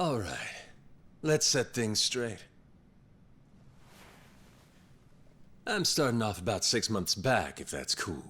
All right. Let's set things straight. I'm starting off about 6 months back, if that's cool.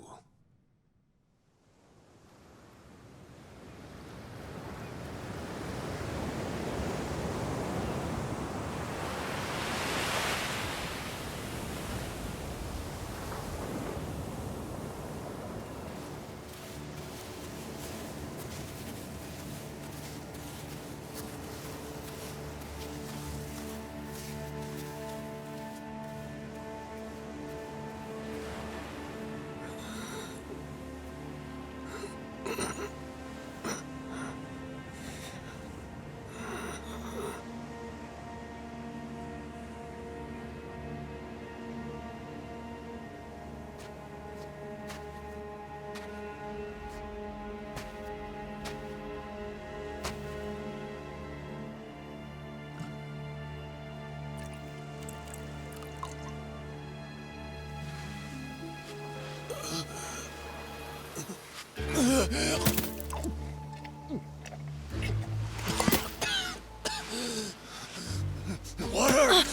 Water!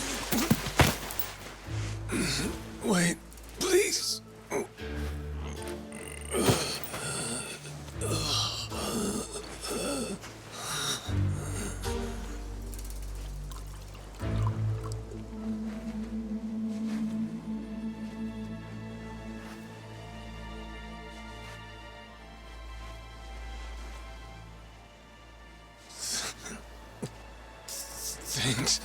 Wait, please. Thanks.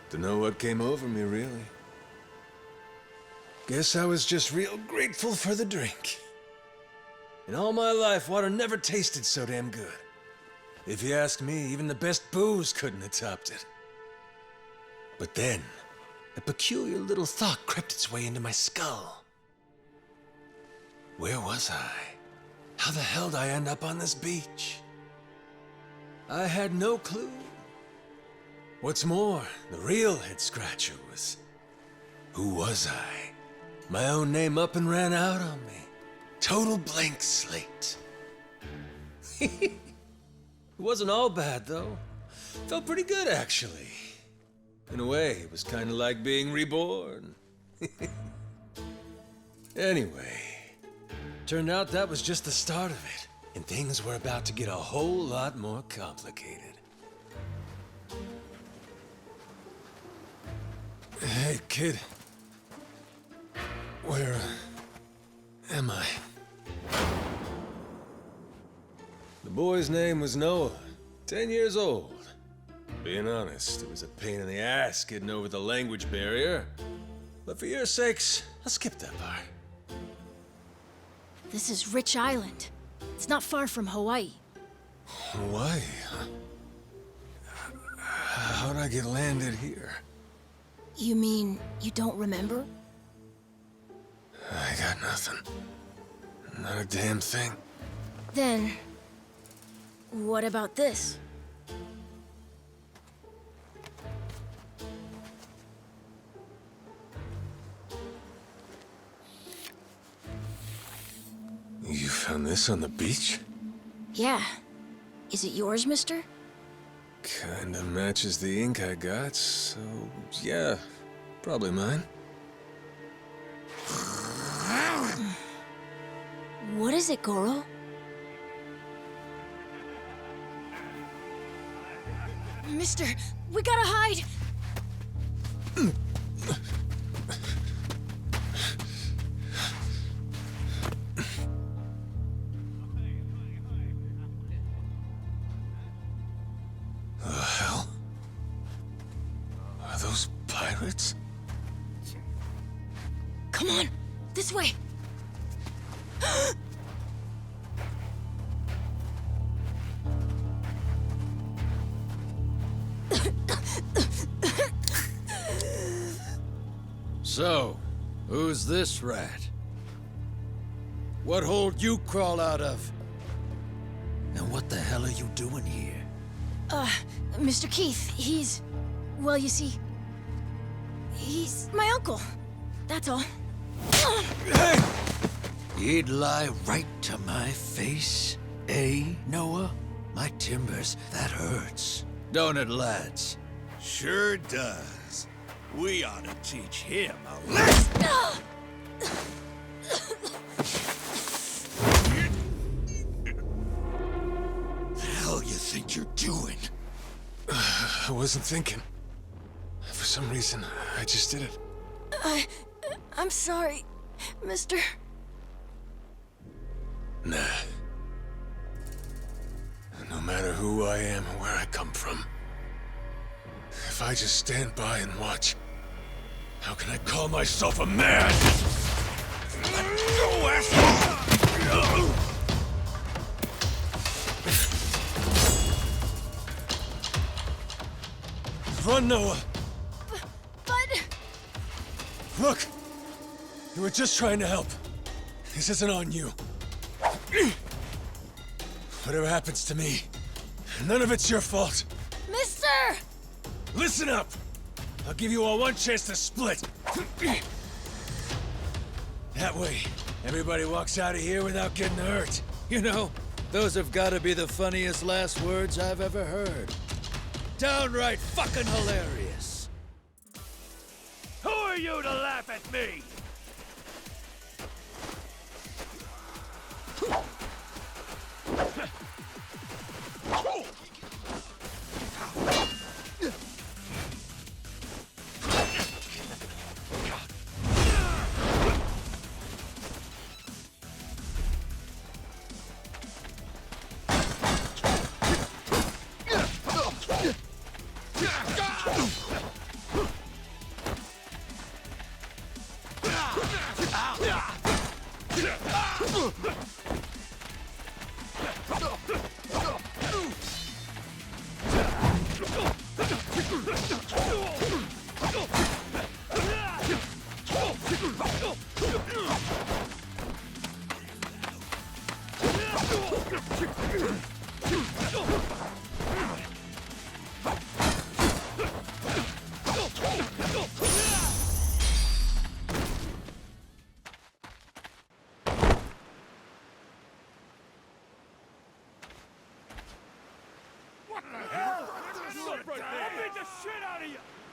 Dunno what came over me, really. Guess I was just real grateful for the drink. In all my life, water never tasted so damn good. If you ask me, even the best booze couldn't have topped it. But then, a peculiar little thought crept its way into my skull. Where was I? How the hell did I end up on this beach? I had no clue. What's more, the real head-scratcher was... who was I? My own name up and ran out on me. Total blank slate. It wasn't all bad, though. Felt pretty good, actually. In a way, it was kind of like being reborn. Anyway, turned out that was just the start of it, and things were about to get a whole lot more complicated. Hey, kid. Where am I? The boy's name was Noah, 10 years old. Being honest, it was a pain in the ass getting over the language barrier. But for your sakes, I'll skip that part. This is Rich Island. It's not far from Hawaii. Hawaii? How'd I get landed here? You mean you don't remember? I got nothing. Not a damn thing. Then, what about this? You found this on the beach? Yeah. Is it yours, mister? Kinda matches the ink I got, so yeah, probably mine. What is it, Goro? Mister, we gotta hide! The hell? Are those pirates? Come on, this way! So, who's this rat? What hole you crawl out of? And what the hell are you doing here? Mr. Keith, he's... well, you see... he's my uncle. That's all. Hey! He'd lie right to my face, eh, Noah? My timbers, that hurts. Don't it, lads? Sure does. We ought to teach him a lesson. The hell you think you're doing? I wasn't thinking. For some reason, I just did it. I'm sorry, mister. Nah. No matter who I am or where I come from, if I just stand by and watch, how can I call myself a man? Go, asshole! Run, Noah! But... Look! You were just trying to help. This isn't on you. Whatever happens to me, none of it's your fault. Mister! Listen up! I'll give you all one chance to split. That way, everybody walks out of here without getting hurt. You know, those have got to be the funniest last words I've ever heard. Downright fucking hilarious. Who are you to laugh at me?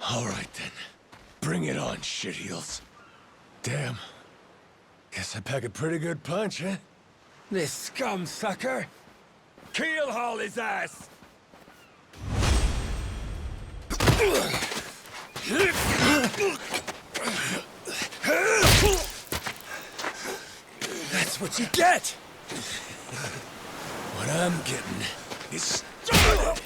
All right, then. Bring it on, shitheels. Damn. Guess I pack a pretty good punch, huh? This scum sucker! Keelhaul his ass! That's what you get! What I'm getting is started!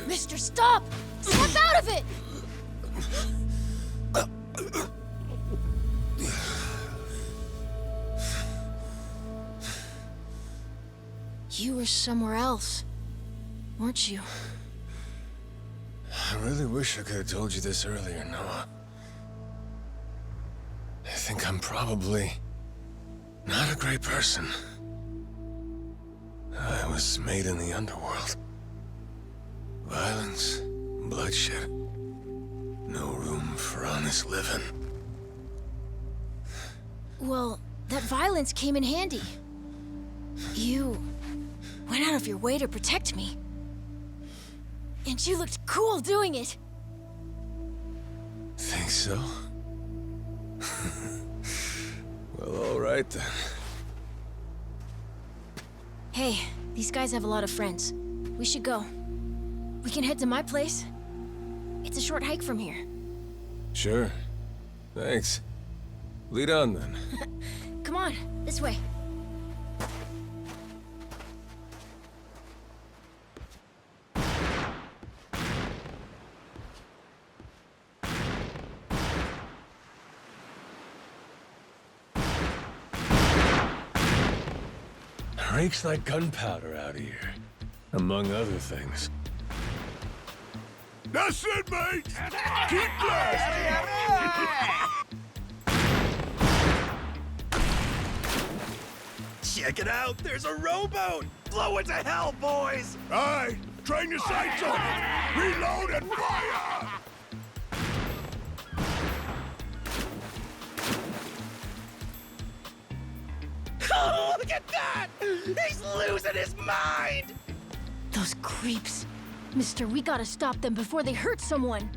Mister, stop! Step out of it! You were somewhere else, weren't you? I really wish I could have told you this earlier, Noah. I think I'm probably not a great person. I was made in the underworld. Violence, bloodshed. No room for honest living. Well, that violence came in handy. You went out of your way to protect me. And you looked cool doing it. Think so? Well, all right then. Hey, these guys have a lot of friends. We should go. We can head to my place. It's a short hike from here. Sure. Thanks. Lead on then. Come on, this way. Reeks like gunpowder out here, among other things. That's it, mate! Keep blasting! Check it out! There's a rowboat! Blow it to hell, boys! Aye! Train your sights on it! Reload and fire! Oh, look at that! He's losing his mind! Those creeps. Mister, we gotta stop them before they hurt someone.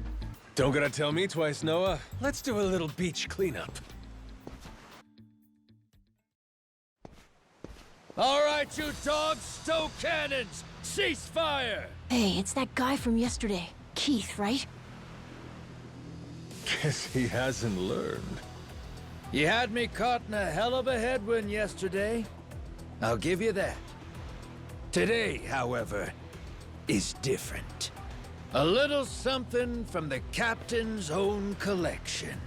Don't gotta tell me twice, Noah. Let's do a little beach cleanup. All right, you dogs, stow cannons! Cease fire! Hey, it's that guy from yesterday. Keith, right? Guess he hasn't learned. You had me caught in a hell of a headwind yesterday. I'll give you that. Today, however, is different. A little something from the captain's own collection.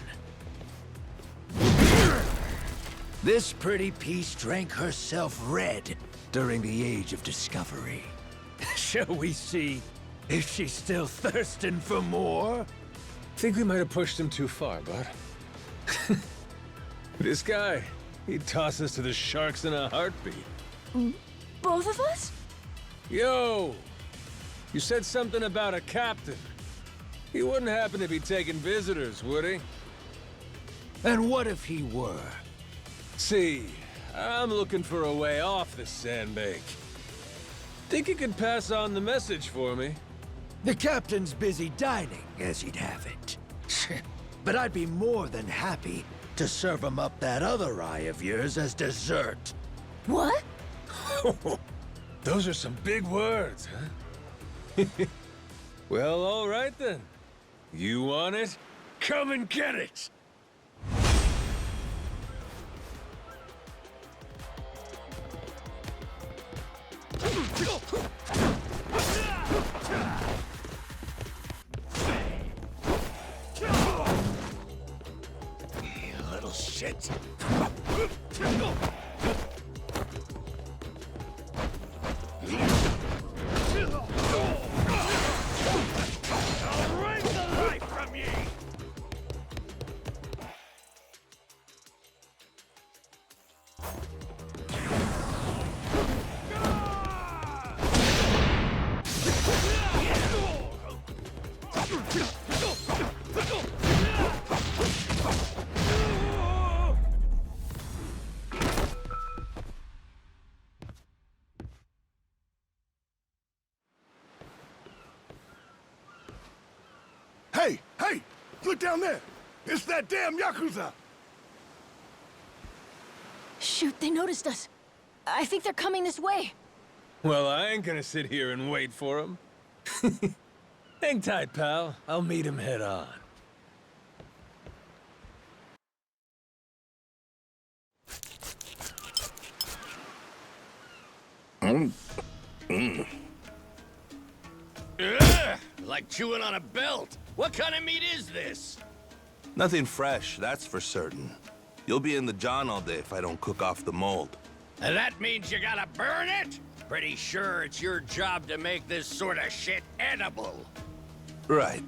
This pretty piece drank herself red during the Age of Discovery. Shall we see if she's still thirsting for more? Think we might have pushed him too far, bud. This guy, he'd toss us to the sharks in a heartbeat. Both of us? Yo! You said something about a captain. He wouldn't happen to be taking visitors, would he? And what if he were? See, I'm looking for a way off this sandbank. Think you could pass on the message for me? The captain's busy dining, as he'd have it. But I'd be more than happy to serve him up that other eye of yours as dessert. What? Those are some big words, huh? Well, all right then. You want it? Come and get it! You little shit. I'll wring the life from ye! Hey! Hey! Look down there! It's that damn Yakuza! Shoot, they noticed us. I think they're coming this way. Well, I ain't gonna sit here and wait for him. Hang tight, pal. I'll meet him head on. Ugh, like chewing on a belt. What kind of meat is this? Nothing fresh, that's for certain. You'll be in the John all day if I don't cook off the mold. And that means you gotta burn it? Pretty sure it's your job to make this sort of shit edible. Right.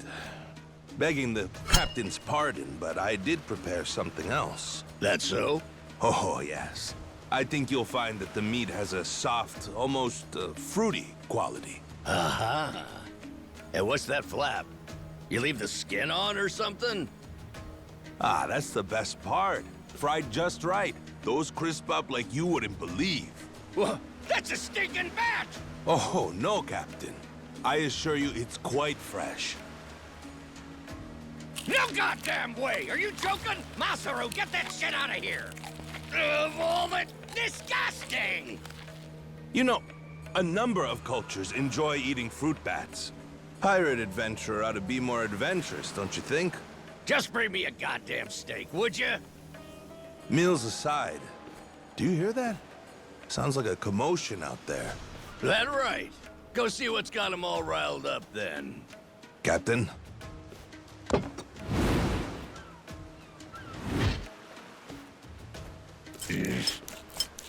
Begging the captain's pardon, but I did prepare something else. That so? Oh, yes. I think you'll find that the meat has a soft, almost fruity quality. Uh-huh. And what's that flap? You leave the skin on or something? Ah, that's the best part. Fried just right. Those crisp up like you wouldn't believe. Well, that's a stinking bat! Oh, no, Captain. I assure you it's quite fresh. No goddamn way! Are you joking? Masaru, get that shit out of here! Of all the disgusting! You know, a number of cultures enjoy eating fruit bats. Pirate adventurer ought to be more adventurous, don't you think? Just bring me a goddamn steak, would you? Meals aside, do you hear that? Sounds like a commotion out there. That right. Go see what's got them all riled up then. Captain?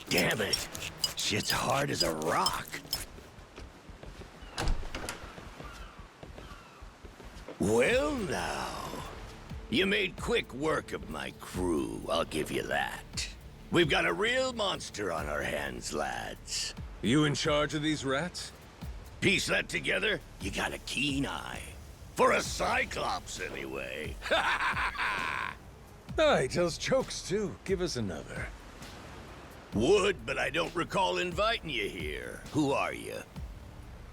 Damn it. Shit's hard as a rock. Well now. You made quick work of my crew, I'll give you that. We've got a real monster on our hands, lads. You in charge of these rats? Piece that together, you got a keen eye. For a Cyclops, anyway. Oh, he tells jokes too. Give us another. Would, but I don't recall inviting you here. Who are you?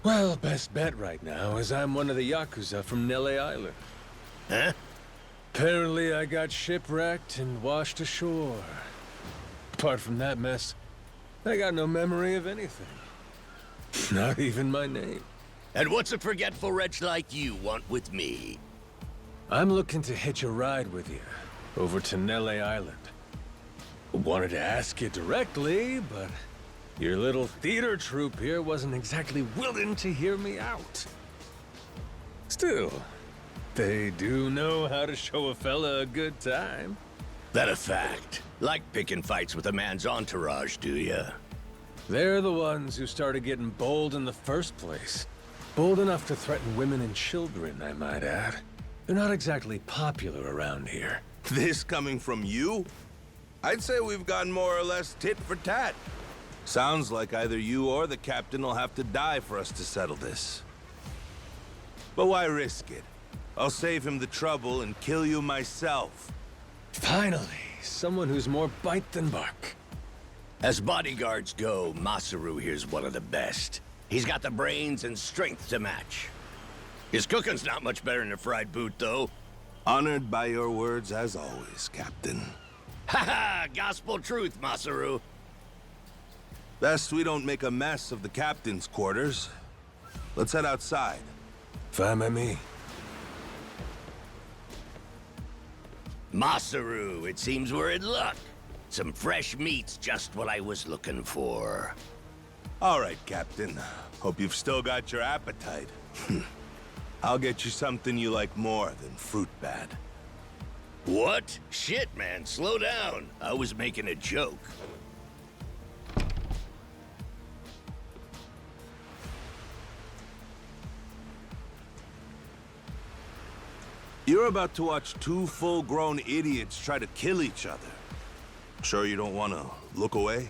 Well, best bet right now is I'm one of the Yakuza from Nele Island. Huh? Apparently I got shipwrecked and washed ashore. Apart from that mess, I got no memory of anything. Not even my name. And what's a forgetful wretch like you want with me? I'm looking to hitch a ride with you over to Nele Island. Wanted to ask you directly, but your little theater troupe here wasn't exactly willing to hear me out. Still, they do know how to show a fella a good time. That a fact? Like picking fights with a man's entourage, do ya? They're the ones who started getting bold in the first place. Bold enough to threaten women and children, I might add. They're not exactly popular around here. This coming from you? I'd say we've gone more or less tit for tat. Sounds like either you or the captain will have to die for us to settle this. But why risk it? I'll save him the trouble and kill you myself. Finally, someone who's more bite than bark. As bodyguards go, Masaru here's one of the best. He's got the brains and strength to match. His cooking's not much better than a fried boot, though. Honored by your words as always, Captain. Haha, gospel truth, Masaru. Best we don't make a mess of the captain's quarters. Let's head outside. Fine by me. Masaru, it seems we're in luck. Some fresh meat's just what I was looking for. All right, Captain. Hope you've still got your appetite. I'll get you something you like more than fruit bat. What? Shit, man, slow down. I was making a joke. You're about to watch two full-grown idiots try to kill each other. Sure you don't want to look away?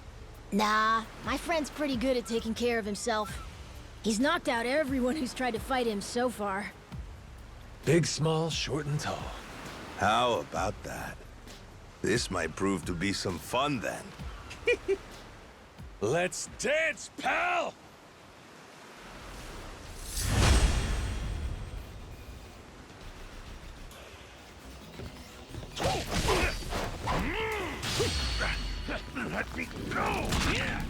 Nah, my friend's pretty good at taking care of himself. He's knocked out everyone who's tried to fight him so far. Big, small, short, and tall. How about that? This might prove to be some fun then. Let's dance, pal! Let me go! Yeah!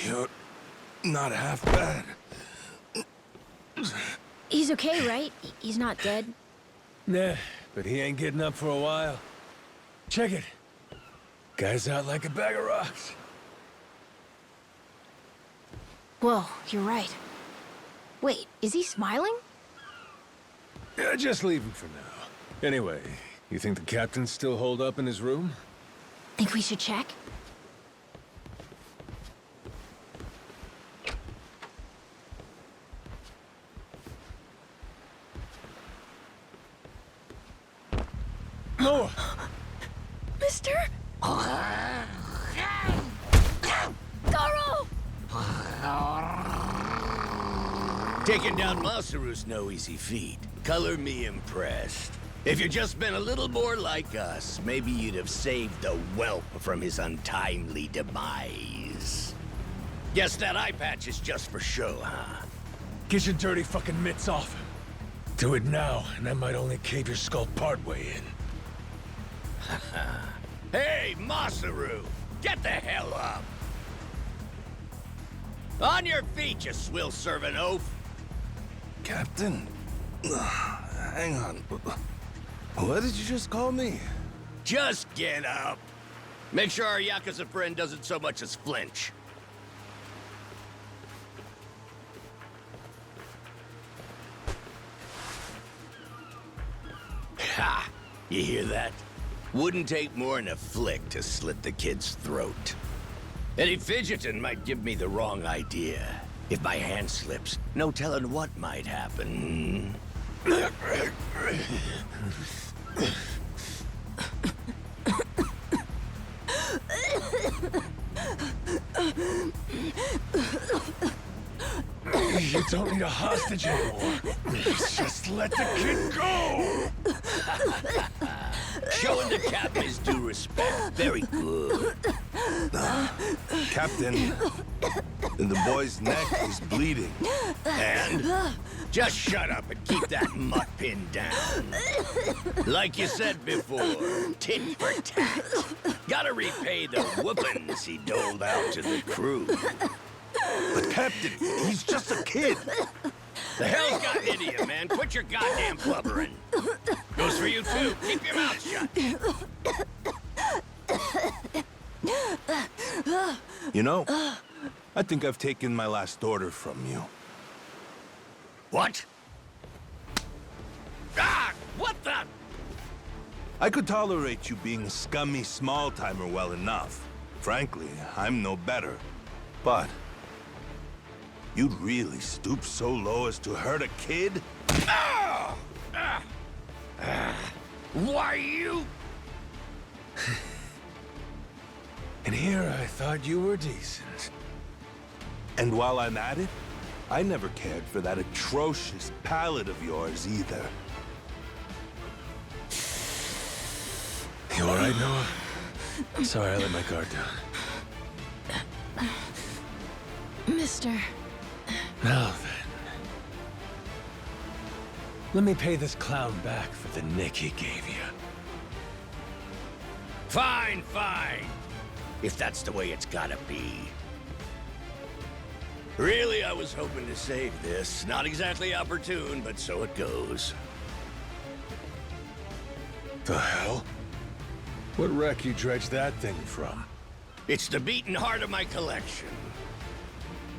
You're not half bad. He's okay, right? He's not dead? Nah, but he ain't getting up for a while. Check it. Guy's out like a bag of rocks. Whoa, you're right. Wait, is he smiling? Yeah, just leave him for now. Anyway, you think the captain's still holed up in his room? Think we should check? No! Mister? Taro! Taking down Masaru's no easy feat. Color me impressed. If you'd just been a little more like us, maybe you'd have saved the whelp from his untimely demise. Guess that eye patch is just for show, huh? Get your dirty fucking mitts off him. Do it now, and I might only cave your skull partway in. Hey, Masaru! Get the hell up! On your feet, you swill-serving oaf! Captain? Hang on. What did you just call me? Just get up! Make sure our Yakuza friend doesn't so much as flinch. Ha! You hear that? Wouldn't take more than a flick to slit the kid's throat. Any fidgeting might give me the wrong idea. If my hand slips, no telling what might happen. You don't need a hostage anymore. Just let the kid go! Showing the captain his due respect. Very good. Captain, the boy's neck is bleeding. And? Just shut up and keep that mutt pinned down. Like you said before, tit for tat. Gotta repay the whoopings he doled out to the crew. But Captain, he's just a kid. The hell's got into you, man? Quit your goddamn blubbering. Goes for you, too. Keep your mouth shut. You know, I think I've taken my last order from you. What? Ah! What the? I could tolerate you being a scummy small-timer well enough. Frankly, I'm no better. But you'd really stoop so low as to hurt a kid? Why you? And here I thought you were decent. And while I'm at it, I never cared for that atrocious palate of yours either. You all right, Noah? Sorry I let my guard down. Mister. Now then. Let me pay this clown back for the nick he gave you. Fine, fine. If that's the way it's gotta be. Really, I was hoping to save this. Not exactly opportune, but so it goes. The hell? What wreck you dredged that thing from? It's the beating heart of my collection.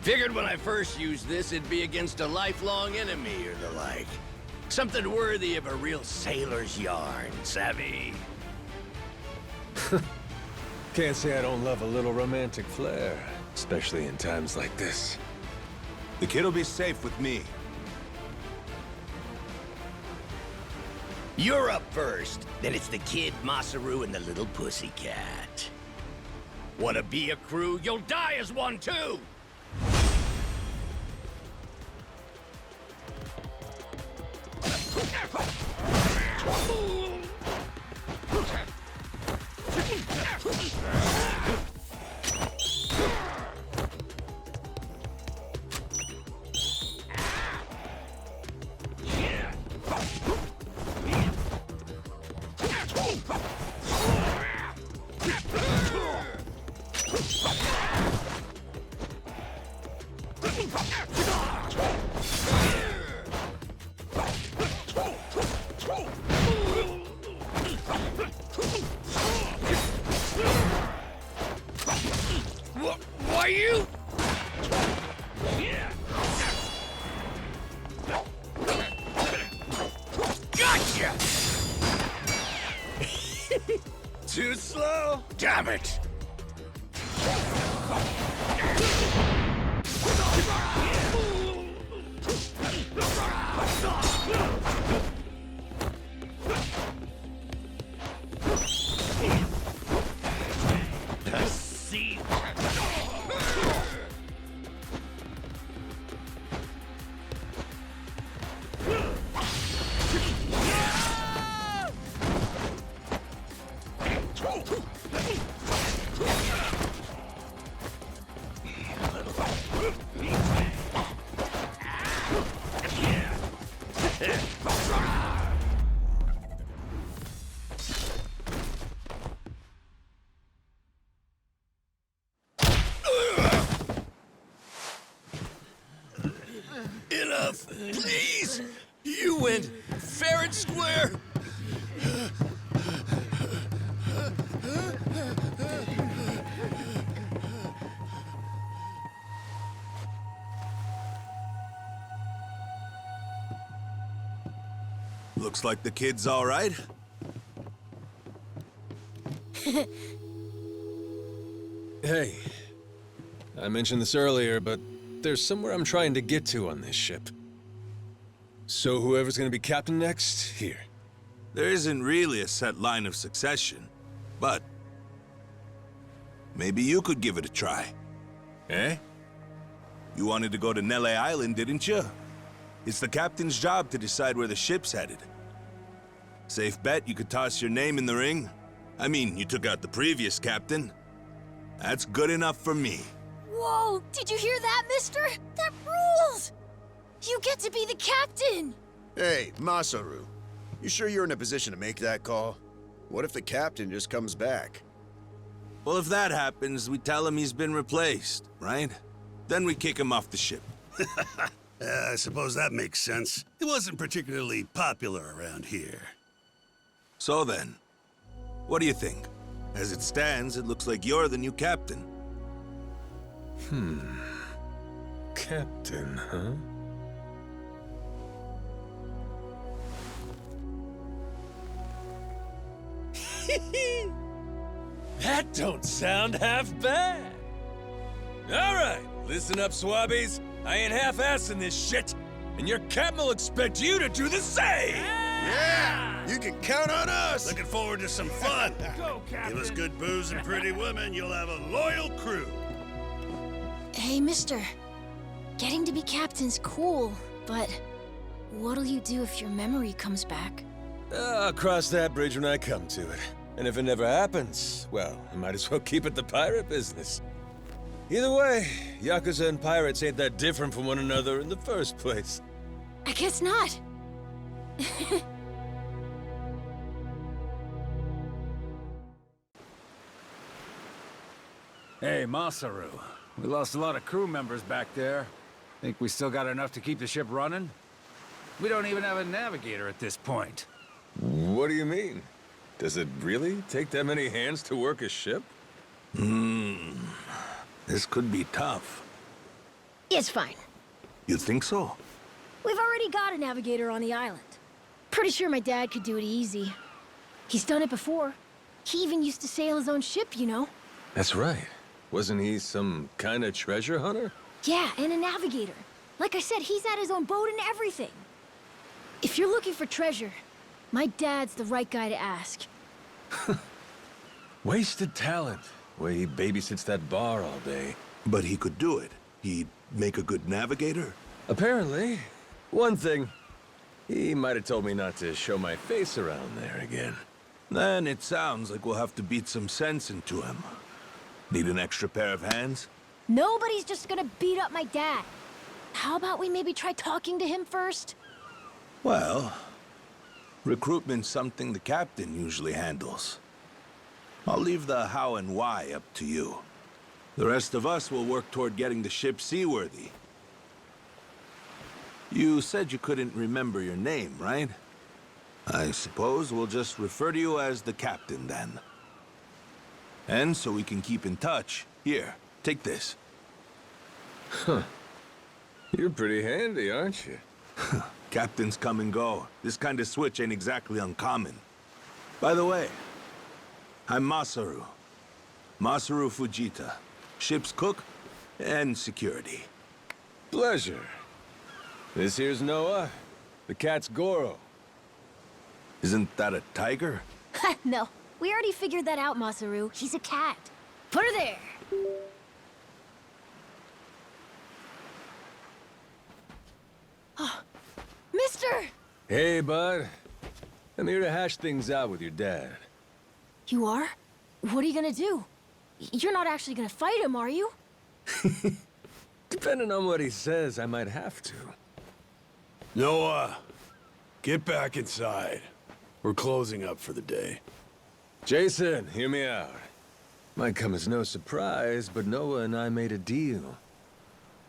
Figured when I first used this, it'd be against a lifelong enemy or the like. Something worthy of a real sailor's yarn, savvy? Can't say I don't love a little romantic flair, especially in times like this. The kid'll be safe with me. You're up first, then it's the kid, Masaru, and the little pussycat. Wanna be a crew? You'll die as one, too! Why you? Gotcha! Too slow? Damn it! See? Please! You went fair and square! Looks like the kid's all right. Hey, I mentioned this earlier, but there's somewhere I'm trying to get to on this ship. So whoever's gonna be captain next, here. There isn't really a set line of succession, but maybe you could give it a try. Eh? You wanted to go to Nele Island, didn't you? It's the captain's job to decide where the ship's headed. Safe bet you could toss your name in the ring? I mean, you took out the previous captain. That's good enough for me. Whoa, did you hear that, mister? That rules! You get to be the captain! Hey, Masaru. You sure you're in a position to make that call? What if the captain just comes back? Well, if that happens, we tell him he's been replaced, right? Then we kick him off the ship. I suppose that makes sense. He wasn't particularly popular around here. So then, what do you think? As it stands, it looks like you're the new captain. Captain, huh? That don't sound half bad. All right, listen up, swabbies. I ain't half-assing this shit, and your captain will expect you to do the same. Yeah! You can count on us! Looking forward to some fun. Go, Captain. Give us good booze and pretty women, you'll have a loyal crew. Hey, mister. Getting to be captain's cool, but what'll you do if your memory comes back? I'll cross that bridge when I come to it. And if it never happens, well, I might as well keep it the pirate business. Either way, Yakuza and pirates ain't that different from one another in the first place. I guess not. Hey, Masaru. We lost a lot of crew members back there. Think we still got enough to keep the ship running? We don't even have a navigator at this point. What do you mean? Does it really take that many hands to work a ship? This could be tough. It's fine. You think so? We've already got a navigator on the island. Pretty sure my dad could do it easy. He's done it before. He even used to sail his own ship, you know? That's right. Wasn't he some kind of treasure hunter? Yeah, and a navigator. Like I said, he's had his own boat and everything. If you're looking for treasure, my dad's the right guy to ask. Wasted talent. Way he babysits that bar all day. But he could do it. He'd make a good navigator. Apparently. One thing, he might have told me not to show my face around there again. Then it sounds like we'll have to beat some sense into him. Need an extra pair of hands? Nobody's just gonna beat up my dad. How about we maybe try talking to him first? Well, recruitment's something the captain usually handles. I'll leave the how and why up to you. The rest of us will work toward getting the ship seaworthy. You said you couldn't remember your name, right? I suppose we'll just refer to you as the captain, then. And so we can keep in touch, here, take this. You're pretty handy, aren't you? Captains come and go. This kind of switch ain't exactly uncommon. By the way, I'm Masaru. Masaru Fujita. Ship's cook and security. Pleasure. This here's Noah. The cat's Goro. Isn't that a tiger? No, we already figured that out, Masaru. He's a cat. Put her there. Mister! Hey, bud. I'm here to hash things out with your dad. You are? What are you gonna do? You're not actually gonna fight him, are you? Depending on what he says, I might have to. Noah, get back inside. We're closing up for the day. Jason, hear me out. Might come as no surprise, but Noah and I made a deal.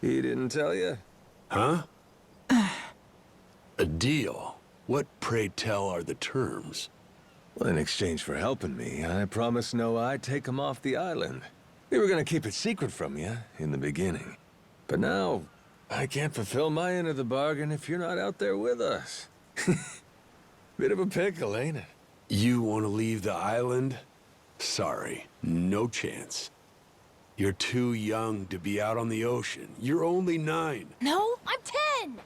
He didn't tell you? Huh? A deal? What, pray tell, are the terms? Well, in exchange for helping me, I promised Noah I'd take him off the island. We were gonna keep it secret from you in the beginning. But now, I can't fulfill my end of the bargain if you're not out there with us. Bit of a pickle, ain't it? You want to leave the island? Sorry, no chance. You're too young to be out on the ocean. You're only 9. No, I'm 10!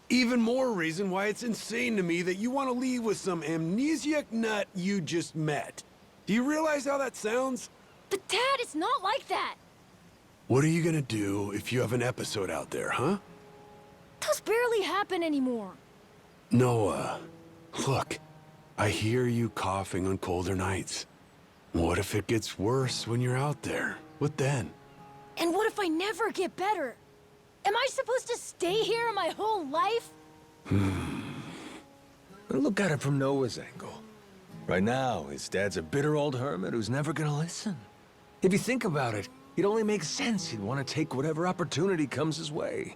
Even more reason why it's insane to me that you want to leave with some amnesiac nut you just met. Do you realize how that sounds? But Dad, it's not like that! What are you gonna do if you have an episode out there, huh? Those barely happen anymore. Noah, look, I hear you coughing on colder nights. What if it gets worse when you're out there? What then? And what if I never get better? Am I supposed to stay here my whole life? Look at it from Noah's angle. Right now, his dad's a bitter old hermit who's never gonna listen. If you think about it, it only makes sense he'd want to take whatever opportunity comes his way.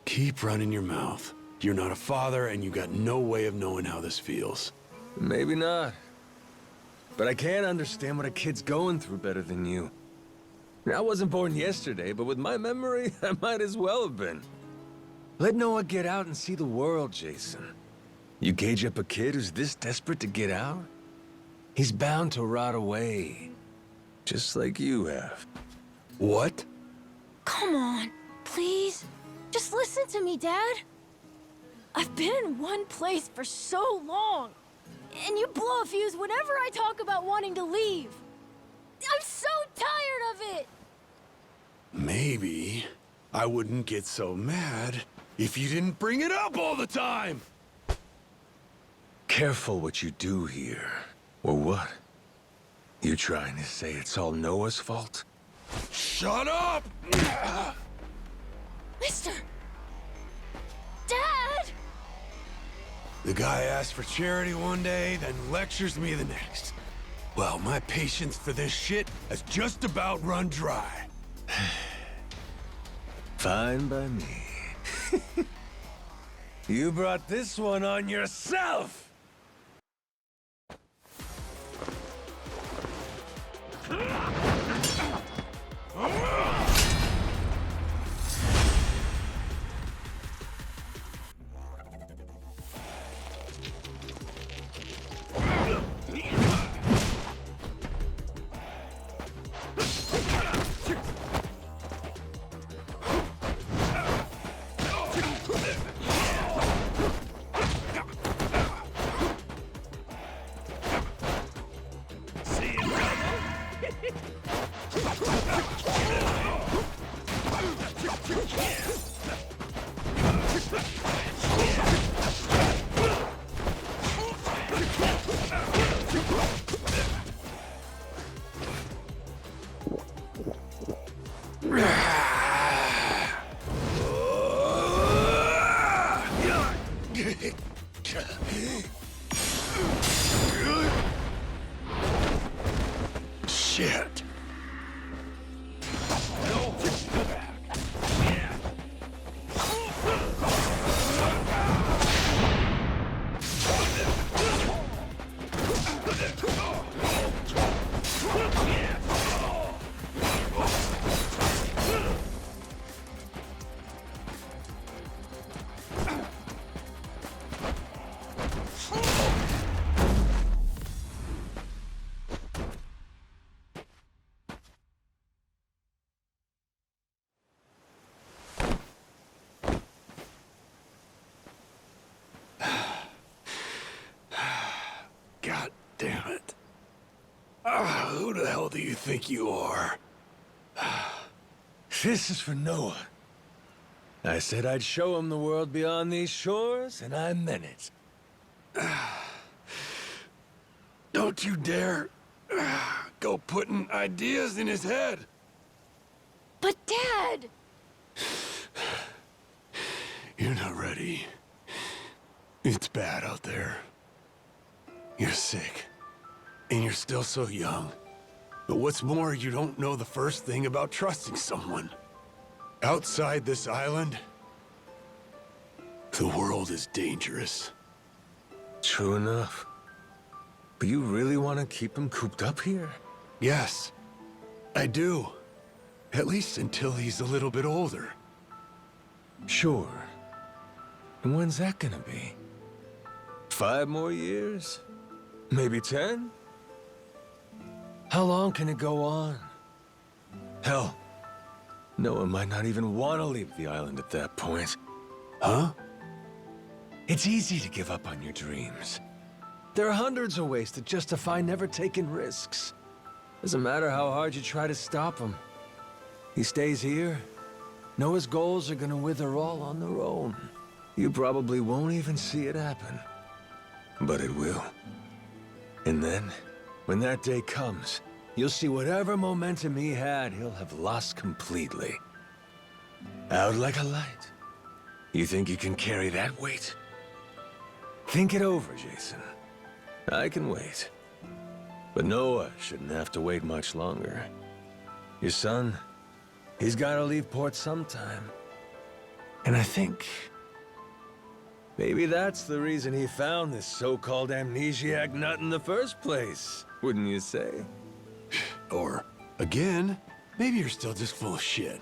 Keep running your mouth. You're not a father, and you got no way of knowing how this feels. Maybe not. But I can't understand what a kid's going through better than you. I wasn't born yesterday, but with my memory, I might as well have been. Let Noah get out and see the world, Jason. You gauge up a kid who's this desperate to get out? He's bound to rot away. Just like you have. What? Come on, please. Just listen to me, Dad. I've been in one place for so long, and you blow a fuse whenever I talk about wanting to leave. I'm so tired of it! Maybe I wouldn't get so mad if you didn't bring it up all the time! Careful what you do here. Or what? You trying to say it's all Noah's fault? Shut up! Mister! Dad! The guy asks for charity one day, then lectures me the next. Well, my patience for this shit has just about run dry. Fine by me. You brought this one on yourself! Shit. God damn it. Who the hell do you think you are? This is for Noah. I said I'd show him the world beyond these shores, and I meant it. Don't you dare go putting ideas in his head. But Dad! You're not ready. It's bad out there. You're sick. And you're still so young. But what's more, you don't know the first thing about trusting someone. Outside this island, The world is dangerous. True enough. But you really want to keep him cooped up here? Yes, I do. At least until he's a little bit older. Sure. And when's that gonna be? 5 more years? Maybe 10? How long can it go on? Hell, Noah might not even want to leave the island at that point. Huh? It's easy to give up on your dreams. There are hundreds of ways to justify never taking risks. Doesn't matter how hard you try to stop him. He stays here. Noah's goals are gonna wither all on their own. You probably won't even see it happen. But it will. And then, when that day comes, you'll see whatever momentum he had, he'll have lost completely. Out like a light. You think you can carry that weight? Think it over, Jason. I can wait. But Noah shouldn't have to wait much longer. Your son, he's gotta leave port sometime. And I think maybe that's the reason he found this so-called amnesiac nut in the first place, wouldn't you say? Or, again, maybe you're still just full of shit.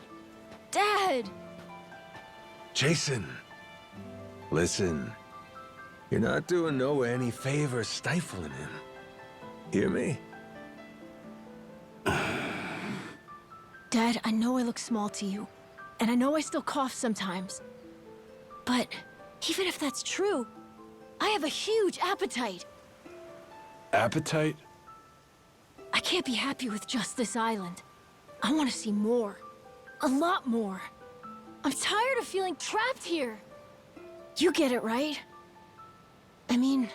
Dad! Jason, listen. You're not doing Noah any favors stifling him. Hear me? Dad, I know I look small to you, and I know I still cough sometimes. But even if that's true, I have a huge appetite. Appetite? I can't be happy with just this island. I want to see more. A lot more. I'm tired of feeling trapped here. You get it, right? I mean,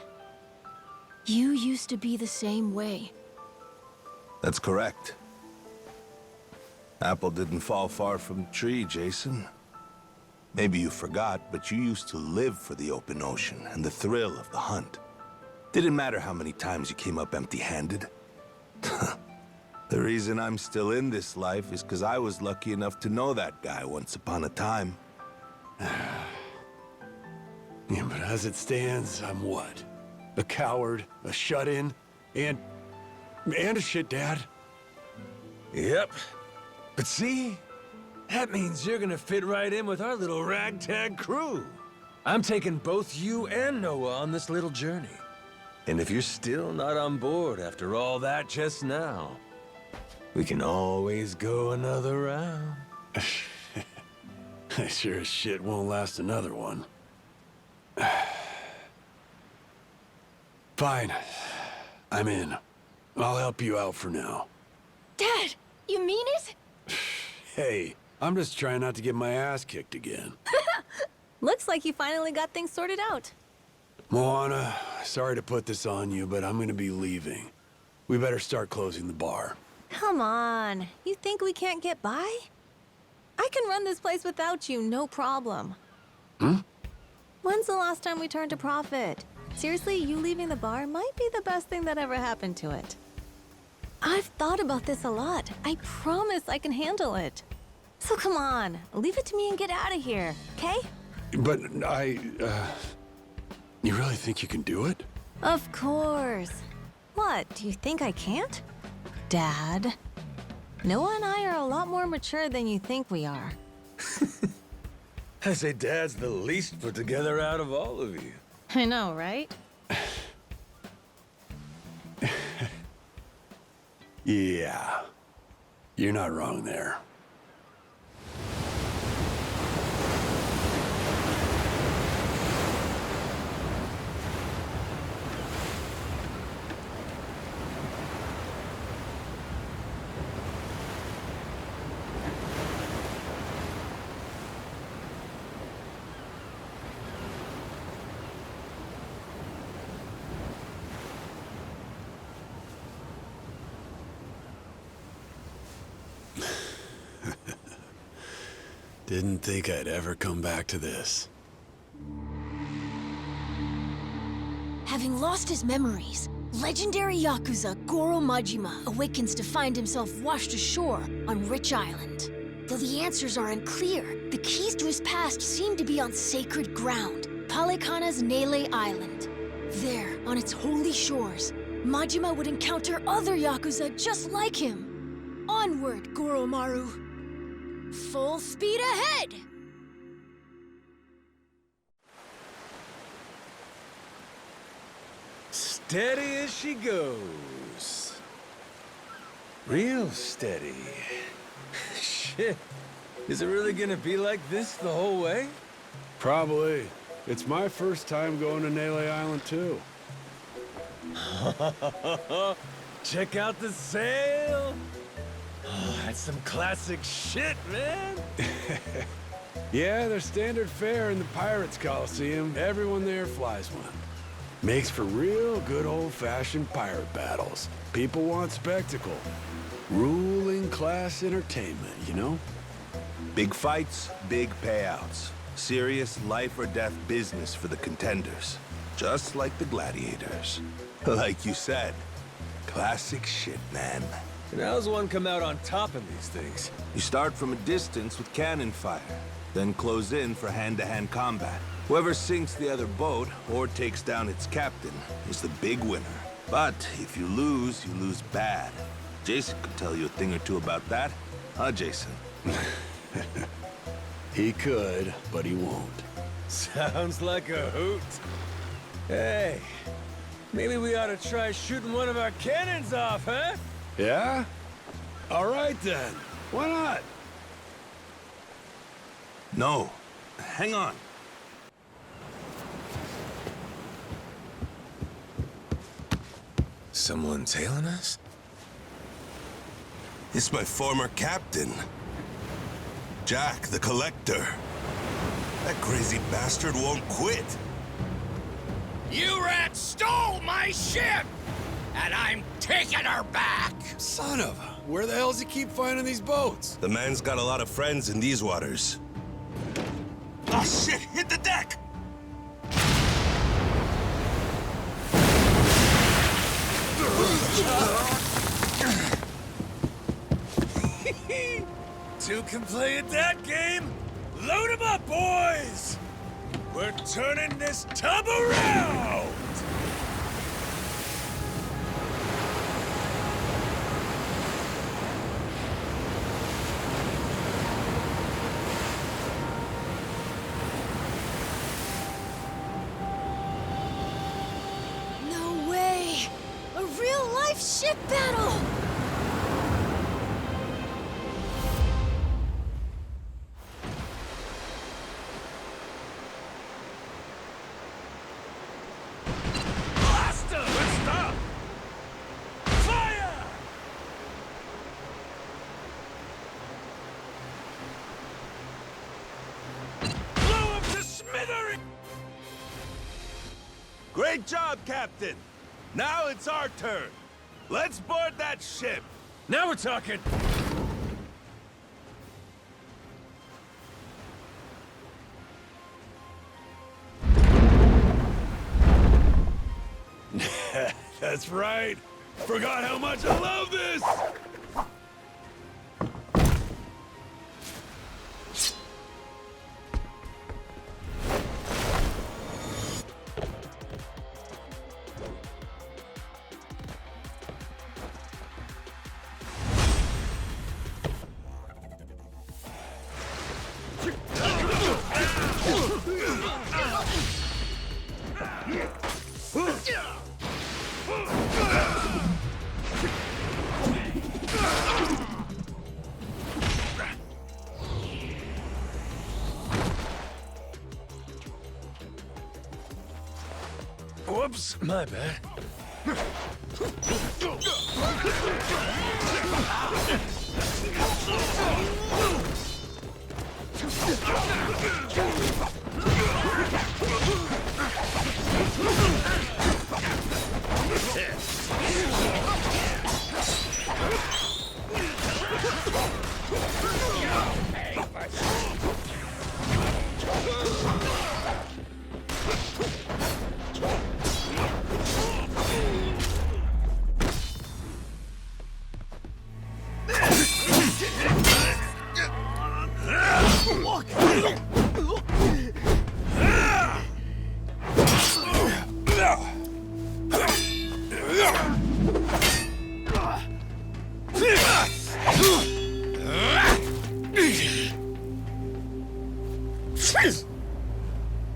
you used to be the same way. That's correct. Apple didn't fall far from the tree, Jason. Maybe you forgot, but you used to live for the open ocean and the thrill of the hunt. Didn't matter how many times you came up empty-handed. The reason I'm still in this life is because I was lucky enough to know that guy once upon a time. Yeah, but as it stands, I'm what? A coward, a shut-in, and a shit dad. Yep. But see? That means you're gonna fit right in with our little ragtag crew. I'm taking both you and Noah on this little journey. And if you're still not on board after all that just now, we can always go another round. I sure as shit won't last another one. Fine. I'm in. I'll help you out for now. Dad, you mean it? Hey, I'm just trying not to get my ass kicked again. Looks like you finally got things sorted out. Moana, sorry to put this on you, but I'm gonna be leaving. We better start closing the bar. Come on, you think we can't get by? I can run this place without you, no problem. When's the last time we turned a profit? Seriously, you leaving the bar might be the best thing that ever happened to it. I've thought about this a lot. I promise I can handle it. So come on, leave it to me and get out of here, okay? But you really think you can do it? Of course. What, do you think I can't? Dad, Noah and I are a lot more mature than you think we are. I say Dad's the least put together out of all of you. I know, right? Yeah. You're not wrong there. Didn't think I'd ever come back to this. Having lost his memories, legendary Yakuza Goro Majima awakens to find himself washed ashore on Rich Island. Though the answers are unclear, the keys to his past seem to be on sacred ground. Palikana's Nele Island. There, on its holy shores, Majima would encounter other Yakuza just like him. Onward, Goromaru. Full speed ahead! Steady as she goes. Real steady. Shit. Is it really gonna be like this the whole way? Probably. It's my first time going to Nele Island, too. Check out the sail! Oh, that's some classic shit, man! Yeah, their standard fare in the Pirates Coliseum. Everyone there flies one. Makes for real good old-fashioned pirate battles. People want spectacle. Ruling class entertainment, you know? Big fights, big payouts. Serious life or death business for the contenders. Just like the gladiators. Like you said, classic shit, man. And how's one come out on top in these things? You start from a distance with cannon fire, then close in for hand-to-hand combat. Whoever sinks the other boat or takes down its captain is the big winner. But if you lose bad. Jason could tell you a thing or two about that. Huh, Jason? He could, but he won't. Sounds like a hoot. Hey, maybe we ought to try shooting one of our cannons off, huh? Yeah? All right, then. Why not? No. Hang on. Someone tailing us? It's my former captain. Jack, the Collector. That crazy bastard won't quit. You rats stole my ship! And I'm taking her back! Son of a... Where the hell does he keep finding these boats? The man's got a lot of friends in these waters. Oh shit! Hit the deck! Two can play at that game? Load 'em up, boys! We're turning this tub around! No way! A real-life ship battle! Great job, Captain! Now it's our turn. Let's board that ship! Now we're talking! That's right. Forgot how much I love this! Whoops, my bad.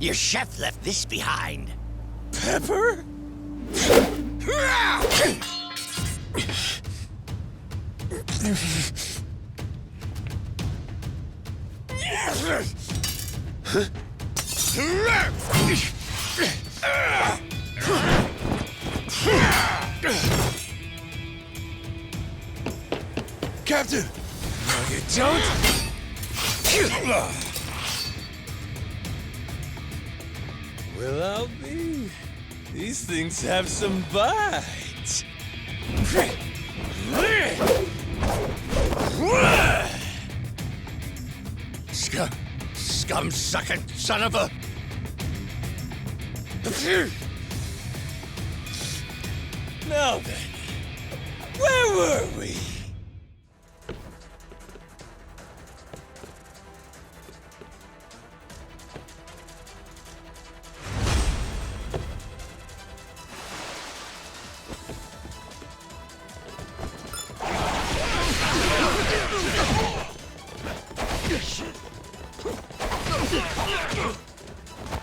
Your chef left this behind. Pepper? Captain! No, you don't. Well, I'll be. These things have some bite. Scum-sucking son of a... Now then, where were we?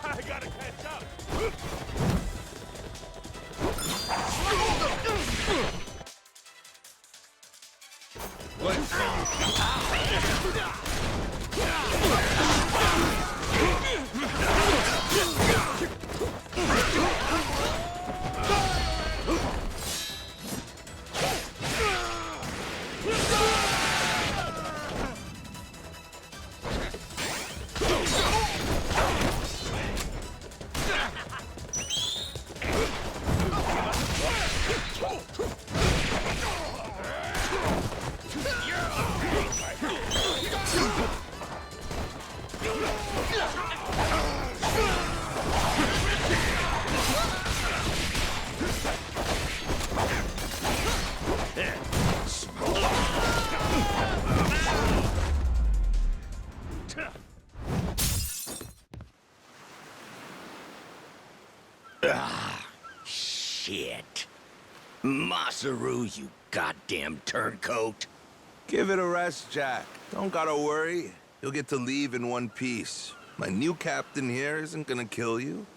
I gotta catch up. Shit. Masaru, you goddamn turncoat. Give it a rest, Jack. Don't gotta worry. You'll get to leave in one piece. My new captain here isn't gonna kill you.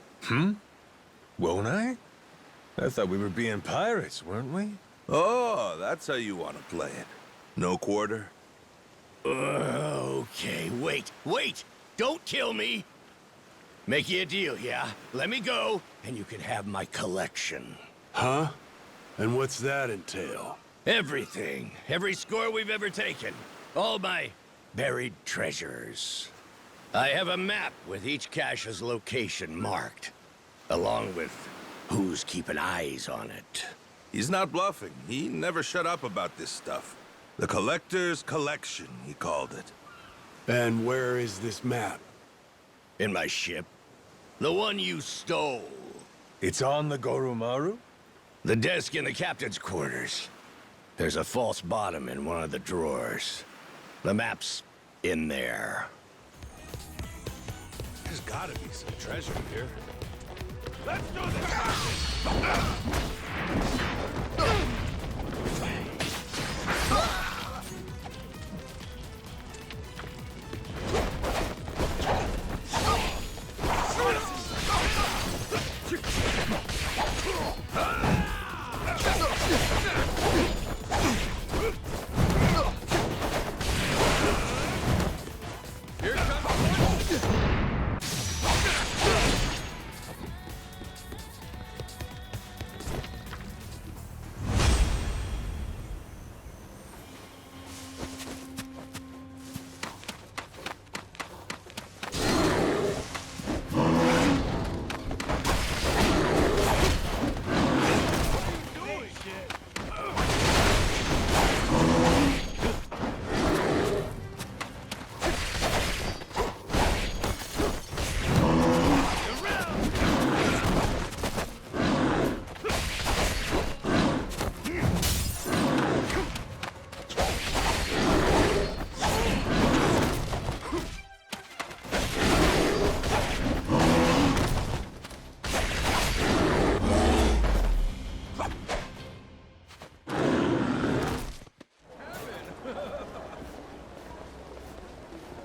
Won't I? I thought we were being pirates, weren't we? Oh, that's how you want to play it. No quarter? Okay, wait! Don't kill me! Make you a deal, yeah? Let me go, and you can have my collection. Huh? And what's that entail? Everything. Every score we've ever taken. All my buried treasures. I have a map with each cache's location marked, along with who's keeping eyes on it. He's not bluffing. He never shut up about this stuff. The Collector's Collection, he called it. And where is this map? In my ship. The one you stole. It's on the Goromaru? The desk in the captain's quarters. There's a false bottom in one of the drawers. The map's in there. There's gotta be some treasure here. Let's do this!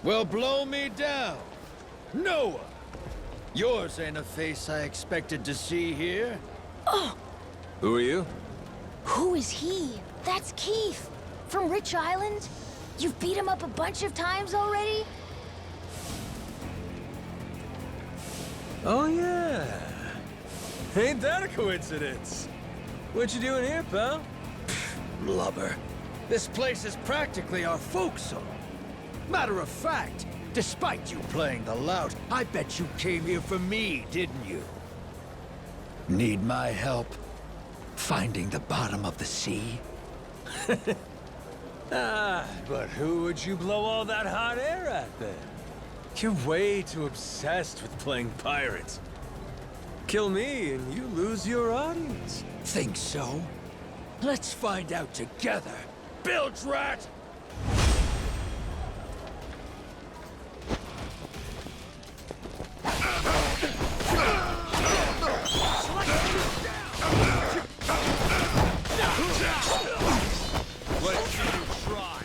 Well, blow me down. Noah, Yours ain't a face I expected to see here. Who are you? Who is he? That's Keith. From Rich Island? You've beat him up a bunch of times already? Oh, yeah. Ain't that a coincidence? What you doing here, pal? Blubber. This place is practically our folks home. Matter of fact, despite you playing the lout, I bet you came here for me, didn't you? Need my help finding the bottom of the sea? But who would you blow all that hot air at, then? You're way too obsessed with playing pirates. Kill me and you lose your audience. Think so? Let's find out together. Bilge rat! Let's see you try.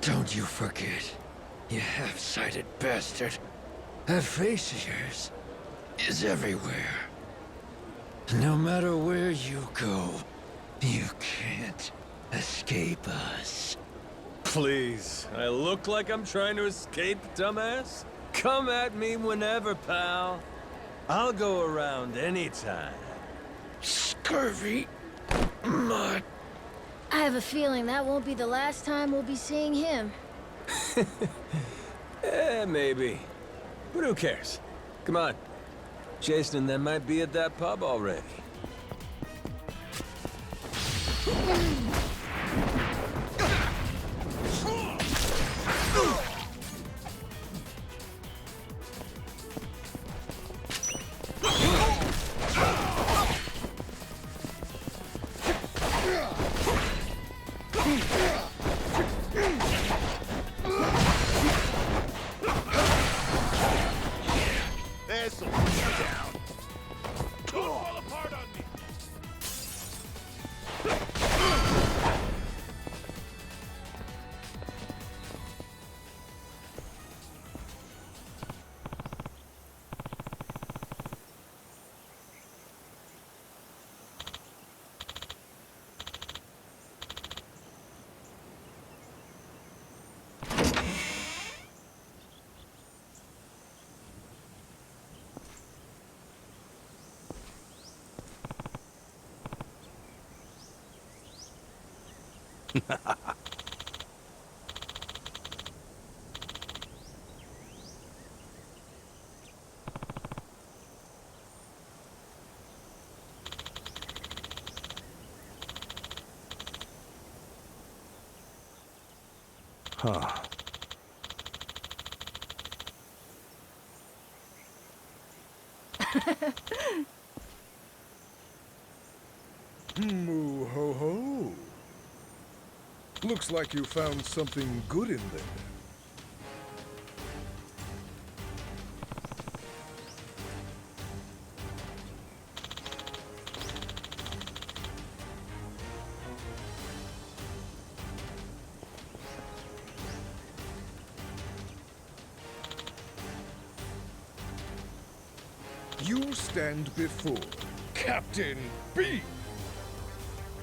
Don't you forget, you half-sighted bastard. That face of yours is everywhere. No matter where you go, you can't escape us. Please, I look like I'm trying to escape, dumbass? Come at me whenever, pal. I'll go around anytime. Scurvy mutt. I have a feeling that won't be the last time we'll be seeing him. Maybe. But who cares? Come on. Jason and them might be at that pub already. This'll get you down. Don't fall apart on me. Huh. Moo ho ho. Looks like you found something good in there. You stand before Captain B.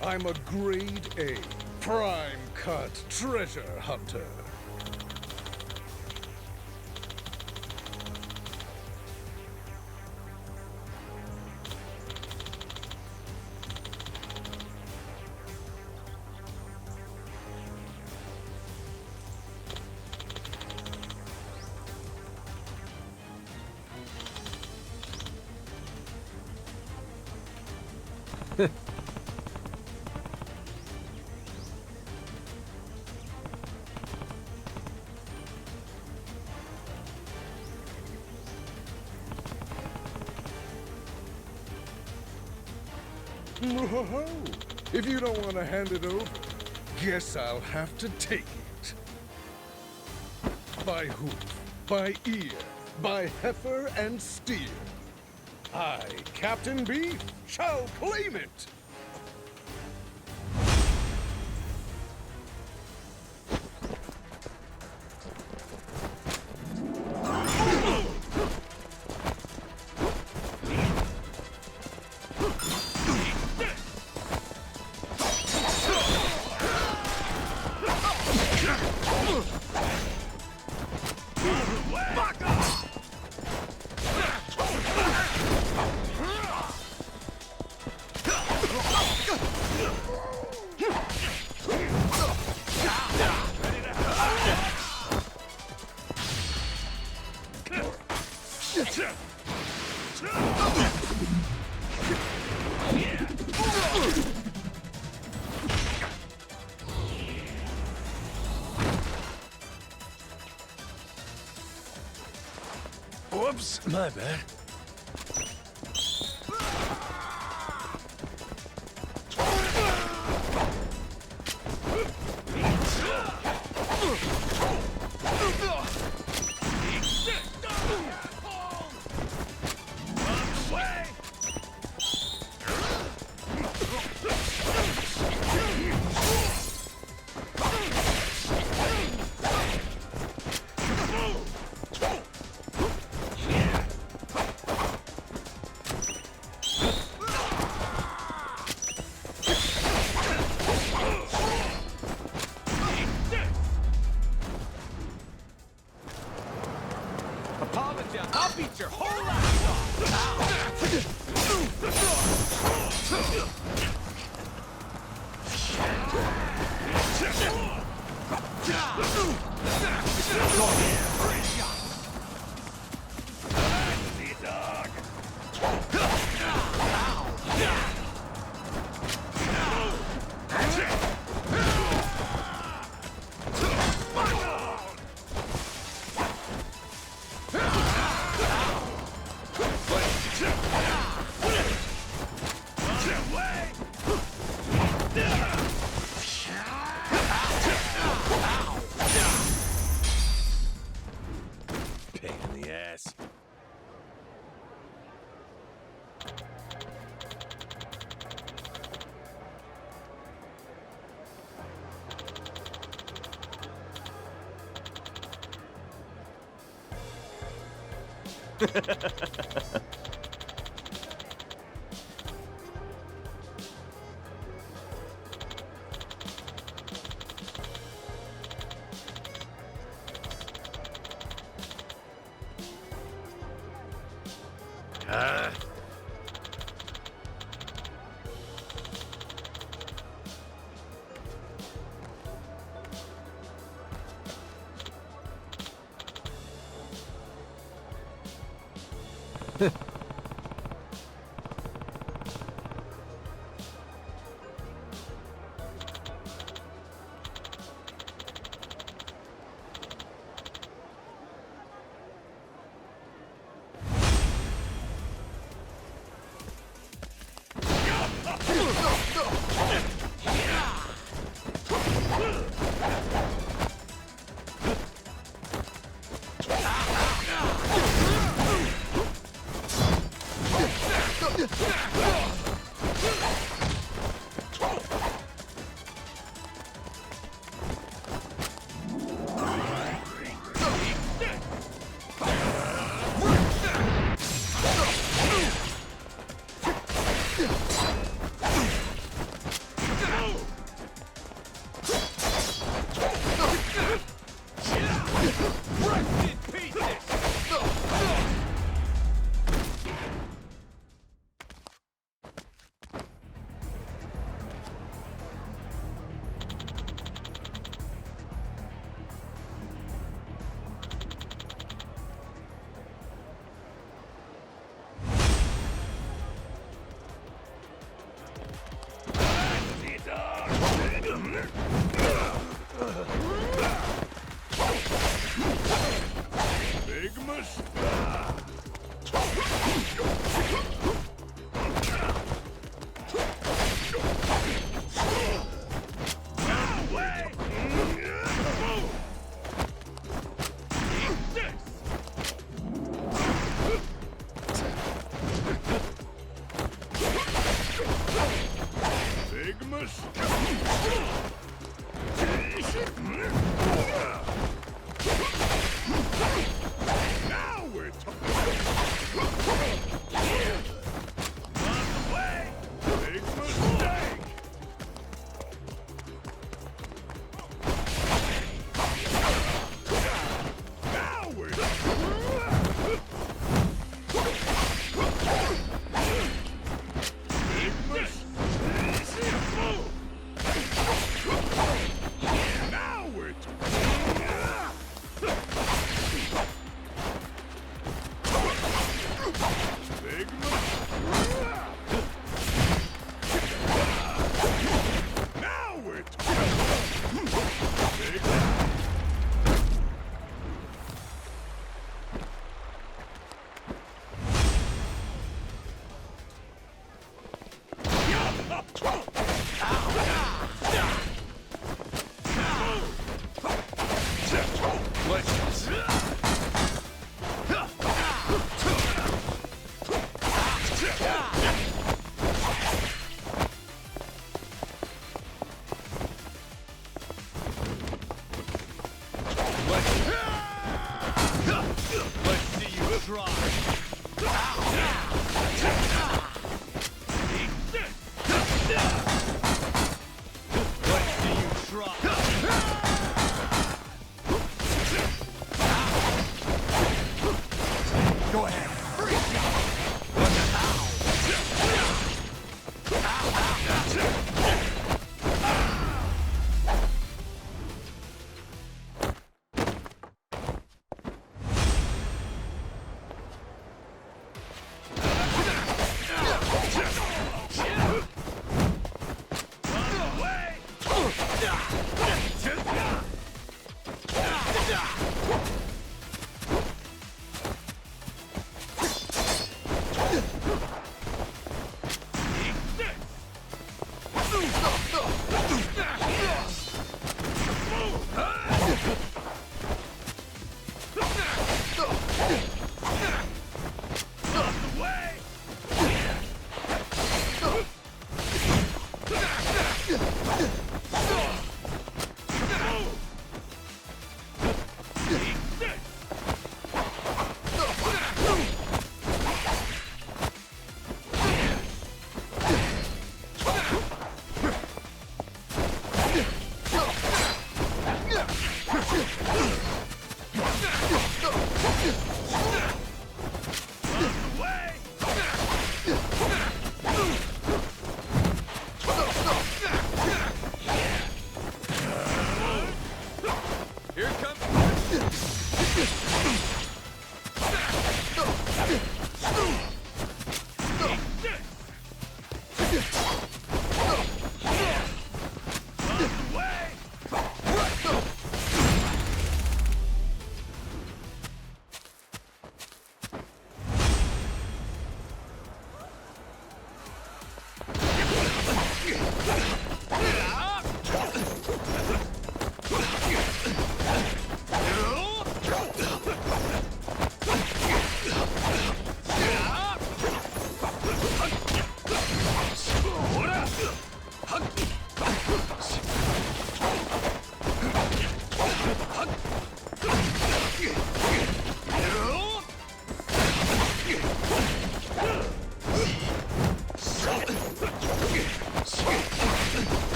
I'm a grade A, prime cut treasure hunter. If you don't want to hand it over, guess I'll have to take it. By hoof, by ear, by heifer and steer. I, Captain B, shall claim it! Whoops, my bad. I'll beat your whole ass Big mistake. Now we're talking. Big mistake. Now we're Now we're Big Now we're Big Let's see you try. Let's see you try. Go ahead.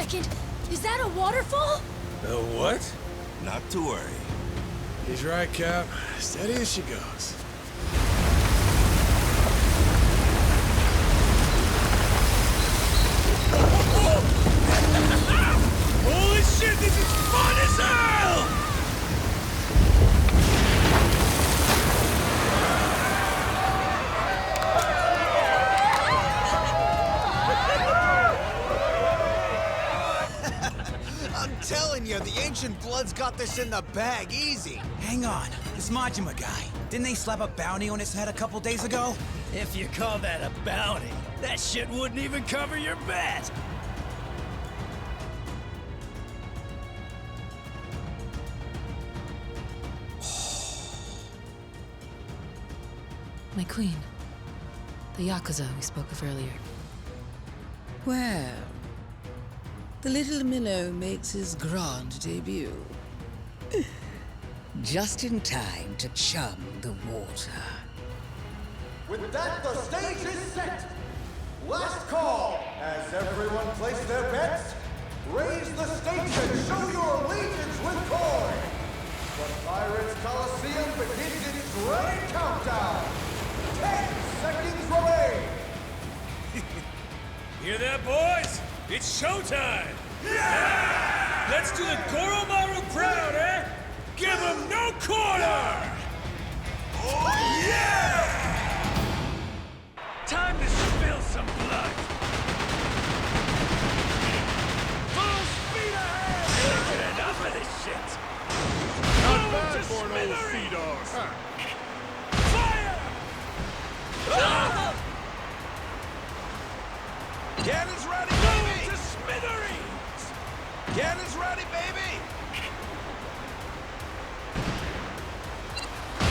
second. Is that a waterfall? The what? Not to worry. He's right, Cap. Steady as she goes. Holy shit, this is fun as hell! I'm telling you, the Ancient Bloods got this in the bag, easy. Hang on, this Majima guy. Didn't they slap a bounty on his head a couple days ago? If you call that a bounty, that shit wouldn't even cover your bet. My queen. The Yakuza we spoke of earlier. Well, the little minnow makes his grand debut. Just in time to chum the water. With that, the stage is set! Last call! As everyone place their bets, raise the stakes and show your allegiance with coin! The Pirates Coliseum begins its ready countdown! 10 seconds remain! Hear that, boys? It's showtime! Yeah! Let's do the Goromaru proud, eh? Give him no quarter! Oh, yeah! Time to spill some blood! Full speed ahead! Enough of this shit! Not bad for an old sea dog. Fire! Ah! Cannon's ready, baby! To smithereens! Cannon's ready, baby!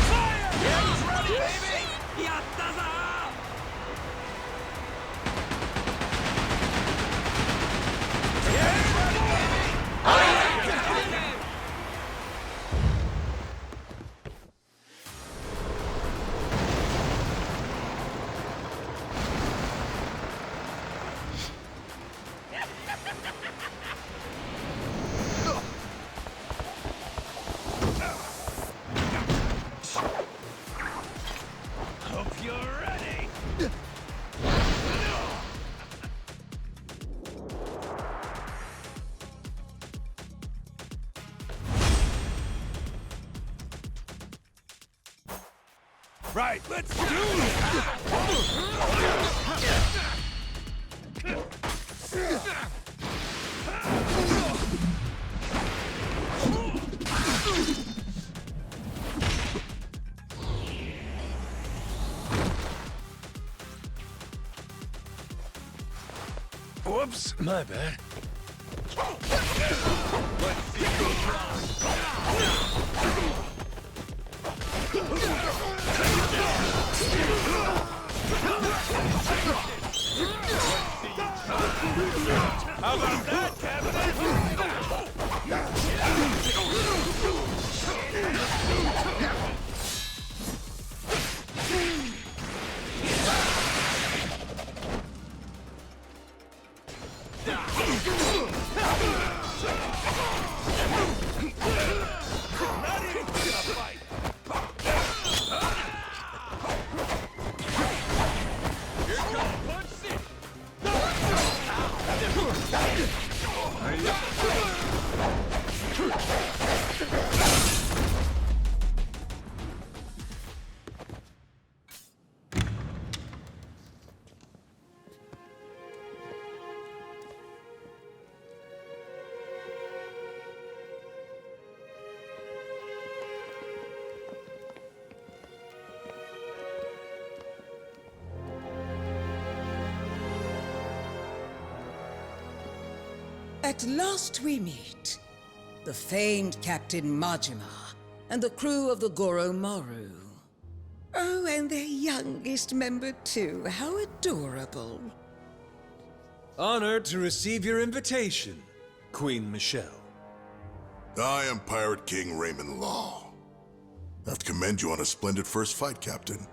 Fire! Cannon's ready, baby! Yattaza! Cannon's ready, baby! Hope you're ready! Right, let's do Whoops, my bad. How about that, At last we meet. The famed Captain Majima and the crew of the Goromaru. Oh, and their youngest member too. How adorable. Honored to receive your invitation, Queen Michele. I am Pirate King Raymond Law. I have to commend you on a splendid first fight, Captain.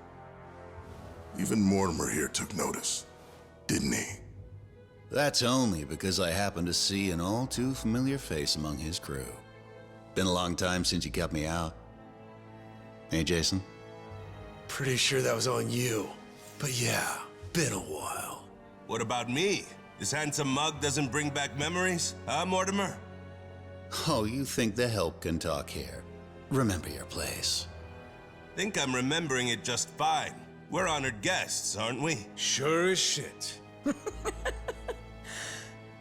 Even Mortimer here took notice, didn't he? That's only because I happen to see an all too familiar face among his crew. Been a long time since you kept me out. Hey, Jason? Pretty sure that was on you. But yeah, been a while. What about me? This handsome mug doesn't bring back memories, huh, Mortimer? Oh, you think the help can talk here. Remember your place. Think I'm remembering it just fine. We're honored guests, aren't we? Sure as shit.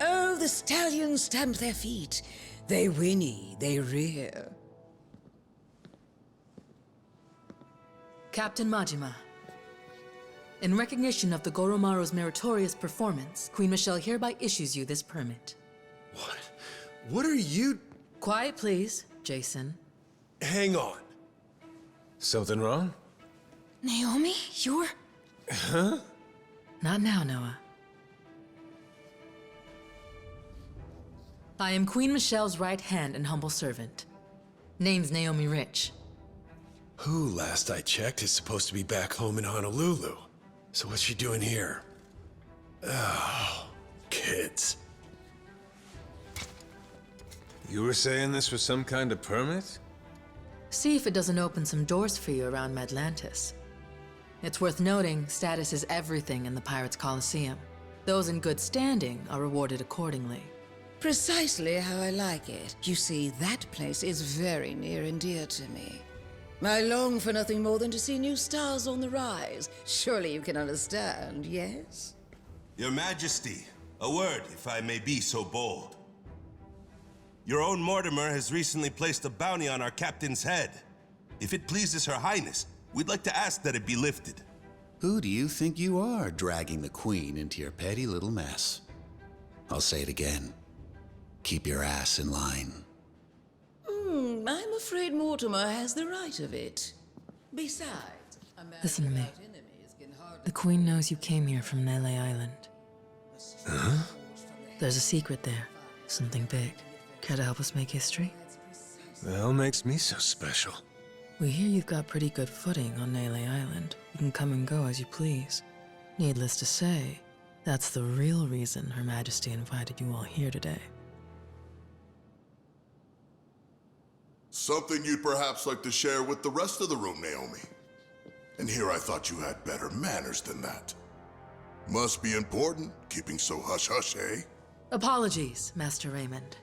Oh, the stallions stamp their feet. They whinny, they rear. Captain Majima. In recognition of the Goromaru's meritorious performance, Queen Michele hereby issues you this permit. What? What are you... Quiet, please, Jason. Hang on. Something wrong? Naomi, you're... Huh? Not now, Noah. I am Queen Michele's right hand and humble servant. Name's Naomi Rich. Who, last I checked, is supposed to be back home in Honolulu. So what's she doing here? Oh, kids. You were saying this was some kind of permit? See if it doesn't open some doors for you around Medlantis. It's worth noting, status is everything in the Pirates' Coliseum. Those in good standing are rewarded accordingly. Precisely how I like it. You see, that place is very near and dear to me. I long for nothing more than to see new stars on the rise. Surely you can understand, yes? Your Majesty, a word, if I may be so bold. Your own Mortimer has recently placed a bounty on our captain's head. If it pleases Her Highness, we'd like to ask that it be lifted. Who do you think you are, dragging the Queen into your petty little mess? I'll say it again. Keep your ass in line. I'm afraid Mortimer has the right of it. Besides, a man Listen to me. without enemies can hardly... The Queen knows you came here from Nele Island. Huh? There's a secret there. Something big. Care to help us make history? The hell makes me so special? We hear you've got pretty good footing on Nele Island. You can come and go as you please. Needless to say, that's the real reason Her Majesty invited you all here today. Something you'd perhaps like to share with the rest of the room, Naomi. And here I thought you had better manners than that. Must be important, keeping so hush-hush, eh? Apologies, Master Raymond.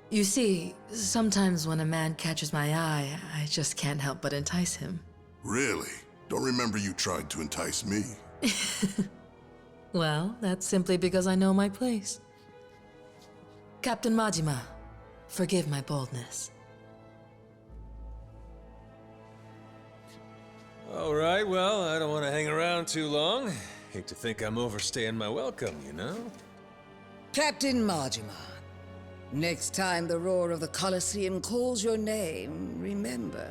You see, sometimes when a man catches my eye, I just can't help but entice him. Really? Don't remember you tried to entice me. Well, that's simply because I know my place. Captain Majima, forgive my boldness. All right, well, I don't want to hang around too long. Hate to think I'm overstaying my welcome, you know? Captain Majima, next time the roar of the Coliseum calls your name, remember,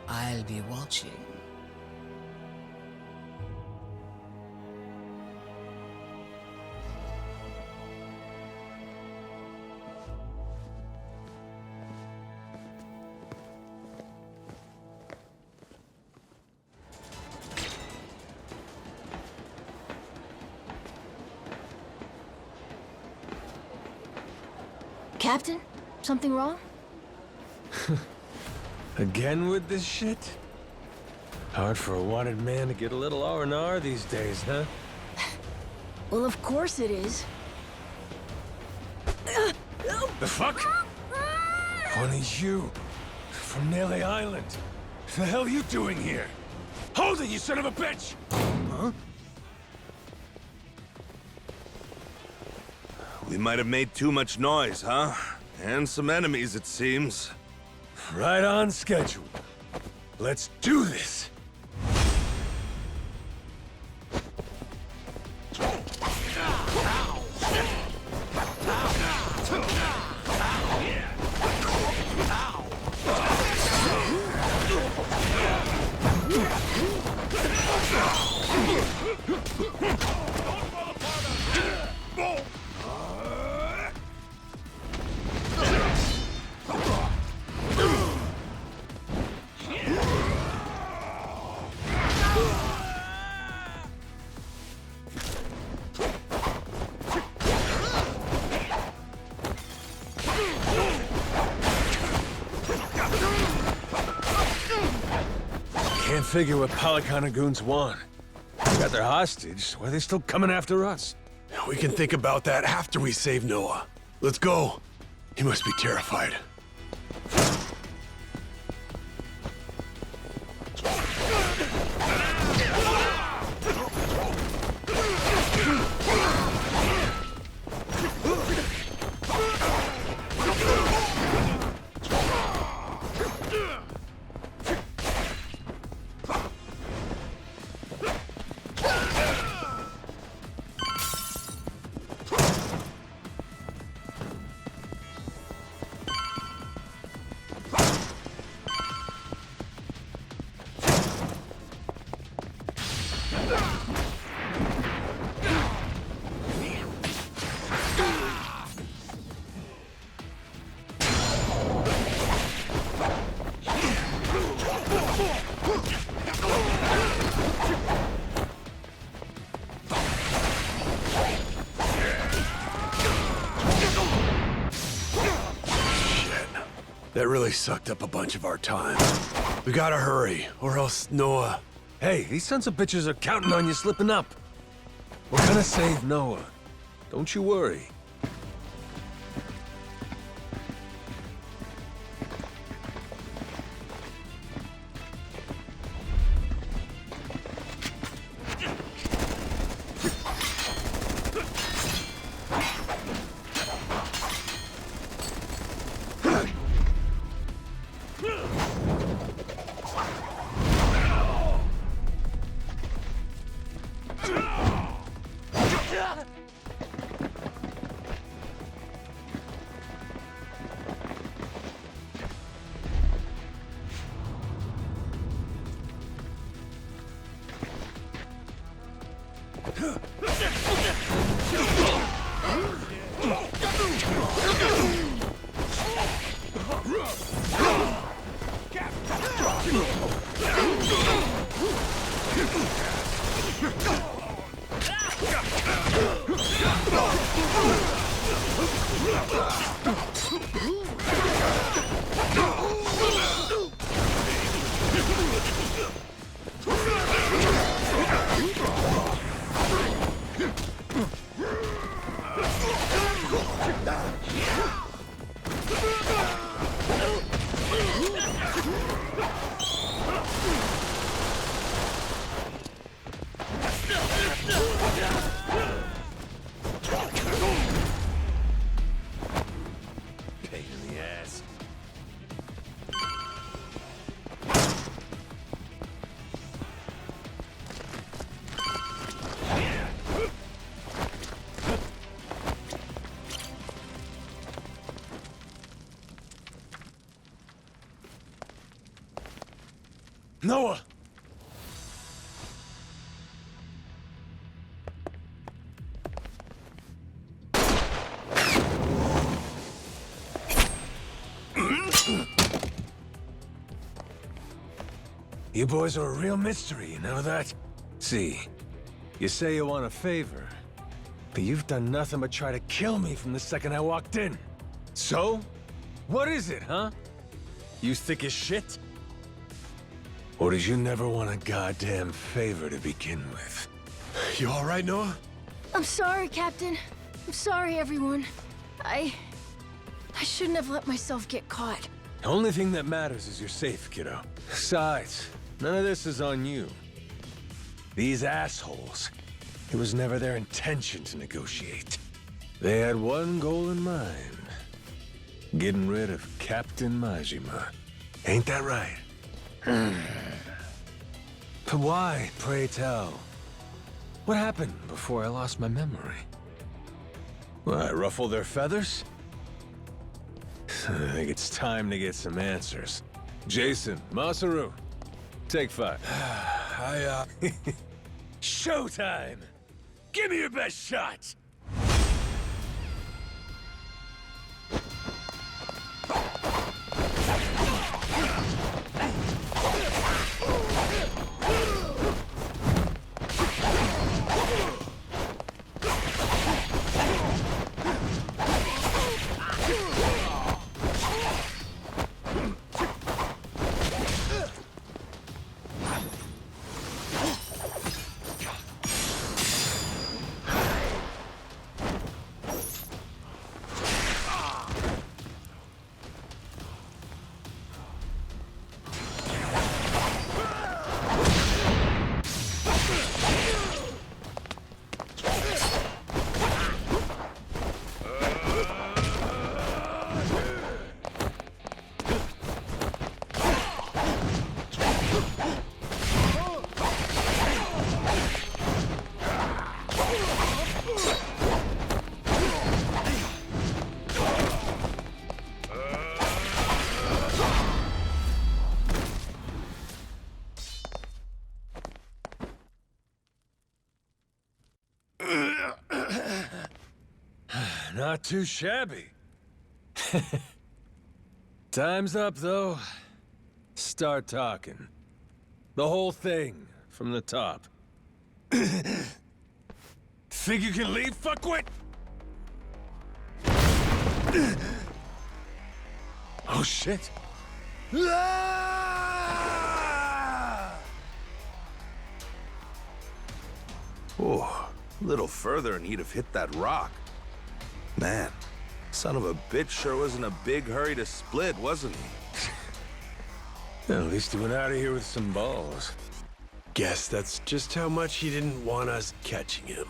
I'll be watching. Captain? Something wrong? Again with this shit? Hard for a wanted man to get a little R&R these days, huh? Well, of course it is. The fuck? Funny you. From Nele Island. The hell are you doing here? Hold it, you son of a bitch! Huh? We might have made too much noise, huh? And some enemies, it seems. Right on schedule. Let's do this! Can't figure what Palikana goons want. We got their hostage, why are they still coming after us? We can think about that after we save Noah. Let's go. He must be terrified. That really sucked up a bunch of our time. We gotta hurry, or else Noah... Hey, these sons of bitches are counting on you slipping up. We're gonna save Noah. Don't you worry. Noah! You boys are a real mystery, you know that? See, you say you want a favor, but you've done nothing but try to kill me from the second I walked in. So? What is it, huh? You thick as shit? Or did you never want a goddamn favor to begin with? You all right, Noah? I'm sorry, Captain. I'm sorry, everyone. I shouldn't have let myself get caught. The only thing that matters is you're safe, kiddo. Besides, none of this is on you. These assholes, it was never their intention to negotiate. They had one goal in mind. Getting rid of Captain Majima. Ain't that right? But why, pray tell? What happened before I lost my memory? Well, I ruffled their feathers? I think it's time to get some answers. Jason, Masaru, take 5. Showtime! Give me your best shot! Not too shabby. Time's up, though. Start talking. The whole thing, from the top. Think you can leave, fuckwit? Oh, shit. Oh, a little further and he'd have hit that rock. Man, son of a bitch sure was in a big hurry to split, wasn't he? At least he went out of here with some balls. Guess that's just how much he didn't want us catching him.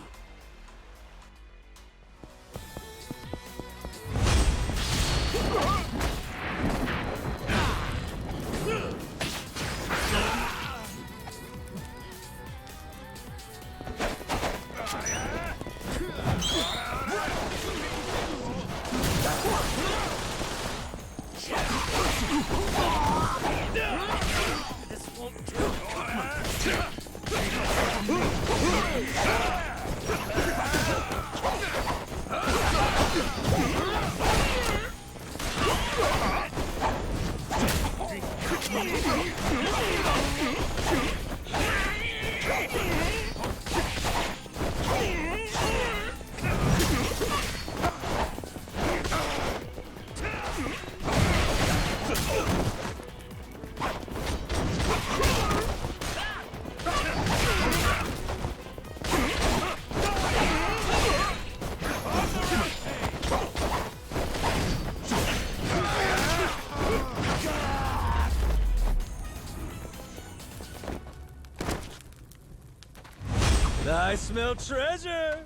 I smell treasure!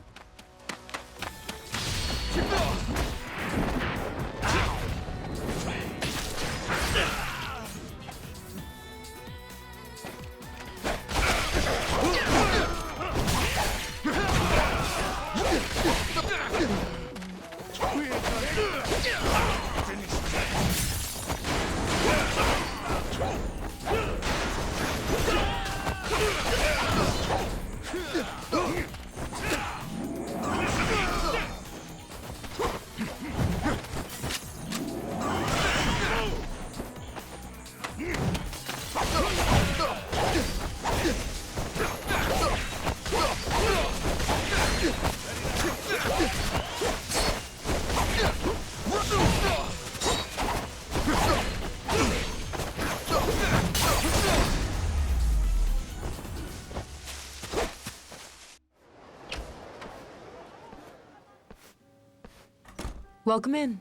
Welcome in,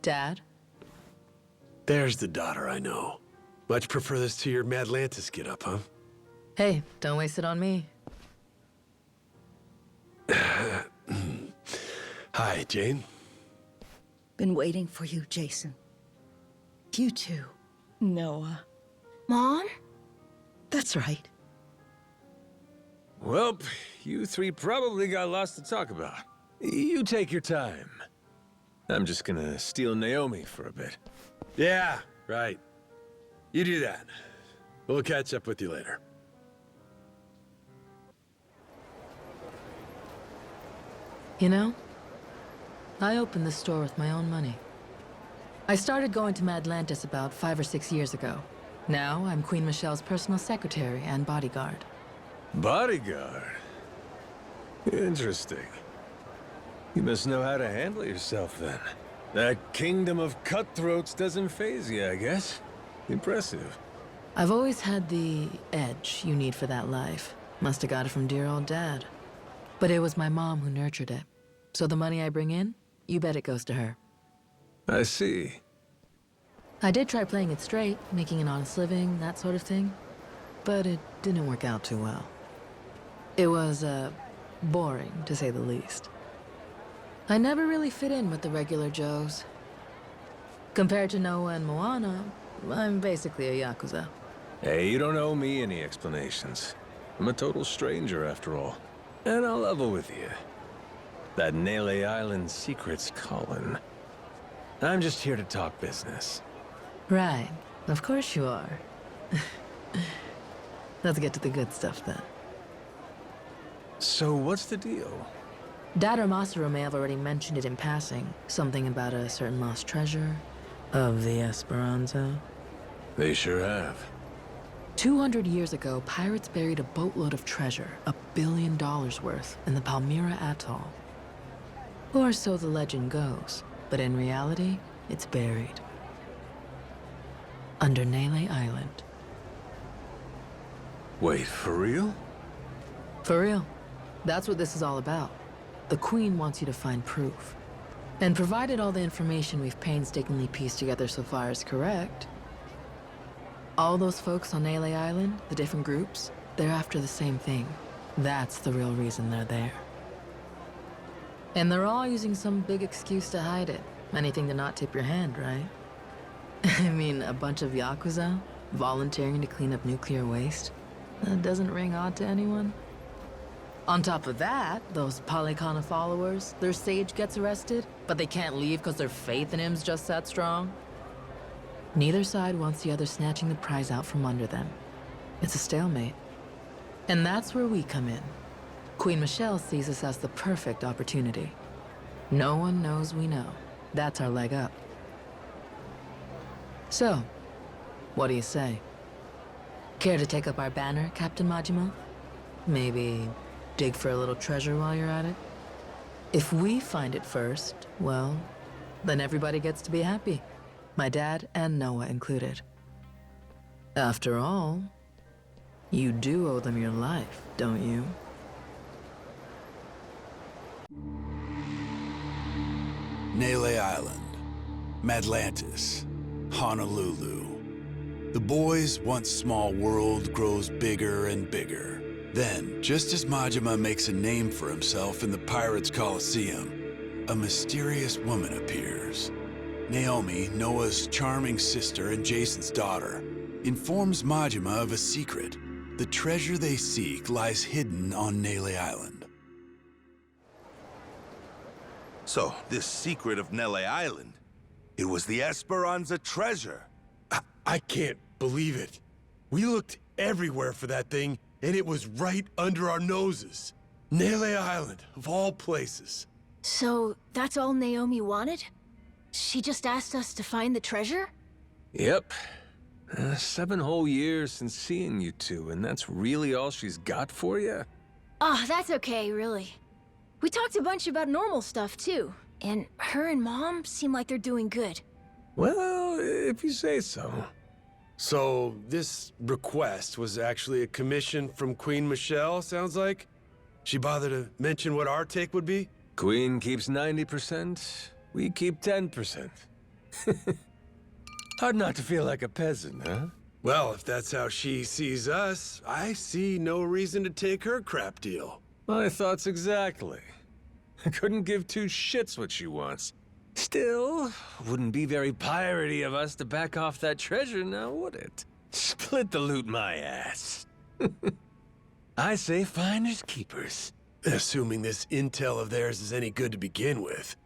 Dad. There's the daughter I know. Much prefer this to your Madlantis get-up, huh? Hey, don't waste it on me. Hi, Jane. Been waiting for you, Jason. You too, Noah. Mom? That's right. Well, you three probably got lots to talk about. You take your time. I'm just gonna steal Naomi for a bit. Yeah, right. You do that. We'll catch up with you later. You know, I opened this store with my own money. I started going to Madlantis about 5 or 6 years ago. Now, I'm Queen Michele's personal secretary and bodyguard. Bodyguard? Interesting. You must know how to handle yourself, then. That kingdom of cutthroats doesn't faze you, I guess. Impressive. I've always had the edge you need for that life. Must have got it from dear old Dad. But it was my mom who nurtured it. So the money I bring in, you bet it goes to her. I see. I did try playing it straight, making an honest living, that sort of thing. But it didn't work out too well. It was, boring, to say the least. I never really fit in with the regular Joes. Compared to Noah and Moana, I'm basically a Yakuza. Hey, you don't owe me any explanations. I'm a total stranger, after all. And I'll level with you. That Nele Island secret's calling. I'm just here to talk business. Right. Of course you are. Let's get to the good stuff, then. So what's the deal? Dad or Masaru may have already mentioned it in passing. Something about a certain lost treasure of the Esperanza. They sure have. 200 years ago, pirates buried a boatload of treasure, $1 billion worth, in the Palmyra Atoll. Or so the legend goes, but in reality, it's buried. Under Nele Island. Wait, for real? For real. That's what this is all about. The Queen wants you to find proof. And provided all the information we've painstakingly pieced together so far is correct, all those folks on Nele Island, the different groups, they're after the same thing. That's the real reason they're there. And they're all using some big excuse to hide it. Anything to not tip your hand, right? I mean, a bunch of Yakuza volunteering to clean up nuclear waste? That doesn't ring odd to anyone. On top of that, those Polycana followers, their sage gets arrested, but they can't leave because their faith in him's just that strong. Neither side wants the other snatching the prize out from under them. It's a stalemate. And that's where we come in. Queen Michele sees us as the perfect opportunity. No one knows we know. That's our leg up. So, what do you say? Care to take up our banner, Captain Majima? Maybe dig for a little treasure while you're at it? If we find it first, well, then everybody gets to be happy. My dad and Noah included. After all, you do owe them your life, don't you? Nele Island, Madlantis, Honolulu. The boy's once small world grows bigger and bigger. Then, just as Majima makes a name for himself in the Pirates' Coliseum, a mysterious woman appears. Naomi, Noah's charming sister and Jason's daughter, informs Majima of a secret. The treasure they seek lies hidden on Nele Island. So, this secret of Nele Island, it was the Esperanza treasure. I can't believe it. We looked everywhere for that thing, and it was right under our noses. Nele Island, of all places. So, that's all Naomi wanted? She just asked us to find the treasure? Yep. 7 whole years since seeing you two, and that's really all she's got for you? Ah, that's okay, really. We talked a bunch about normal stuff, too. And her and Mom seem like they're doing good. Well, if you say so. So, this request was actually a commission from Queen Michele, sounds like? She bothered to mention what our take would be? Queen keeps 90%, we keep 10%. Hard not to feel like a peasant, huh? Well, if that's how she sees us, I see no reason to take her crap deal. My thoughts exactly. I couldn't give 2 shits what she wants. Still, wouldn't be very piratey of us to back off that treasure now, would it? Split the loot, my ass. I say finders keepers. Assuming this intel of theirs is any good to begin with.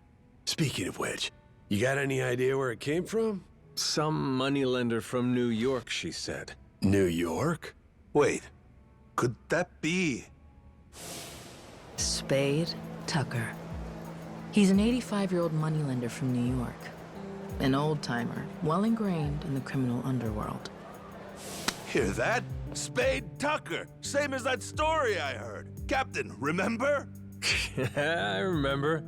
Speaking of which, you got any idea where it came from? Some moneylender from New York, she said. New York? Wait, could that be? Spade Tucker. He's an 85-year-old moneylender from New York. An old-timer, well ingrained in the criminal underworld. Hear that? Spade Tucker, same as that story I heard. Captain, remember? I remember.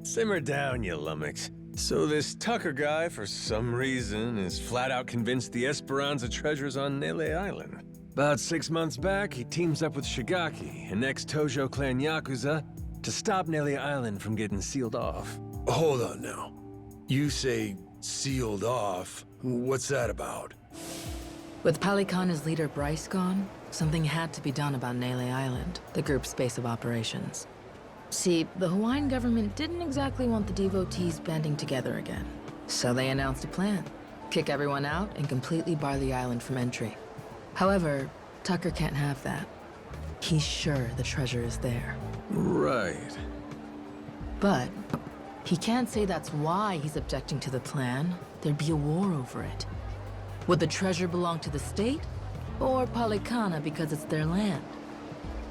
Simmer down, you lummox. So this Tucker guy, for some reason, is flat out convinced the Esperanza treasure's on Nele Island. About 6 months back, he teams up with Shigaki, an ex-Tojo clan Yakuza, to stop Nele Island from getting sealed off. Hold on now. You say sealed off. What's that about? With Palikana's leader Bryce gone, something had to be done about Nele Island, the group's base of operations. See, the Hawaiian government didn't exactly want the devotees banding together again. So they announced a plan. Kick everyone out and completely bar the island from entry. However, Tucker can't have that. He's sure the treasure is there. Right. But he can't say that's why he's objecting to the plan. There'd be a war over it. Would the treasure belong to the state? Or Palikana because it's their land?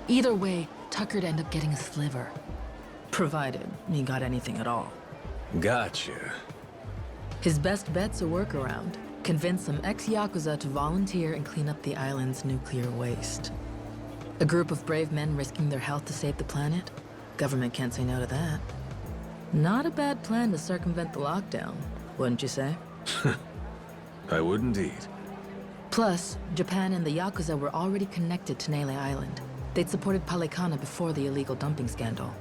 Either way, Tucker'd end up getting a sliver. Provided he got anything at all. Gotcha. His best bet's a workaround. Convince some ex-Yakuza to volunteer and clean up the island's nuclear waste. A group of brave men risking their health to save the planet? Government can't say no to that. Not a bad plan to circumvent the lockdown, wouldn't you say? I would indeed. Plus, Japan and the Yakuza were already connected to Nele Island. They'd supported Palikana before the illegal dumping scandal.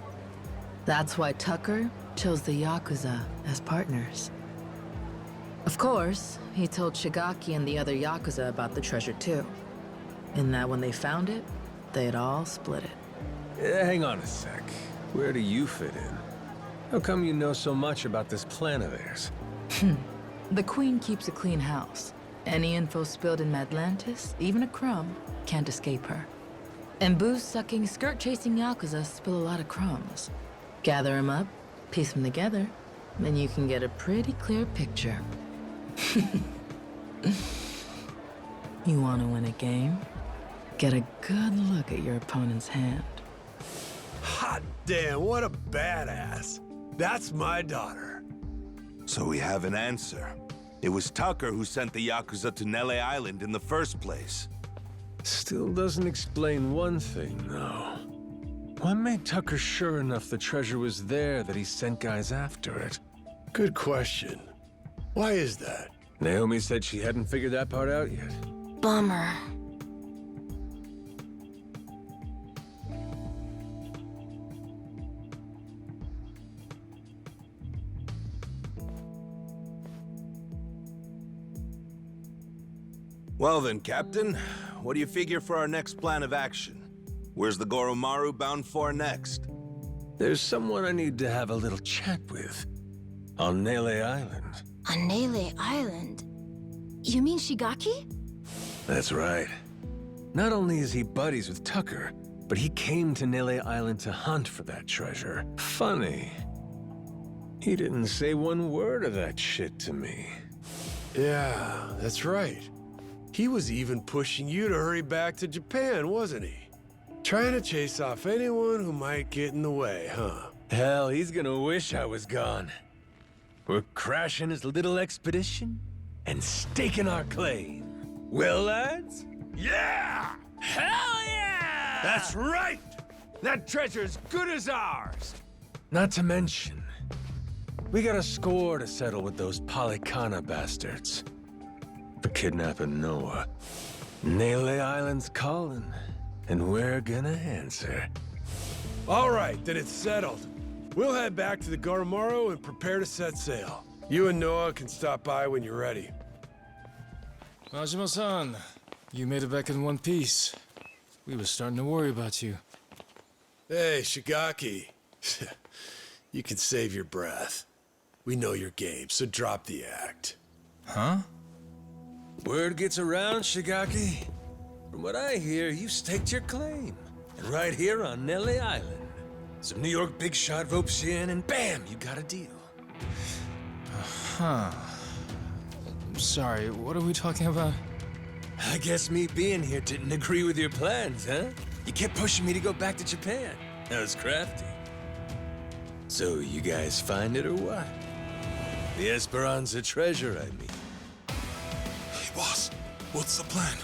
That's why Tucker chose the Yakuza as partners. Of course, he told Shigaki and the other Yakuza about the treasure too. And that when they found it, they'd all split it. Hang on a sec. Where do you fit in? How come you know so much about this plan of theirs? The Queen keeps a clean house. Any info spilled in Madlantis, even a crumb, can't escape her. And booze-sucking, skirt-chasing Yakuza spill a lot of crumbs. Gather them up, piece them together, then you can get a pretty clear picture. You want to win a game? Get a good look at your opponent's hand. Hot damn, what a badass. That's my daughter. So we have an answer. It was Tucker who sent the Yakuza to Nele Island in the first place. Still doesn't explain one thing, though. What made Tucker sure enough the treasure was there that he sent guys after it? Good question. Why is that? Naomi said she hadn't figured that part out yet. Bummer. Well then, Captain, what do you figure for our next plan of action? Where's the Goromaru bound for next? There's someone I need to have a little chat with. On Nele Island. On Nele Island? You mean Shigaki? That's right. Not only is he buddies with Tucker, but he came to Nele Island to hunt for that treasure. Funny. He didn't say one word of that shit to me. Yeah, that's right. He was even pushing you to hurry back to Japan, wasn't he? Trying to chase off anyone who might get in the way, huh? Hell, he's gonna wish I was gone. We're crashing his little expedition and staking our claim. Well, lads? Yeah! Hell yeah! That's right! That treasure's good as ours! Not to mention, we got a score to settle with those Palikana bastards. For kidnapping Noah. Nele Island's calling, and we're gonna answer. All right, then it's settled. We'll head back to the Goromaru and prepare to set sail. You and Noah can stop by when you're ready. Majima-san, you made it back in one piece. We were starting to worry about you. Hey, Shigaki. You can save your breath. We know your game, so drop the act. Huh? Word gets around, Shigaki. From what I hear, you staked your claim. And right here on Nele Island. Some New York big shot ropes you in, and bam, you got a deal. Huh. Sorry, what are we talking about? I guess me being here didn't agree with your plans, huh? You kept pushing me to go back to Japan. That was crafty. So, you guys find it or what? The Esperanza treasure, I mean. Hey, boss, what's the plan?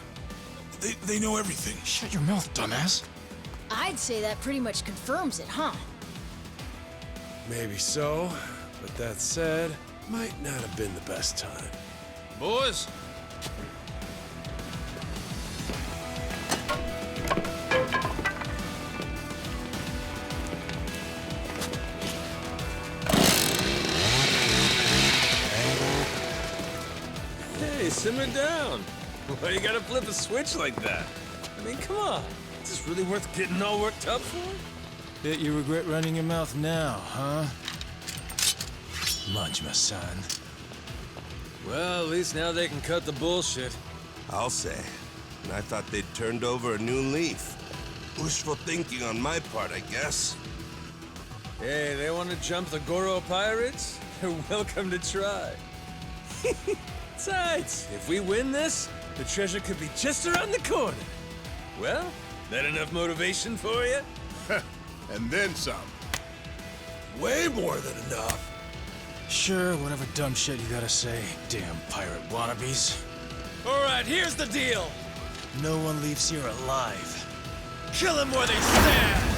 They know everything. Shut your mouth, dumbass. I'd say that pretty much confirms it, huh? Maybe so, but that said, might not have been the best time. Boys! Hey, simmer down. Why you gotta flip a switch like that? I mean, come on. Is this really worth getting all worked up for? Bet you regret running your mouth now, huh? Majima-san. Well, at least now they can cut the bullshit. I'll say. And I thought they'd turned over a new leaf. Wishful thinking on my part, I guess. Hey, they want to jump the Goro pirates? They're welcome to try. Besides, if we win this, the treasure could be just around the corner. Well, that enough motivation for you? And then some. way more than enough. Sure, whatever dumb shit you gotta say, damn pirate wannabes. Alright, here's the deal. No one leaves here alive. Kill them where they stand!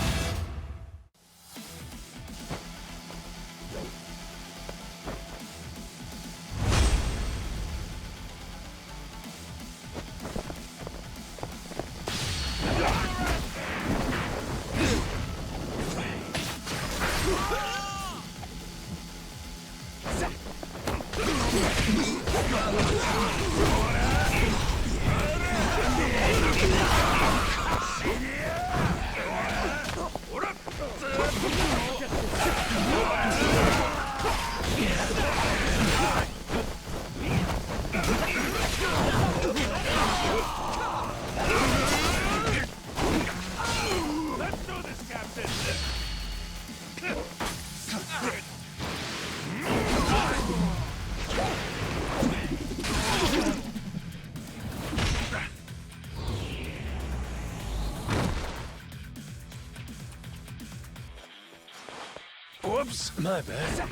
Whoops, my bad.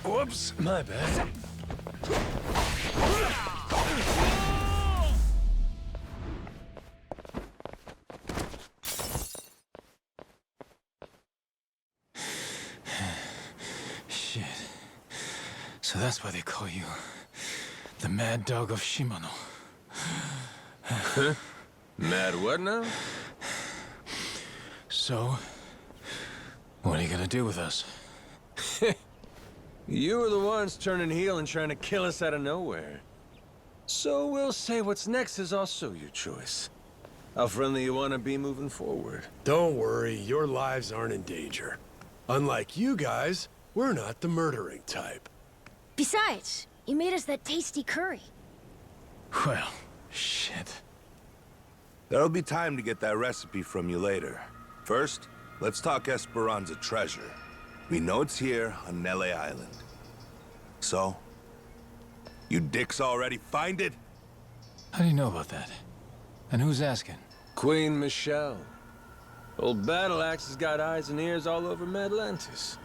Whoops, my bad. Shit. So that's why they call you the Mad Dog of Shimano. Huh? Mad what now? So, what are you gonna do with us? You were the ones turning heel and trying to kill us out of nowhere. So we'll say what's next is also your choice. How friendly you want to be moving forward. Don't worry, your lives aren't in danger. Unlike you guys, we're not the murdering type. Besides, you made us that tasty curry. Well, shit. There'll be time to get that recipe from you later. First, let's talk Esperanza treasure. We know it's here on Nele Island. So, you dicks already find it? How do you know about that? And who's asking? Queen Michele. Old Battle Axe has got eyes and ears all over Madlantis.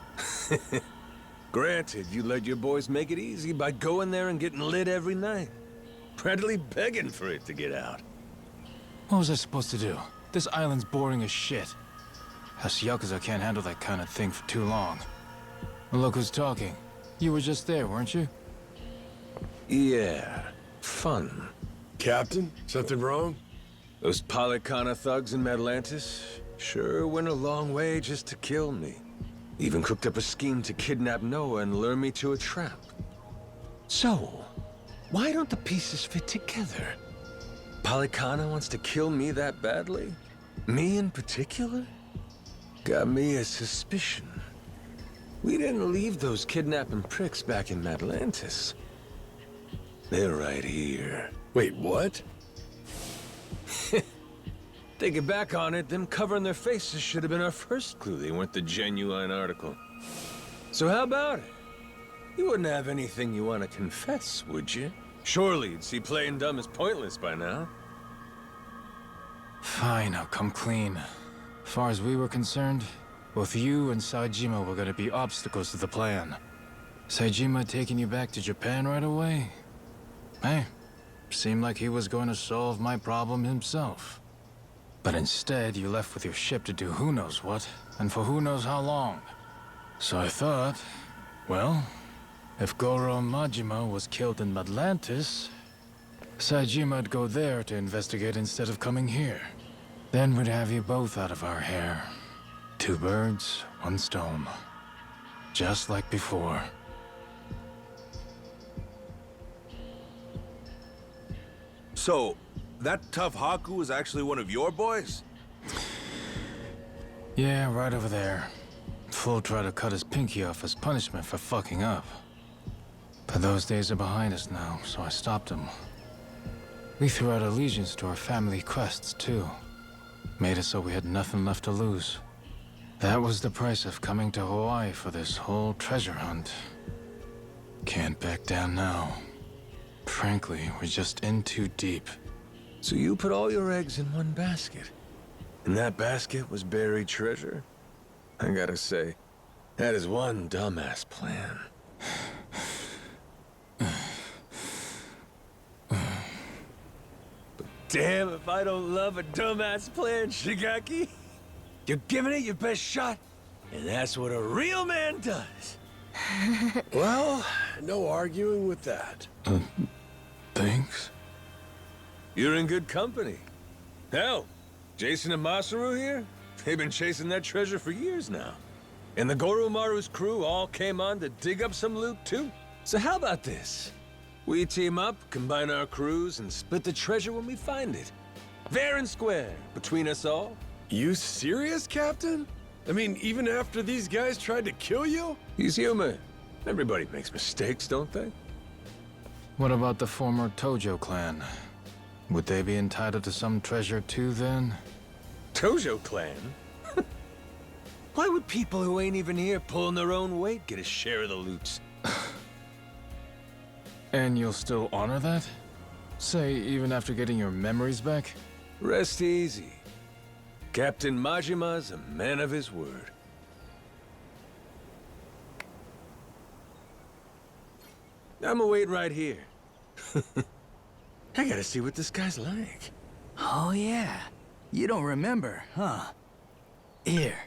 Granted, you let your boys make it easy by going there and getting lit every night. Practically begging for it to get out. What was I supposed to do? This island's boring as shit. Us Yakuza can't handle that kind of thing for too long. Well, look who's talking. You were just there, weren't you? Yeah, fun. Captain, something wrong? Those Polycana thugs in Madlantis sure went a long way just to kill me. Even cooked up a scheme to kidnap Noah and lure me to a trap. So, why don't the pieces fit together? Polycana wants to kill me that badly? Me in particular? Got me a suspicion. We didn't leave those kidnapping pricks back in Madlantis. They're right here. Wait, what? Thinking back on it, them covering their faces should have been our first clue they weren't the genuine article. So how about it? You wouldn't have anything you want to confess, would you? Surely you'd see playing dumb as pointless by now. Fine, I'll come clean. As far as we were concerned, both you and Saejima were gonna be obstacles to the plan. Saejima taking you back to Japan right away? Hey, seemed like he was going to solve my problem himself. But instead, you left with your ship to do who knows what, and for who knows how long. So I thought, well, if Goro Majima was killed in Madlantis, Saejima'd go there to investigate instead of coming here. Then we'd have you both out of our hair. 2 birds, 1 stone. Just like before. So, that tough Haku is actually one of your boys? Yeah, right over there. Fool tried to cut his pinky off as punishment for fucking up. But those days are behind us now, so I stopped him. We threw out allegiance to our family quests, too. Made it so we had nothing left to lose. That was the price of coming to Hawaii for this whole treasure hunt. Can't back down now. Frankly, we're just in too deep. So you put all your eggs in one basket? And that basket was buried treasure? I gotta say, that is one dumbass plan. But damn if I don't love a dumbass plan, Shigaki. You're giving it your best shot, and that's what a real man does. Well, no arguing with that. Thanks? You're in good company. Hell, Jason and Masaru here, they've been chasing that treasure for years now. And the Goromaru's crew all came on to dig up some loot too. So how about this? We team up, combine our crews, and split the treasure when we find it. Fair and square, between us all. You serious, Captain? I mean, even after these guys tried to kill you? He's human. Everybody makes mistakes, don't they? What about the former Tojo clan? Would they be entitled to some treasure too, then? Tojo clan? Why would people who ain't even here pulling their own weight get a share of the loot? And you'll still honor that? Say, even after getting your memories back? Rest easy. Captain Majima's a man of his word. I'ma wait right here. I gotta see what this guy's like. Oh, yeah. You don't remember, huh? Here.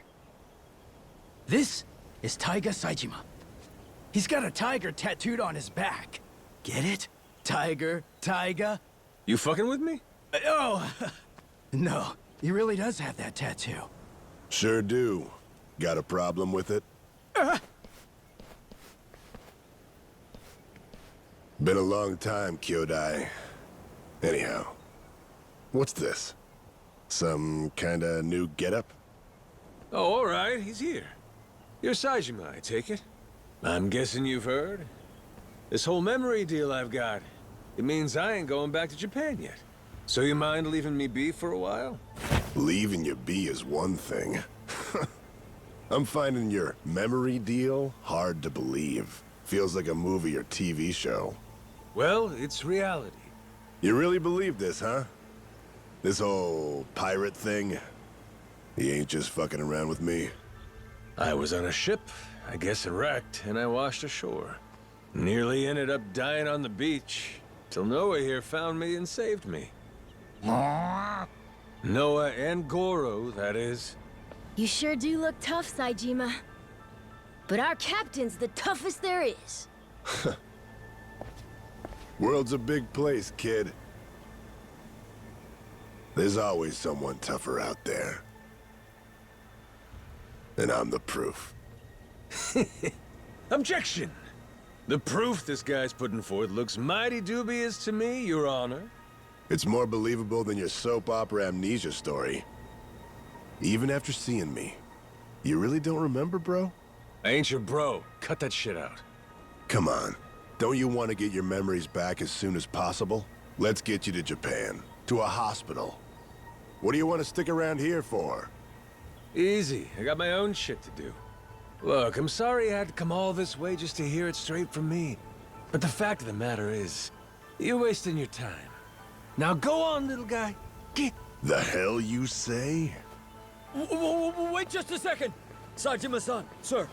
This is Taiga Saejima. He's got a tiger tattooed on his back. Get it? Tiger, Taiga. You fucking with me? Oh, no. He really does have that tattoo. Sure do. Got a problem with it? Been a long time, Kyodai. Anyhow, what's this? Some kinda new getup? Oh, all right, he's here. You're Saejima, I take it. I'm guessing you've heard. This whole memory deal I've got, it means I ain't going back to Japan yet. So you mind leaving me be for a while? Leaving you be is one thing. I'm finding your memory deal hard to believe. Feels like a movie or TV show. Well, it's reality. You really believe this, huh? This whole pirate thing? You ain't just fucking around with me? I was on a ship, I guess it wrecked, and I washed ashore. Nearly ended up dying on the beach, till Noah here found me and saved me. Noah and Goro, that is. You sure do look tough, Saejima. But our captain's the toughest there is. World's a big place, kid. There's always someone tougher out there. And I'm the proof. Objection! The proof this guy's putting forth looks mighty dubious to me, Your Honor. It's more believable than your soap opera amnesia story. Even after seeing me. You really don't remember, bro? I ain't your bro. Cut that shit out. Come on. Don't you want to get your memories back as soon as possible? Let's get you to Japan. To a hospital. What do you want to stick around here for? Easy. I got my own shit to do. Look, I'm sorry I had to come all this way just to hear it straight from me. But the fact of the matter is, you're wasting your time. Now go on, little guy. Get... The hell you say? Wait just a second! Saejima-san, sir.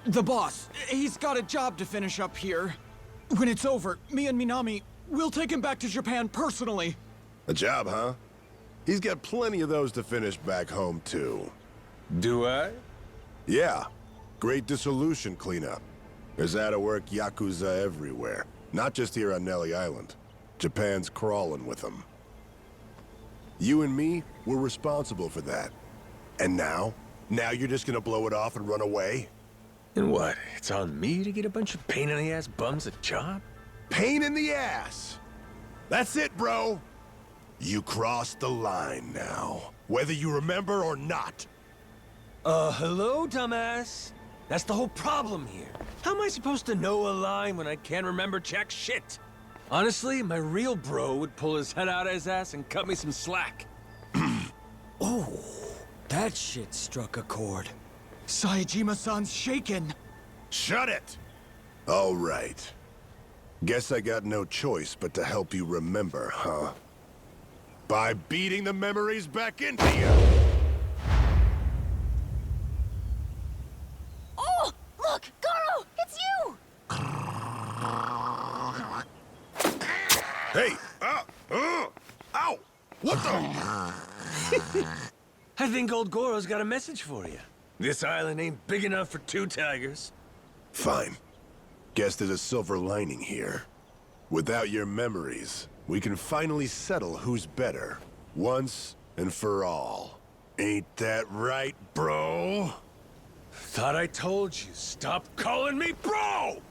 The boss, he's got a job to finish up here. When it's over, me and Minami, we'll take him back to Japan personally. A job, huh? He's got plenty of those to finish back home, too. Do I? Yeah. Great dissolution cleanup. There's out-of-work Yakuza everywhere. Not just here on Nelly Island. Japan's crawling with them. You and me, we're responsible for that. And now? Now you're just gonna blow it off and run away? And what? It's on me to get a bunch of pain-in-the-ass bums a job? Pain in the ass! That's it, bro! You crossed the line now, whether you remember or not. Hello, dumbass? That's the whole problem here. How am I supposed to know a line when I can't remember jack shit? Honestly, my real bro would pull his head out of his ass and cut me some slack. Oh, that shit struck a chord. Saejima-san's shaken. Shut it! All right. Guess I got no choice but to help you remember, huh? By beating the memories back into you! Oh, look, Goro, it's you! Hey! Ow! What the? I think old Goro's got a message for you. This island ain't big enough for 2 tigers. Fine. Guess there's a silver lining here. Without your memories, we can finally settle who's better. Once and for all. Ain't that right, bro? Thought I told you, stop calling me bro!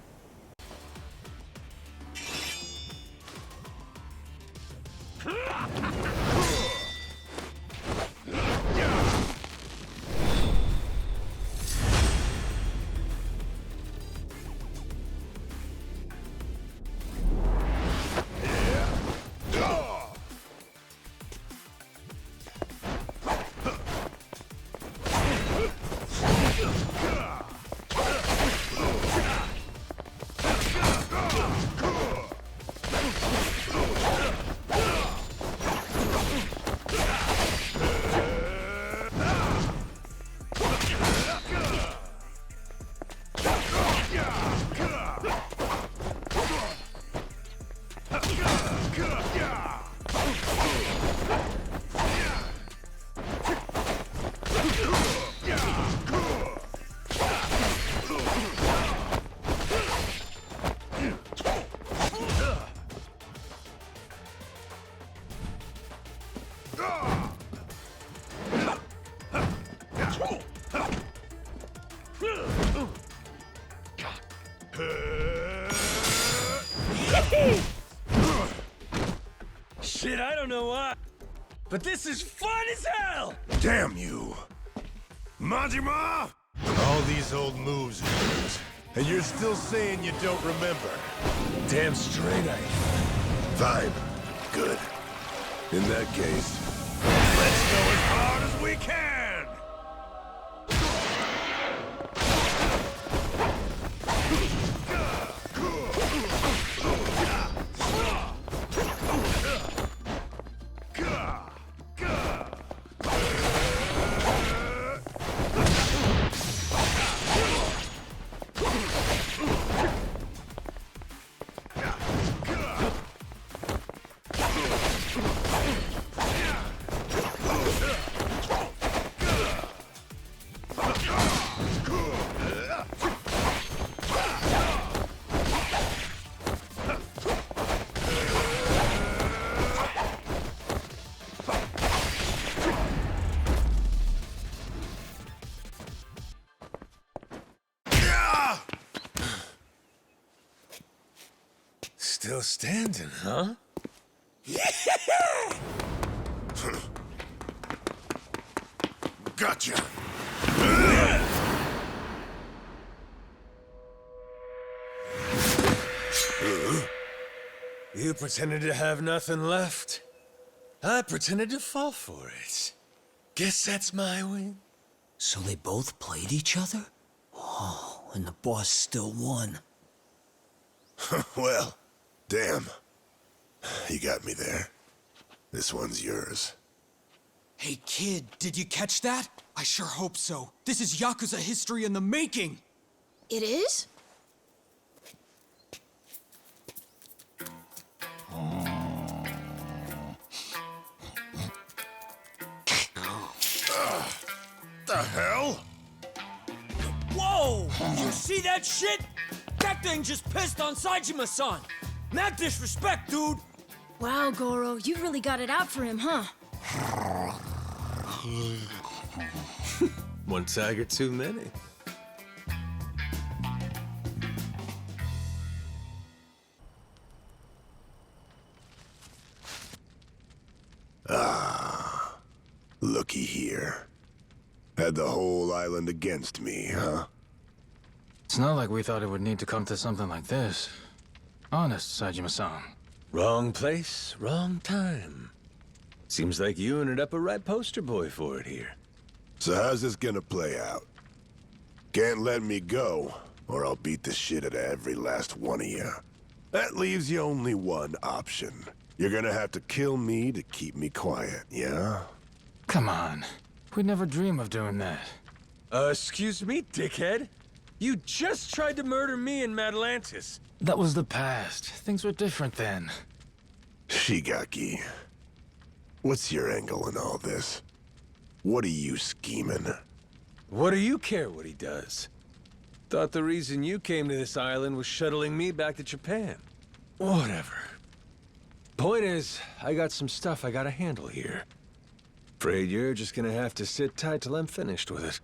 Shit, I don't know why, but this is fun as hell! Damn you! Majima! All these old moves of yours, and you're still saying you don't remember. Damn straight I am. Fine. Good. In that case, let's go as hard as we can! Still standing, huh? Gotcha! You pretended to have nothing left. I pretended to fall for it. Guess that's my win. So they both played each other? Oh, and the boss still won. Well, damn. You got me there. This one's yours. Hey, kid, did you catch that? I sure hope so. This is Yakuza history in the making. It is? The hell? Whoa! You see that shit? That thing just pissed on Saejima-san! Mad disrespect, dude! Wow, Goro, you really got it out for him, huh? One tiger too many. Looky here. Had the whole island against me, huh? It's not like we thought it would need to come to something like this. Honest, Saejima-san. Wrong place, wrong time. Seems like you ended up a right poster boy for it here. So how's this gonna play out? Can't let me go, or I'll beat the shit out of every last one of you. That leaves you only one option. You're gonna have to kill me to keep me quiet, yeah? Come on. We'd never dream of doing that. Excuse me, dickhead? You just tried to murder me and Atlantis. That was the past. Things were different then. Shigaki, what's your angle in all this? What are you scheming? What do you care what he does? Thought the reason you came to this island was shuttling me back to Japan. Whatever. Point is, I got some stuff I gotta handle here. Afraid you're just gonna have to sit tight till I'm finished with it.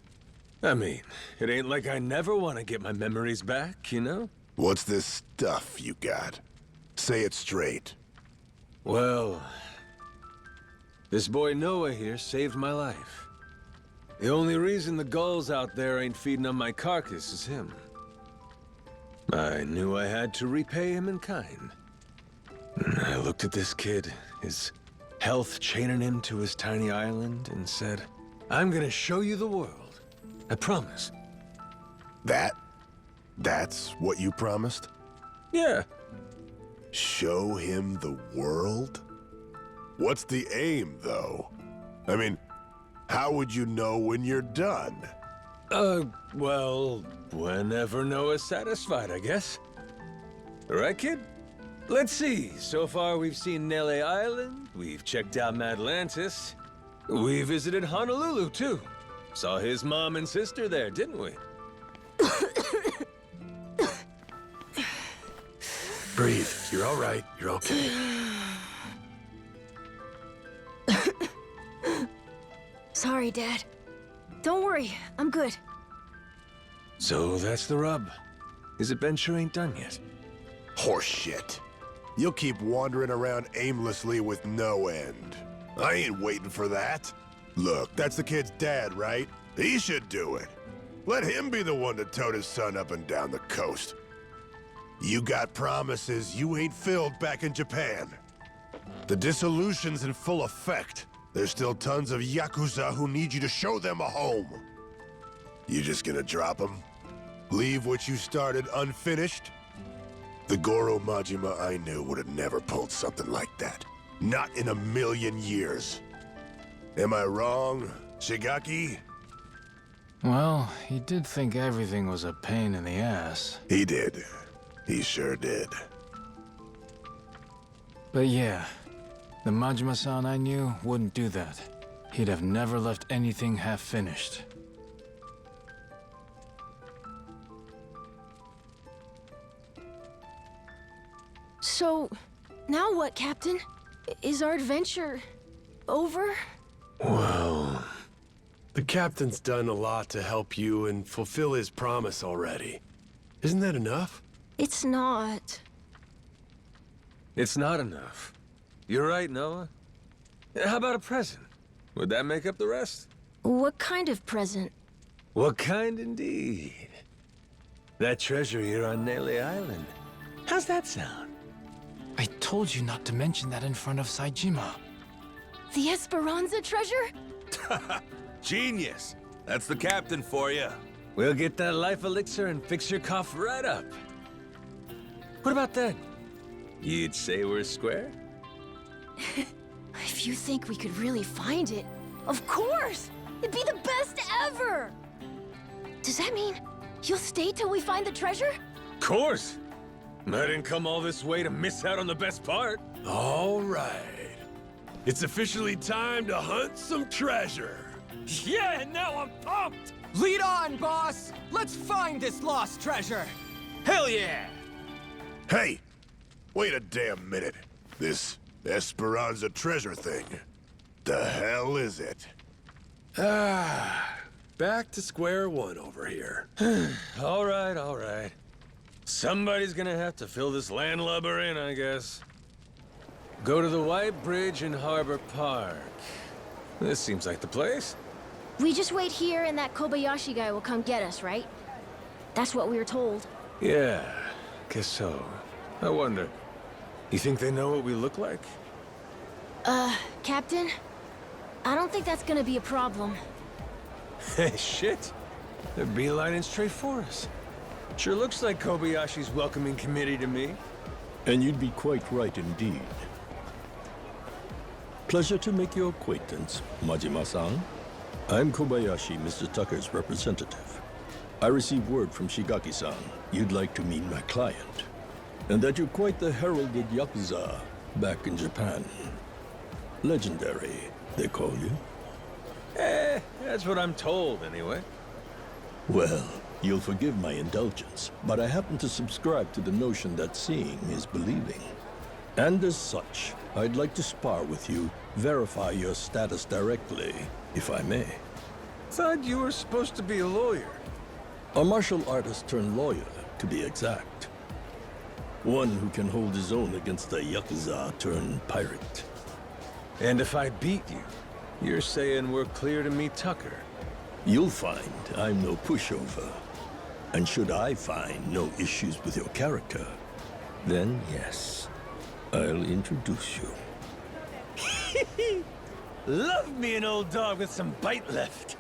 I mean, it ain't like I never want to get my memories back, you know? What's this stuff you got? Say it straight. Well, this boy Noah here saved my life. The only reason the gulls out there ain't feeding on my carcass is him. I knew I had to repay him in kind. I looked at this kid, his health chaining him to his tiny island, and said, I'm gonna show you the world. I promise. That's what you promised? Yeah. Show him the world? What's the aim, though? I mean, how would you know when you're done? Well, whenever Noah's satisfied, I guess. Right, kid? Let's see. So far, we've seen Nele Island, we've checked out Atlantis, we visited Honolulu, too. Saw his mom and sister there, didn't we? Breathe. You're all right. You're okay. Sorry, Dad. Don't worry, I'm good. So that's the rub. His adventure ain't done yet. Horseshit. You'll keep wandering around aimlessly with no end. I ain't waiting for that. Look, that's the kid's dad, right? He should do it. Let him be the one to tote his son up and down the coast. You got promises you ain't filled back in Japan. The dissolution's in full effect. There's still tons of Yakuza who need you to show them a home. You just gonna drop them? Leave what you started unfinished? The Goro Majima I knew would have never pulled something like that. Not in a million years. Am I wrong, Shigaki? Well, he did think everything was a pain in the ass. He did. He sure did. But yeah, the Majima-san I knew wouldn't do that. He'd have never left anything half-finished. So, now what, Captain? Is our adventure over? Well, the captain's done a lot to help you and fulfill his promise already. Isn't that enough? It's not. It's not enough. You're right, Noah. How about a present? Would that make up the rest? What kind of present? What kind indeed? That treasure here on Nele Island. How's that sound? I told you not to mention that in front of Saejima. The Esperanza treasure? Genius! That's the captain for you. We'll get that life elixir and fix your cough right up. What about that? You'd say we're square? If you think we could really find it, of course! It'd be the best ever! Does that mean you'll stay till we find the treasure? Of course! I didn't come all this way to miss out on the best part. All right. It's officially time to hunt some treasure. Yeah, now I'm pumped! Lead on, boss! Let's find this lost treasure! Hell yeah! Hey! Wait a damn minute. This Esperanza treasure thing. The hell is it? Back to square one over here. All right. Somebody's gonna have to fill this landlubber in, I guess. Go to the White Bridge in Harbor Park. This seems like the place. We just wait here and that Kobayashi guy will come get us, right? That's what we were told. Yeah, guess so. I wonder, you think they know what we look like? Captain? I don't think that's gonna be a problem. Hey, shit. They're beelining straight for us. Sure looks like Kobayashi's welcoming committee to me. And you'd be quite right indeed. Pleasure to make your acquaintance, Majima-san. I'm Kobayashi, Mr. Tucker's representative. I received word from Shigaki-san you'd like to meet my client, and that you're quite the heralded Yakuza back in Japan. Legendary, they call you. That's what I'm told, anyway. Well, you'll forgive my indulgence, but I happen to subscribe to the notion that seeing is believing. And as such, I'd like to spar with you, verify your status directly, if I may. Thought you were supposed to be a lawyer. A martial artist turned lawyer, to be exact. One who can hold his own against a Yakuza turned pirate. And if I beat you, you're saying we're clear to meet Tucker? You'll find I'm no pushover. And should I find no issues with your character, then yes, I'll introduce you. Love me an old dog with some bite left.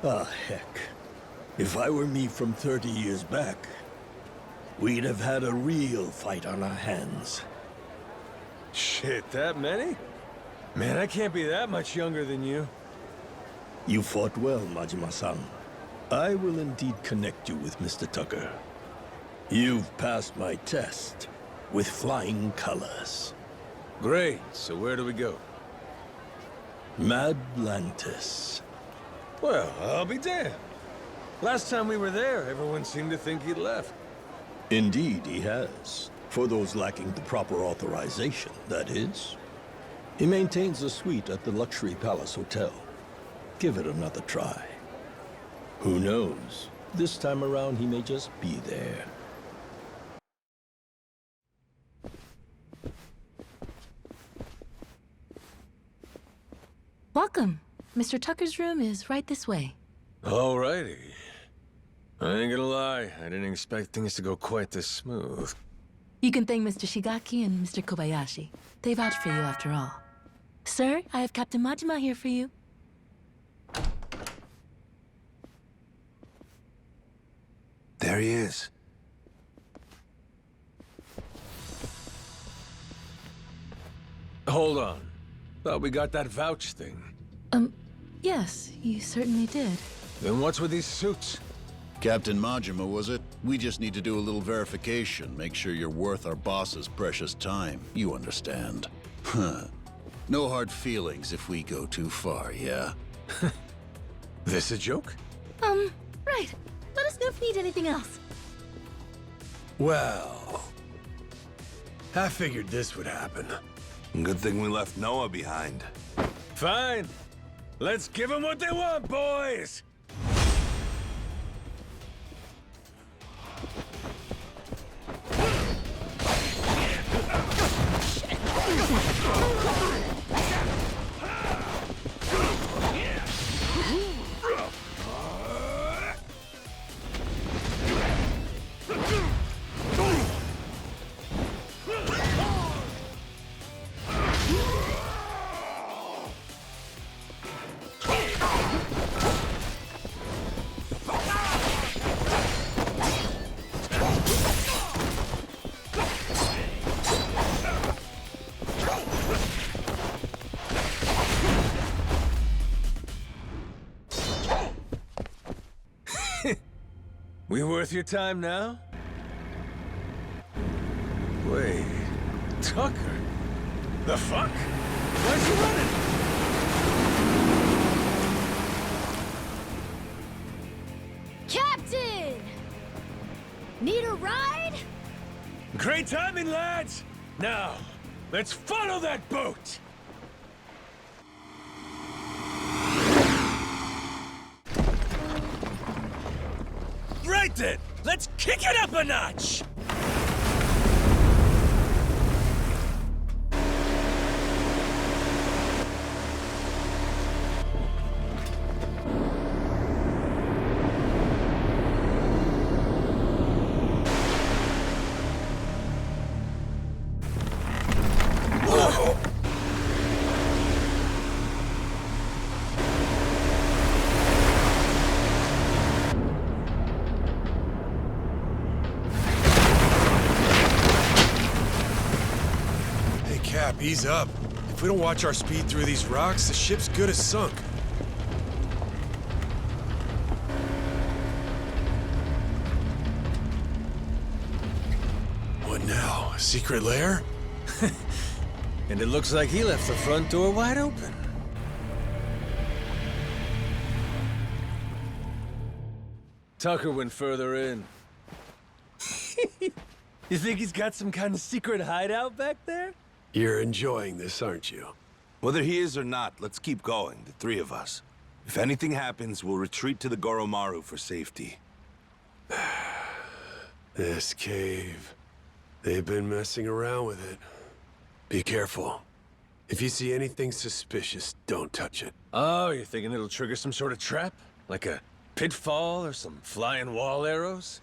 Ah, heck. If I were me from 30 years back, we'd have had a real fight on our hands. Shit, that many? Man, I can't be that much younger than you. You fought well, Majima-san. I will indeed connect you with Mr. Tucker. You've passed my test with flying colors. Great, so where do we go? Madlantis. Well, I'll be damned. Last time we were there, everyone seemed to think he'd left. Indeed, he has. For those lacking the proper authorization, that is. He maintains a suite at the Luxury Palace Hotel. Give it another try. Who knows? This time around, he may just be there. Welcome. Mr. Tucker's room is right this way. Alrighty. I ain't gonna lie, I didn't expect things to go quite this smooth. You can thank Mr. Shigaki and Mr. Kobayashi. They vouched for you after all. Sir, I have Captain Majima here for you. There he is. Hold on. Thought we got that vouch thing. Yes, you certainly did. Then what's with these suits? Captain Majima, was it? We just need to do a little verification, make sure you're worth our boss's precious time. You understand. Huh. No hard feelings if we go too far, yeah? This a joke? Right. Let us know if you need anything else. Well, I figured this would happen. Good thing we left Noah behind. Fine. Let's give them what they want, boys! We worth your time now? Wait, Tucker? The fuck? Why's he running? Captain! Need a ride? Great timing, lads! Now, let's follow that boat! Right then! Let's kick it up a notch! Ease up. If we don't watch our speed through these rocks, the ship's good as sunk. What now? A secret lair? And it looks like he left the front door wide open. Tucker went further in. You think he's got some kind of secret hideout back there? You're enjoying this, aren't you? Whether he is or not, let's keep going, the three of us. If anything happens, we'll retreat to the Goromaru for safety. This cave. They've been messing around with it. Be careful. If you see anything suspicious, don't touch it. Oh, you're thinking it'll trigger some sort of trap? Like a pitfall or some flying wall arrows?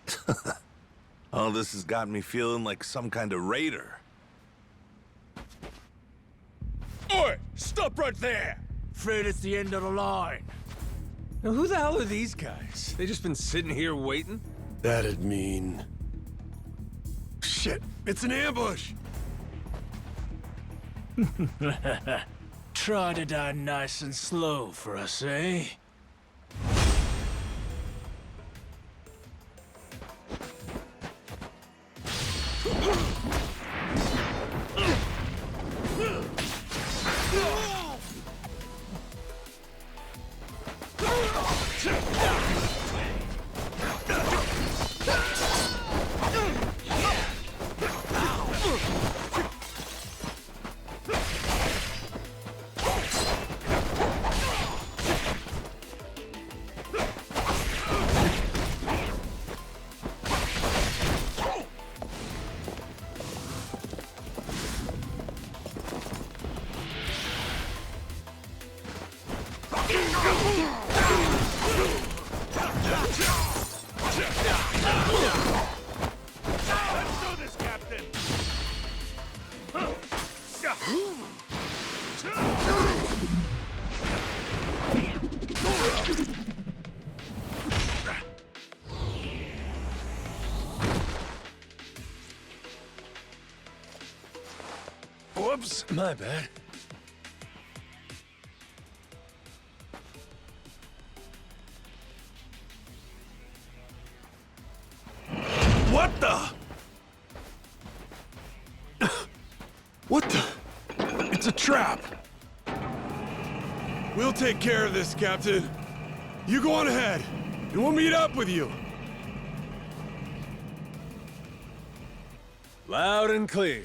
Oh, this has got me feeling like some kind of raider. Oi! Stop right there! Afraid it's the end of the line. Now, who the hell are these guys? They just been sitting here waiting? That'd mean... Shit! It's an ambush! Try to die nice and slow for us, eh? Whoops, my bad. the? What the? It's a trap. We'll take care of this, Captain. You go on ahead, and we'll meet up with you. Loud and clear.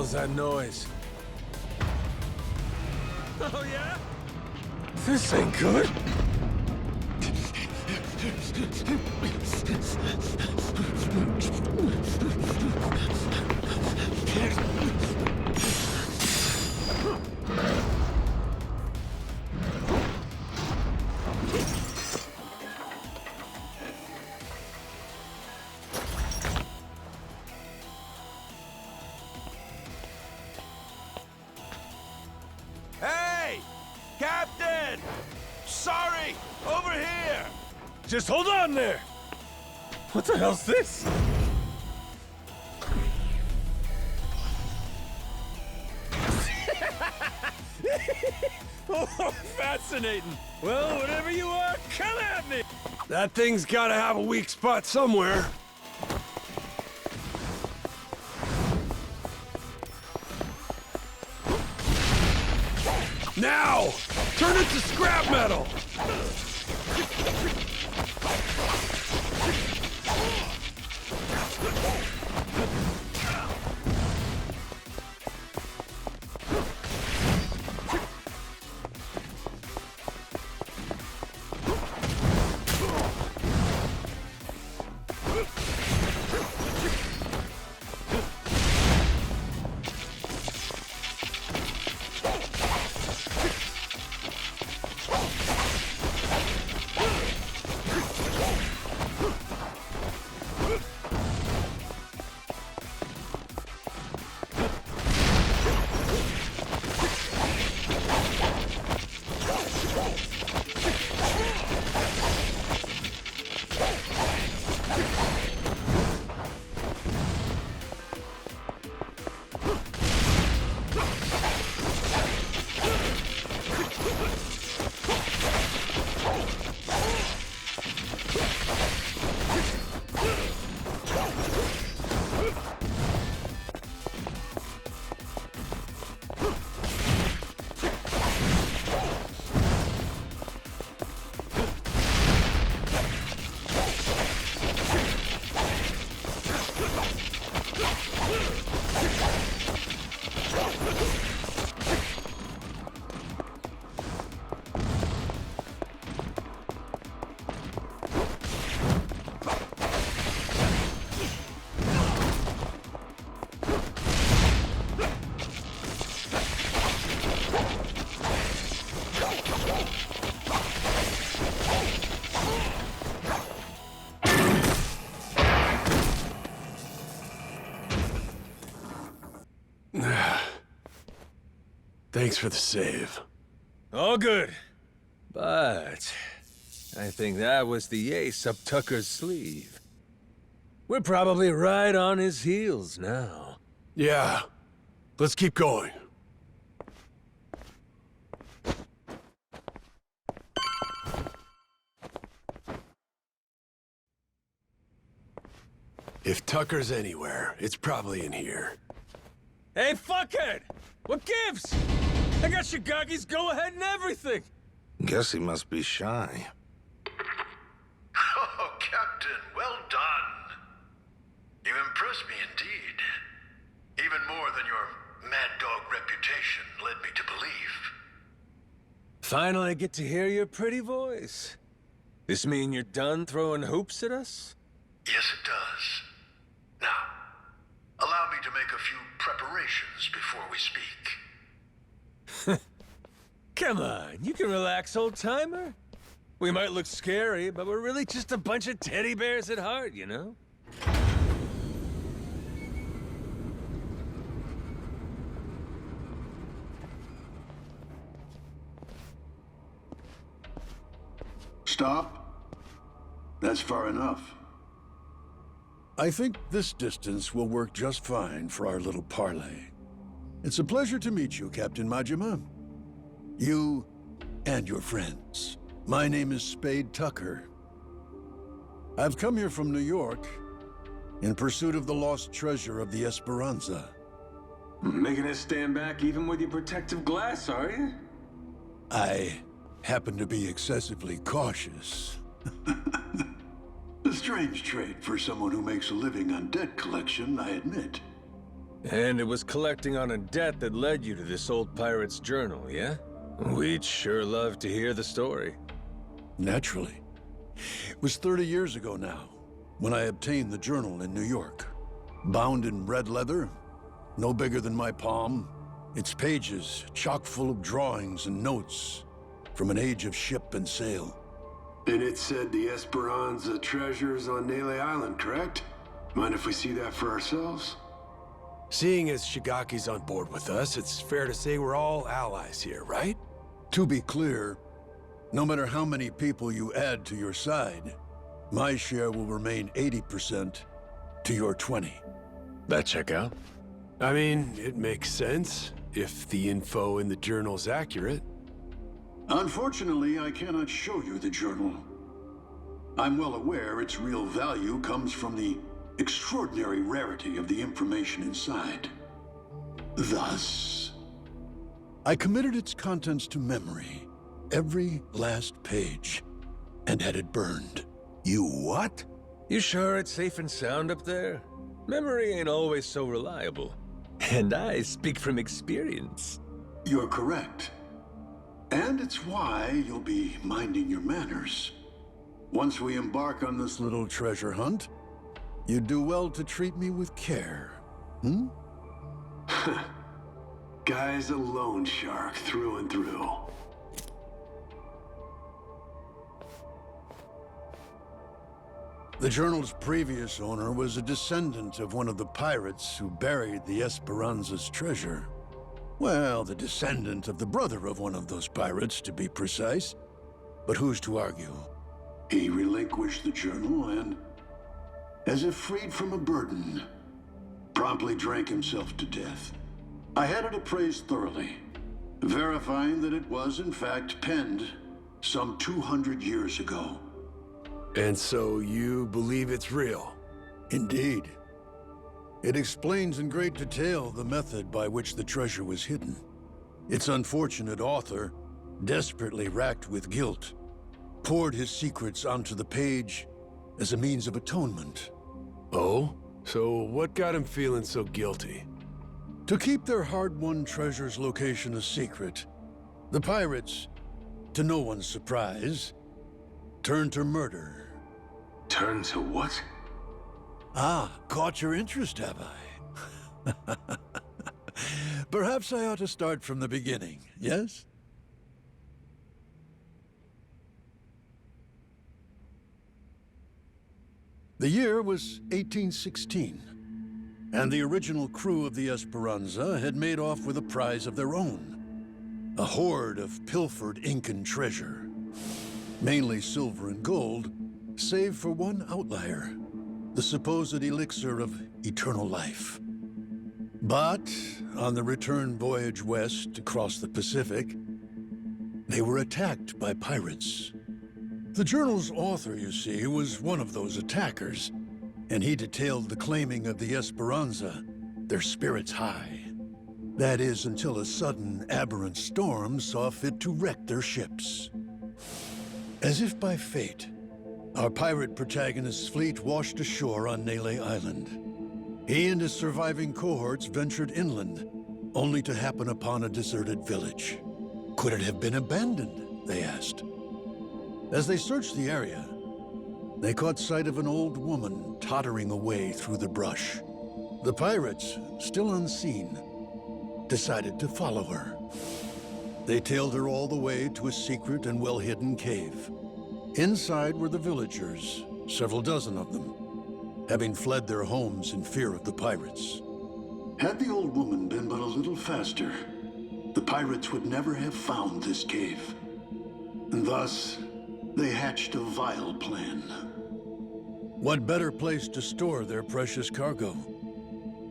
was that noise? Oh, yeah? This ain't good. Hey! Captain! Sorry! Over here! Just hold on there! What the hell's this? Oh, fascinating. Well, whatever you are, come at me! That thing's gotta have a weak spot somewhere. Now! Turn it to scrap metal! Thanks for the save. All good. But I think that was the ace up Tucker's sleeve. We're probably right on his heels now. Yeah. Let's keep going. If Tucker's anywhere, it's probably in here. Hey, fuckhead! What gives? I got Shigaki's go-ahead and everything! Guess he must be shy. Oh, Captain, well done. You impressed me indeed. Even more than your mad dog reputation led me to believe. Finally get to hear your pretty voice. This mean you're done throwing hoops at us? Yes, it does. Now, allow me to make a few preparations before we speak. Come on, you can relax, old-timer. We might look scary, but we're really just a bunch of teddy bears at heart, you know? Stop. That's far enough. I think this distance will work just fine for our little parley. It's a pleasure to meet you, Captain Majima. You and your friends. My name is Spade Tucker. I've come here from New York in pursuit of the lost treasure of the Esperanza. Making us stand back even with your protective glass, are you? I happen to be excessively cautious. A strange trait for someone who makes a living on debt collection, I admit. And it was collecting on a debt that led you to this old pirate's journal, yeah? We'd sure love to hear the story. Naturally. It was 30 years ago now, when I obtained the journal in New York. Bound in red leather, no bigger than my palm, its pages chock full of drawings and notes from an age of ship and sail. And it said the Esperanza treasure's on Nele Island, correct? Mind if we see that for ourselves? Seeing as Shigaki's on board with us, it's fair to say we're all allies here, right? To be clear, no matter how many people you add to your side, my share will remain 80% to your 20. That check out? I mean, it makes sense, if the info in the journal's accurate. Unfortunately, I cannot show you the journal. I'm well aware its real value comes from the extraordinary rarity of the information inside. Thus, I committed its contents to memory, every last page, and had it burned. You what? You sure it's safe and sound up there? Memory ain't always so reliable. And I speak from experience. You're correct. And it's why you'll be minding your manners. Once we embark on this little treasure hunt, you'd do well to treat me with care, hmm? Guy's a loan shark through and through. The journal's previous owner was a descendant of one of the pirates who buried the Esperanza's treasure. Well, the descendant of the brother of one of those pirates, to be precise. But who's to argue? He relinquished the journal and, as if freed from a burden, promptly drank himself to death. I had it appraised thoroughly, verifying that it was in fact penned some 200 years ago. And so you believe it's real? Indeed. It explains in great detail the method by which the treasure was hidden. Its unfortunate author, desperately racked with guilt, poured his secrets onto the page as a means of atonement. Oh? So what got him feeling so guilty? To keep their hard-won treasure's location a secret, the pirates, to no one's surprise, turned to murder. Turn to what? Ah, caught your interest, have I? Perhaps I ought to start from the beginning, yes? The year was 1816, and the original crew of the Esperanza had made off with a prize of their own. A hoard of pilfered Incan treasure. Mainly silver and gold, save for one outlier. The supposed elixir of eternal life. But on the return voyage west across the Pacific, they were attacked by pirates. The journal's author, you see, was one of those attackers, and he detailed the claiming of the Esperanza, their spirits high. That is, until a sudden, aberrant storm saw fit to wreck their ships. As if by fate, our pirate protagonist's fleet washed ashore on Nele Island. He and his surviving cohorts ventured inland, only to happen upon a deserted village. Could it have been abandoned, they asked. As they searched the area, they caught sight of an old woman tottering away through the brush. The pirates, still unseen, decided to follow her. They tailed her all the way to a secret and well-hidden cave. Inside were the villagers, several dozen of them, having fled their homes in fear of the pirates. Had the old woman been but a little faster, the pirates would never have found this cave. And thus, they hatched a vile plan. What better place to store their precious cargo?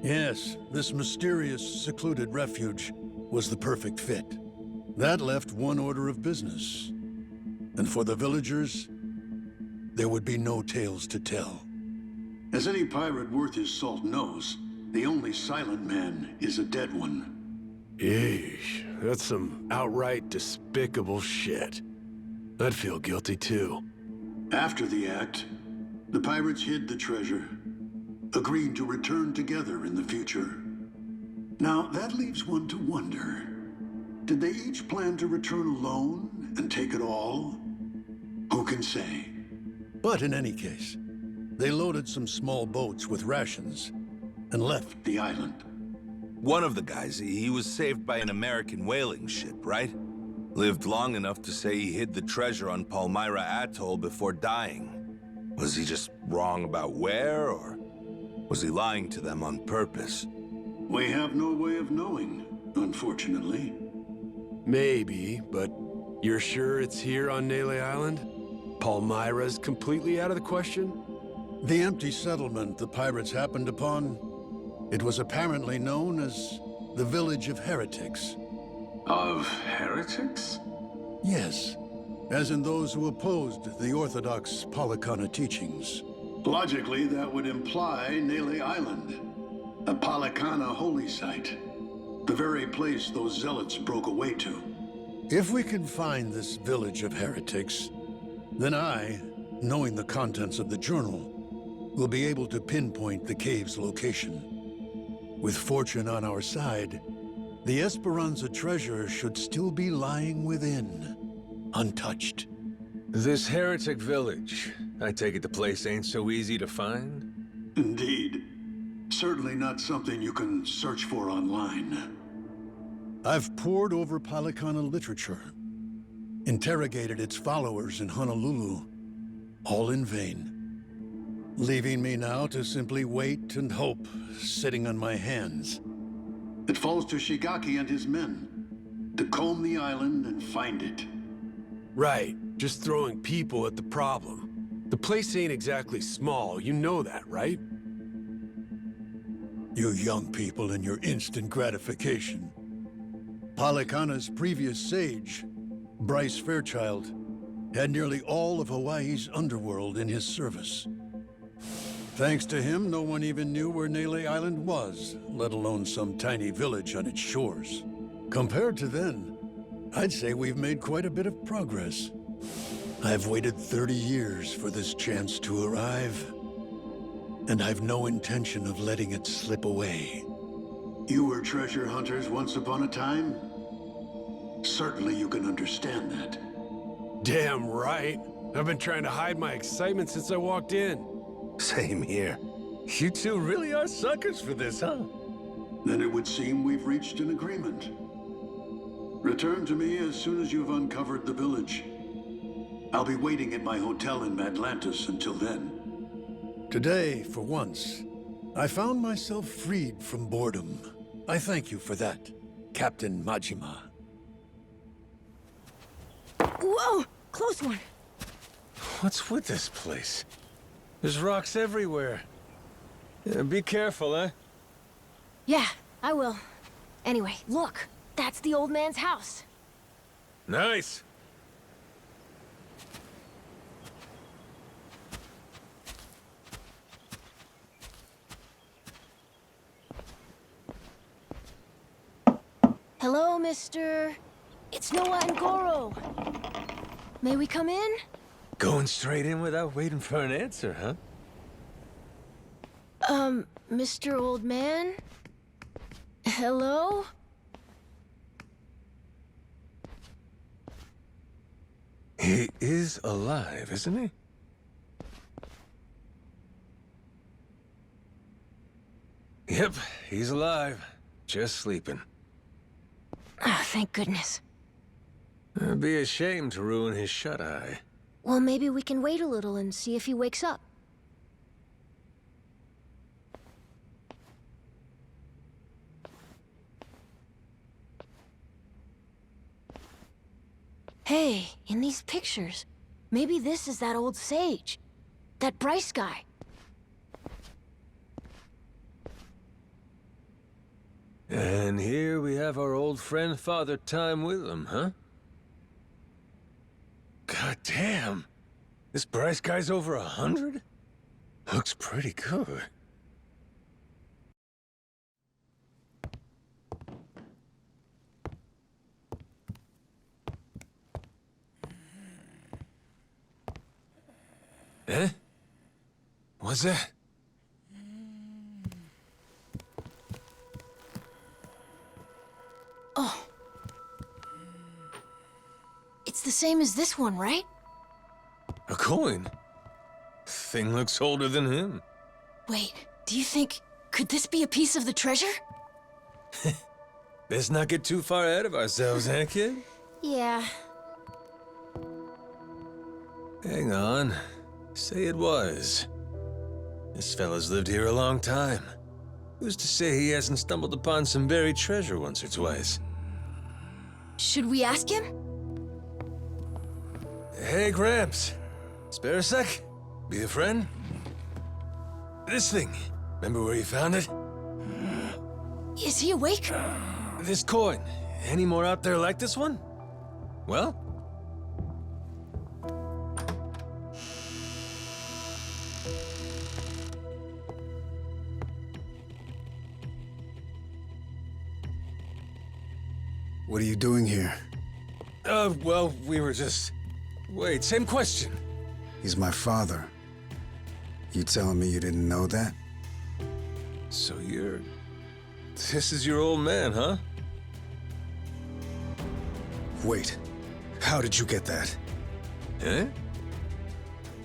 Yes, this mysterious, secluded refuge was the perfect fit. That left one order of business. And for the villagers, there would be no tales to tell. As any pirate worth his salt knows, the only silent man is a dead one. Yeesh, that's some outright despicable shit. I'd feel guilty too. After the act, the pirates hid the treasure, agreeing to return together in the future. Now, that leaves one to wonder. Did they each plan to return alone and take it all? Who can say? But in any case, they loaded some small boats with rations and left the island. One of the guys, he was saved by an American whaling ship, right? Lived long enough to say he hid the treasure on Palmyra Atoll before dying. Was he just wrong about where, or was he lying to them on purpose? We have no way of knowing, unfortunately. Maybe, but you're sure it's here on Nele Island? Palmyra's completely out of the question? The empty settlement the pirates happened upon, it was apparently known as the Village of Heretics. Of heretics? Yes, as in those who opposed the orthodox Palikana teachings. Logically, that would imply Nele Island, a Palikana holy site, the very place those zealots broke away to. If we can find this Village of Heretics, then I, knowing the contents of the journal, will be able to pinpoint the cave's location. With fortune on our side, the Esperanza treasure should still be lying within, untouched. This heretic village, I take it the place ain't so easy to find? Indeed. Certainly not something you can search for online. I've pored over Palikana literature, interrogated its followers in Honolulu, all in vain. Leaving me now to simply wait and hope, sitting on my hands. It falls to Shigaki and his men to comb the island and find it. Right, just throwing people at the problem. The place ain't exactly small, you know that, right? You young people and your instant gratification. Palikana's previous sage, Bryce Fairchild, had nearly all of Hawaii's underworld in his service. Thanks to him, no one even knew where Nele Island was, let alone some tiny village on its shores. Compared to then, I'd say we've made quite a bit of progress. I've waited 30 years for this chance to arrive, and I've no intention of letting it slip away. You were treasure hunters once upon a time? Certainly you can understand that. Damn right. I've been trying to hide my excitement since I walked in. Same here. You two really are suckers for this, huh? Then it would seem we've reached an agreement. Return to me as soon as you've uncovered the village. I'll be waiting at my hotel in Atlantis until then. Today, for once, I found myself freed from boredom. I thank you for that, Captain Majima. Whoa! Close one! What's with this place? There's rocks everywhere. Yeah, be careful, eh? Yeah, I will. Anyway, look. That's the old man's house. Nice! Hello, mister. It's Noah and Goro. May we come in? Going straight in without waiting for an answer, huh? Mr. Old Man? Hello? He is alive, isn't he? Yep, he's alive. Just sleeping. Ah, thank goodness. It'd be a shame to ruin his shut-eye. Well, maybe we can wait a little and see if he wakes up. Hey, in these pictures, maybe this is that old sage. That Bryce guy. And here we have our old friend Father Time with him, huh? God damn! This Bryce guy's over 100? Looks pretty good. Eh? What's that? same as this one, right? A coin? Thing looks older than him. Wait, do you think... could this be a piece of the treasure? Let's not get too far ahead of ourselves, eh, kid? Yeah. Hang on. Say it was. This fella's lived here a long time. Who's to say he hasn't stumbled upon some buried treasure once or twice? Should we ask him? Hey, Gramps. Spare a sec? Be a friend? This thing. Remember where you found it? Is he awake? This coin. Any more out there like this one? Well? What are you doing here? Well, we were just... Wait, same question. He's my father. You telling me you didn't know that? So you're... This is your old man, huh? Wait. How did you get that? Eh?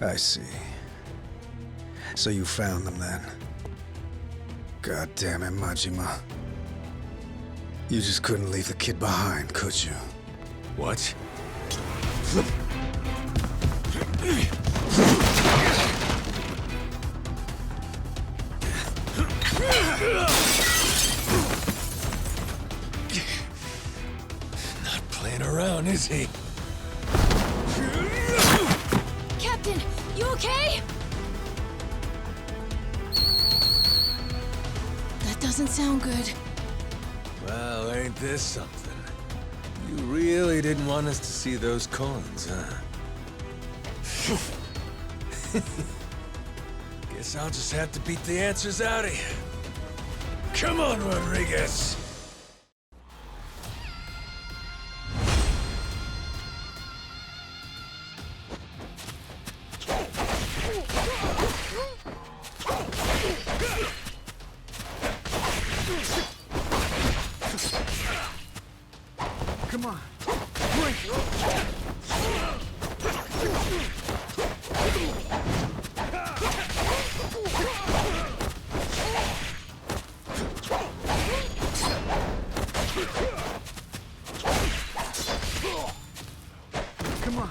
I see. So you found them then. God damn it, Majima. You just couldn't leave the kid behind, could you? What? Not playing around, is he? Captain, you okay? That doesn't sound good. Well, ain't this something? You really didn't want us to see those coins, huh? Guess I'll just have to beat the answers out of you. Come on, Rodriguez! Come on. Come on.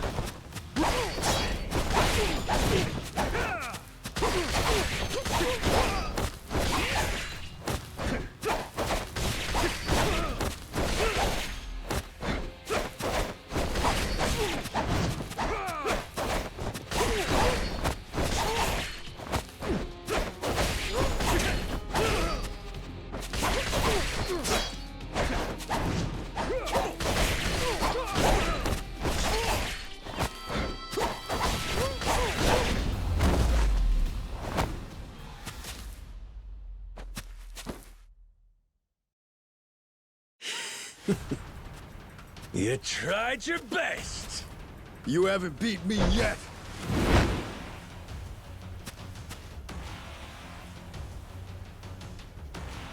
You tried your best! You haven't beat me yet!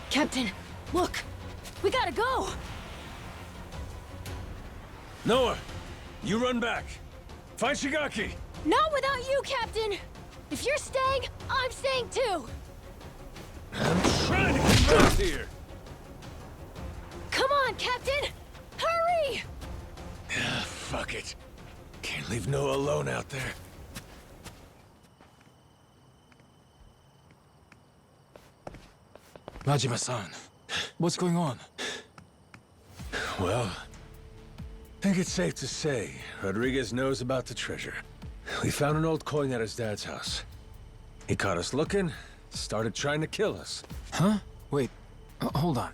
Captain, look! We gotta go! Noah, you run back. Find Shigaki! Not without you, Captain! If you're staying, I'm staying too! I'm trying to get back here! Come on, Captain! Hurry! Ah, fuck it. Can't leave Noah alone out there. Majima-san, what's going on? Well, I think it's safe to say Rodriguez knows about the treasure. We found an old coin at his dad's house. He caught us looking, started trying to kill us. Huh? Wait, hold on.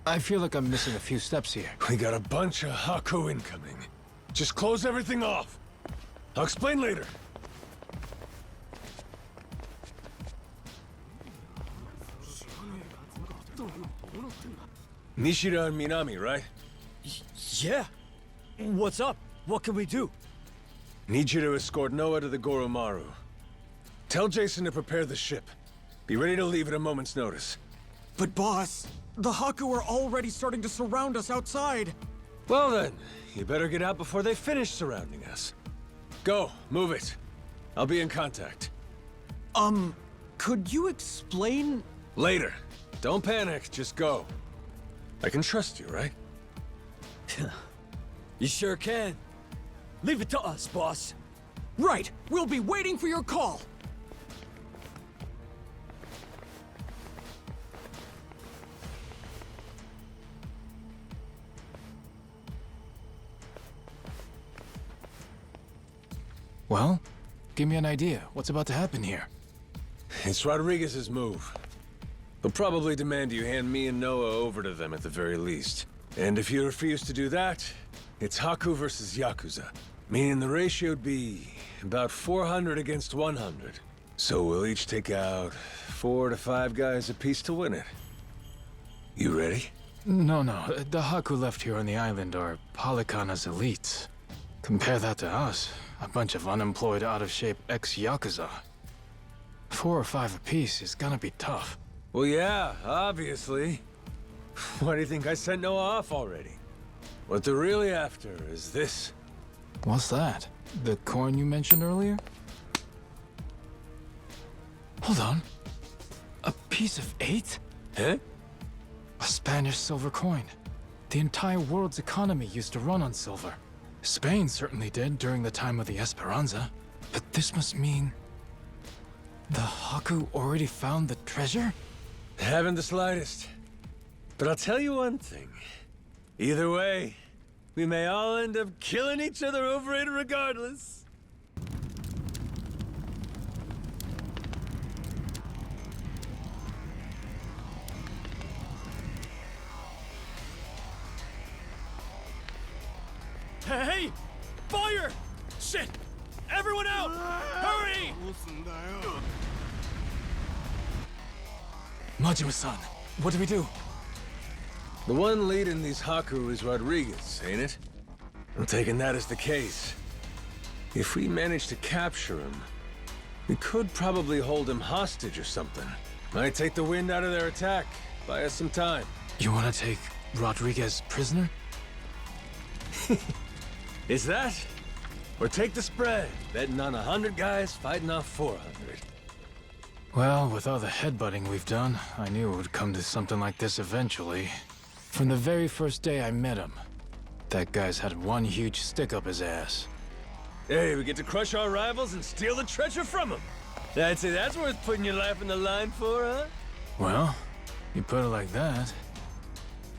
I feel like I'm missing a few steps here. We got a bunch of Haku incoming. Just close everything off. I'll explain later. Nishida and Minami, right? Yeah. What's up? What can we do? Need you to escort Noah to the Goromaru. Tell Jason to prepare the ship. Be ready to leave at a moment's notice. But boss, the Haku are already starting to surround us outside. Well then, you better get out before they finish surrounding us. Go, move it. I'll be in contact. Could you explain? Later. Don't panic, just go. I can trust you, right? You sure can. Leave it to us, boss. Right, we'll be waiting for your call. Well, give me an idea. What's about to happen here? It's Rodriguez's move. He'll probably demand you hand me and Noah over to them at the very least. And if you refuse to do that, it's Haku versus Yakuza. Meaning the ratio'd be about 400 against 100. So we'll each take out 4 to 5 guys apiece to win it. You ready? No. The Haku left here on the island are Polycana's elites. Compare that to us. A bunch of unemployed, out-of-shape ex-Yakuza. 4 or 5 apiece is gonna be tough. Well, yeah, obviously. Why do you think I sent Noah off already? What they're really after is this. What's that? The coin you mentioned earlier? Hold on. A piece of 8? Huh? A Spanish silver coin. The entire world's economy used to run on silver. Spain certainly did during the time of the Esperanza. But this must mean... the Haku already found the treasure? Haven't the slightest. But I'll tell you one thing. Either way, we may all end up killing each other over it regardless. Hey! Fire! Shit! Everyone out! Hurry! Majima-san, what do we do? The one leading these Haku is Rodriguez, ain't it? I'm taking that as the case. If we manage to capture him, we could probably hold him hostage or something. Might take the wind out of their attack, buy us some time. You wanna take Rodriguez prisoner? Is that? Or take the spread, betting on 100 guys fighting off 400. Well, with all the headbutting we've done, I knew it would come to something like this eventually. From the very first day I met him, that guy's had one huge stick up his ass. Hey, we get to crush our rivals and steal the treasure from them. I'd say that's worth putting your life in the line for, huh? Well, you put it like that.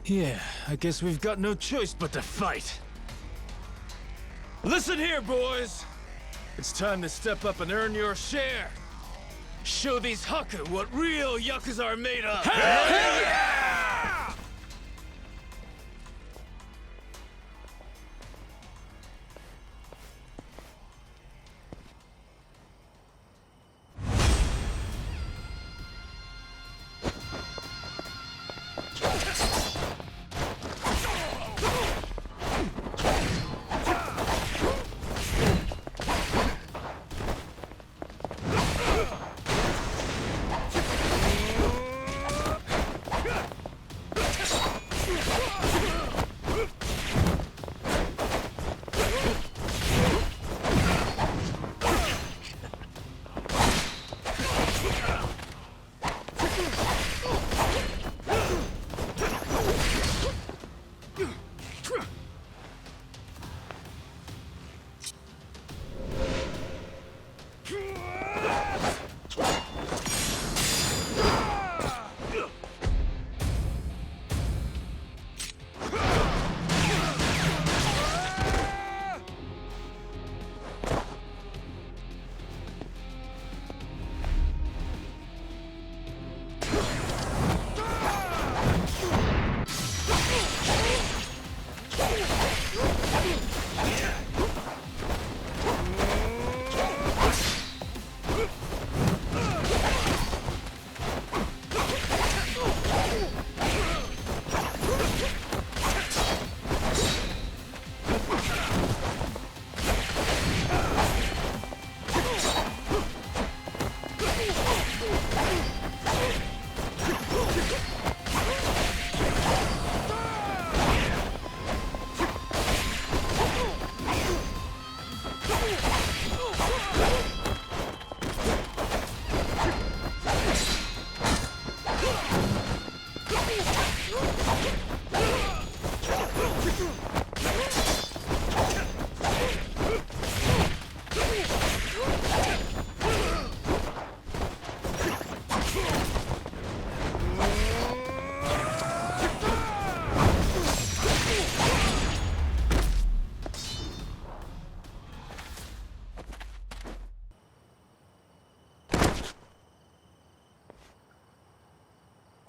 Yeah, I guess we've got no choice but to fight. Listen here, boys! It's time to step up and earn your share. Show these Haku what real Yakuza are made of! Hell yeah!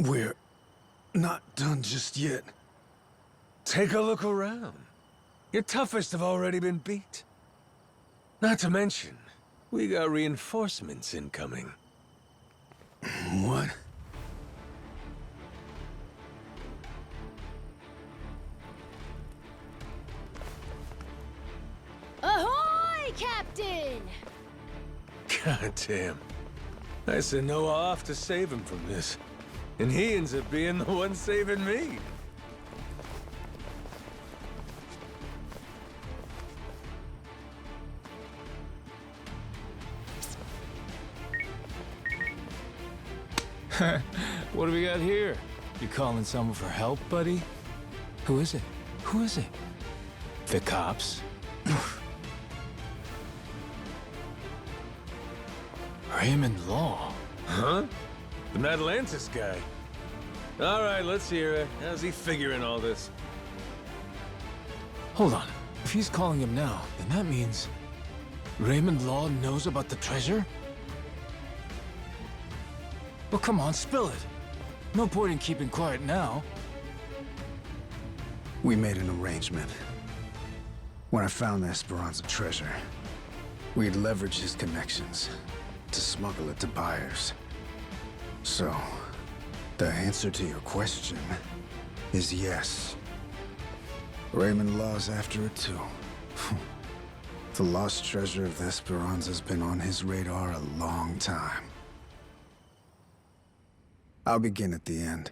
We're not done just yet. Take a look around. Your toughest have already been beat. Not to mention, we got reinforcements incoming. What? Ahoy, Captain! God damn. I sent Noah off to save him from this. And he ends up being the one saving me. What do we got here? You calling someone for help, buddy? Who is it? Who is it? The cops? Raymond Law. Huh? The Atlantis guy. All right, let's hear it. How's he figuring all this? Hold on. If he's calling him now, then that means Raymond Law knows about the treasure? Well, come on, spill it. No point in keeping quiet now. We made an arrangement. When I found the Esperanza treasure, we'd leverage his connections to smuggle it to buyers. So, the answer to your question is yes. Raymond Law's after it too. The lost treasure of the Esperanza's been on his radar a long time. I'll begin at the end.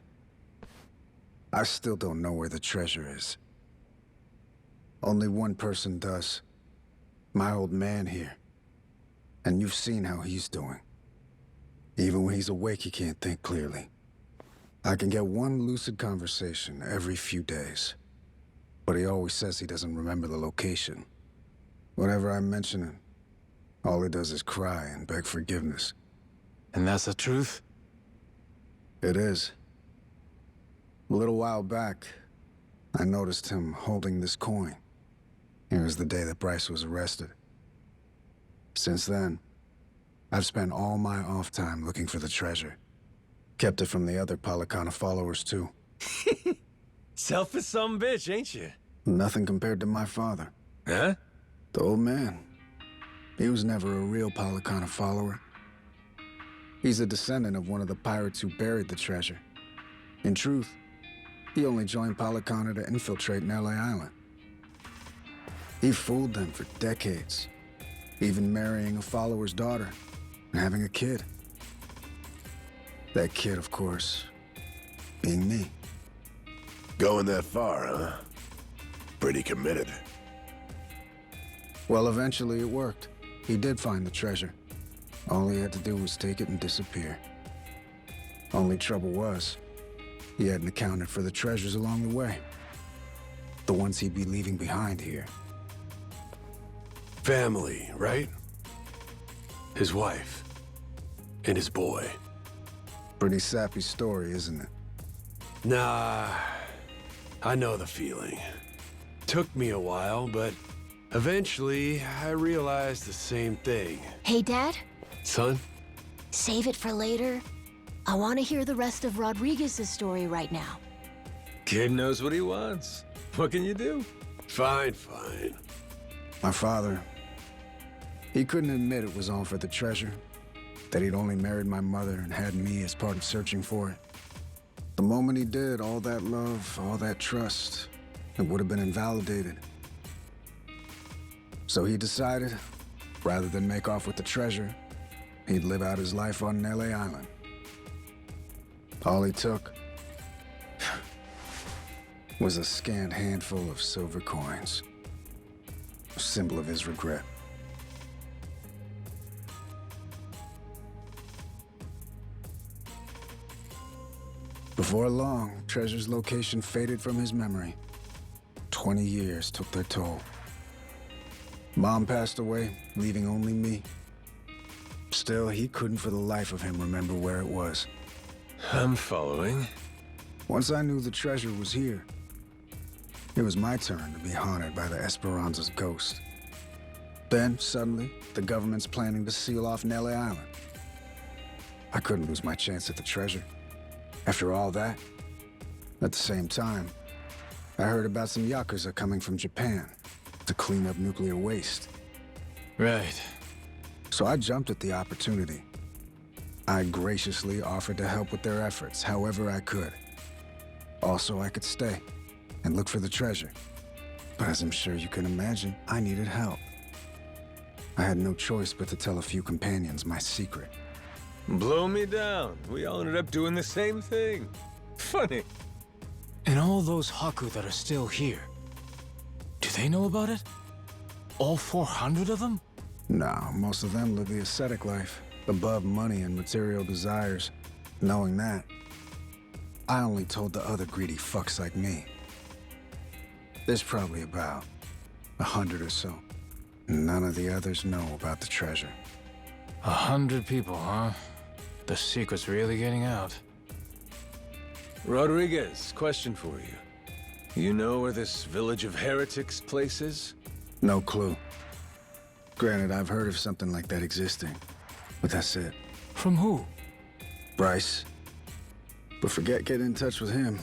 I still don't know where the treasure is. Only one person does. My old man here. And you've seen how he's doing. Even when he's awake, he can't think clearly. I can get one lucid conversation every few days. But he always says he doesn't remember the location. Whenever I mention it, all he does is cry and beg forgiveness. And that's the truth? It is. A little while back, I noticed him holding this coin. It was the day that Bryce was arrested. Since then, I've spent all my off time looking for the treasure. Kept it from the other Palicana followers, too. Selfish some bitch, ain't you? Nothing compared to my father. Huh? The old man. He was never a real Palicana follower. He's a descendant of one of the pirates who buried the treasure. In truth, he only joined Palicana to infiltrate Nelly Island. He fooled them for decades, even marrying a follower's daughter and having a kid. That kid, of course, being me. Going that far, huh? Pretty committed. Well, eventually it worked. He did find the treasure. All he had to do was take it and disappear. Only trouble was, he hadn't accounted for the treasures along the way. The ones he'd be leaving behind here. Family, right? His wife. And his boy. Pretty sappy story, isn't it? Nah, I know the feeling. Took me a while, but eventually I realized the same thing. Hey, Dad? Son? Save it for later. I want to hear the rest of Rodriguez's story right now. Kid knows what he wants. What can you do? Fine, fine. My father, he couldn't admit it was all for the treasure. That he'd only married my mother and had me as part of searching for it. The moment he did, all that love, all that trust, it would have been invalidated. So he decided, rather than make off with the treasure, he'd live out his life on LA Island. All he took was a scant handful of silver coins, a symbol of his regret. Before long, Treasure's location faded from his memory. 20 years took their toll. Mom passed away, leaving only me. Still, he couldn't for the life of him remember where it was. I'm following. Once I knew the treasure was here, it was my turn to be haunted by the Esperanza's ghost. Then, suddenly, the government's planning to seal off Nelly Island. I couldn't lose my chance at the treasure. After all that, at the same time, I heard about some Yakuza coming from Japan to clean up nuclear waste. Right. So I jumped at the opportunity. I graciously offered to help with their efforts however I could. Also, I could stay and look for the treasure. But as I'm sure you can imagine, I needed help. I had no choice but to tell a few companions my secret. Blow me down. We all ended up doing the same thing. Funny. And all those Haku that are still here, do they know about it? All 400 of them? No, most of them live the ascetic life, above money and material desires. Knowing that, I only told the other greedy fucks like me. There's probably about 100 or so. None of the others know about the treasure. 100 people, huh? The secret's really getting out. Rodriguez, question for you. You know where this village of heretics place is? No clue. Granted, I've heard of something like that existing, but that's it. From who? Bryce. But forget getting in touch with him.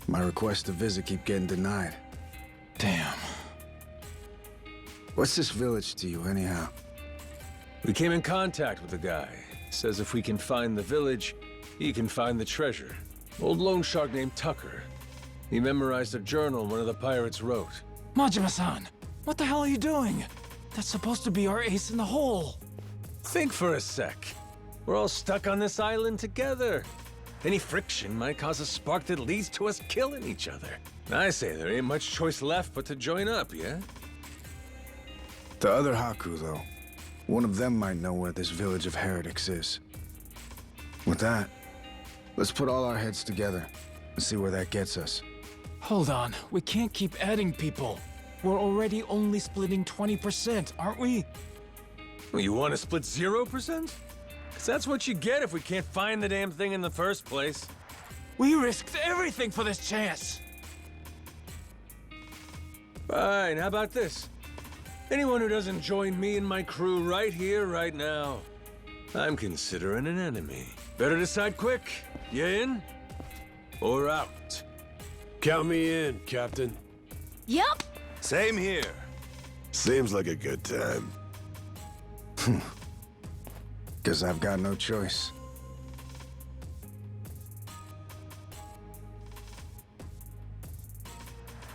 My requests to visit keep getting denied. Damn. What's this village to you, anyhow? We came in contact with the guy. Says if we can find the village, he can find the treasure. Old loan shark named Tucker. He memorized a journal one of the pirates wrote. Majima-san, what the hell are you doing? That's supposed to be our ace in the hole. Think for a sec. We're all stuck on this island together. Any friction might cause a spark that leads to us killing each other. I say there ain't much choice left but to join up, yeah? The other Haku, though. One of them might know where this village of heretics is. With that, let's put all our heads together and see where that gets us. Hold on, we can't keep adding people. We're already only splitting 20%, aren't we? Well, you want to split 0%? Because that's what you get if we can't find the damn thing in the first place. We risked everything for this chance. Fine, how about this? Anyone who doesn't join me and my crew right here, right now, I'm considering an enemy. Better decide quick. You in? Or out? Count me in, Captain. Yep. Same here. Seems like a good time. Guess I've got no choice.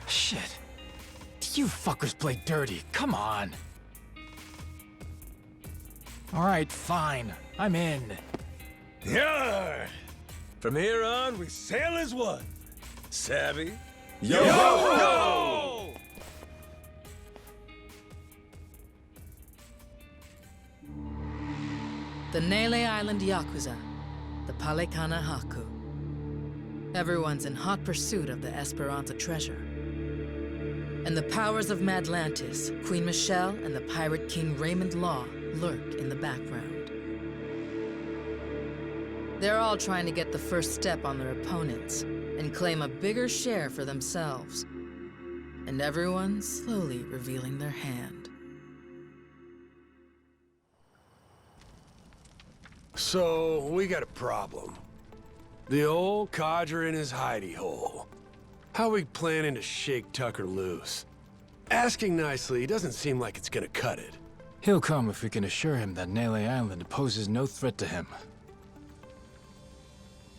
Shit. You fuckers play dirty. Come on. All right, fine. I'm in. Yarr! From here on, we sail as one. Savvy? Yo! Yo! The Nele Island Yakuza, the Palekana Haku. Everyone's in hot pursuit of the Esperanza treasure. And the powers of Madlantis, Queen Michele, and the pirate king Raymond Law lurk in the background. They're all trying to get the first step on their opponents and claim a bigger share for themselves. And everyone's slowly revealing their hand. So, we got a problem. The old codger in his hidey hole. How are we planning to shake Tucker loose? Asking nicely, he doesn't seem like it's gonna cut it. He'll come if we can assure him that Nele Island poses no threat to him.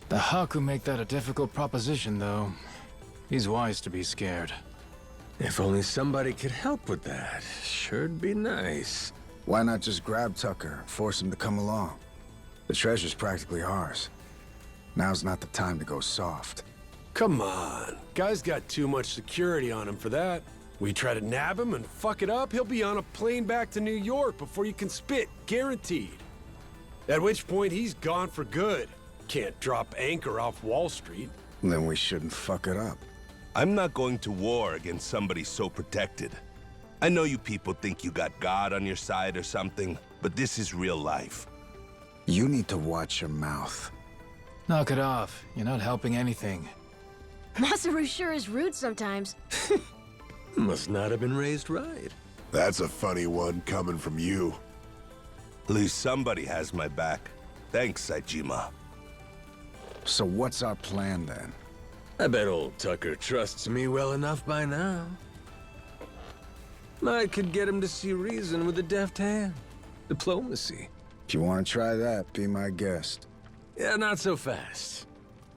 The Haku make that a difficult proposition, though. He's wise to be scared. If only somebody could help with that. Sure'd be nice. Why not just grab Tucker, force him to come along? The treasure's practically ours. Now's not the time to go soft. Come on. Guy's got too much security on him for that. We try to nab him and fuck it up, he'll be on a plane back to New York before you can spit, guaranteed. At which point, he's gone for good. Can't drop anchor off Wall Street. Then we shouldn't fuck it up. I'm not going to war against somebody so protected. I know you people think you got God on your side or something, but this is real life. You need to watch your mouth. Knock it off. You're not helping anything. Masaru sure is rude sometimes. Must not have been raised right. That's a funny one coming from you. At least somebody has my back. Thanks, Saejima. So what's our plan then? I bet old Tucker trusts me well enough by now. I could get him to see reason with a deft hand. Diplomacy. If you want to try that, be my guest. Yeah, not so fast.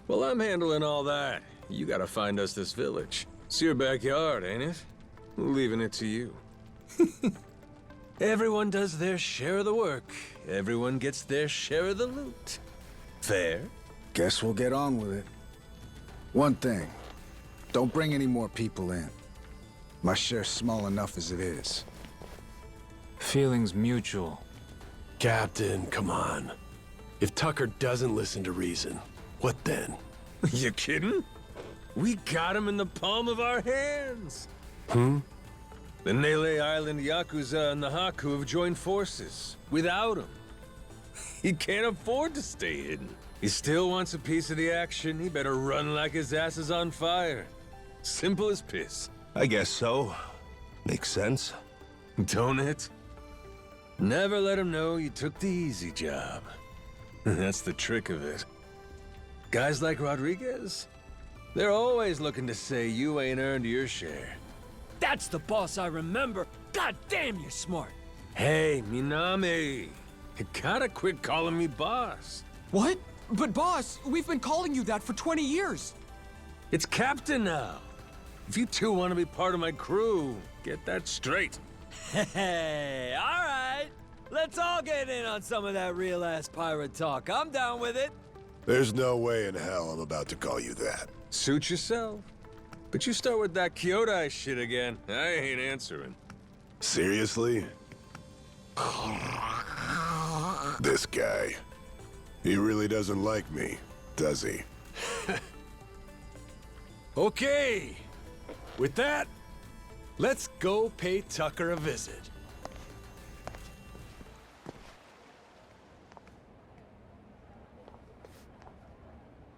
Well, I'm handling all that. You gotta find us this village. It's your backyard, ain't it? Leaving it to you. Everyone does their share of the work. Everyone gets their share of the loot. Fair? Guess we'll get on with it. One thing. Don't bring any more people in. My share's small enough as it is. Feelings mutual. Captain, come on. If Tucker doesn't listen to reason, what then? You kidding? We got him in the palm of our hands. Hmm? The Nele Island Yakuza and the Haku have joined forces. Without him, he can't afford to stay hidden. He still wants a piece of the action. He better run like his ass is on fire. Simple as piss. I guess so. Makes sense. Don't it? Never let him know you took the easy job. That's the trick of it. Guys like Rodriguez, they're always looking to say you ain't earned your share. That's the boss I remember. God damn, you're smart. Hey, Minami. You gotta quit calling me boss. What? But boss, we've been calling you that for 20 years. It's Captain now. If you two want to be part of my crew, get that straight. Hey, all right. Let's all get in on some of that real-ass pirate talk. I'm down with it. There's no way in hell I'm about to call you that. Suit yourself. But you start with that Kyodai shit again, I ain't answering. Seriously? This guy. He really doesn't like me, does he? Okay. With that, let's go pay Tucker a visit.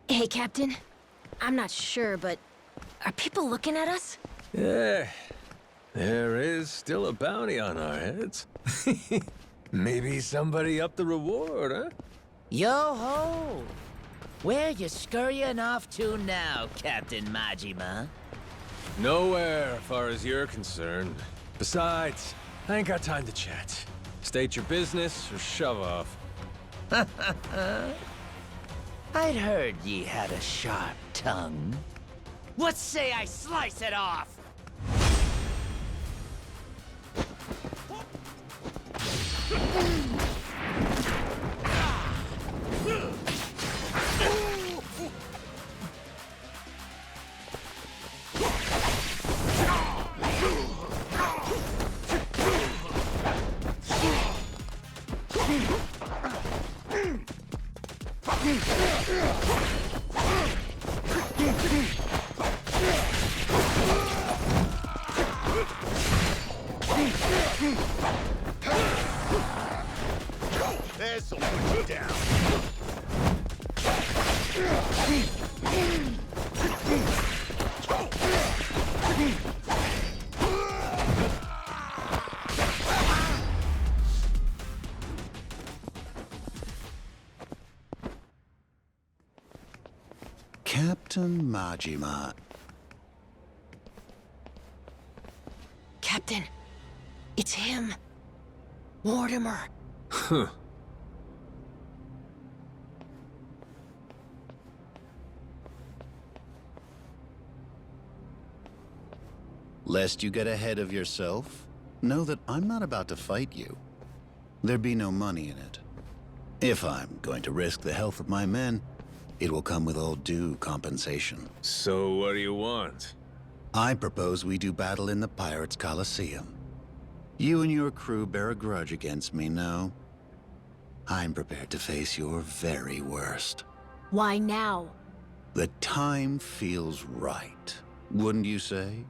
Hey, Captain. I'm not sure, but are people looking at us? Yeah, there is still a bounty on our heads. Maybe somebody upped the reward, huh? Yo-ho! Where you scurrying off to now, Captain Majima? Nowhere, as far as you're concerned. Besides, I ain't got time to chat. State your business or shove off. I'd heard ye had a sharp tongue. What say I slice it off? This'll put you down. Captain Majima. Captain, it's him. Mortimer. Huh. Lest you get ahead of yourself, know that I'm not about to fight you. There'd be no money in it. If I'm going to risk the health of my men, it will come with all due compensation. So what do you want? I propose we do battle in the Pirates' Coliseum. You and your crew bear a grudge against me, no? I'm prepared to face your very worst. Why now? The time feels right, wouldn't you say?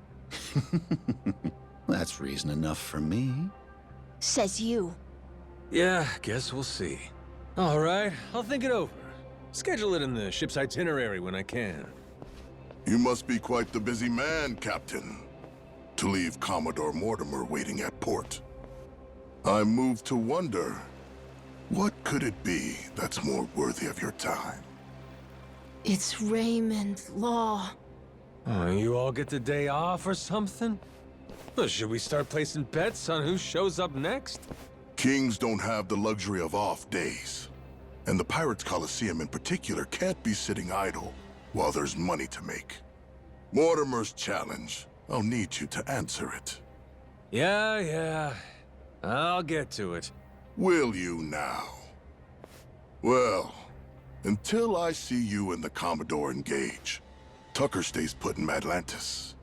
That's reason enough for me. Says you. Yeah, guess we'll see. All right, I'll think it over. Schedule it in the ship's itinerary when I can. You must be quite the busy man, Captain, to leave Commodore Mortimer waiting at port. I'm moved to wonder, what could it be that's more worthy of your time? It's Raymond Law. Oh, you all get the day off or something? Well, should we start placing bets on who shows up next? Kings don't have the luxury of off days. And the Pirates Coliseum in particular can't be sitting idle while there's money to make. Mortimer's challenge. I'll need you to answer it. Yeah. I'll get to it. Will you now? Well, until I see you and the Commodore engage, Tucker stays put in Madlantis.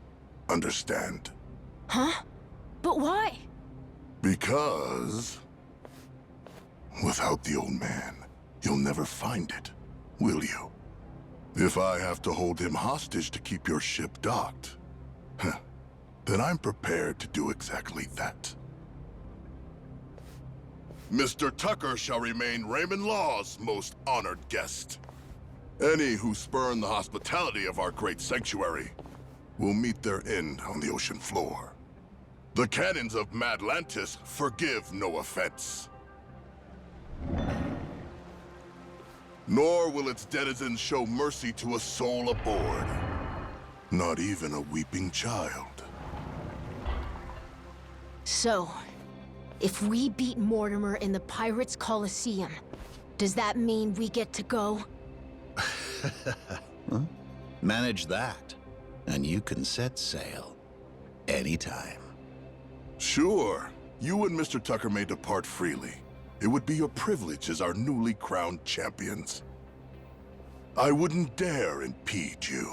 Understand? Huh? But why? Because... without the old man, you'll never find it, will you? If I have to hold him hostage to keep your ship docked, then I'm prepared to do exactly that. Mr. Tucker shall remain Raymond Law's most honored guest. Any who spurn the hospitality of our great sanctuary will meet their end on the ocean floor. The cannons of Madlantis forgive no offense. Nor will its denizens show mercy to a soul aboard. Not even a weeping child. So, if we beat Mortimer in the Pirates Coliseum, does that mean we get to go? Huh? Manage that, and you can set sail anytime. Sure. You and Mr. Tucker may depart freely. It would be your privilege as our newly crowned champions. I wouldn't dare impede you.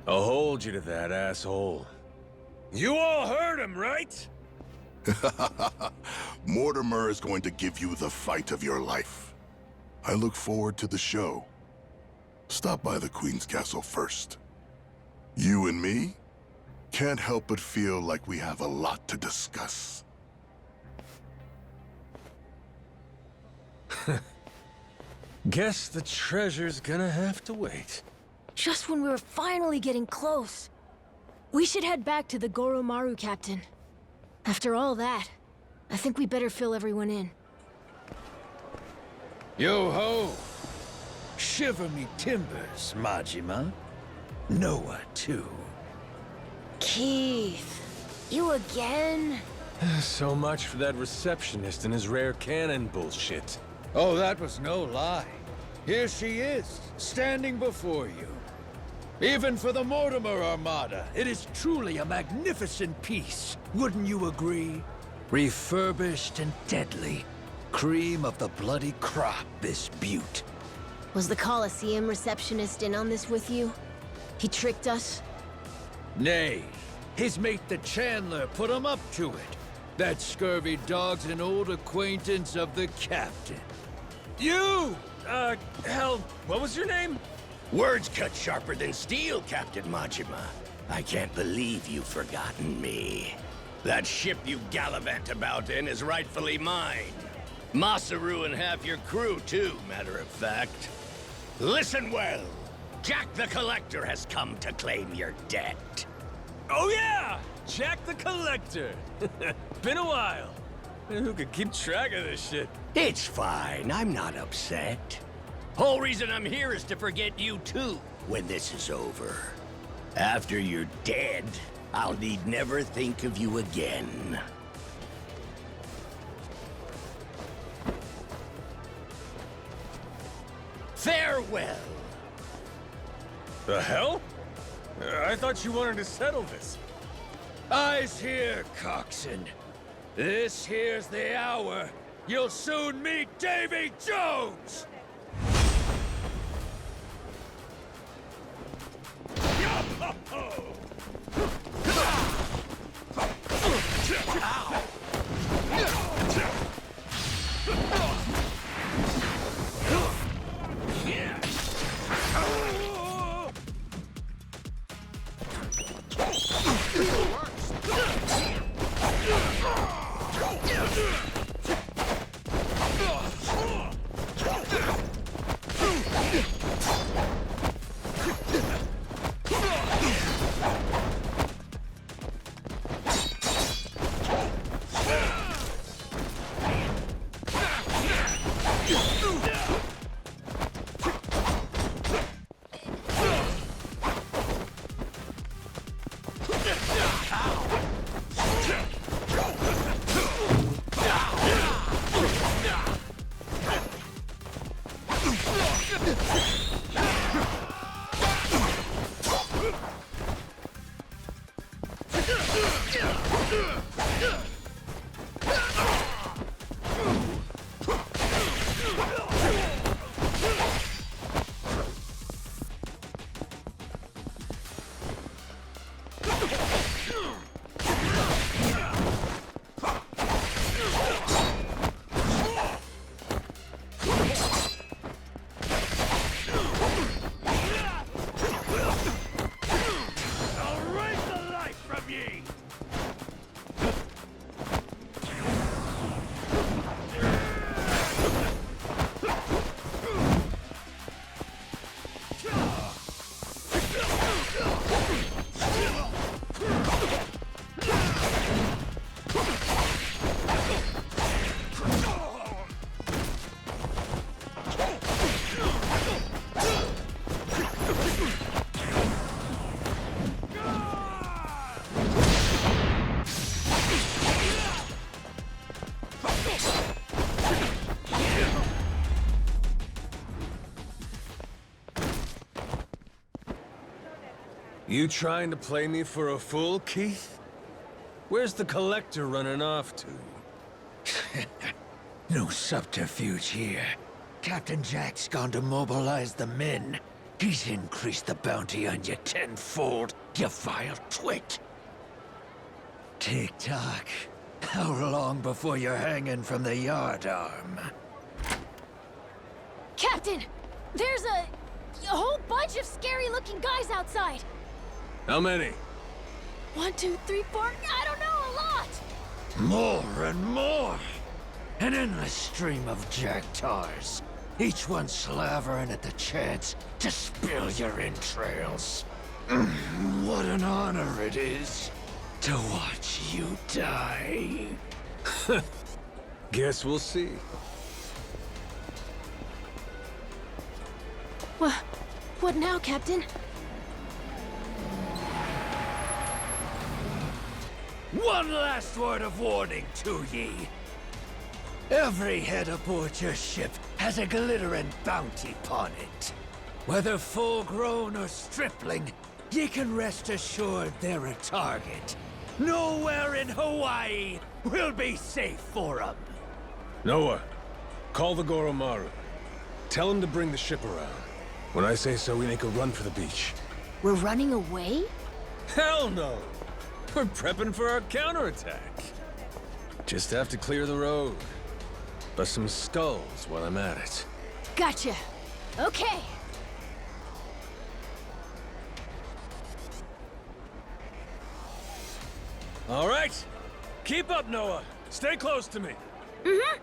I'll hold you to that, asshole. You all heard him, right? Mortimer is going to give you the fight of your life. I look forward to the show. Stop by the Queen's Castle first. You and me can't help but feel like we have a lot to discuss. Guess the treasure's gonna have to wait. Just when we were finally getting close. We should head back to the Goromaru captain. After all that, I think we better fill everyone in. Yo-ho! Shiver me timbers, Majima. Noah, too. Keith, you again? So much for that receptionist and his rare cannon bullshit. Oh, that was no lie. Here she is, standing before you. Even for the Mortimer Armada, it is truly a magnificent piece. Wouldn't you agree? Refurbished and deadly. Cream of the bloody crop, this beaut. Was the Coliseum receptionist in on this with you? He tricked us? Nay, his mate the Chandler put him up to it. That scurvy dog's an old acquaintance of the captain. You! Hell, what was your name? Words cut sharper than steel, Captain Majima. I can't believe you've forgotten me. That ship you gallivant about in is rightfully mine. Masaru and half your crew, too, matter of fact. Listen well. Jack the Collector has come to claim your debt. Oh yeah! Jack the Collector! Been a while. Who could keep track of this shit? It's fine, I'm not upset. Whole reason I'm here is to forget you too, when this is over. After you're dead, I'll need never think of you again. Farewell. The hell? I thought you wanted to settle this. Eyes here, coxswain. This here's the hour. You'll soon meet Davy Jones! You trying to play me for a fool, Keith? Where's the collector running off to? No subterfuge here. Captain Jack's gone to mobilize the men. He's increased the bounty on you tenfold, you vile twit. Tick-tock. How long before you're hanging from the yardarm? Captain! There's a whole bunch of scary-looking guys outside! How many? 1, 2, 3, 4, I don't know, a lot! More and more! An endless stream of jacktars, each one slavering at the chance to spill your entrails. What an honor it is to watch you die. Guess we'll see. What now, Captain? One last word of warning to ye. Every head aboard your ship has a glittering bounty upon it. Whether full-grown or stripling, ye can rest assured they're a target. Nowhere in Hawaii will be safe for 'em. Noah, call the Goromaru. Tell him to bring the ship around. When I say so, we make a run for the beach. We're running away? Hell no! We're prepping for our counterattack. Just have to clear the road. Bust some skulls while I'm at it. Gotcha. Okay. All right. Keep up, Noah. Stay close to me. Mm-hmm.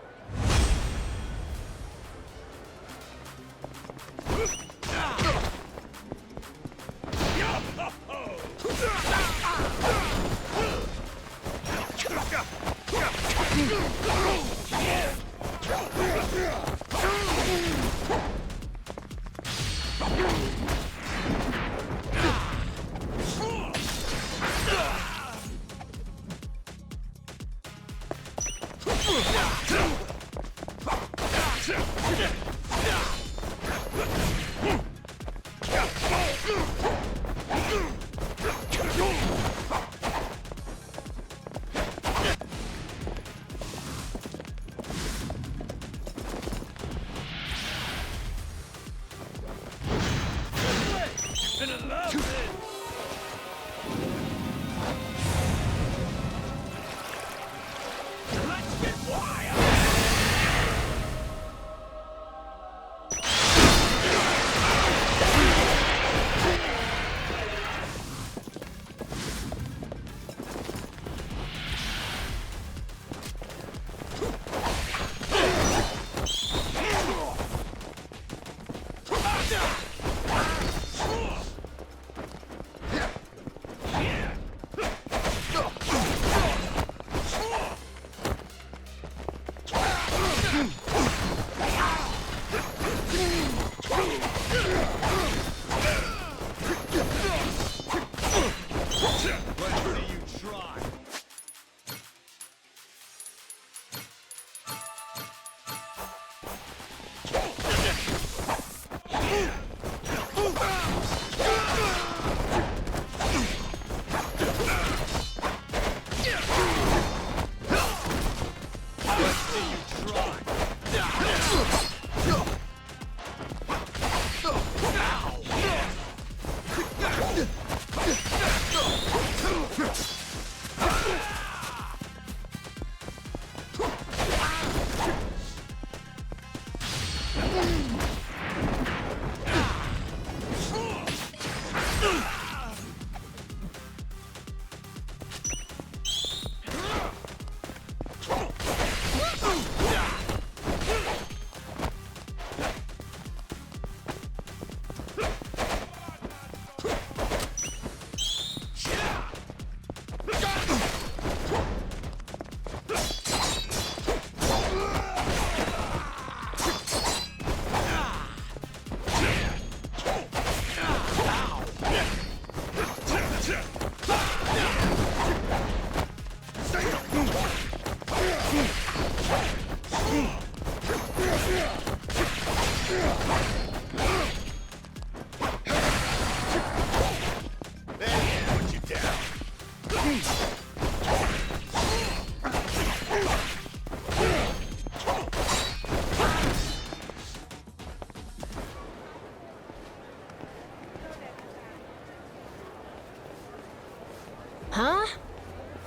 Huh?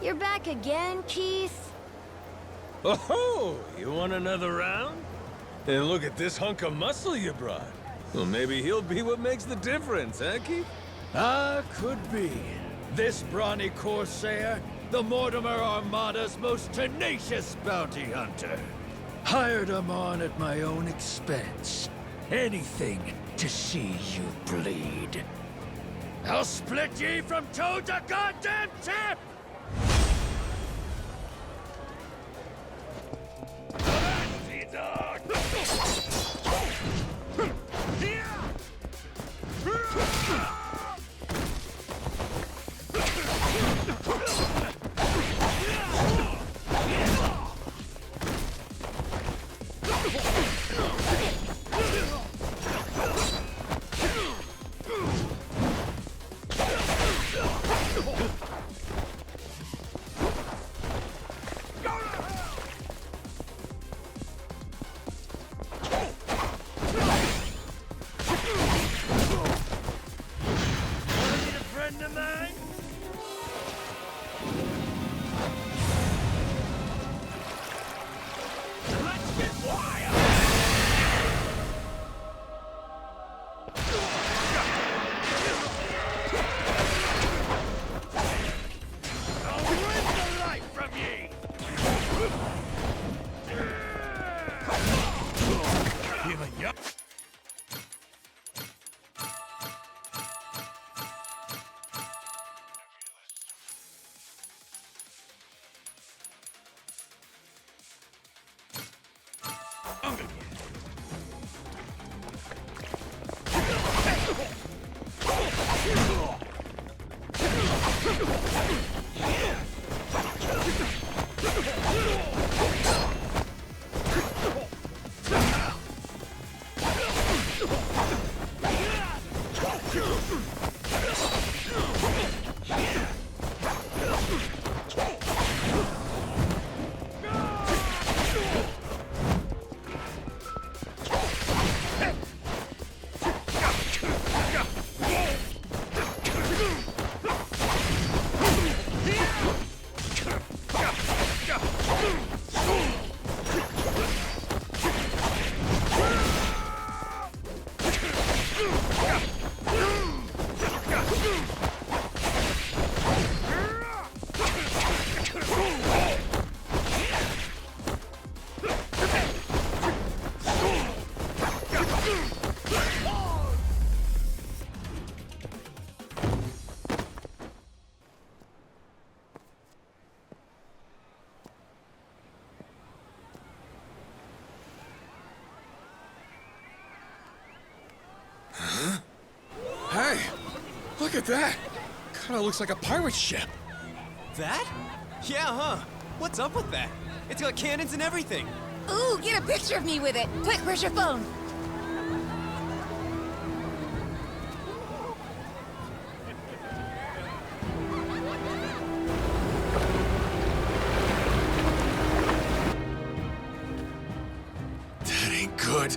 You're back again, Keith? Oh, you want another round? And look at this hunk of muscle you brought. Well, maybe he'll be what makes the difference, eh, Keith? Could be. This brawny corsair, the Mortimer Armada's most tenacious bounty hunter. Hired him on at my own expense. Anything to see you bleed. I'll split ye from toe to goddamn tip! Hey, look at that. Kinda looks like a pirate ship. That? Yeah, huh? What's up with that? It's got cannons and everything. Ooh, get a picture of me with it. Quick, where's your phone? That ain't good.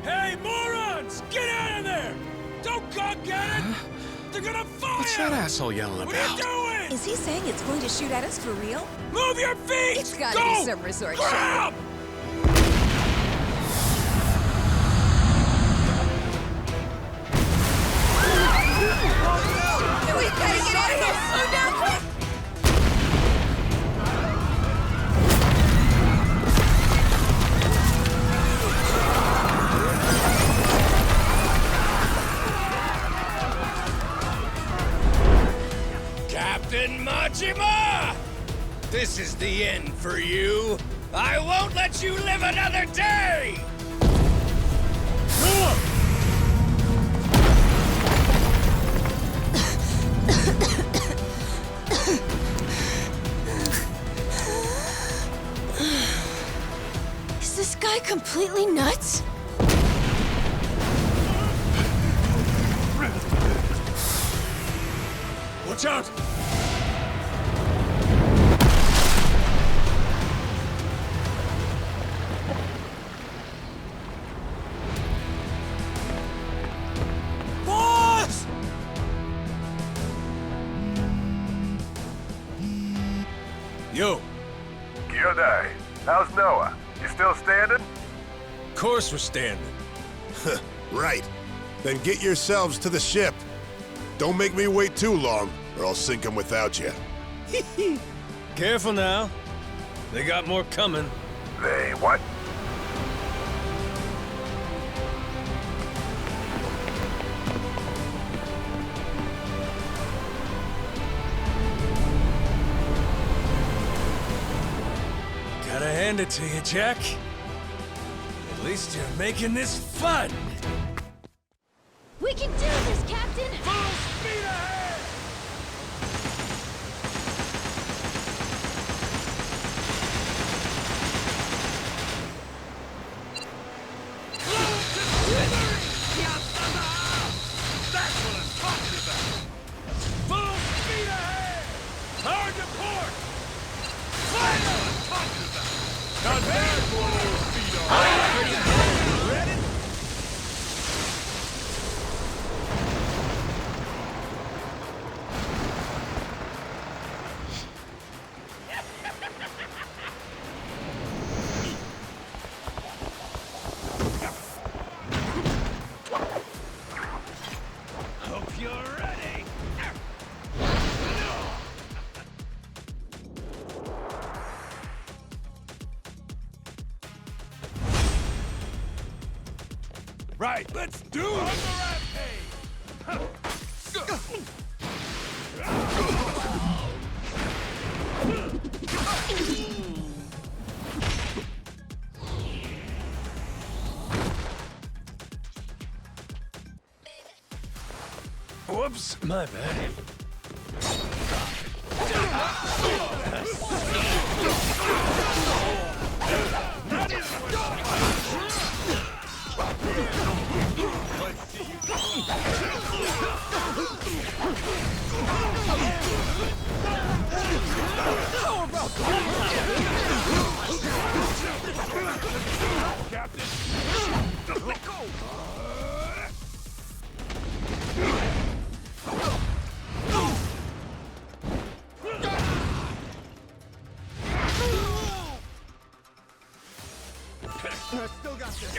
Hey, morons! Get out of there! Don't go get it! They're gonna fire! What's that asshole yelling about? What are you doing? Is he saying it's going to shoot at us for real? Move your feet! It's gotta Go! be some resort Grab! shit. This is the end for you. I won't let you live another day! Is this guy completely nuts? Watch out! Boss! Yo! Kyodai, how's Noah? You still standing? Of course we're standing. Right. Then get yourselves to the ship. Don't make me wait too long, or I'll sink them without you. Careful now. They got more coming. They what? Gotta hand it to you, Jack. At least you're making this fun. We can do this, Captain! Full speed ahead! That's what I'm talking about! Full speed ahead! Hard to port! That's what I'm talking about! Not bad, full speed ahead! Ready? Hope you're ready! Right, let's do it! Whoops, my bad. Captain! Let go! Still got this.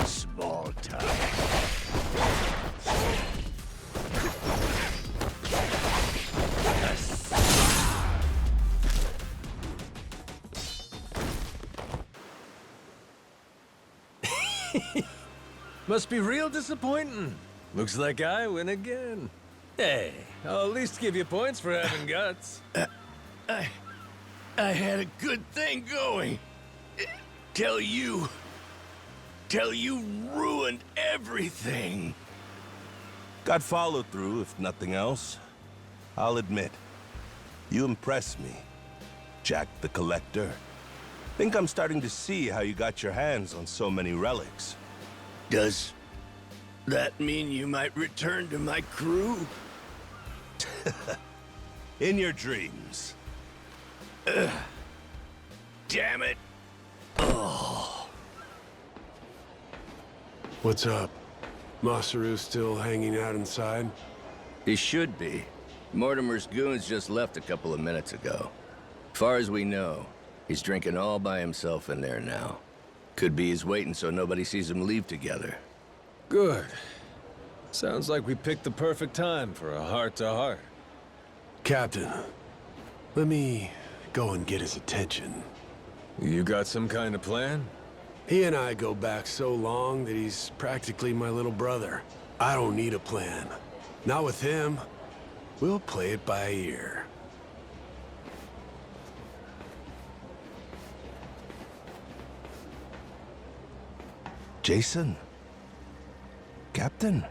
Small time. Must be real disappointing. Looks like I win again. Hey, I'll at least give you points for having guts. I had a good thing going. Till you ruined everything. Got followed through, if nothing else. I'll admit, you impress me, Jack the Collector. Think I'm starting to see how you got your hands on so many relics. Does that mean you might return to my crew? In your dreams. Damn it. What's up? Masaru still hanging out inside? He should be. Mortimer's goons just left a couple of minutes ago. Far as we know, he's drinking all by himself in there now. Could be he's waiting so nobody sees him leave together. Good. Sounds like we picked the perfect time for a heart-to-heart. Captain, let me go and get his attention. You got some kind of plan? He and I go back so long that he's practically my little brother. I don't need a plan. Not with him. We'll play it by ear. Jason? Captain?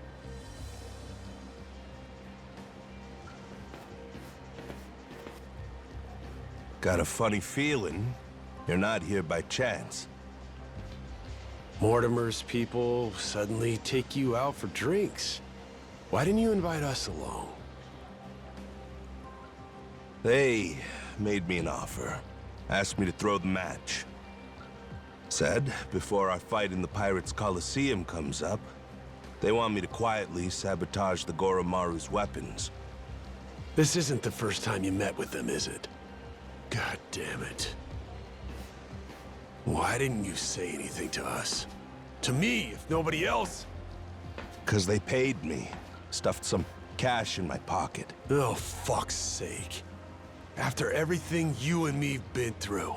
Got a funny feeling you're not here by chance. Mortimer's people suddenly take you out for drinks. Why didn't you invite us along? They made me an offer. Asked me to throw the match. Said, before our fight in the Pirates' Coliseum comes up, they want me to quietly sabotage the Goromaru's weapons. This isn't the first time you met with them, is it? God damn it. Why didn't you say anything to us? To me, if nobody else? 'Cause they paid me. Stuffed some cash in my pocket. Oh, fuck's sake. After everything you and me've been through,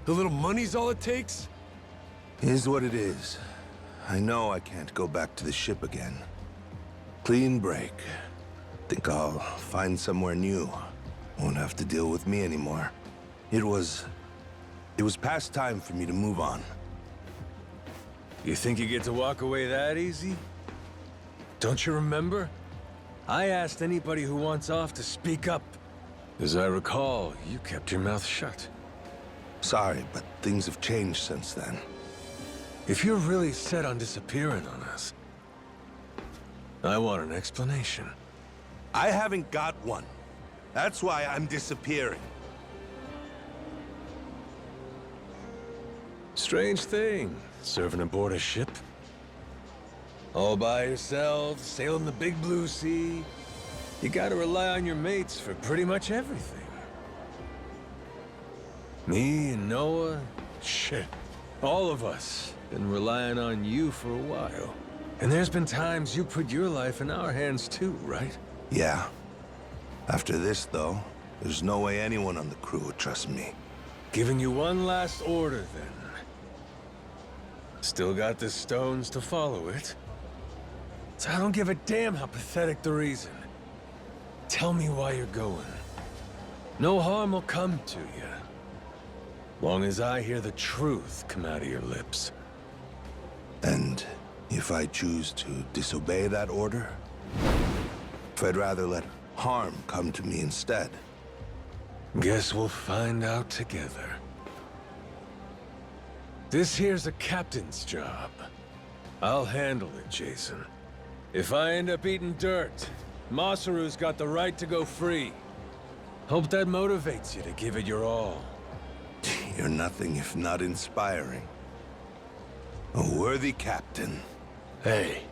the little money's all it takes? Is what it is. I know I can't go back to the ship again. Clean break. Think I'll find somewhere new. Won't have to deal with me anymore. It was past time for me to move on. You think you get to walk away that easy? Don't you remember? I asked anybody who wants off to speak up. As I recall, you kept your mouth shut. Sorry, but things have changed since then. If you're really set on disappearing on us, I want an explanation. I haven't got one. That's why I'm disappearing. Strange thing, serving aboard a ship. All by yourself, sailing the big blue sea. You gotta rely on your mates for pretty much everything. Me and Noah, shit, all of us been relying on you for a while. And there's been times you put your life in our hands too, right? Yeah. After this, though, there's no way anyone on the crew would trust me. Giving you one last order, then. Still got the stones to follow it. So I don't give a damn how pathetic the reason. Tell me why you're going. No harm will come to you. Long as I hear the truth come out of your lips. And if I choose to disobey that order? If I'd rather let harm come to me instead? Guess we'll find out together. This here's a captain's job. I'll handle it, Jason. If I end up eating dirt, Masaru's got the right to go free. Hope that motivates you to give it your all. You're nothing if not inspiring. A worthy captain. Hey,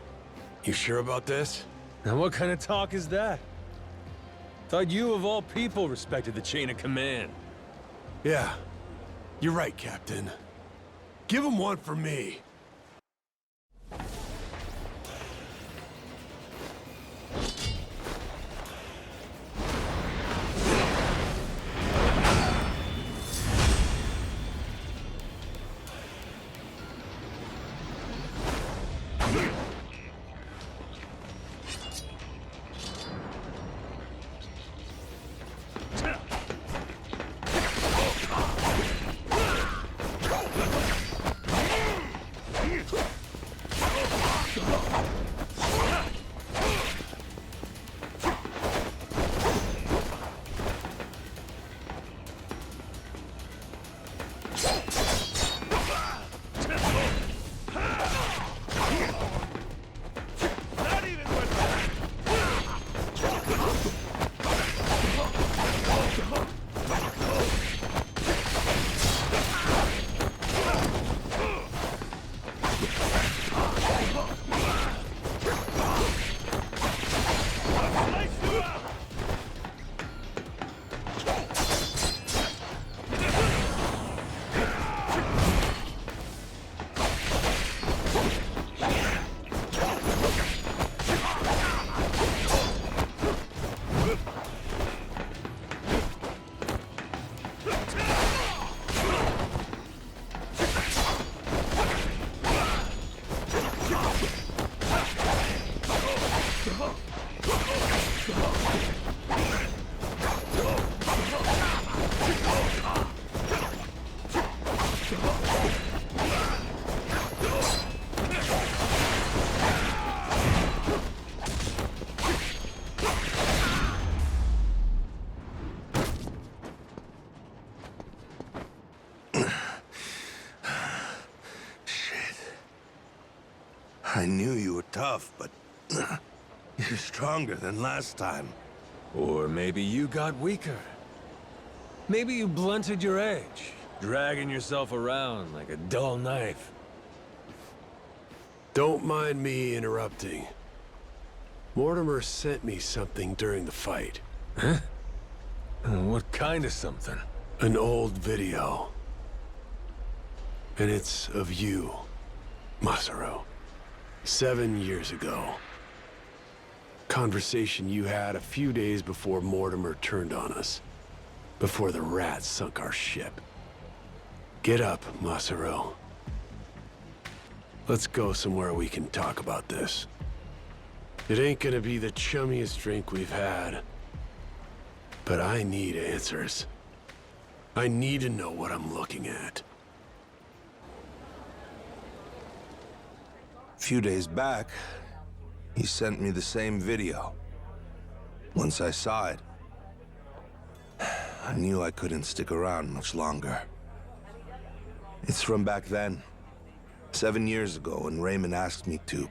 you sure about this? And what kind of talk is that? Thought you of all people respected the chain of command. Yeah, you're right, Captain. Give him one for me. I knew you were tough, but you're stronger than last time. Or maybe you got weaker. Maybe you blunted your edge, dragging yourself around like a dull knife. Don't mind me interrupting. Mortimer sent me something during the fight. Huh? What kind of something? An old video. And it's of you, Masaru. 7 years ago. Conversation you had a few days before Mortimer turned on us. Before the rats sunk our ship. Get up, Masaru. Let's go somewhere we can talk about this. It ain't gonna be the chummiest drink we've had. But I need answers. I need to know what I'm looking at. A few days back, he sent me the same video. Once I saw it, I knew I couldn't stick around much longer. It's from back then, 7 years ago, when Raymond asked me to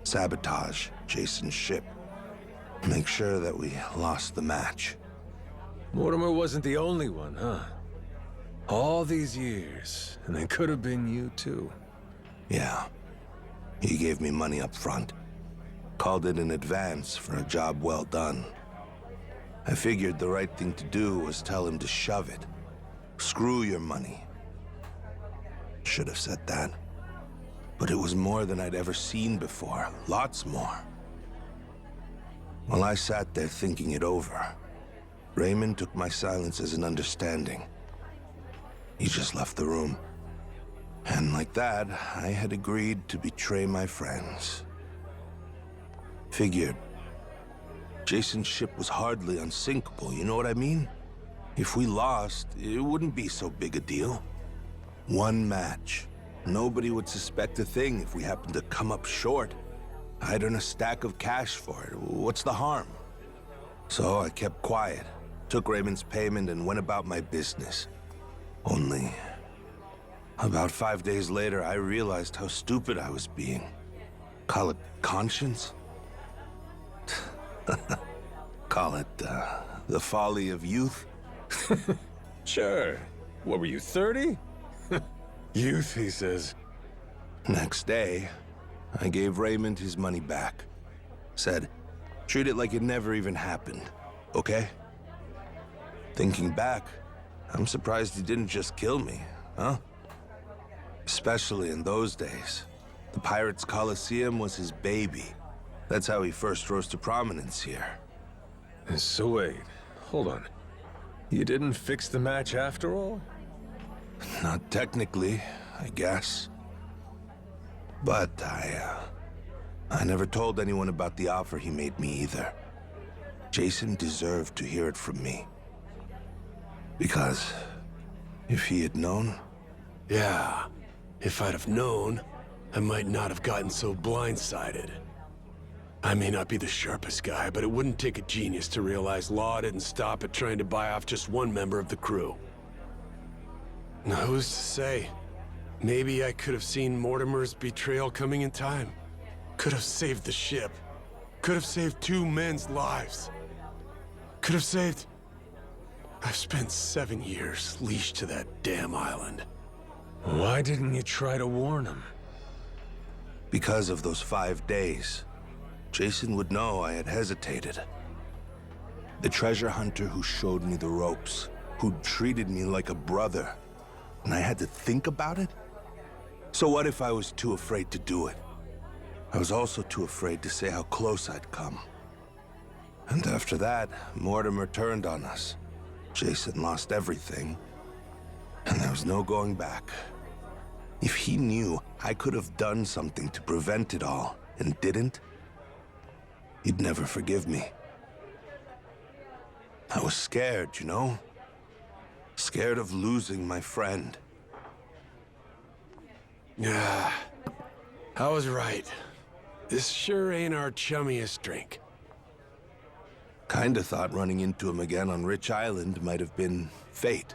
sabotage Jason's ship. Make sure that we lost the match. Mortimer wasn't the only one, huh? All these years, and it could have been you too. Yeah. He gave me money up front. Called it an advance for a job well done. I figured the right thing to do was tell him to shove it. Screw your money. Should have said that. But it was more than I'd ever seen before. Lots more. While I sat there thinking it over, Raymond took my silence as an understanding. He just left the room. And like that, I had agreed to betray my friends. Figured. Jason's ship was hardly unsinkable, you know what I mean? If we lost, it wouldn't be so big a deal. One match. Nobody would suspect a thing if we happened to come up short. I'd earn a stack of cash for it. What's the harm? So I kept quiet, took Raymond's payment, and went about my business. Only, about 5 days later, I realized how stupid I was being. Call it conscience? Call it, the folly of youth? Sure. What were you, 30? Youth, he says. Next day, I gave Raymond his money back. Said, treat it like it never even happened, okay? Thinking back, I'm surprised he didn't just kill me, huh? Especially in those days. The Pirates' Coliseum was his baby. That's how he first rose to prominence here. So wait, hold on. You didn't fix the match after all? Not technically, I guess. But I never told anyone about the offer he made me either. Jason deserved to hear it from me. Because if he had known... Yeah, if I'd have known, I might not have gotten so blindsided. I may not be the sharpest guy, but it wouldn't take a genius to realize Law didn't stop at trying to buy off just one member of the crew. Who's to say? Maybe I could have seen Mortimer's betrayal coming in time. Could have saved the ship. Could have saved 2 men's lives. Could have saved... I've spent 7 years leashed to that damn island. Why didn't you try to warn him? Because of those 5 days. Jason would know I had hesitated. The treasure hunter who showed me the ropes, who treated me like a brother, and I had to think about it? So what if I was too afraid to do it? I was also too afraid to say how close I'd come. And after that, Mortimer turned on us. Jason lost everything, and there was no going back. If he knew I could have done something to prevent it all, and didn't, he'd never forgive me. I was scared, you know? Scared of losing my friend. Yeah, I was right. This sure ain't our chummiest drink. Kinda thought running into him again on Rich Island might have been fate.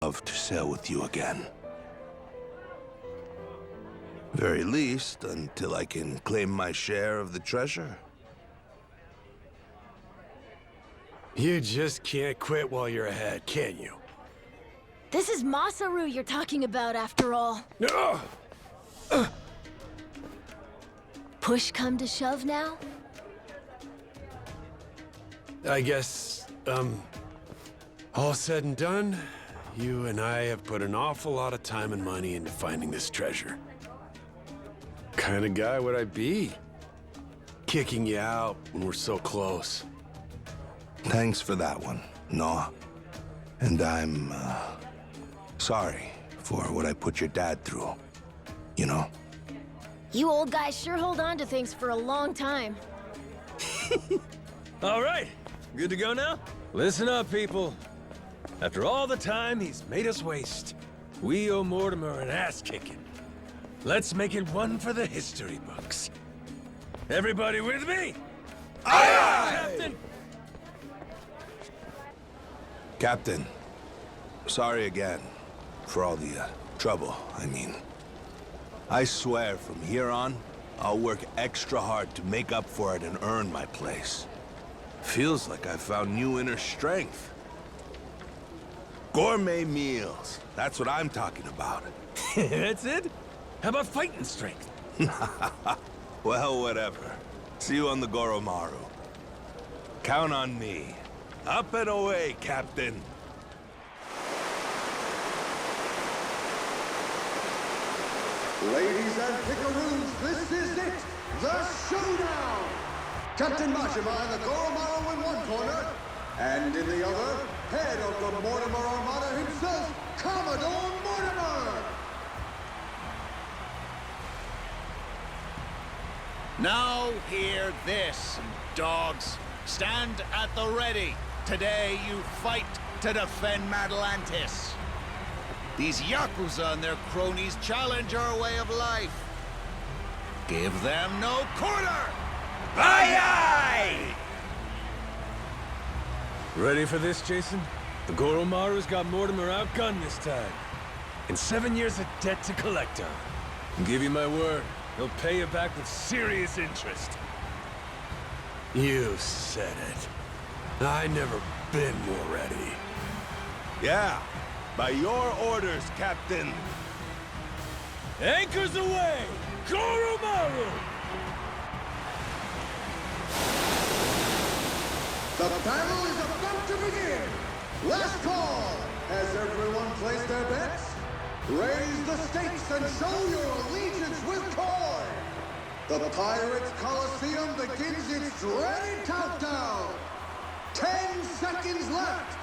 Love to sail with you again. Very least, until I can claim my share of the treasure. You just can't quit while you're ahead, can you? This is Masaru you're talking about, after all. Push come to shove now? I guess, all said and done, you and I have put an awful lot of time and money into finding this treasure. Kind of guy would I be? Kicking you out when we're so close. Thanks for that one, Law. And I'm, sorry for what I put your dad through. You know? You old guys sure hold on to things for a long time. All right, good to go now? Listen up, people. After all the time he's made us waste, we owe Mortimer an ass-kicking. Let's make it one for the history books. Everybody with me? Aye, aye! Captain! Captain, sorry again for all the trouble, I mean. I swear from here on, I'll work extra hard to make up for it and earn my place. Feels like I found new inner strength. Gourmet meals, that's what I'm talking about. That's it? How about fighting strength? Well, whatever. See you on the Goromaru. Count on me. Up and away, Captain. Ladies and pickaroos, this is it! The showdown! Captain Majima and the Goromaru in one corner, and in the other, head of the Mortimer Armada himself, Commodore Mortimer! Now hear this, dogs. Stand at the ready. Today you fight to defend Atlantis. These Yakuza and their cronies challenge our way of life. Give them no quarter! Aye, aye! Ready for this, Jason? The Goromaru's got Mortimer outgunned this time. And 7 years of debt to collect on. I'll give you my word, he'll pay you back with serious interest. You said it. I never been more ready. Yeah, by your orders, Captain. Anchors away! Goromaru! The battle is about to begin! Last call! Has everyone placed their bets? Raise the stakes and show your allegiance with coin! The Pirates Coliseum begins its dreaded countdown! 10 seconds left!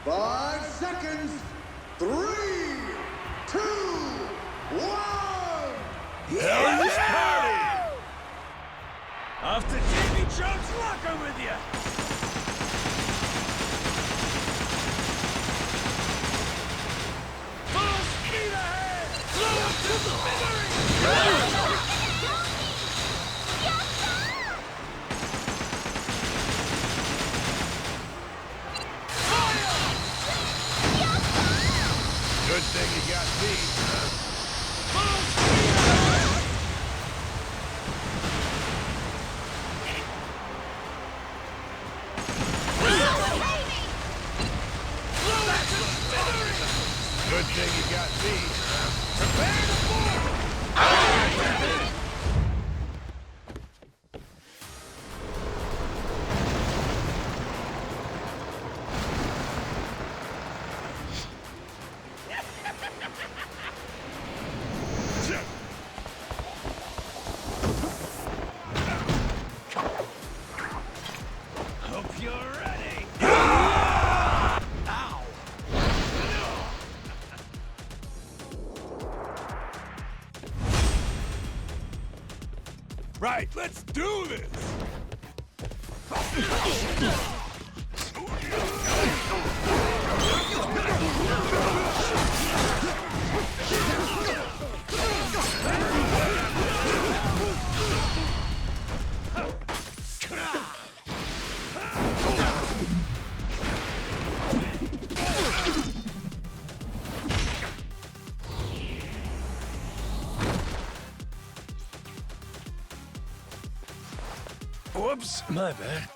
5 seconds! 3, 2, 1! Yeah! Off to Davy Jones' locker with you! Full speed ahead! Blow up to smithereens! Good thing you got me, huh? Good thing you got me, huh? Prepare to board! Hope you're ready! Ow! Right, let's do this! Whoops, my bad.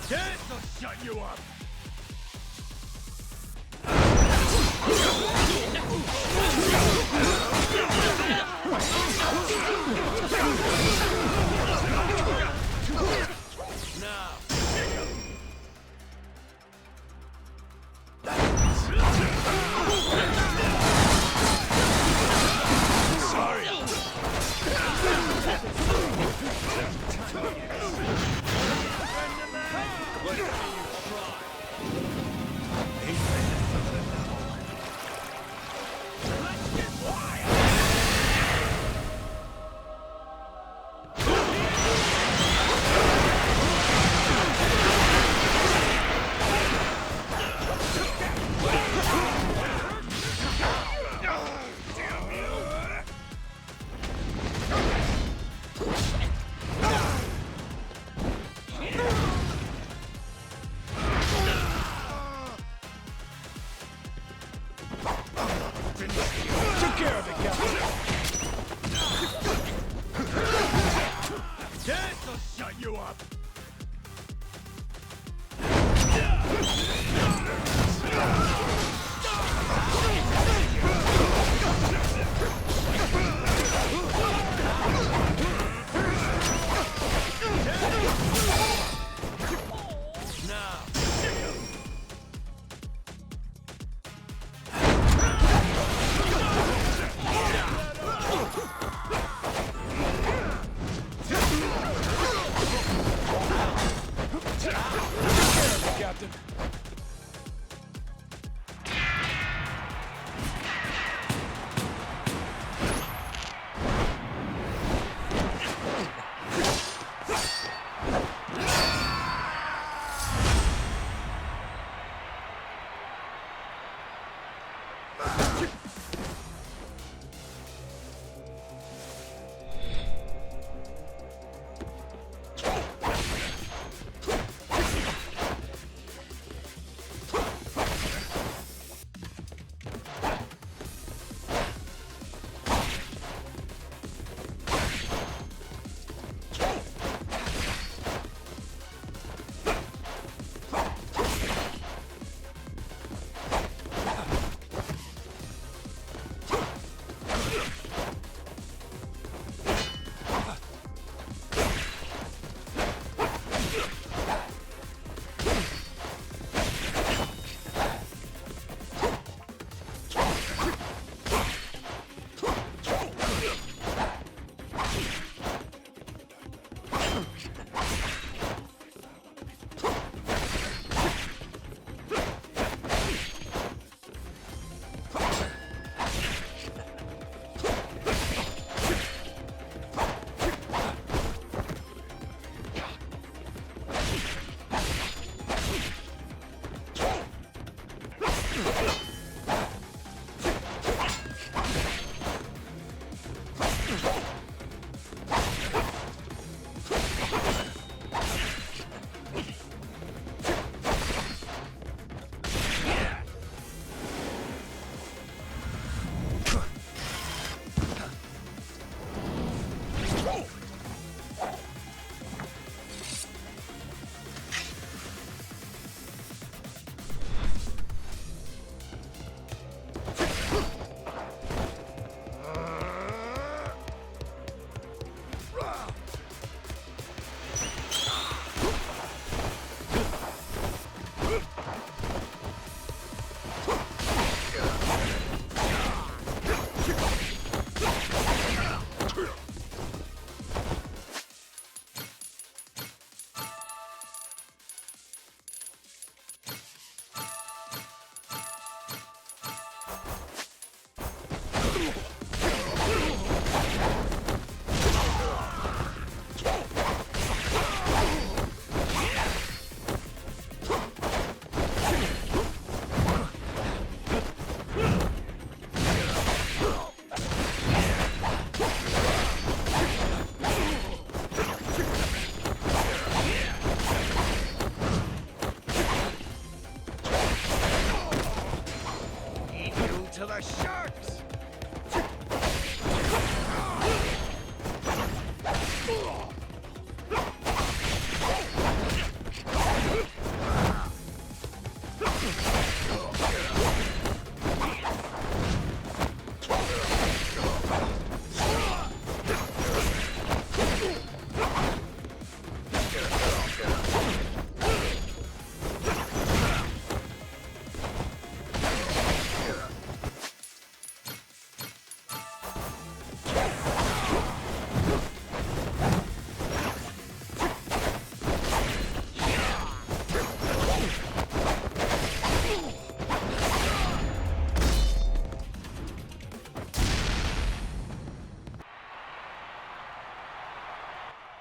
This'll shut you up! Now, This'll shut you up! Captain.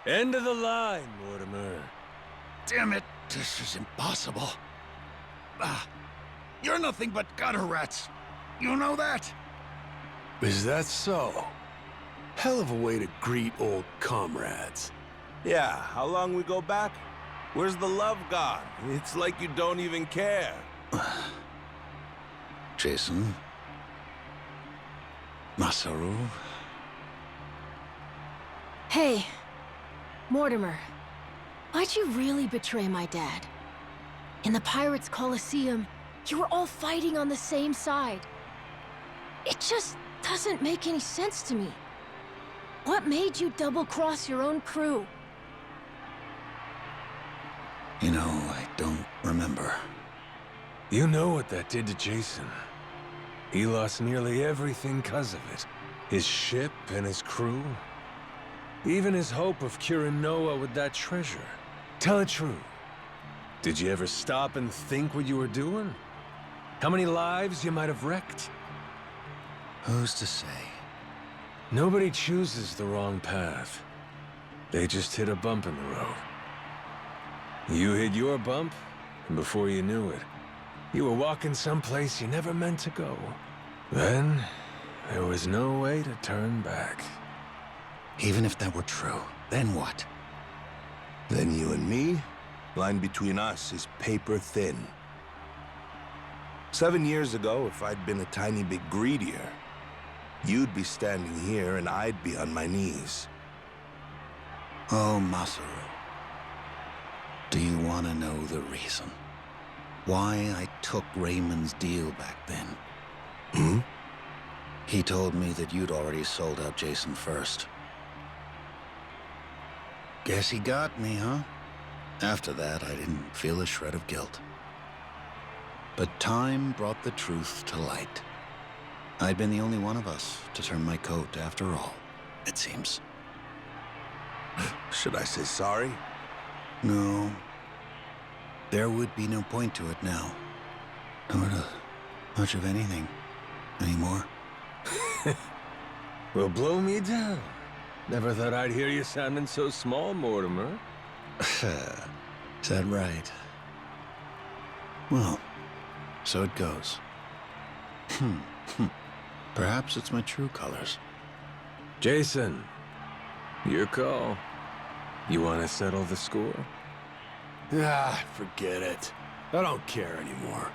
End of the line, Mortimer. Damn it, this is impossible. You're nothing but gutter rats. You know that? Is that so? Hell of a way to greet old comrades. Yeah, how long we go back? Where's the love gone? It's like you don't even care. Jason, Masaru? Hey, Mortimer. Why'd you really betray my dad? In the Pirates' Coliseum, you were all fighting on the same side. It just doesn't make any sense to me. What made you double-cross your own crew? You know, I don't remember. You know what that did to Jason. He lost nearly everything because of it. His ship and his crew. Even his hope of curing Noah with that treasure. Tell it true. Did you ever stop and think what you were doing? How many lives you might have wrecked? Who's to say? Nobody chooses the wrong path. They just hit a bump in the road. You hit your bump, and before you knew it, you were walking someplace you never meant to go. Then, there was no way to turn back. Even if that were true, then what? Then you and me, line between us is paper thin. 7 years ago, if I'd been a tiny bit greedier, you'd be standing here and I'd be on my knees. Oh, Masaru. Do you want to know the reason? Why I took Raymond's deal back then? Hmm? He told me that you'd already sold out Jason first. Guess he got me, huh? After that, I didn't feel a shred of guilt. But time brought the truth to light. I'd been the only one of us to turn my coat after all, it seems. Should I say sorry? No. There would be no point to it now. Nor to much of anything anymore. Well, blow me down. Never thought I'd hear you sounding so small, Mortimer. Is that right? Well, so it goes. Perhaps it's my true colors. Jason, your call. You want to settle the score? Ah, forget it. I don't care anymore.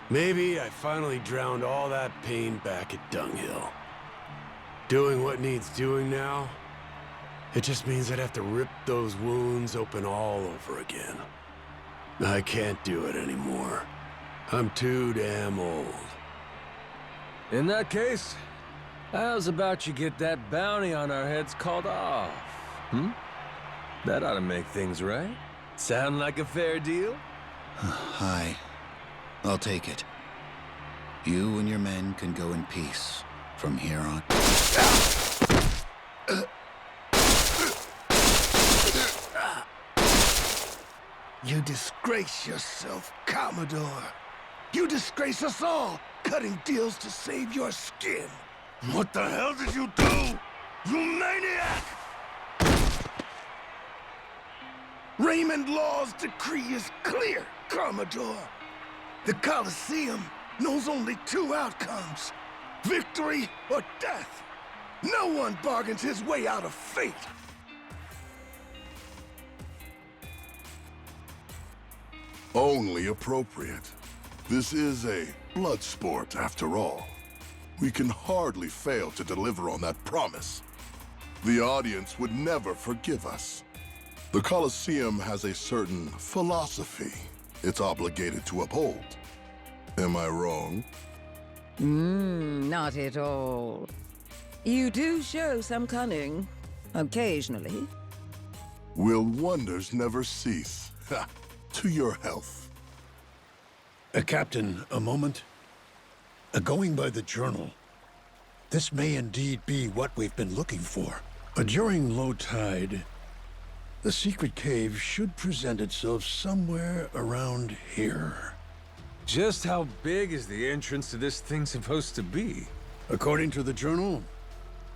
Maybe I finally drowned all that pain back at Dunghill. Doing what needs doing now, it just means I'd have to rip those wounds open all over again. I can't do it anymore. I'm too damn old. In that case, how's about you get that bounty on our heads called off? That ought to make things right. Sound like a fair deal? Hi. I'll take it. You and your men can go in peace from here on. You disgrace yourself, Commodore. You disgrace us all, cutting deals to save your skin. What the hell did you do, you maniac? Raymond Law's decree is clear, Commodore. The Coliseum knows only two outcomes: victory or death. No one bargains his way out of fate. Only appropriate. This is a blood sport, after all. We can hardly fail to deliver on that promise. The audience would never forgive us. The Coliseum has a certain philosophy it's obligated to uphold. Am I wrong? Not at all. You do show some cunning, occasionally. Will wonders never cease? Ha! To your health. Captain, a moment. Going by the journal, this may indeed be what we've been looking for. During low tide, the secret cave should present itself somewhere around here. Just how big is the entrance to this thing supposed to be? According to the journal,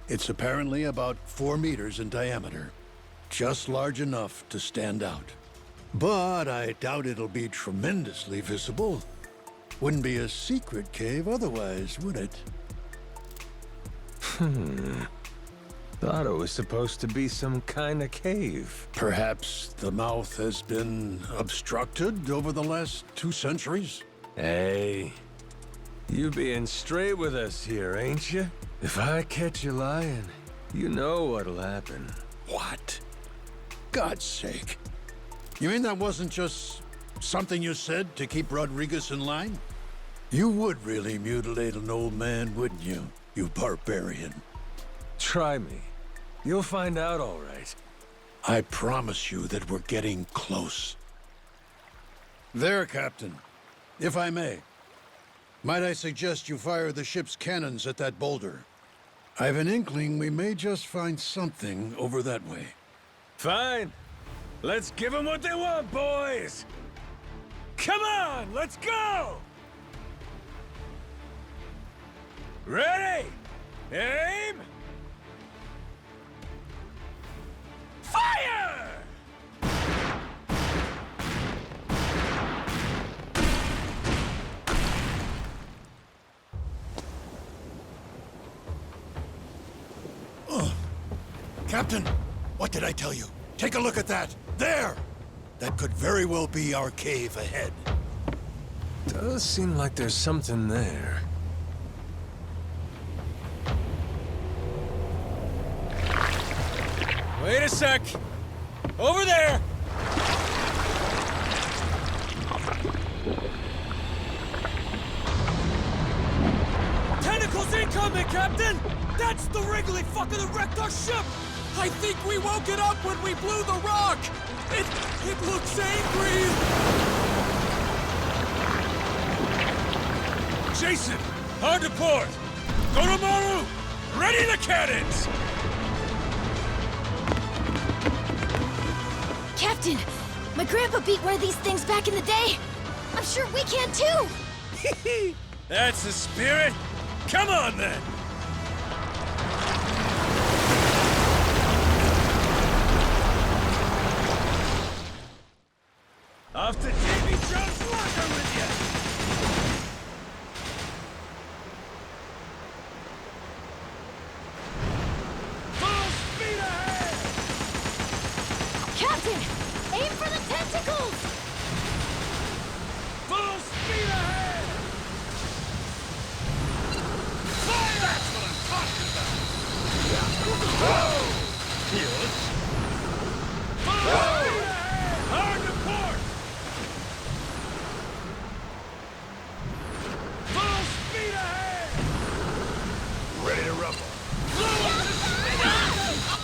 it's apparently about 4 meters in diameter. Just large enough to stand out. But I doubt it'll be tremendously visible. Wouldn't be a secret cave otherwise, would it? Thought it was supposed to be some kind of cave. Perhaps the mouth has been obstructed over the last 2 centuries? Hey, you being straight with us here, ain't you? If I catch you lying, you know what'll happen. What? God's sake. You mean that wasn't just something you said to keep Rodriguez in line? You would really mutilate an old man, wouldn't you, you barbarian? Try me. You'll find out all right. I promise you that we're getting close. There, Captain. If I may. Might I suggest you fire the ship's cannons at that boulder? I've an inkling we may just find something over that way. Fine. Let's give them what they want, boys! Come on, let's go! Ready? Aim! Fire! Captain, what did I tell you? Take a look at that! There! That could very well be our cave ahead. Does seem like there's something there. Wait a sec! Over there! Tentacles incoming, Captain! That's the wriggly fucker that wrecked our ship! I think we woke it up when we blew the rock! It looks angry! Jason! Hard to port! Go to Maru! Ready the cannons! Captain, my grandpa beat one of these things back in the day. I'm sure we can too! That's the spirit! Come on then! Off to Davy Jones' locker with you! Full speed ahead! Captain, aim for the tentacles! Full speed ahead! Fire! That's what I'm talking about! Whoa! Yes. Full speed ahead! Hard to port! Full speed ahead! Ready to rumble.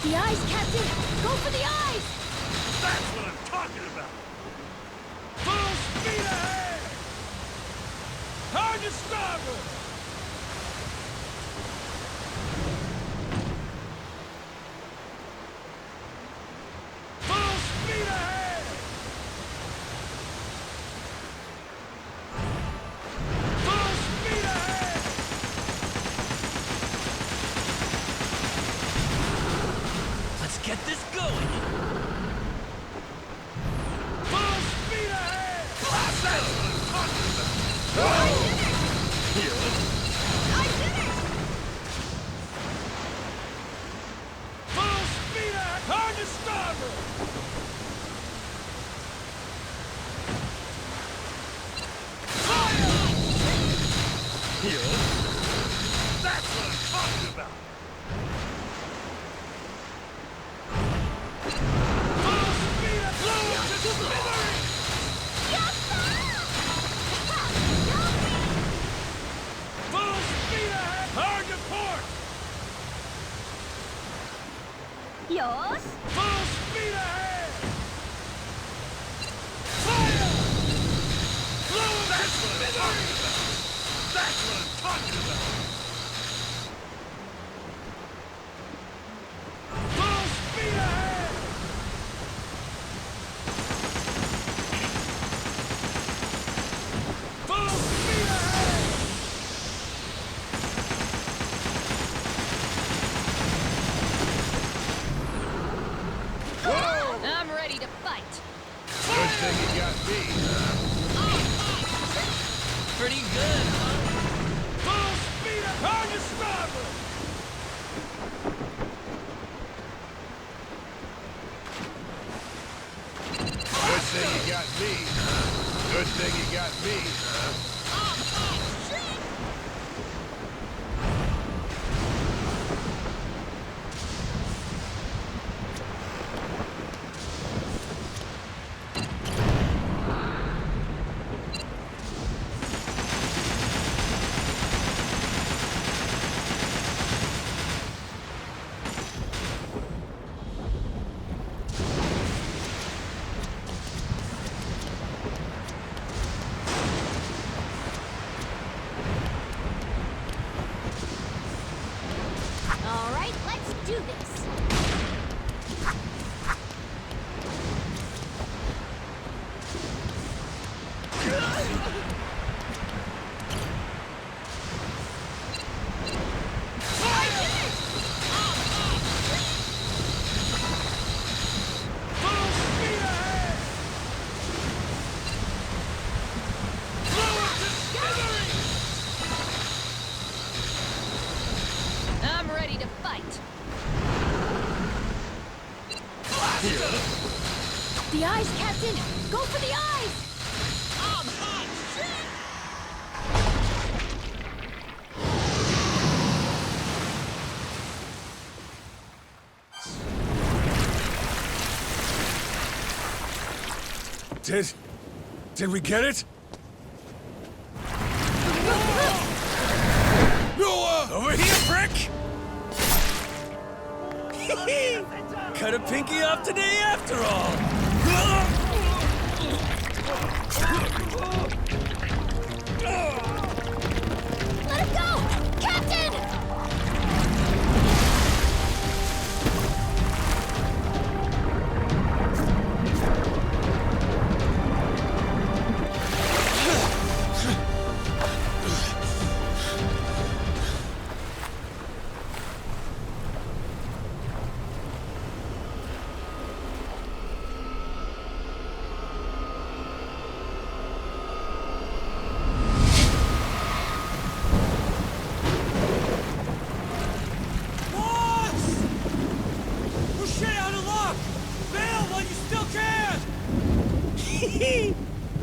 The eyes, Captain! Go for the eyes! That's what I'm talking about! Full speed ahead! Hard to starboard! Full speed ahead! Full speed ahead! Let's get this going. Full speed ahead! That's what I'm talking about! I did it! Full speed ahead! Hard to starboard! That's what I'm talking about! Full speed ahead! Blow it to smithereens! Full speed ahead! Hard to port! Yosh! Full speed ahead! Fire! Blow it to smithereens! That's what I'm talking about! Full speed ahead! Full speed ahead! I'm ready to fight. Good thing you got me. Pretty good, huh? Full speed ahead! Hard to starboard! Good thing you got me. Good thing you got me. The eyes, Captain! Go for the eyes! I'm hot Did we get it? Noah! Over here, prick! Cut a pinky off today after all! Let him go! Captain!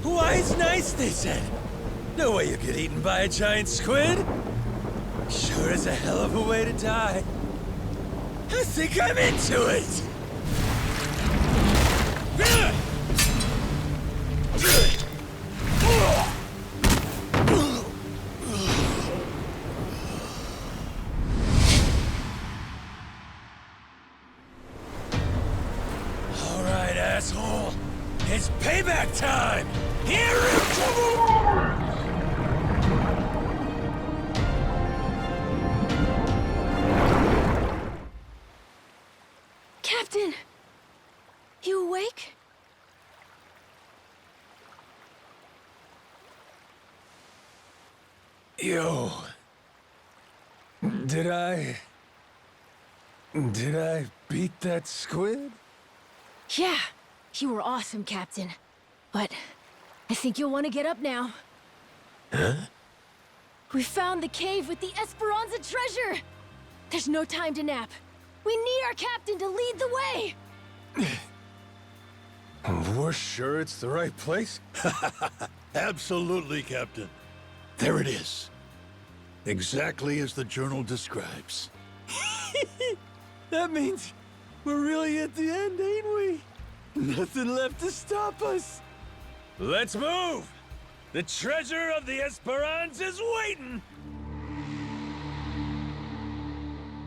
Why, it's nice, they said. No way you get eaten by a giant squid. Sure is a hell of a way to die. I think I'm into it. All right, asshole. It's payback time! Here it comes! Captain! You awake? Yo. Did I beat that squid? Yeah, you were awesome, Captain. But I think you'll want to get up now. Huh? We found the cave with the Esperanza treasure! There's no time to nap. We need our captain to lead the way! We're sure it's the right place? Absolutely, Captain. There it is. Exactly as the journal describes. That means we're really at the end, ain't we? Nothing left to stop us. Let's move! The treasure of the Esperanza's waiting!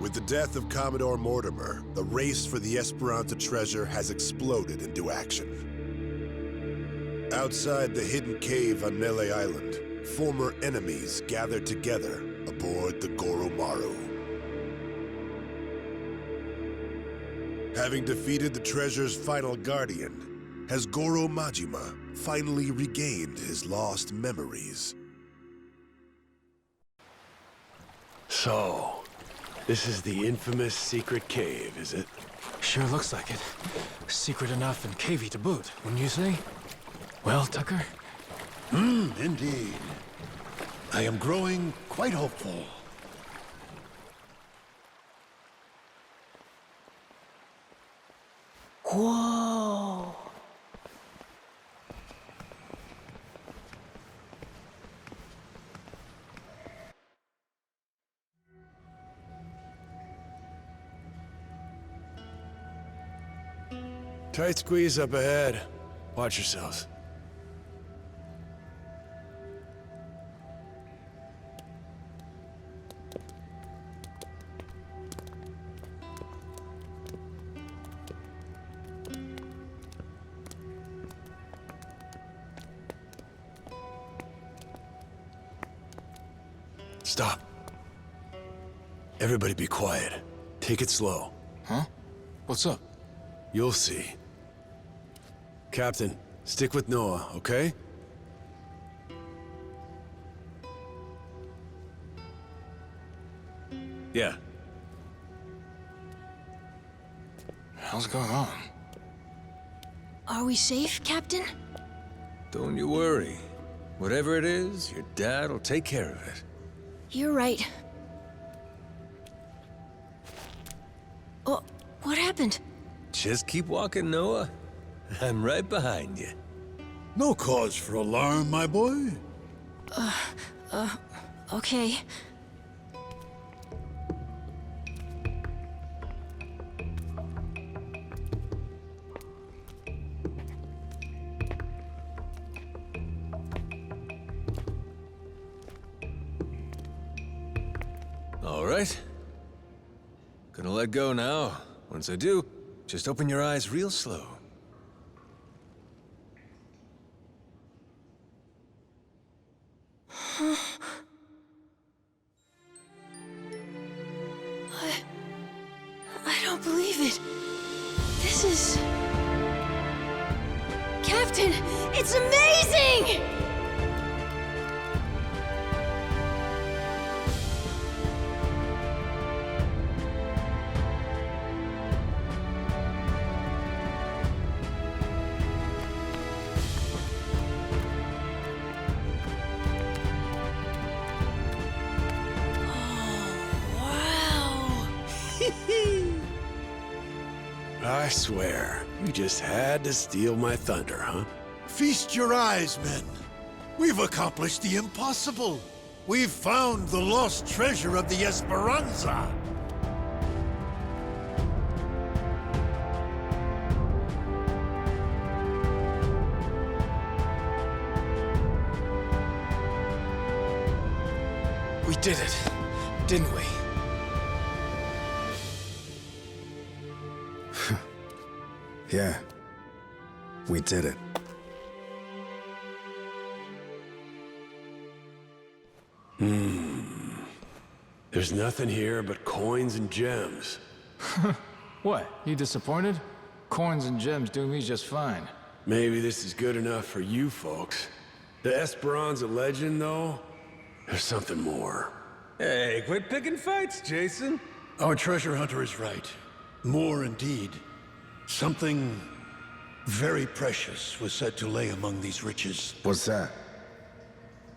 With the death of Commodore Mortimer, the race for the Esperanza treasure has exploded into action. Outside the hidden cave on Mele Island, former enemies gather together aboard the Goromaru. Having defeated the treasure's final guardian, has Goro Majima finally regained his lost memories? So, this is the infamous secret cave, is it? Sure looks like it. Secret enough and cavey to boot, wouldn't you say? Well, Tucker? Indeed. I am growing quite hopeful. Whoa! Tight squeeze up ahead. Watch yourselves. Stop. Everybody be quiet. Take it slow. Huh? What's up? You'll see. Captain, stick with Noah, okay? Yeah. Hell's going on? Are we safe, Captain? Don't you worry. Whatever it is, your dad will take care of it. You're right. Oh, what happened? Just keep walking, Noah. I'm right behind you. No cause for alarm, my boy. Okay. All right. Gonna let go now. Once I do, just open your eyes real slow. I don't believe it. This is... Captain, it's amazing! I swear, you just had to steal my thunder, huh? Feast your eyes, men. We've accomplished the impossible. We've found the lost treasure of the Esperanza. We did it, didn't we? Yeah, we did it. There's nothing here but coins and gems. What, you disappointed? Coins and gems do me just fine. Maybe this is good enough for you folks. The Esperanza legend, though, there's something more. Hey, quit picking fights, Jason. Our treasure hunter is right. More indeed. Something very precious was said to lay among these riches. What's that?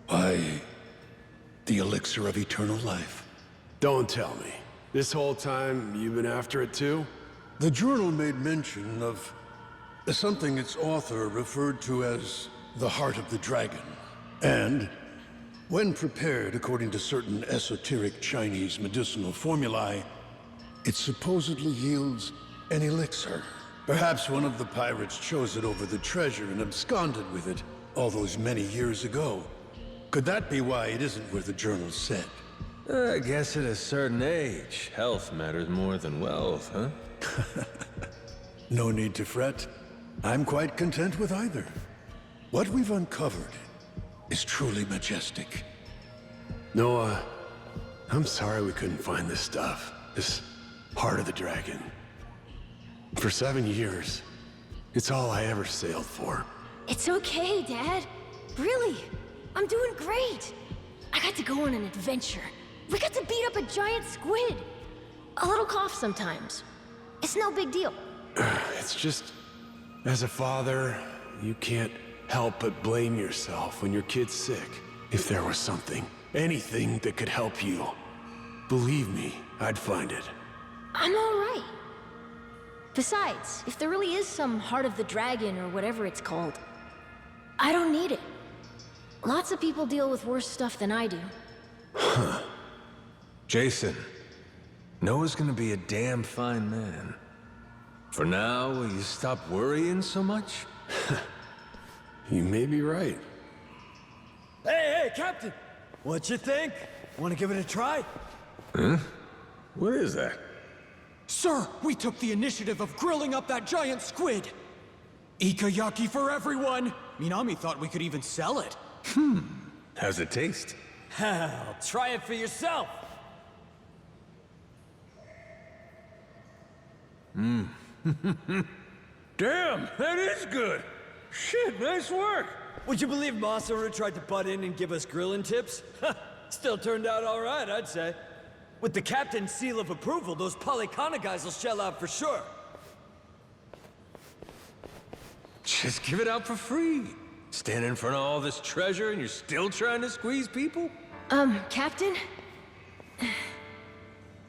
Why, the elixir of eternal life. Don't tell me. This whole time, you've been after it too? The journal made mention of something its author referred to as the Heart of the Dragon. And, when prepared according to certain esoteric Chinese medicinal formulae, it supposedly yields an elixir. Perhaps one of the pirates chose it over the treasure and absconded with it all those many years ago. Could that be why it isn't where the journal said? I guess at a certain age, health matters more than wealth, huh? No need to fret. I'm quite content with either. What we've uncovered is truly majestic. Noah, I'm sorry we couldn't find this stuff. This Heart of the Dragon. For 7 years, it's all I ever sailed for. It's okay, Dad. Really, I'm doing great. I got to go on an adventure. We got to beat up a giant squid. A little cough sometimes. It's no big deal. It's just, as a father, you can't help but blame yourself when your kid's sick. If there was something, anything that could help you, believe me, I'd find it. I'm all right. Besides, if there really is some Heart of the Dragon or whatever it's called, I don't need it. Lots of people deal with worse stuff than I do. Huh. Jason, Noah's gonna be a damn fine man. For now, will you stop worrying so much? You may be right. Hey, Captain! What you think? Want to give it a try? Huh? What is that? Sir, we took the initiative of grilling up that giant squid! Ikayaki for everyone! Minami thought we could even sell it. How's it taste? Hell, try it for yourself! Damn, that is good! Shit, nice work! Would you believe Masaru tried to butt in and give us grilling tips? Still turned out all right, I'd say. With the captain's seal of approval, those Polycana guys will shell out for sure. Just give it out for free. Stand in front of all this treasure and you're still trying to squeeze people? Captain?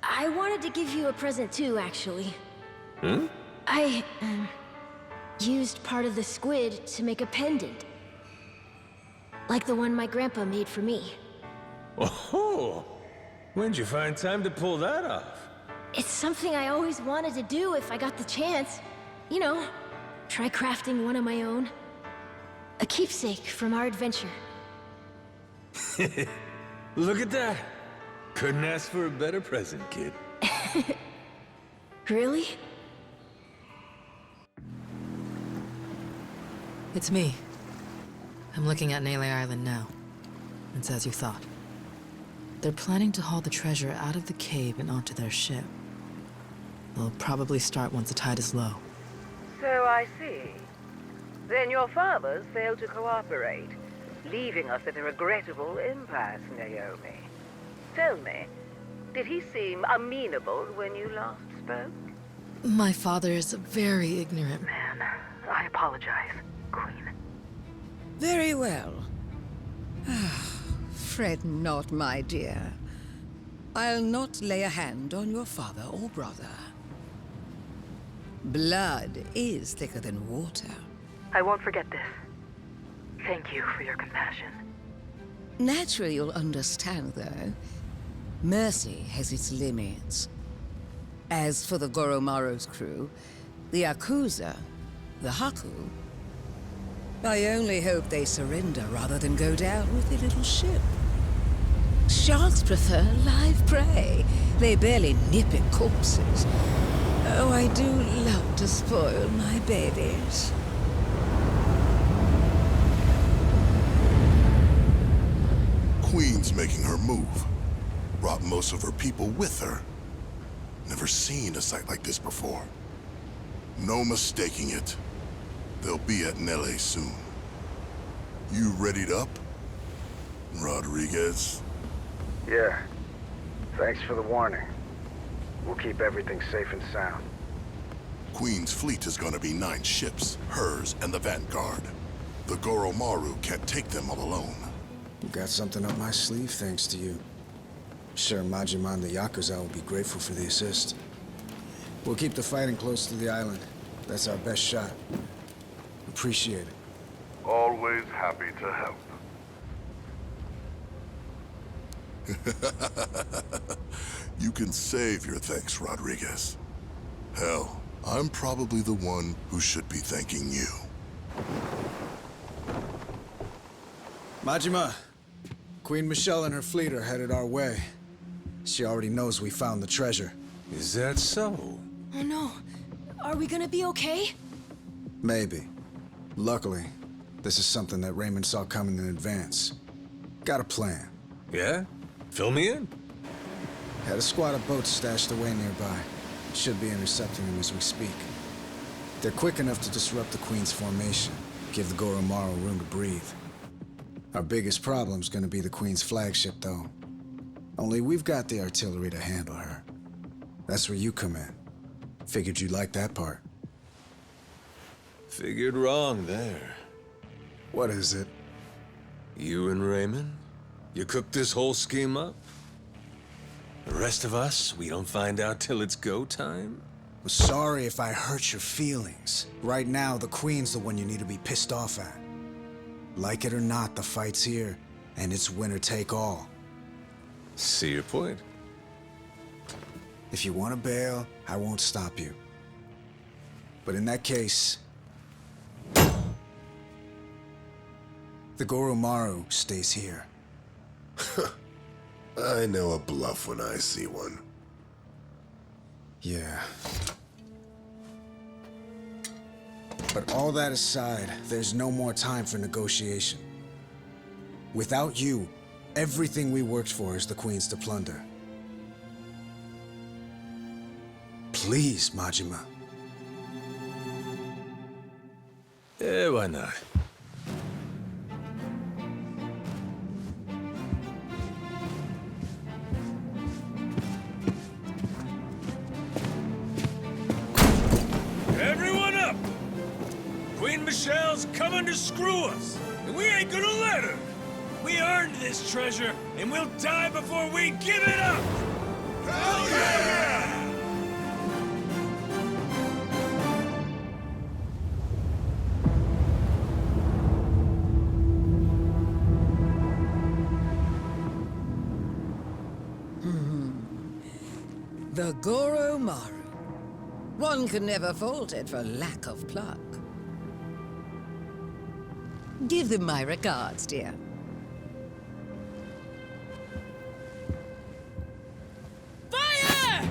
I wanted to give you a present too, actually. Hmm? used part of the squid to make a pendant. Like the one my grandpa made for me. Oh, when'd you find time to pull that off? It's something I always wanted to do if I got the chance. You know, try crafting one of my own. A keepsake from our adventure. Look at that. Couldn't ask for a better present, kid. Really? It's me. I'm looking at Nele Island now. It's as you thought. They're planning to haul the treasure out of the cave and onto their ship. They'll probably start once the tide is low. So I see. Then your fathers failed to cooperate, leaving us at a regrettable impasse, Naomi. Tell me, did he seem amenable when you last spoke? My father is very ignorant. Man, I apologize, Queen. Very well. Fret not, my dear. I'll not lay a hand on your father or brother. Blood is thicker than water. I won't forget this. Thank you for your compassion. Naturally, you'll understand, though. Mercy has its limits. As for the Goromaru's crew, the Yakuza, the Haku, I only hope they surrender rather than go down with their little ship. Sharks prefer live prey. They barely nip at corpses. Oh, I do love to spoil my babies. Queen's making her move. Brought most of her people with her. Never seen a sight like this before. No mistaking it. They'll be at Nele soon. You readied up, Rodriguez? Yeah. Thanks for the warning. We'll keep everything safe and sound. Queen's fleet is gonna be 9 ships, hers and the Vanguard. The Goromaru can't take them all alone. You got something up my sleeve thanks to you. Sure, Majima and the Yakuza will be grateful for the assist. We'll keep the fighting close to the island. That's our best shot. Appreciate it. Always happy to help. You can save your thanks, Rodriguez. Hell, I'm probably the one who should be thanking you. Majima, Queen Michele and her fleet are headed our way. She already knows we found the treasure. Is that so? Oh no. Are we gonna be okay? Maybe. Luckily, this is something that Raymond saw coming in advance. Got a plan. Yeah? Fill me in. Had a squad of boats stashed away nearby. Should be intercepting them as we speak. They're quick enough to disrupt the Queen's formation, give the Goromaru room to breathe. Our biggest problem's gonna be the Queen's flagship, though. Only we've got the artillery to handle her. That's where you come in. Figured you'd like that part. Figured wrong there. What is it? You and Raymond? You cooked this whole scheme up? The rest of us, we don't find out till it's go time? I'm sorry if I hurt your feelings. Right now, the Queen's the one you need to be pissed off at. Like it or not, the fight's here, and it's winner take all. See your point. If you want to bail, I won't stop you. But in that case, the Goromaru stays here. I know a bluff when I see one. Yeah. But all that aside, there's no more time for negotiation. Without you, everything we worked for is the Queen's to plunder. Please, Majima. Yeah, why not? Everyone up! Queen Michele's coming to screw us, and we ain't gonna let her! We earned this treasure, and we'll die before we give it up! Hell yeah! The Goromaru. One can never fault it for lack of pluck. Give them my regards, dear. Fire!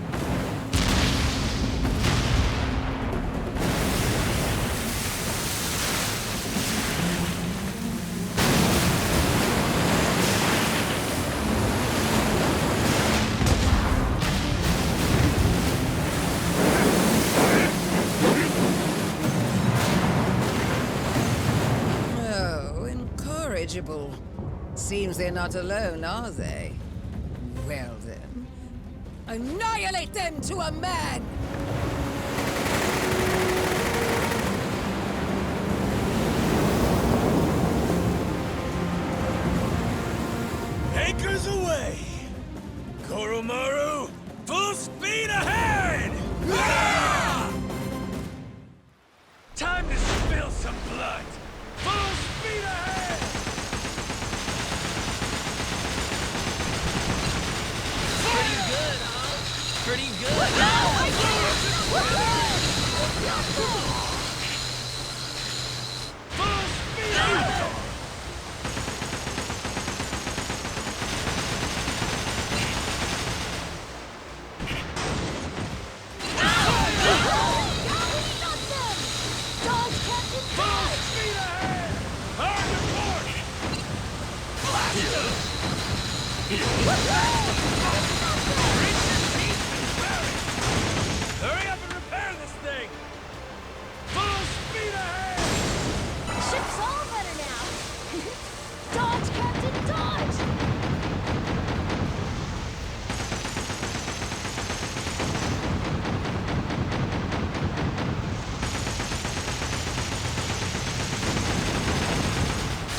Seems they're not alone, are they? Well then, annihilate them to a man! Anchors away! Goromaru, full speed ahead! Ah! Time to spill some blood! Full speed ahead! Pretty good, huh? Pretty good. Full speed ahead! Hurry up and repair this thing! Full speed ahead! Ship's all better now. Dodge, Captain, dodge!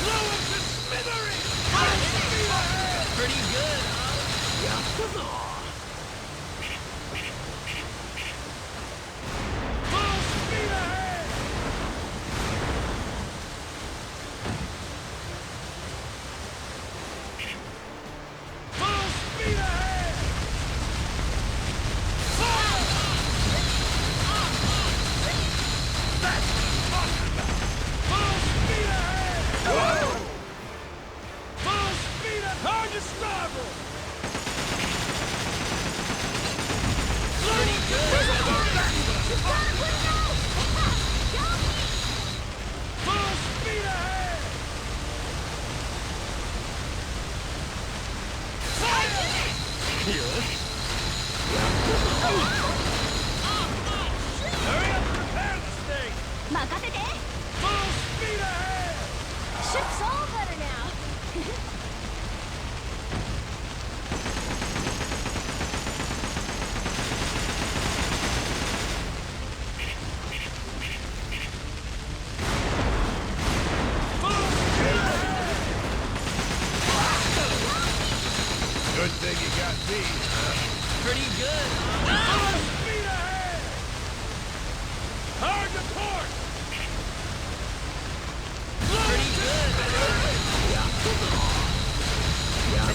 Blow up to smithereens! Full speed ahead! Pretty good, huh? Yakuza! Ship's all better now. Good thing you got me. Pretty good. Full speed ahead! Hard to port! Pretty good.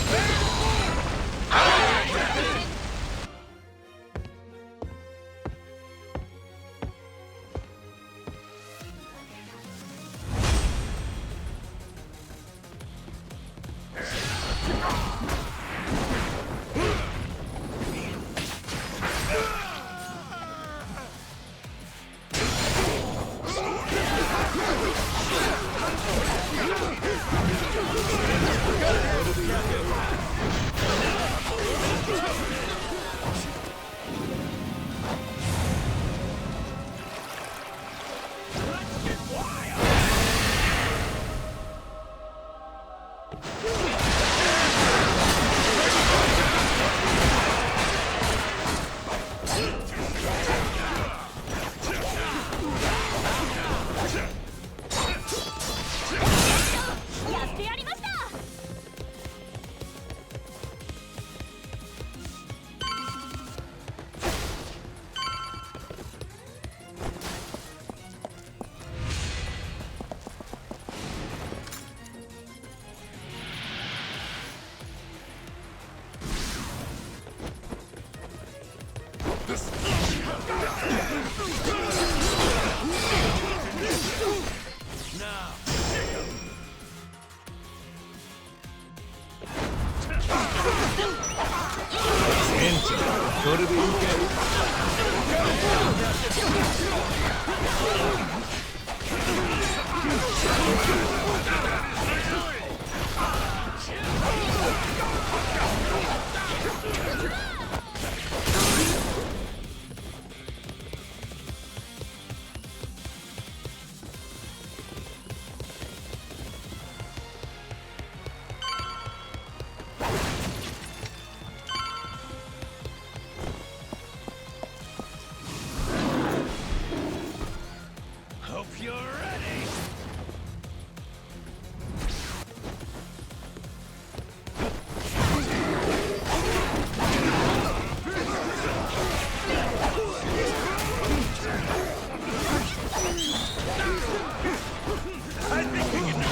Prepare to port! Hope you're ready. I think we can do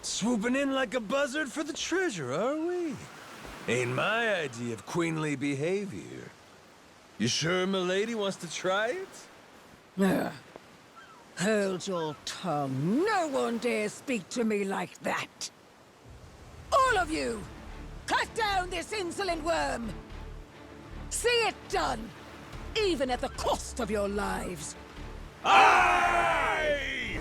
Swooping in like a buzzard for the treasure, are we? Ain't my idea of queenly behavior. You sure milady wants to try it? Hold your tongue. No one dare speak to me like that. All of you! Cut down this insolent worm! See it done! Even at the cost of your lives! Aye!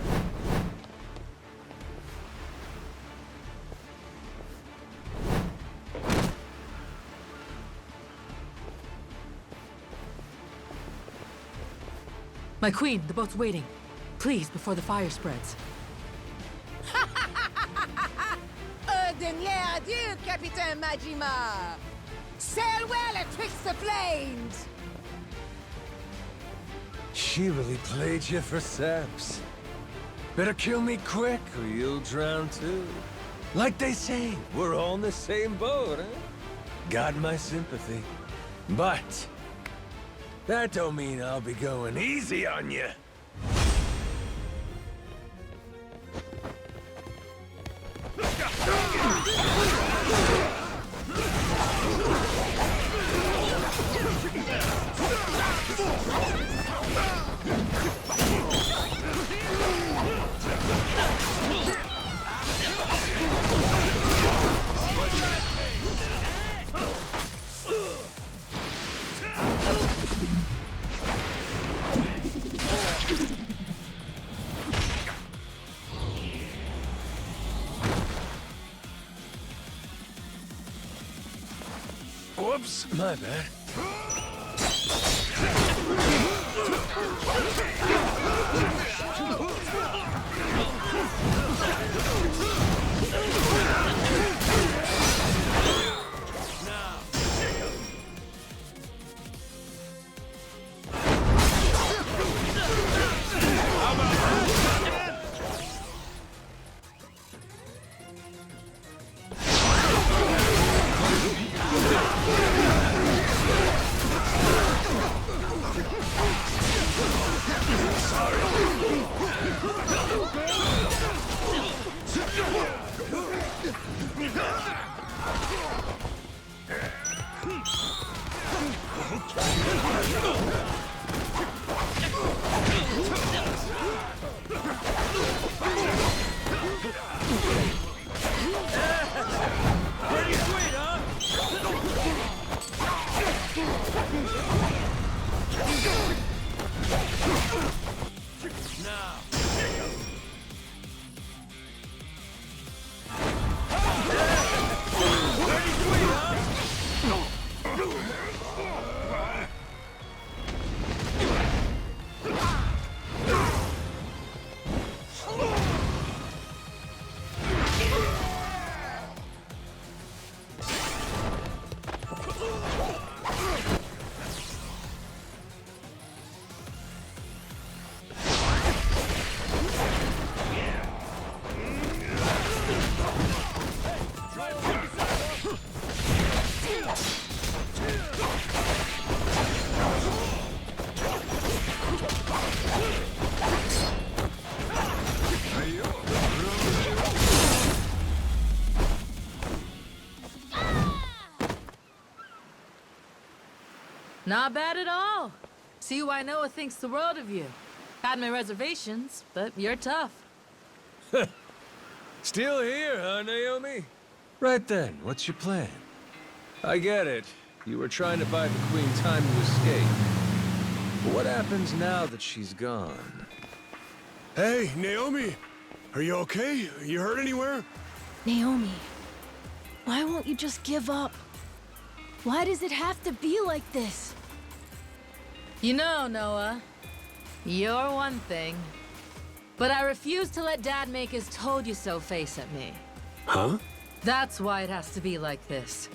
My queen, the boat's waiting. Please, before the fire spreads. Dernier adieu, Capitaine Majima! Sail well atwixt the flames! She really played you for saps. Better kill me quick, or you'll drown too. Like they say, we're all in the same boat, huh? Got my sympathy. But that don't mean I'll be going easy on you. Whoops, my bad. Not bad at all. See why Noah thinks the world of you. Had my reservations, but you're tough. Still here, huh, Naomi? Right then, what's your plan? I get it. You were trying to buy the Queen time to escape. But what happens now that she's gone? Hey, Naomi! Are you okay? You hurt anywhere? Naomi, why won't you just give up? Why does it have to be like this? You know, Noah, you're one thing. But I refuse to let Dad make his told-you-so face at me. Huh? That's why it has to be like this.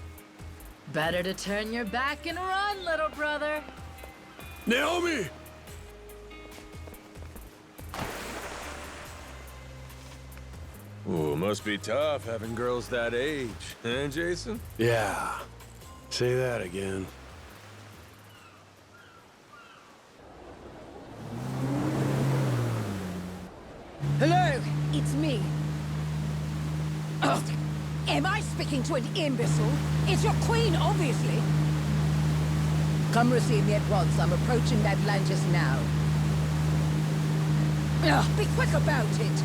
Better to turn your back and run, little brother. Naomi! Ooh, must be tough having girls that age, huh, Jason? Yeah. Say that again. Hello, it's me. Oh, am I speaking to an imbecile? It's your queen, obviously. Come receive me at once. I'm approaching Atlantis now. Be quick about it.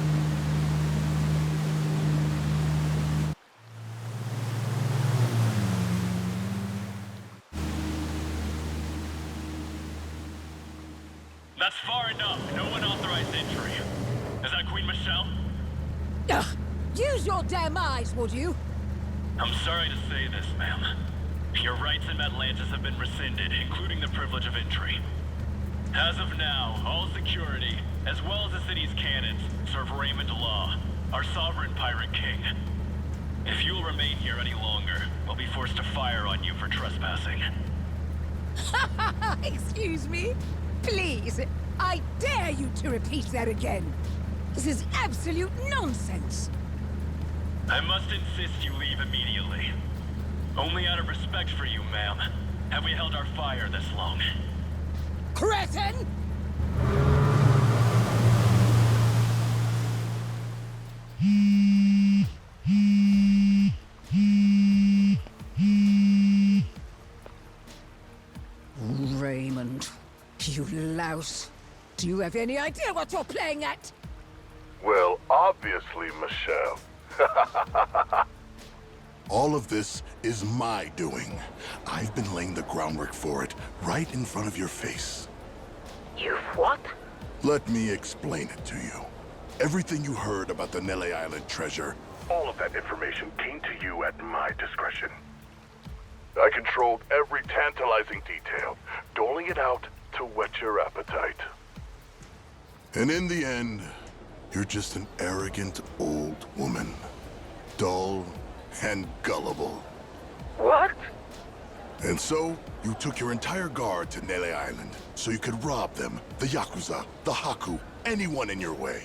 That's far enough. No unauthorized entry. Is that Queen Michele? Use your damn eyes, would you? I'm sorry to say this, ma'am. Your rights in Atlantis have been rescinded, including the privilege of entry. As of now, all security, as well as the city's cannons, serve Raymond Law, our sovereign pirate king. If you'll remain here any longer, we'll be forced to fire on you for trespassing. Excuse me? Please, I dare you to repeat that again. This is absolute nonsense. I must insist you leave immediately. Only out of respect for you, ma'am, have we held our fire this long. Cretin! Raymond, you louse. Do you have any idea what you're playing at? Well, obviously, Michele. All of this is my doing. I've been laying the groundwork for it right in front of your face. You've what? Let me explain it to you. Everything you heard about the Nele Island treasure, all of that information came to you at my discretion. I controlled every tantalizing detail, doling it out to whet your appetite. And in the end, you're just an arrogant old woman. Dull and gullible. What? And so, you took your entire guard to Nele Island, so you could rob them, the Yakuza, the Haku, anyone in your way.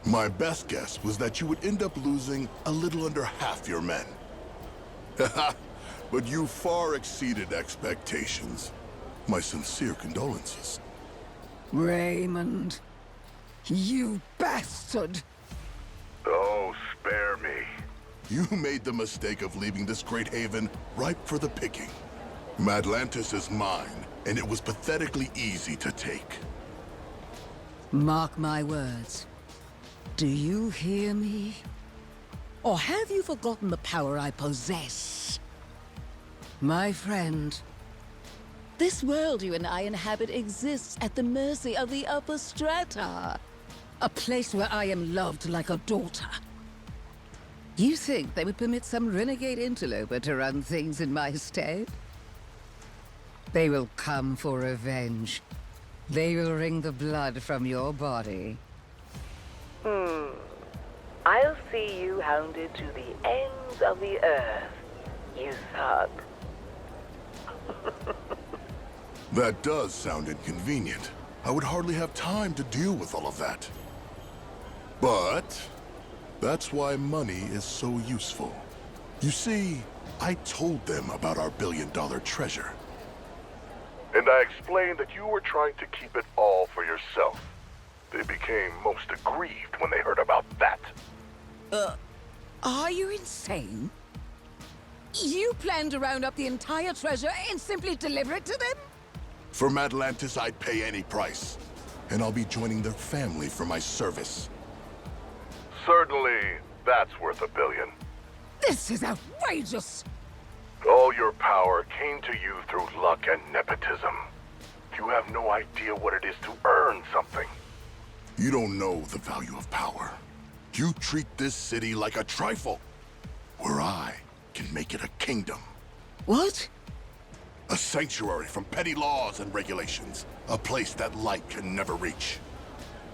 My best guess was that you would end up losing a little under half your men. But you far exceeded expectations. My sincere condolences. Raymond, you bastard! Oh, spare me. You made the mistake of leaving this great haven ripe for the picking. Atlantis is mine, and it was pathetically easy to take. Mark my words. Do you hear me? Or have you forgotten the power I possess? My friend, this world you and I inhabit exists at the mercy of the upper strata. A place where I am loved like a daughter. You think they would permit some renegade interloper to run things in my stead? They will come for revenge. They will wring the blood from your body. I'll see you hounded to the ends of the earth, you thug. That does sound inconvenient. I would hardly have time to deal with all of that. But that's why money is so useful. You see, I told them about our billion-dollar treasure. And I explained that you were trying to keep it all for yourself. They became most aggrieved when they heard about that. Are you insane? You plan to round up the entire treasure and simply deliver it to them? From Atlantis, I'd pay any price. And I'll be joining their family for my service. Certainly, that's worth $1 billion. This is outrageous! All your power came to you through luck and nepotism. You have no idea what it is to earn something. You don't know the value of power. You treat this city like a trifle, where I can make it a kingdom. What? A sanctuary from petty laws and regulations. A place that light can never reach.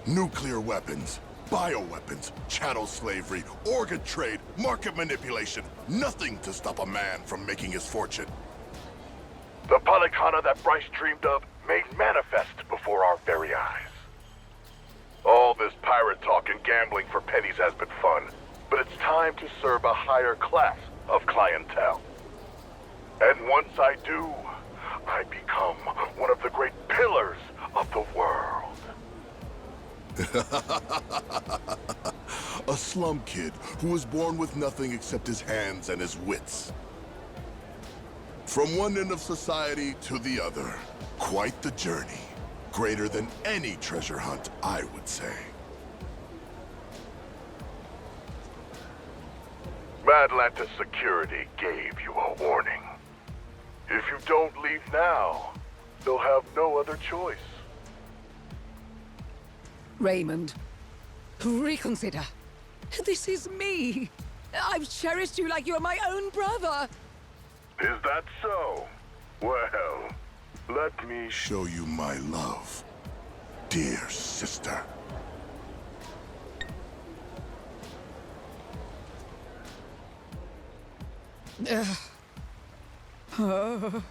Nuclear weapons, bioweapons, chattel slavery, organ trade, market manipulation. Nothing to stop a man from making his fortune. The Polycana that Bryce dreamed of made manifest before our very eyes. All this pirate talk and gambling for pennies has been fun, but it's time to serve a higher class of clientele. And once I do, I become one of the great pillars of the world. A slum kid who was born with nothing except his hands and his wits. From one end of society to the other, quite the journey. Greater than any treasure hunt, I would say. Atlantis security gave you a warning. If you don't leave now, they'll have no other choice. Raymond, reconsider. This is me. I've cherished you like you're my own brother. Is that so? Well, let me show you my love, dear sister. Raymond!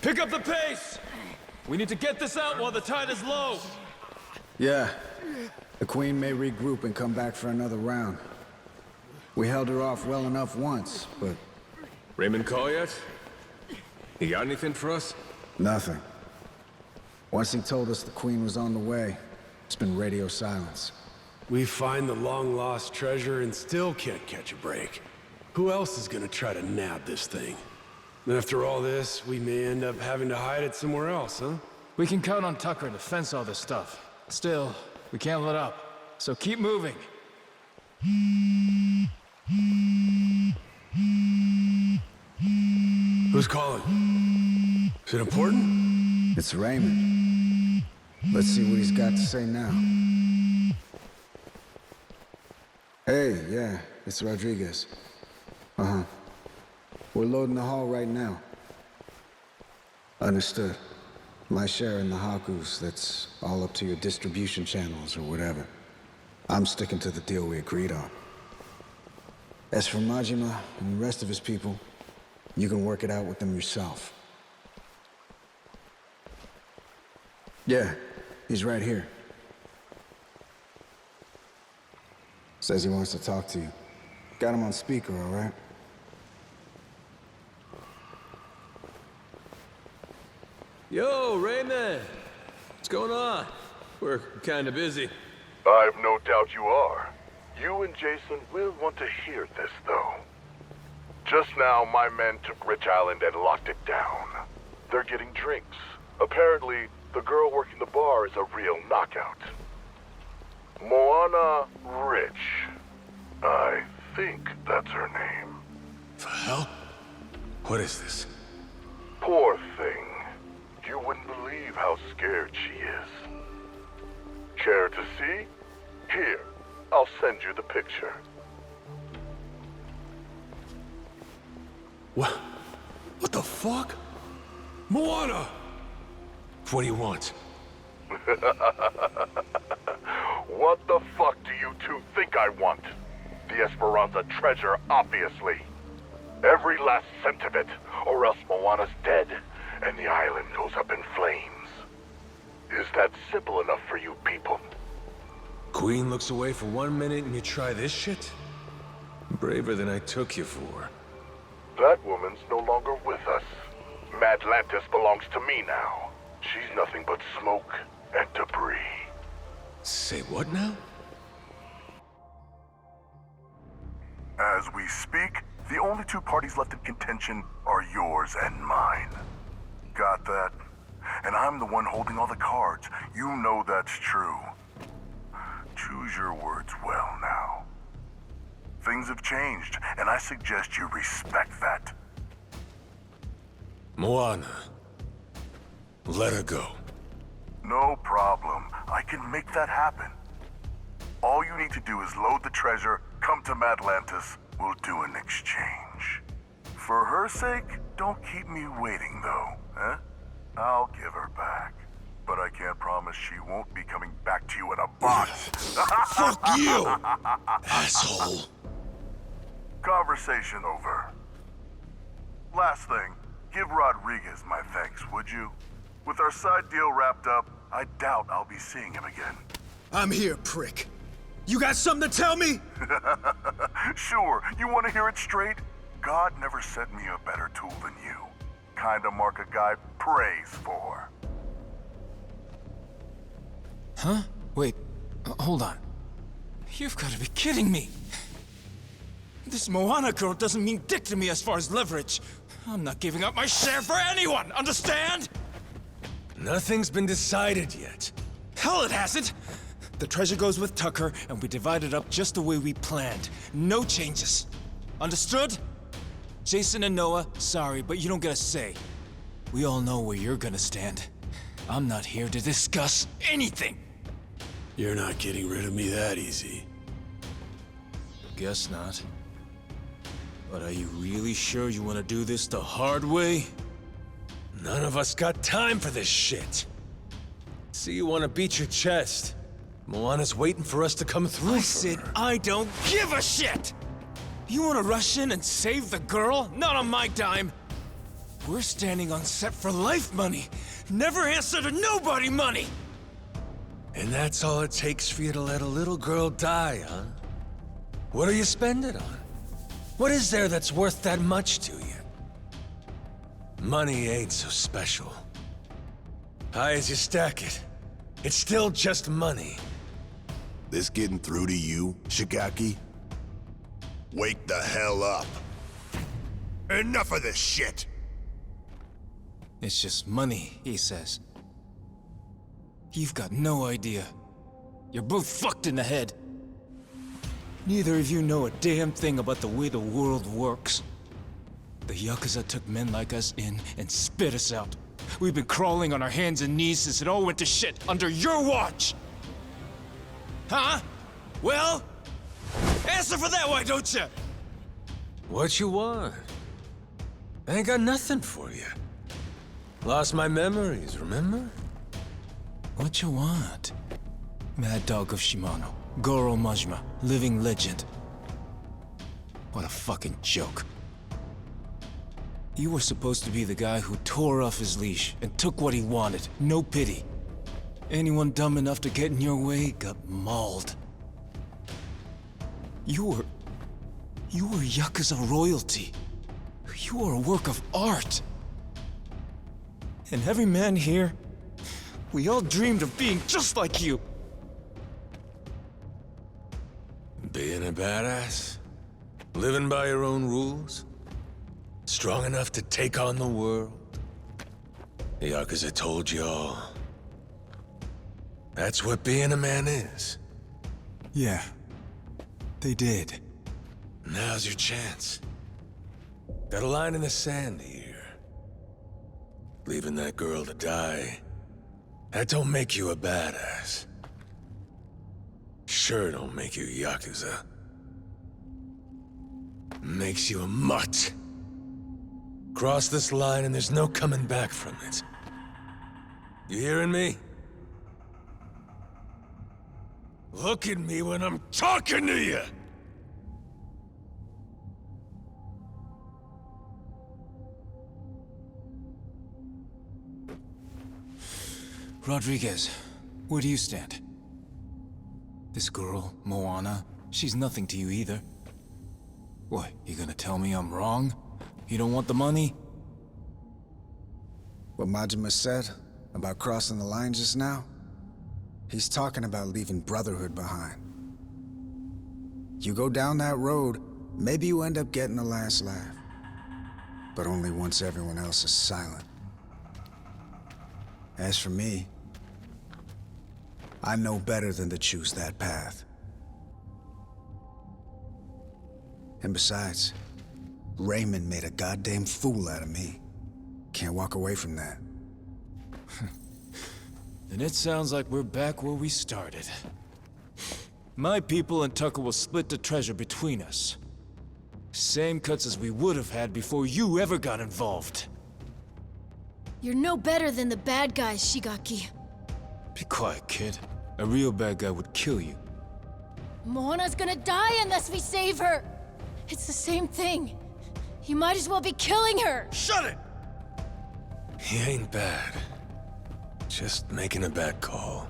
Pick up the pace! We need to get this out while the tide is low! Yeah. The Queen may regroup and come back for another round. We held her off well enough once, but... Raymond call yet? He got anything for us? Nothing. Once he told us the Queen was on the way, it's been radio silence. We find the long-lost treasure and still can't catch a break. Who else is gonna try to nab this thing? And after all this, we may end up having to hide it somewhere else, huh? We can count on Tucker to fence all this stuff. Still, we can't let up. So keep moving. Who's calling? Is it important? It's Raymond. Let's see what he's got to say now. Hey, yeah, it's Rodriguez. Uh-huh. We're loading the hall right now. Understood. My share in the Hakus, that's all up to your distribution channels or whatever. I'm sticking to the deal we agreed on. As for Majima and the rest of his people, you can work it out with them yourself. Yeah, he's right here. Says he wants to talk to you. Got him on speaker, all right? Yo, Raymond! What's going on? We're kinda busy. I've no doubt you are. You and Jason will want to hear this, though. Just now, my men took Rich Island and locked it down. They're getting drinks. Apparently, the girl working the bar is a real knockout. Moana Rich. I think that's her name. The hell? What is this? Poor thing. You wouldn't believe how scared she is. Care to see? Here, I'll send you the picture. What? What the fuck? Moana! What do you want? What the fuck do you two think I want? The Esperanza treasure, obviously. Every last cent of it, or else Moana's dead, and the island goes up in flames. Is that simple enough for you people? Queen looks away for 1 minute and you try this shit? Braver than I took you for. That woman's no longer with us. Madlantis belongs to me now. She's nothing but smoke and debris. Say what now? As we speak, the only two parties left in contention are yours and mine. Got that? And I'm the one holding all the cards. You know that's true. Choose your words well now. Things have changed, and I suggest you respect that. Moana. Let her go. No problem. I can make that happen. All you need to do is load the treasure, come to Madlantis, we'll do an exchange. For her sake, don't keep me waiting though, eh? I'll give her back. But I can't promise she won't be coming back to you in a box. Fuck you, asshole. Conversation over. Last thing, give Rodriguez my thanks, would you? With our side deal wrapped up, I doubt I'll be seeing him again. I'm here, prick. You got something to tell me? Sure, you want to hear it straight? God never sent me a better tool than you. Kinda mark a guy prays for. Huh? Wait, hold on. You've got to be kidding me. This Moana girl doesn't mean dick to me as far as leverage. I'm not giving up my share for anyone, understand? Nothing's been decided yet. Hell, it hasn't! The treasure goes with Tucker, and we divide it up just the way we planned. No changes. Understood? Jason and Noah, sorry, but you don't get a say. We all know where you're gonna stand. I'm not here to discuss anything. You're not getting rid of me that easy. Guess not. But are you really sure you want to do this the hard way? None of us got time for this shit. See, you want to beat your chest. Moana's waiting for us to come through. I said I don't give a shit! You want to rush in and save the girl? Not on my dime. We're standing on set for life money. Never answer to nobody money! And that's all it takes for you to let a little girl die, huh? What do you spend it on? What is there that's worth that much to you? Money ain't so special. High as you stack it, it's still just money. This getting through to you, Shigaki? Wake the hell up. Enough of this shit! It's just money, he says. You've got no idea. You're both fucked in the head. Neither of you know a damn thing about the way the world works. The Yakuza took men like us in and spit us out. We've been crawling on our hands and knees since it all went to shit under your watch! Huh? Well? Answer for that, why don't you? What you want? I ain't got nothing for you. Lost my memories, remember? What you want? Mad Dog of Shimano. Goro Majima. Living legend. What a fucking joke. You were supposed to be the guy who tore off his leash and took what he wanted. No pity. Anyone dumb enough to get in your way got mauled. You were Yakuza royalty. You were a work of art. And every man here, we all dreamed of being just like you. Being a badass? Living by your own rules? Strong enough to take on the world? The Yakuza told you all. That's what being a man is. Yeah, they did. Now's your chance. Got a line in the sand here. Leaving that girl to die, that don't make you a badass. Sure don't make you Yakuza. Makes you a mutt. Cross this line and there's no coming back from it. You hearing me? Look at me when I'm talking to you! Rodriguez, where do you stand? This girl, Moana, she's nothing to you either. What, you gonna tell me I'm wrong? You don't want the money? What Majima said about crossing the line just now? He's talking about leaving Brotherhood behind. You go down that road, maybe you end up getting the last laugh. But only once everyone else is silent. As for me, I know better than to choose that path. And besides, Raymond made a goddamn fool out of me. Can't walk away from that. Then it sounds like we're back where we started. My people and Tucker will split the treasure between us. Same cuts as we would have had before you ever got involved. You're no better than the bad guys, Shigaki. Be quiet, kid. A real bad guy would kill you. Moana's gonna die unless we save her! It's the same thing. You might as well be killing her! Shut it! He ain't bad. Just making a bad call.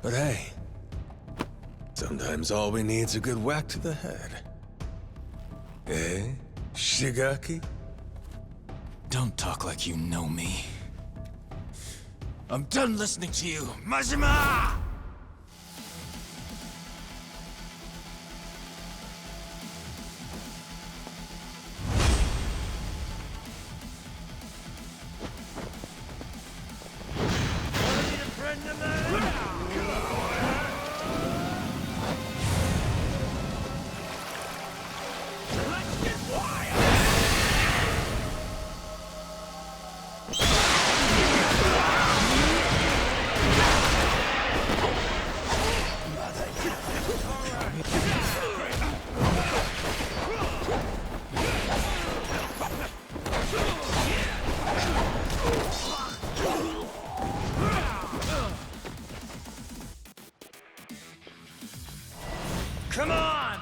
But hey, sometimes all we need's a good whack to the head. Eh, Shigaki? Don't talk like you know me. I'm done listening to you, Majima! Come on!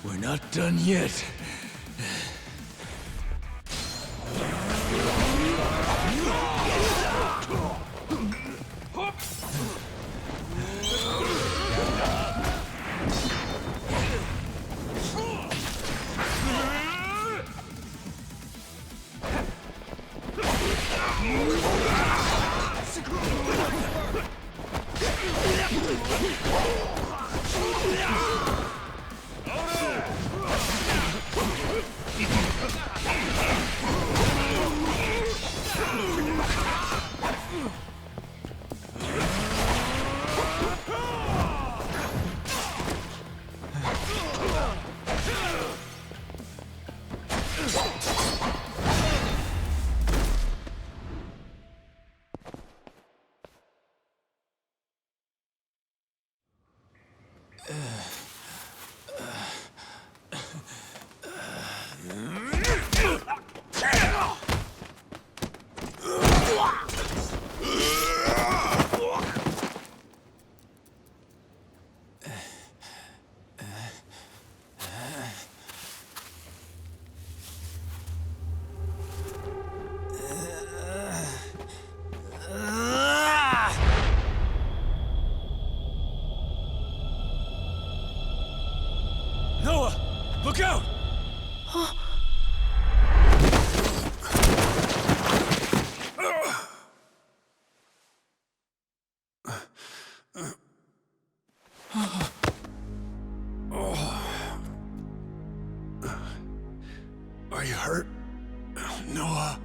We're not done yet. Look out! Are you hurt, Noah?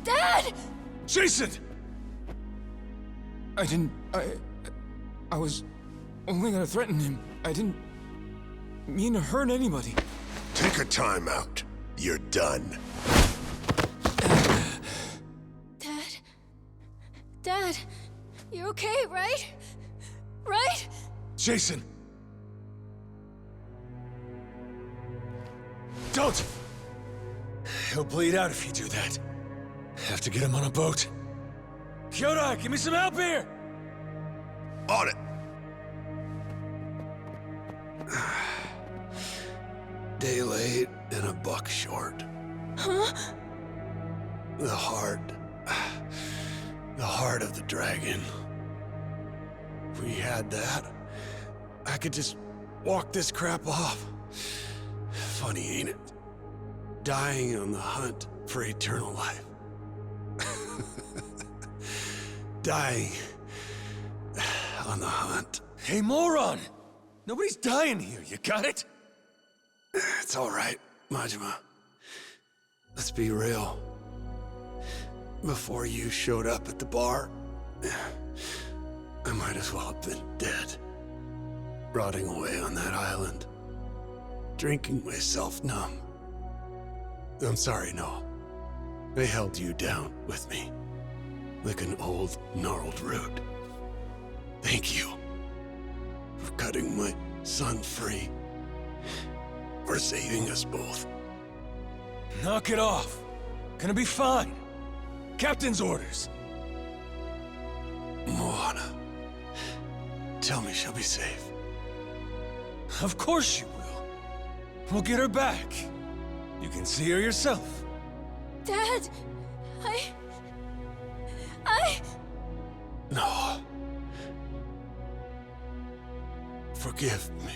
Dad! Jason! I was only gonna threaten him. I didn't mean to hurt anybody. Take a time out. You're done. Dad, you're okay, right? Right? Jason! Don't! He'll bleed out if you do that. Have to get him on a boat. Kyota, give me some help here! On it! Day late and a buck short. Huh? The heart of the dragon. If we had that, I could just walk this crap off. Funny, ain't it? Dying on the hunt for eternal life. Dying on the hunt. Hey, moron! Nobody's dying here, you got it? It's all right, Majima. Let's be real. Before you showed up at the bar, I might as well have been dead. Rotting away on that island. Drinking myself numb. I'm sorry, no. I held you down with me. Like an old, gnarled root. Thank you. For cutting my son free. For saving us both. Knock it off. Gonna be fine. Captain's orders. Moana. Tell me she'll be safe. Of course she will. We'll get her back. You can see her yourself. Dad, No. Forgive me.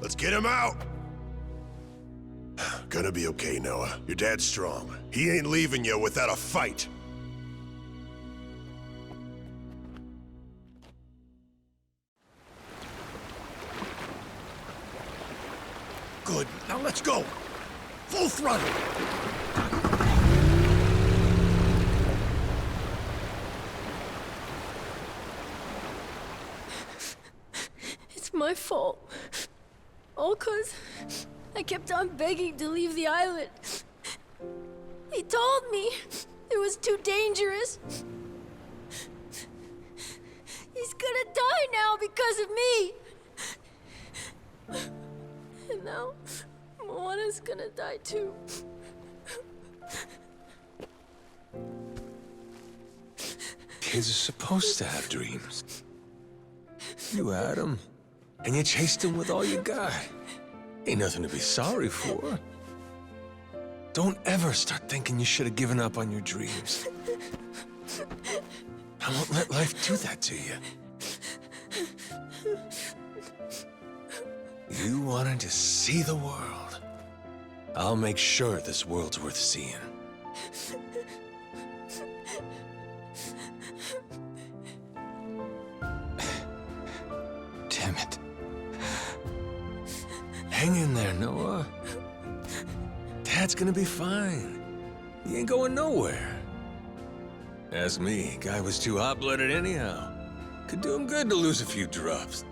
Let's get him out! Gonna be okay, Noah. Your dad's strong. He ain't leaving you without a fight. Good. Now let's go. Full throttle. it's my fault. All 'cause I kept on begging to leave the island. He told me it was too dangerous. He's gonna die now because of me. And now, Moana's gonna die too. Kids are supposed to have dreams. You had them, and you chased them with all you got. Ain't nothing to be sorry for. Don't ever start thinking you should have given up on your dreams. I won't let life do that to you. You wanted to see the world. I'll make sure this world's worth seeing. Damn it. Hang in there, Noah. Dad's gonna be fine. He ain't going nowhere. Ask me, guy was too hot-blooded anyhow. Could do him good to lose a few drops.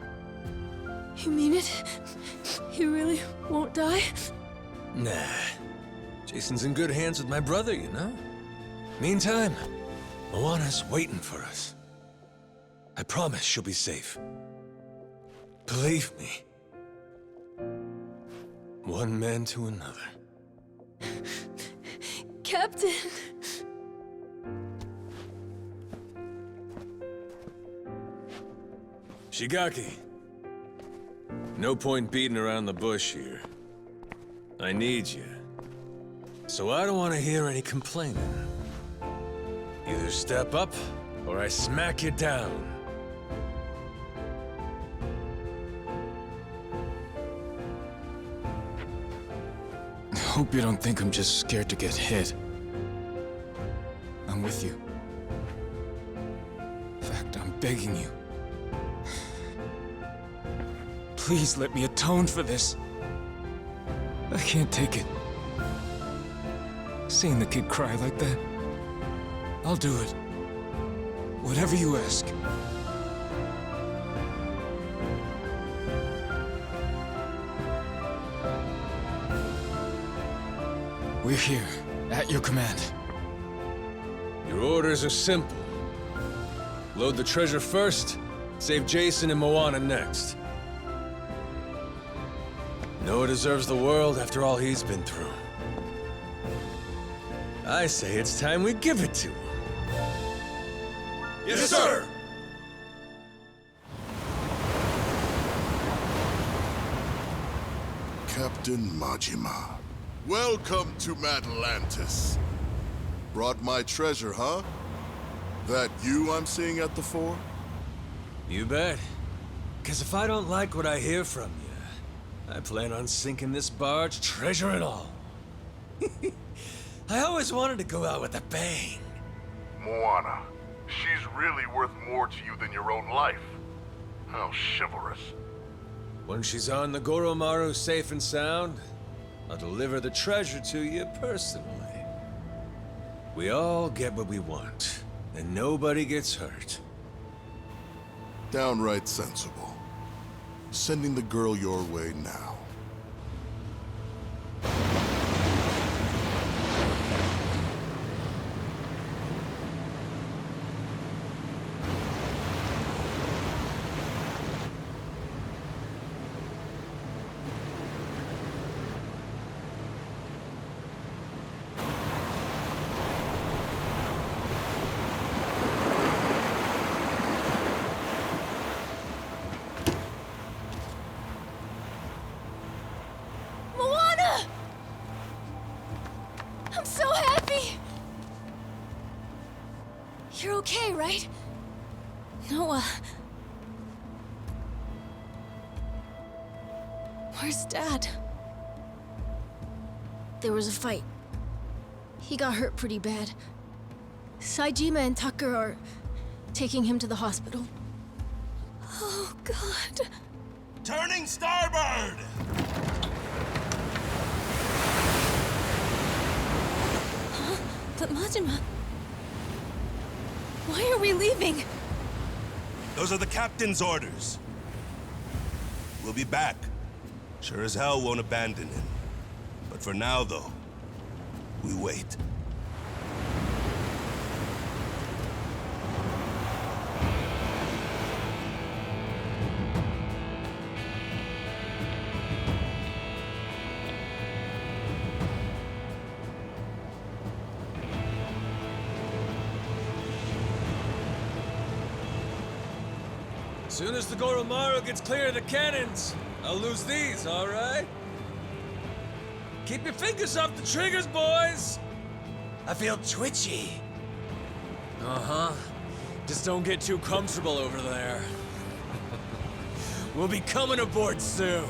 You mean it? He really won't die? Nah. Jason's in good hands with my brother, you know? Meantime, Moana's waiting for us. I promise she'll be safe. Believe me. One man to another. Captain! Shigaki. No point beating around the bush here. I need you. So I don't want to hear any complaining. Either step up, or I smack you down. I hope you don't think I'm just scared to get hit. I'm with you. In fact, I'm begging you. Please let me atone for this. I can't take it. Seeing the kid cry like that. I'll do it. Whatever you ask. We're here, at your command. Your orders are simple. Load the treasure first, save Jason and Moana next. Noah deserves the world after all he's been through. I say it's time we give it to him. Yes, sir! Captain Majima. Welcome to Atlantis. Brought my treasure, huh? That you I'm seeing at the fore? You bet. 'Cause if I don't like what I hear from you, I plan on sinking this barge, treasure and all. I always wanted to go out with a bang. Moana. She's really worth more to you than your own life. How chivalrous. When she's on the Goromaru safe and sound, I'll deliver the treasure to you personally. We all get what we want, and nobody gets hurt. Downright sensible. Sending the girl your way now. Moana! I'm so happy! You're okay, right? Noah. Where's Dad? There was a fight. He got hurt pretty bad. Saejima and Tucker are taking him to the hospital. Oh, God. Turning starboard! Huh? But Majima... Why are we leaving? Those are the captain's orders. We'll be back. Sure as hell won't abandon him. But for now, though, we wait. As soon as the Goromaru gets clear of the cannons, I'll lose these, all right? Keep your fingers off the triggers, boys! I feel twitchy. Uh-huh. Just don't get too comfortable over there. We'll be coming aboard soon.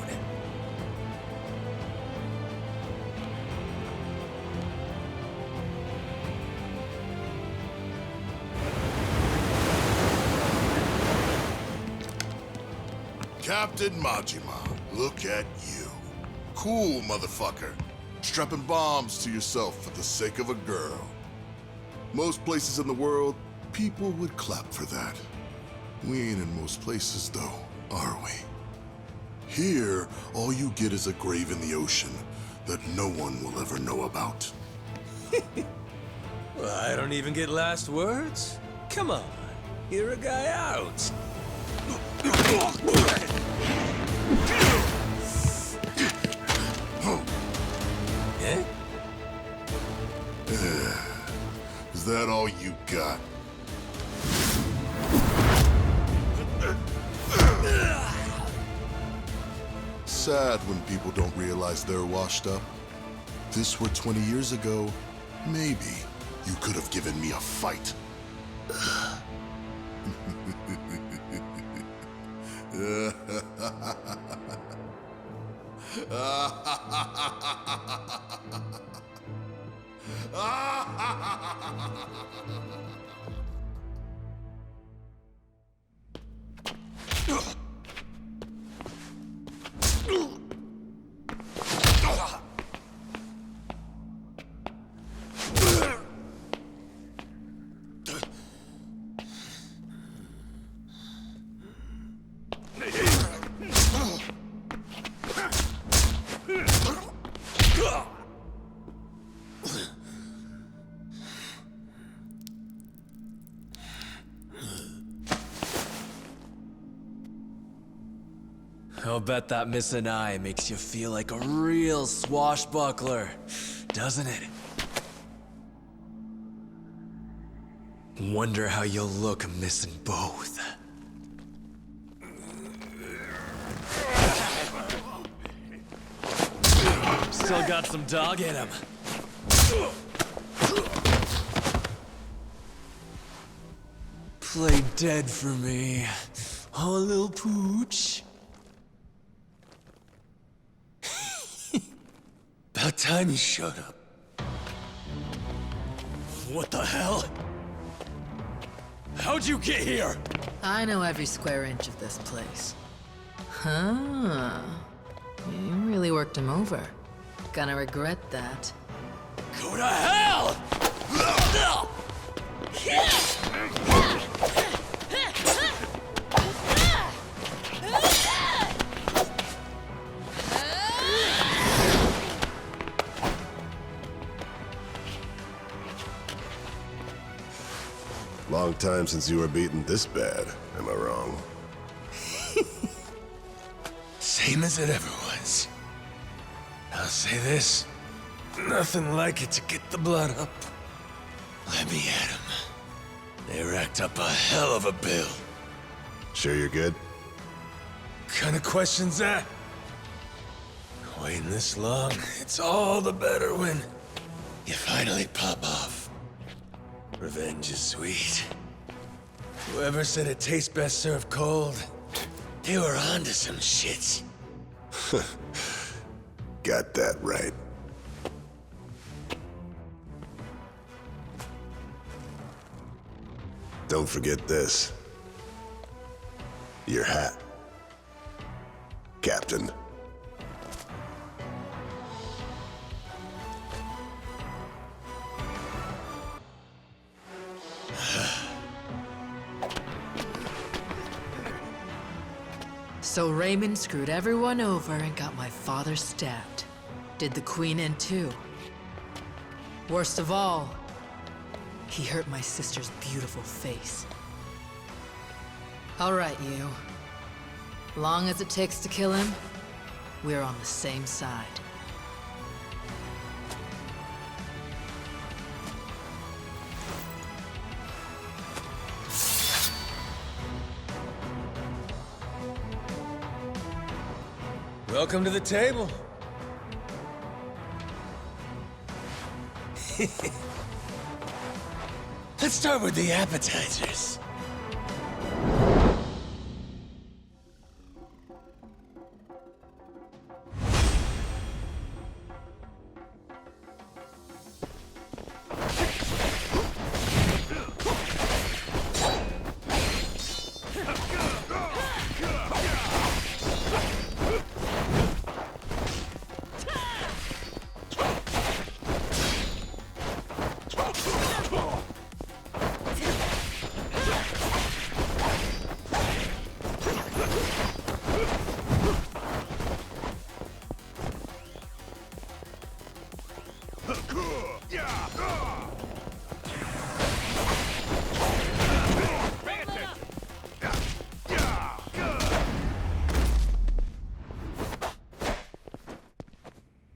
Captain Majima, look at you. Cool, motherfucker. Strapping bombs to yourself for the sake of a girl. Most places in the world, people would clap for that. We ain't in most places, though, are we? Here, all you get is a grave in the ocean that no one will ever know about. Well, I don't even get last words. Come on, hear a guy out. Eh? Is that all you got? Sad when people don't realize they're washed up. This were 20 years ago, maybe you could have given me a fight. I'll bet that missing eye makes you feel like a real swashbuckler, doesn't it? Wonder how you'll look missing both. Still got some dog in him. Play dead for me, oh little pooch. About time you showed up. What the hell? How'd you get here? I know every square inch of this place. Huh. You really worked him over. Gonna regret that. Go to hell! Long time since you were beaten this bad, am I wrong? Same as it ever was. I'll say this, nothing like it to get the blood up. Let me at 'em. They racked up a hell of a bill. Sure you're good? Kind of question's that? Waiting this long, it's all the better when you finally pop off. Revenge is sweet. Whoever said it tastes best served cold, they were onto some shit. Got that right. Don't forget this. Your hat. Captain. So Raymond screwed everyone over and got my father stabbed. Did the Queen in too. Worst of all, he hurt my sister's beautiful face. All right, you. Long as it takes to kill him, we're on the same side. Welcome to the table. Let's start with the appetizers.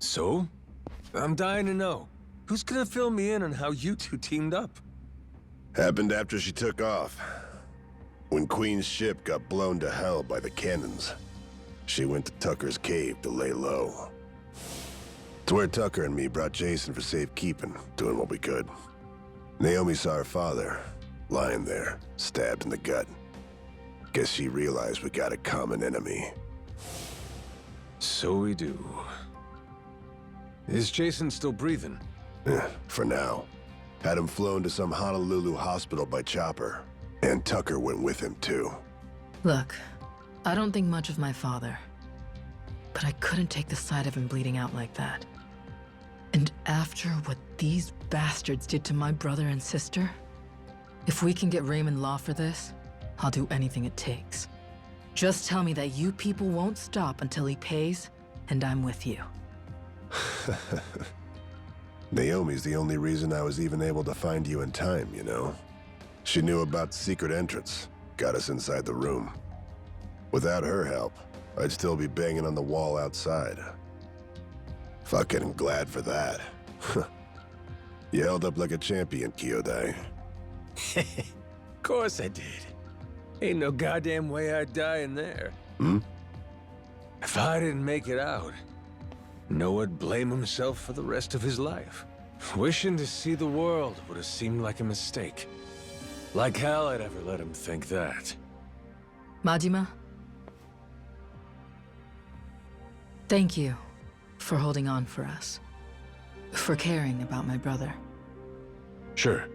So? I'm dying to know. Who's gonna fill me in on how you two teamed up? Happened after she took off. When Queen's ship got blown to hell by the cannons, she went to Tucker's cave to lay low. It's where Tucker and me brought Jason for safekeeping, doing what we could. Naomi saw her father, lying there, stabbed in the gut. Guess she realized we got a common enemy. So we do. Is Jason still breathing? For now. Had him flown to some Honolulu hospital by chopper. And Tucker went with him, too. Look, I don't think much of my father. But I couldn't take the sight of him bleeding out like that. And after what these bastards did to my brother and sister, if we can get Raymond Law for this, I'll do anything it takes. Just tell me that you people won't stop until he pays, and I'm with you. Naomi's the only reason I was even able to find you in time, you know? She knew about the secret entrance, got us inside the room. Without her help, I'd still be banging on the wall outside. Fucking glad for that. You held up like a champion, Kyodai. Of course I did. Ain't no goddamn way I'd die in there. Hmm? If I didn't make it out, Noah'd blame himself for the rest of his life. Wishing to see the world would have seemed like a mistake. Like hell I'd ever let him think that. Majima? Thank you for holding on for us. For caring about my brother. Sure.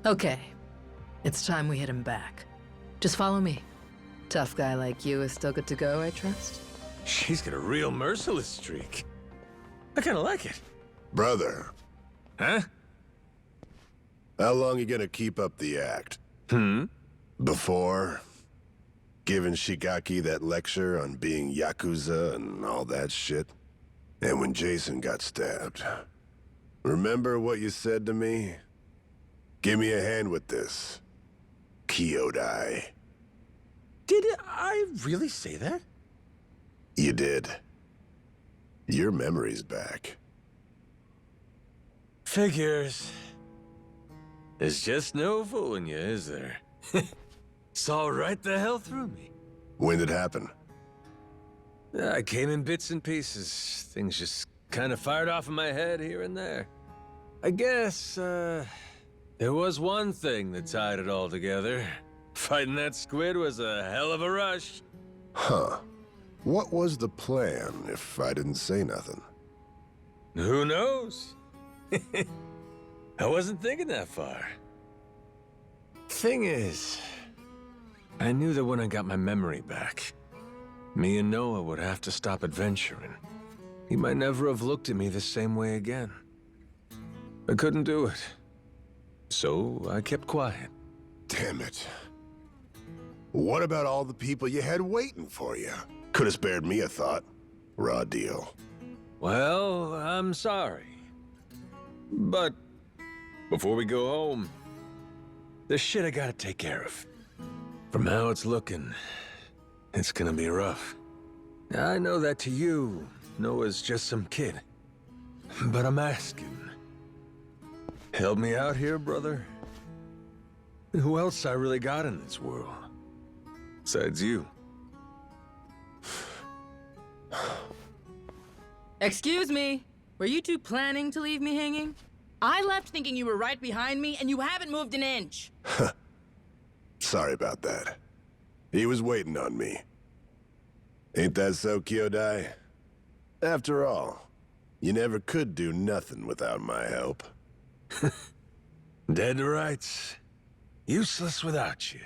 Okay. It's time we hit him back. Just follow me. Tough guy like you is still good to go, I trust? She's got a real merciless streak. I kinda like it. Brother. Huh? How long you gonna keep up the act? Before giving Shigaki that lecture on being Yakuza and all that shit? And when Jason got stabbed. Remember what you said to me? Give me a hand with this, Kyodai. Did I really say that? You did. Your memory's back. Figures. There's just no fooling you, is there? Saw right the hell through me. When did it happen? I came in bits and pieces. Things just kind of fired off in my head here and there. I guess, there was one thing that tied it all together. Fighting that squid was a hell of a rush. Huh. What was the plan, if I didn't say nothing? Who knows? I wasn't thinking that far. Thing is, I knew that when I got my memory back, me and Noah would have to stop adventuring. He might never have looked at me the same way again. I couldn't do it. So I kept quiet. Damn it. What about all the people you had waiting for you? Could have spared me a thought. Raw deal. Well, I'm sorry. But before we go home, there's shit I gotta take care of. From how it's looking, it's gonna be rough. I know that to you, Noah's just some kid. But I'm asking. Help me out here, brother. Who else I really got in this world? Besides you. Excuse me. Were you two planning to leave me hanging? I left thinking you were right behind me, and you haven't moved an inch. Sorry about that. He was waiting on me. Ain't that so, Kyodai? After all, you never could do nothing without my help. Dead to rights. Useless without you.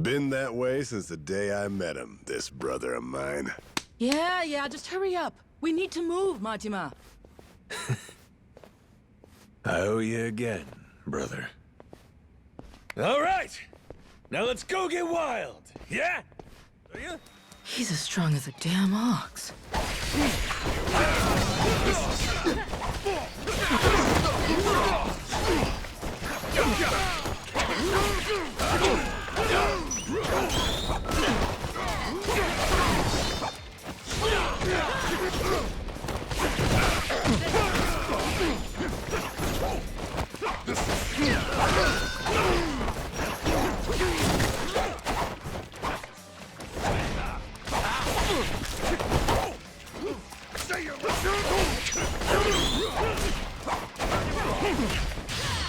Been that way since the day I met him, this brother of mine. Yeah, just hurry up. We need to move, Majima. I owe you again, brother. All right! Now let's go get wild, yeah? Are you? He's as strong as a damn ox.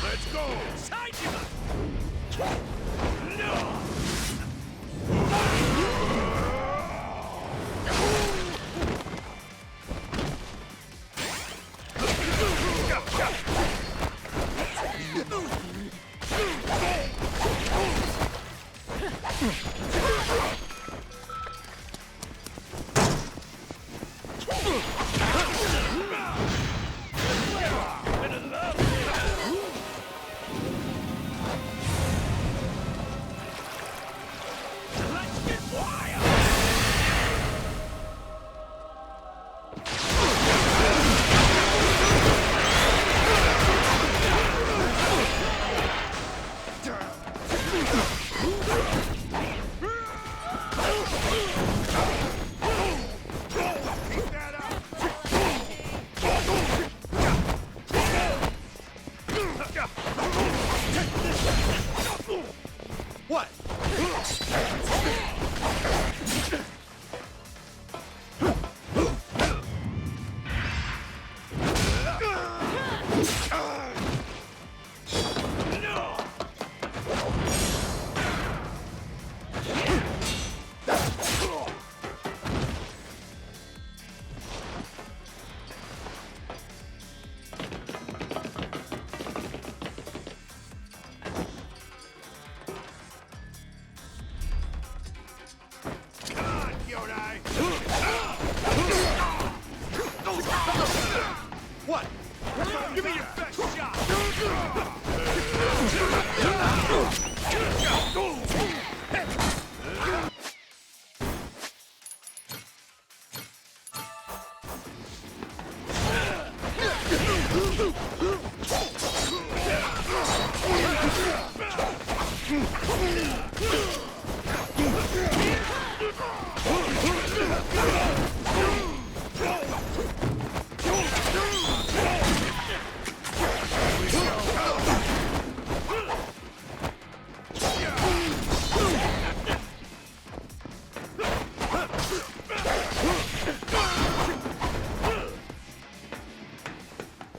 Let's go! Saejima! What? What? Give me your best shot!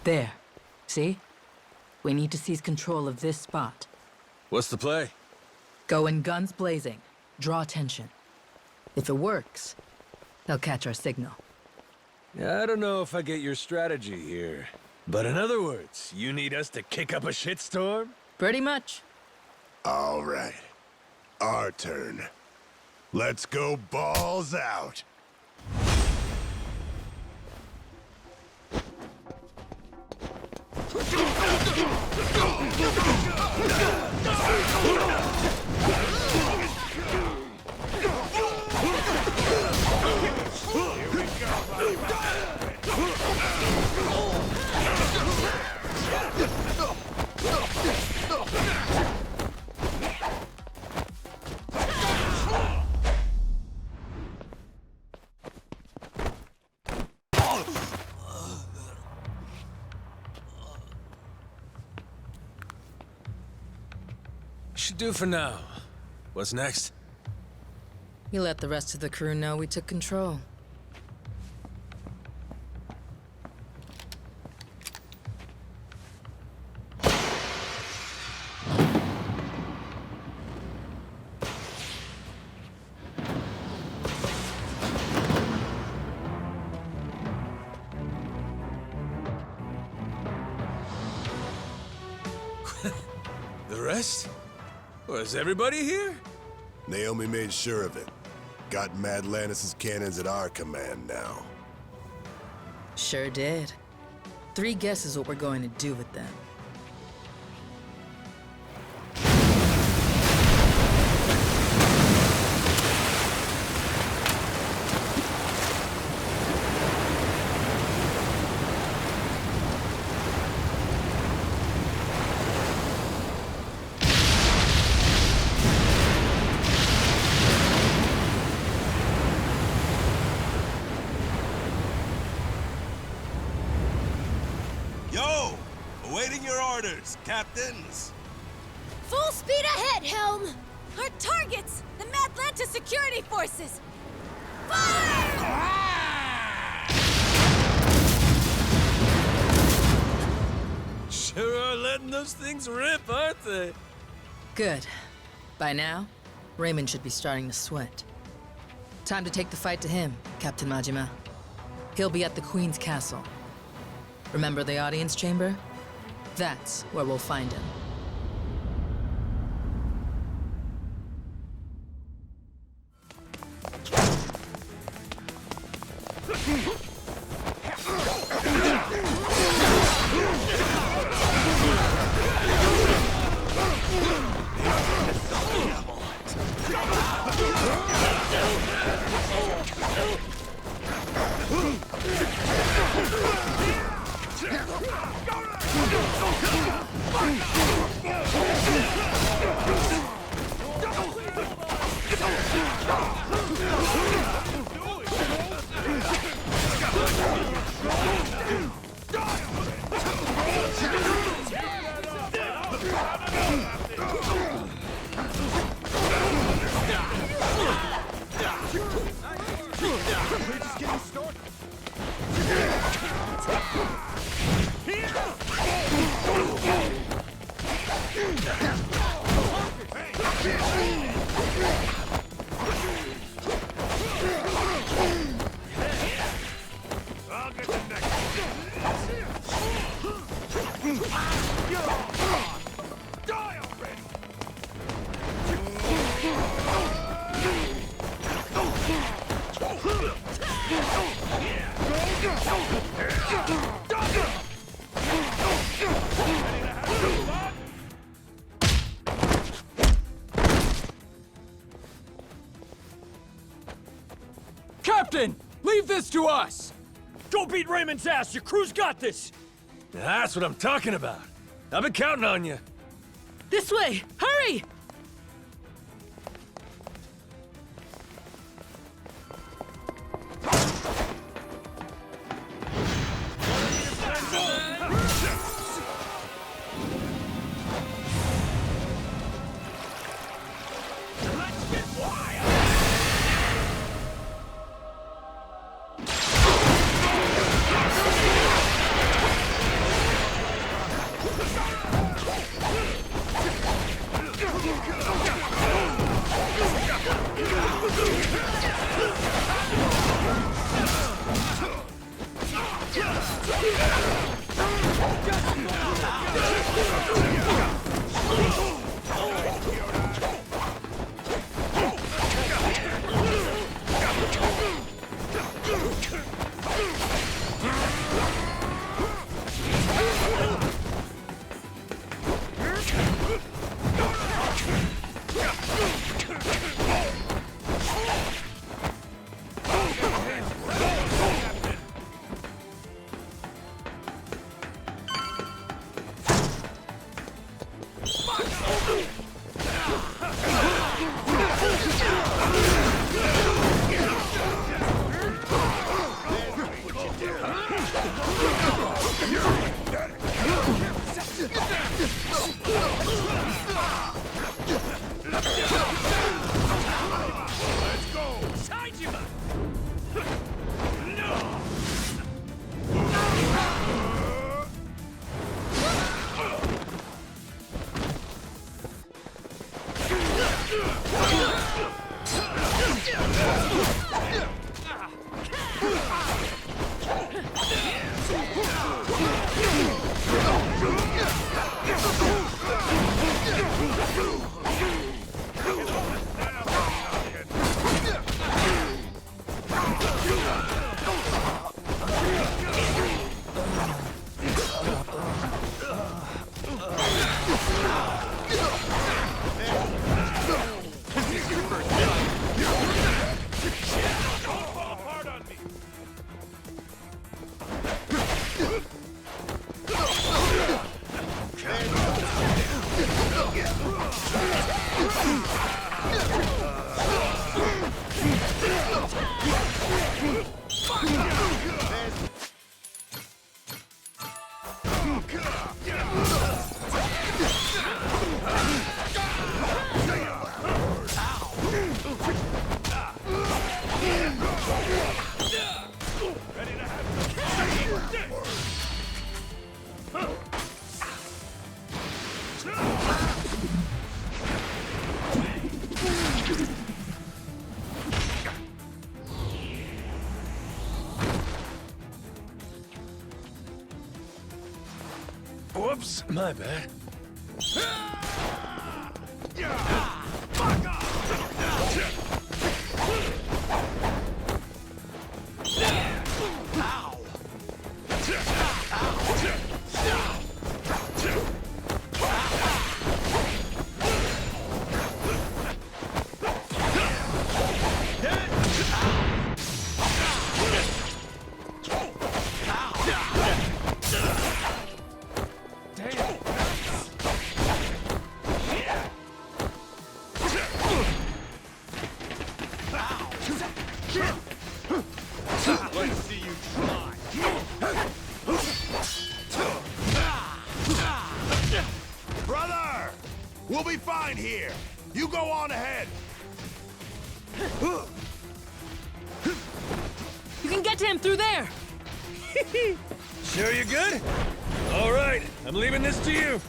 There. See? We need to seize control of this spot. What's the play? Go in guns blazing. Draw attention. If it works, they'll catch our signal. Yeah, I don't know if I get your strategy here. But in other words, you need us to kick up a shitstorm? Pretty much. All right. Our turn. Let's go balls out. Should do for now. What's next? We let the rest of the crew know we took control. The rest? Was everybody here? Naomi made sure of it. Got Mad Lannis's cannons at our command now. Sure did. 3 guesses what we're going to do with them. Yo! Awaiting your orders, captains! Full speed ahead, Helm! Our targets! The Madlanta security forces! Fire! Sure are letting those things rip, aren't they? Good. By now, Raymond should be starting to sweat. Time to take the fight to him, Captain Majima. He'll be at the Queen's castle. Remember the audience chamber? That's where we'll find him. Go! Captain! Leave this to us! Go beat Raymond's ass! Your crew's got this! That's what I'm talking about. I've been counting on you. This way! Hurry! Whoops, my bad. Brother! We'll be fine here. You go on ahead. You can get to him through there! Sure you're good? All right, I'm leaving this to you.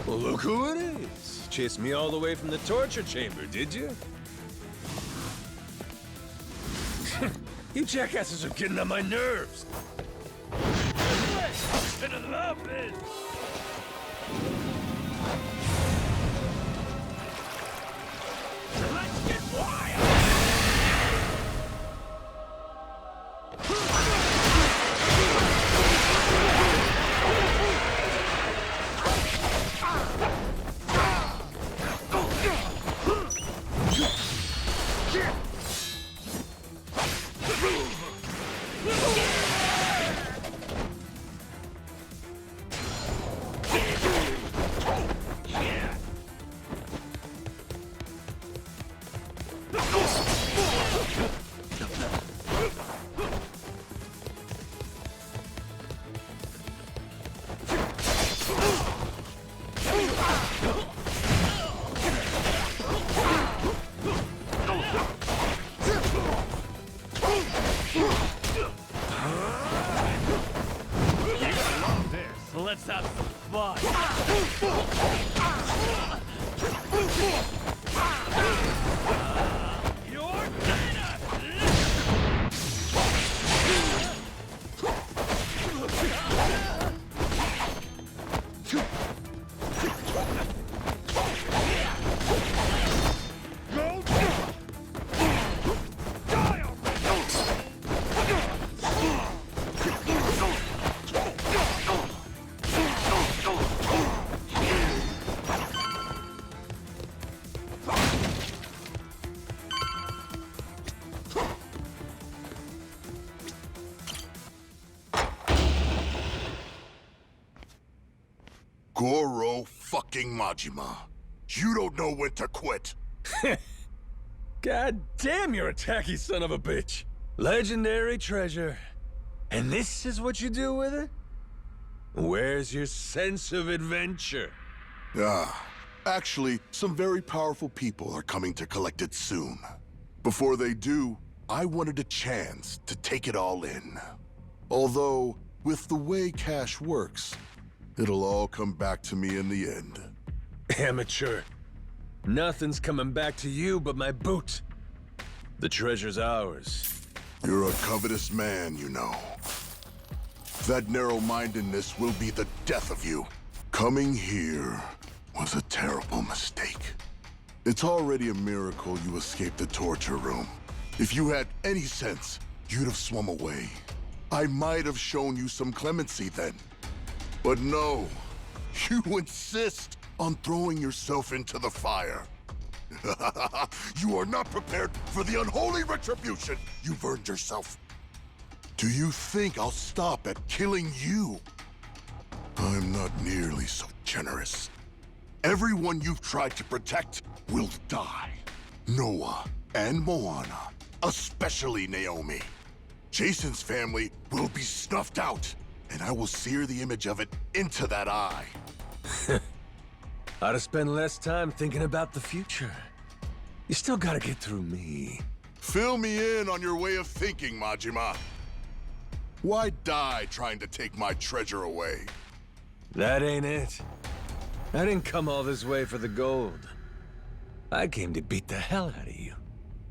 Well, look who it is. Chased me all the way from the torture chamber, did you? You jackasses are getting on my nerves. Bit of love, man. Let's get wild. Let's have some fun. You're Goro fucking Majima. You don't know when to quit. God damn, you're a tacky son of a bitch. Legendary treasure. And this is what you do with it? Where's your sense of adventure? Actually, some very powerful people are coming to collect it soon. Before they do, I wanted a chance to take it all in. Although, with the way cash works, it'll all come back to me in the end. Amateur. Nothing's coming back to you but my boot. The treasure's ours. You're a covetous man, you know. That narrow-mindedness will be the death of you. Coming here was a terrible mistake. It's already a miracle you escaped the torture room. If you had any sense, you'd have swum away. I might have shown you some clemency then. But no, you insist on throwing yourself into the fire. You are not prepared for the unholy retribution you've earned yourself. Do you think I'll stop at killing you? I'm not nearly so generous. Everyone you've tried to protect will die. Noah and Moana, especially Naomi. Jason's family will be snuffed out, and I will sear the image of it into that eye. Ought to spend less time thinking about the future. You still gotta get through me. Fill me in on your way of thinking, Majima. Why die trying to take my treasure away? That ain't it. I didn't come all this way for the gold. I came to beat the hell out of you.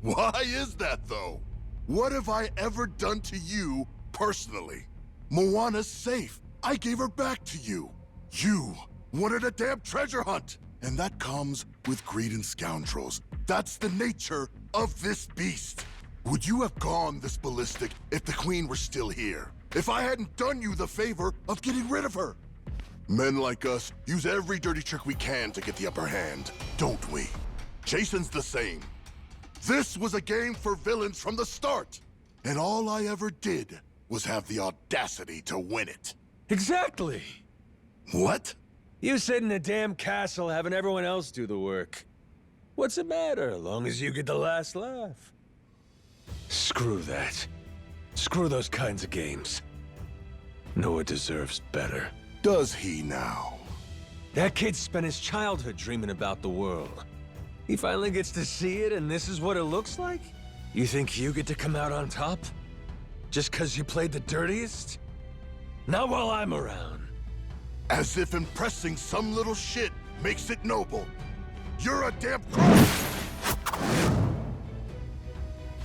Why is that, though? What have I ever done to you, personally? Moana's safe. I gave her back to you. You wanted a damn treasure hunt! And that comes with greed and scoundrels. That's the nature of this beast. Would you have gone this ballistic if the Queen were still here? If I hadn't done you the favor of getting rid of her? Men like us use every dirty trick we can to get the upper hand, don't we? Jason's the same. This was a game for villains from the start. And all I ever did was have the audacity to win it. Exactly. What? You sit in a damn castle having everyone else do the work. What's the matter, as long as you get the last laugh? Screw that. Screw those kinds of games. Noah deserves better. Does he now? That kid spent his childhood dreaming about the world. He finally gets to see it, and this is what it looks like? You think you get to come out on top? Just 'cause you played the dirtiest? Not while I'm around. As if impressing some little shit makes it noble. You're a damn crook!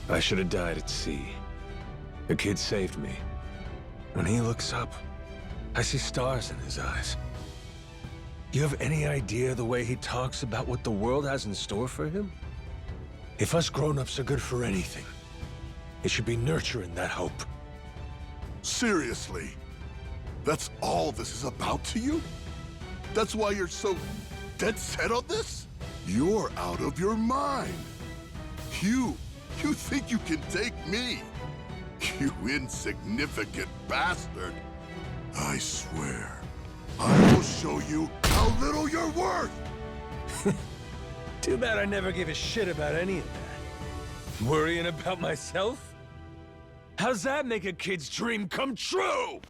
I should have died at sea. The kid saved me. When he looks up, I see stars in his eyes. You have any idea the way he talks about what the world has in store for him? If us grown-ups are good for anything, it should be nurturing that hope. Seriously? That's all this is about to you? That's why you're so dead set on this? You're out of your mind. You think you can take me? You insignificant bastard. I swear, I will show you how little you're worth! Too bad I never gave a shit about any of that. Worrying about myself? How's that make a kid's dream come true?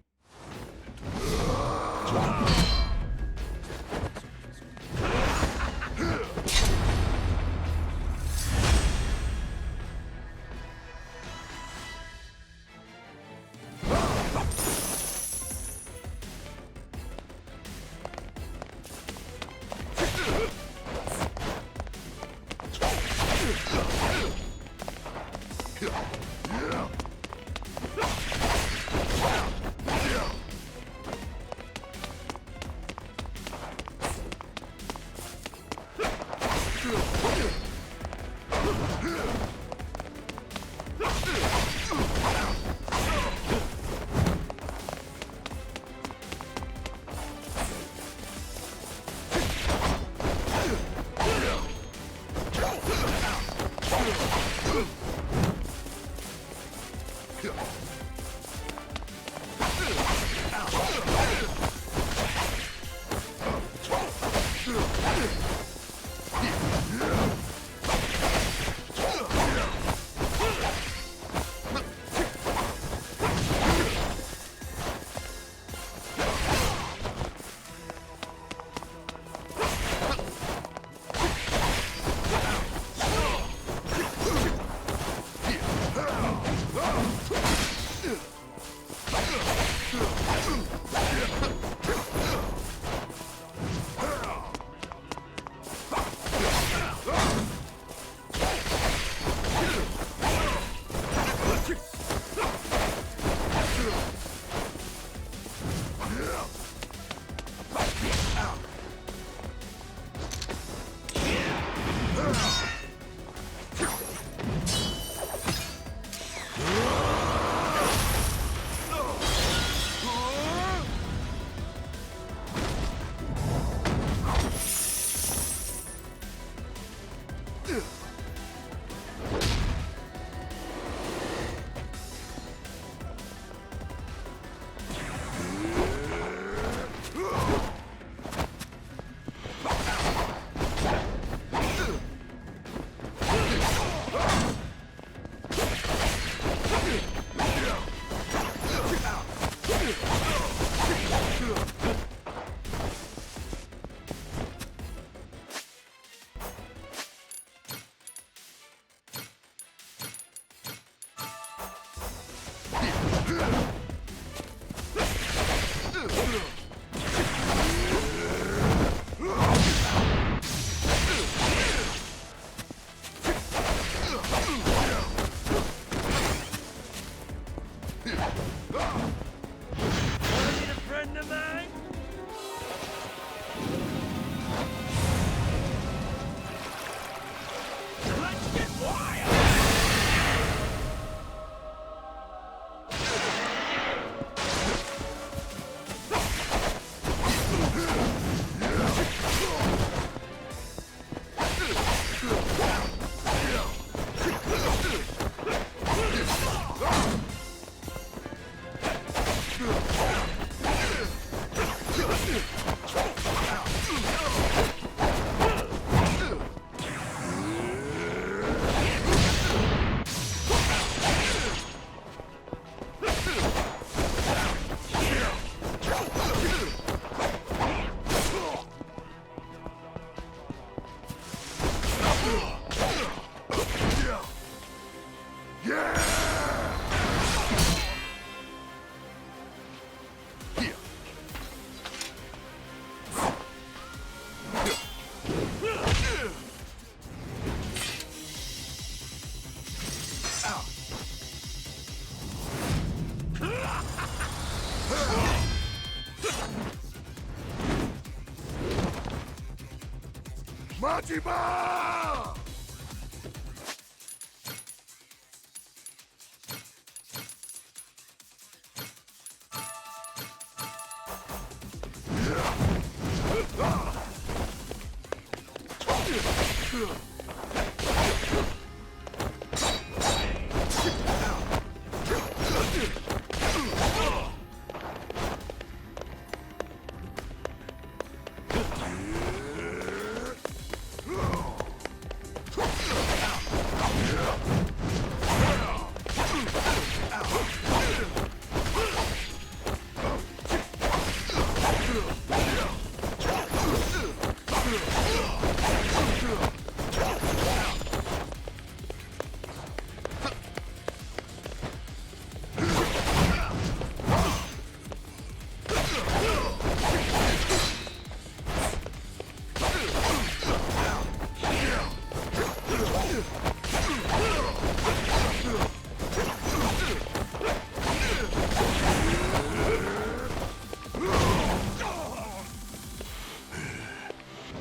Majima!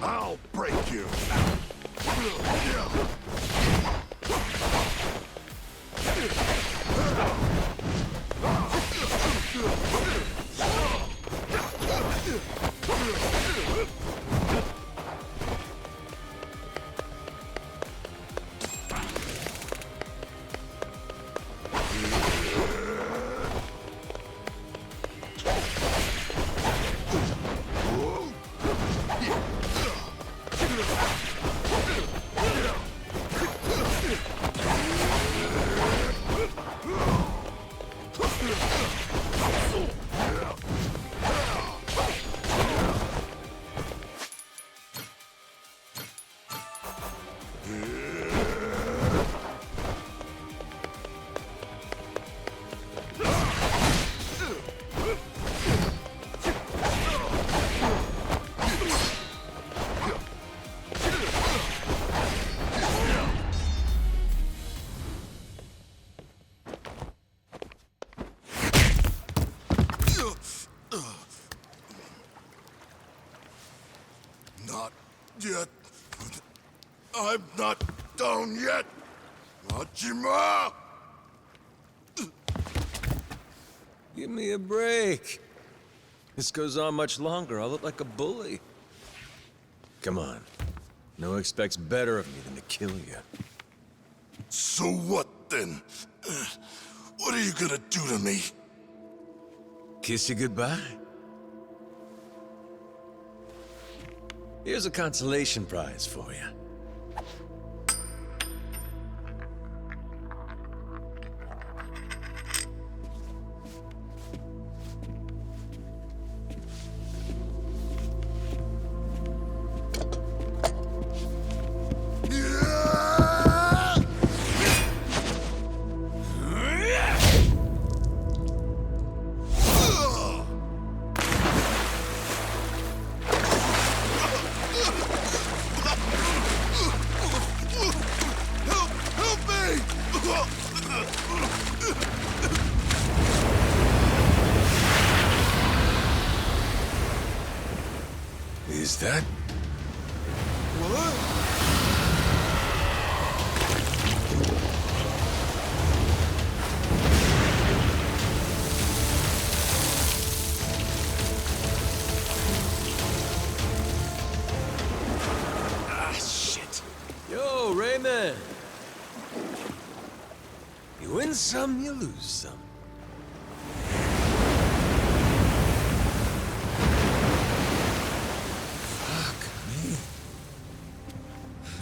I'll break you. Not yet. I'm not down yet. Majima! Give me a break. This goes on much longer, I'll look like a bully. Come on. No expects better of me than to kill you. So what then? What are you gonna do to me? Kiss you goodbye? Here's a consolation prize for you. Is that... Ah, shit. Yo, Raymond. You win some, you lose some.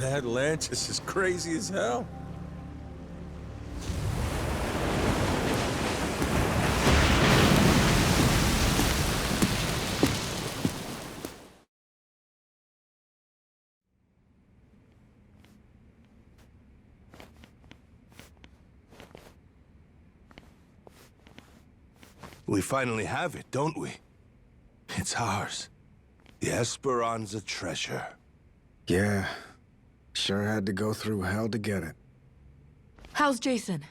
Atlantis is crazy as hell. We finally have it, don't we? It's ours. The Esperanza treasure. Yeah. Sure had to go through hell to get it. How's Jason?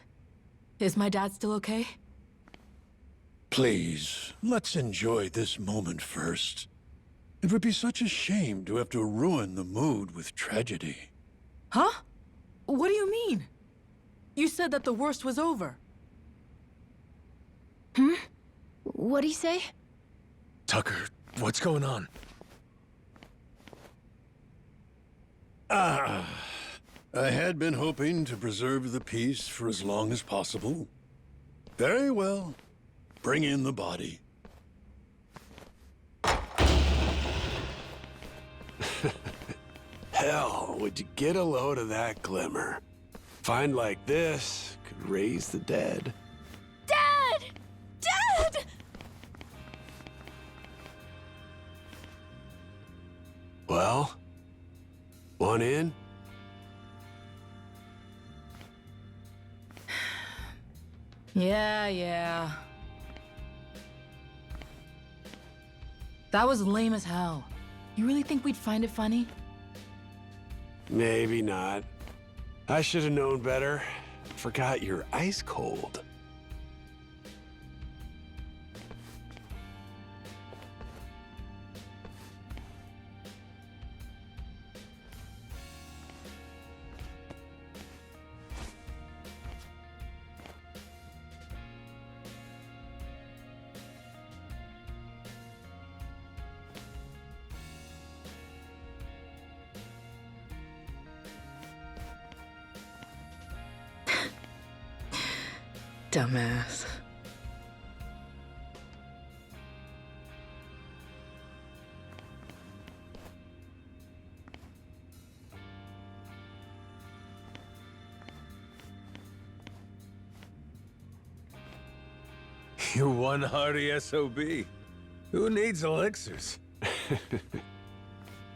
Is my dad still okay? Please, let's enjoy this moment first. It would be such a shame to have to ruin the mood with tragedy. Huh? What do you mean? You said that the worst was over. What'd he say? Tucker, what's going on? I had been hoping to preserve the peace for as long as possible. Very well. Bring in the body. Hell, would you get a load of that glimmer? Find like this could raise the dead. Dad! Dad! Well, one in? Yeah. That was lame as hell. You really think we'd find it funny? Maybe not. I should have known better. Forgot you're ice cold. Dumbass. You're one hardy SOB. Who needs elixirs?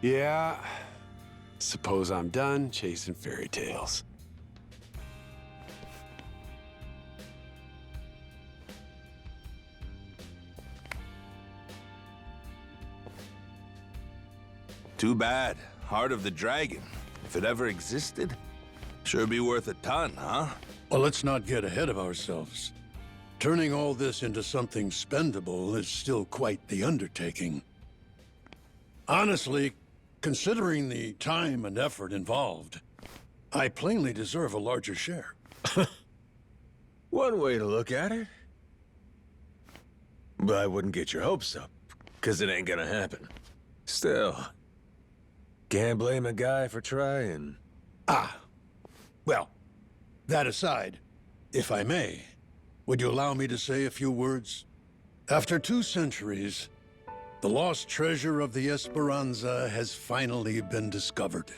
Yeah. Suppose I'm done chasing fairy tales. Too bad. Heart of the Dragon. If it ever existed, sure be worth a ton, huh? Well, let's not get ahead of ourselves. Turning all this into something spendable is still quite the undertaking. Honestly, considering the time and effort involved, I plainly deserve a larger share. One way to look at it. But I wouldn't get your hopes up, because it ain't gonna happen. Still, can't blame a guy for trying. Well, that aside, if I may, would you allow me to say a few words? After 2 centuries, the lost treasure of the Esperanza has finally been discovered.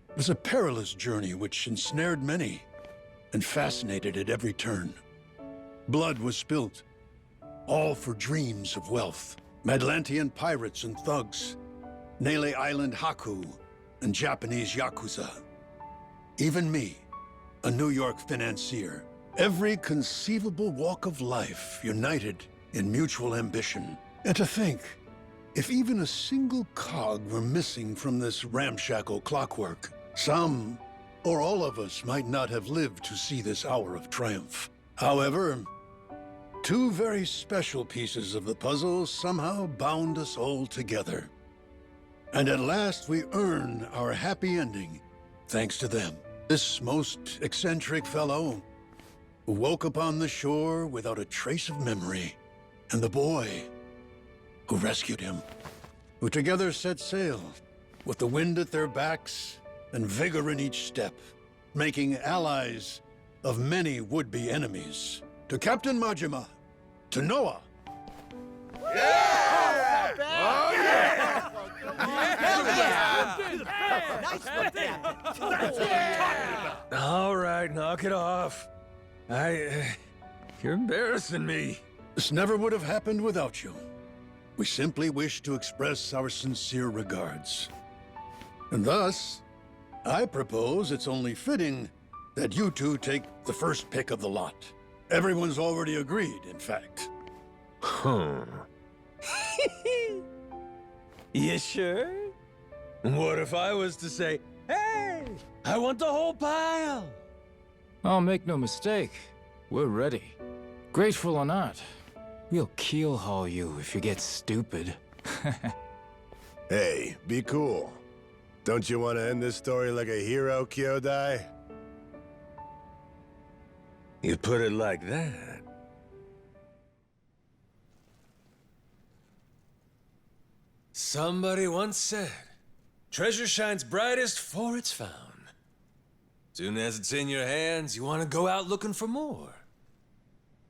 It was a perilous journey which ensnared many and fascinated at every turn. Blood was spilt, all for dreams of wealth. Atlantean pirates and thugs, Nele Island Haku, and Japanese Yakuza. Even me, a New York financier. Every conceivable walk of life united in mutual ambition. And to think, if even a single cog were missing from this ramshackle clockwork, some or all of us might not have lived to see this hour of triumph. However, 2 very special pieces of the puzzle somehow bound us all together. And at last we earn our happy ending, thanks to them. This most eccentric fellow who woke upon the shore without a trace of memory, and the boy who rescued him, who together set sail with the wind at their backs and vigor in each step, making allies of many would-be enemies. To Captain Majima, to Noah. All right, knock it off. You're embarrassing me. This never would have happened without you. We simply wish to express our sincere regards. And thus, I propose it's only fitting that you 2 take the first pick of the lot. Everyone's already agreed, in fact. Huh. You sure? What if I was to say, hey, I want the whole pile? Oh, make no mistake. We're ready. Grateful or not, we'll keelhaul you if you get stupid. Hey, be cool. Don't you want to end this story like a hero, Kyodai? You put it like that. Somebody once said, treasure shines brightest for it's found. Soon as it's in your hands, you want to go out looking for more.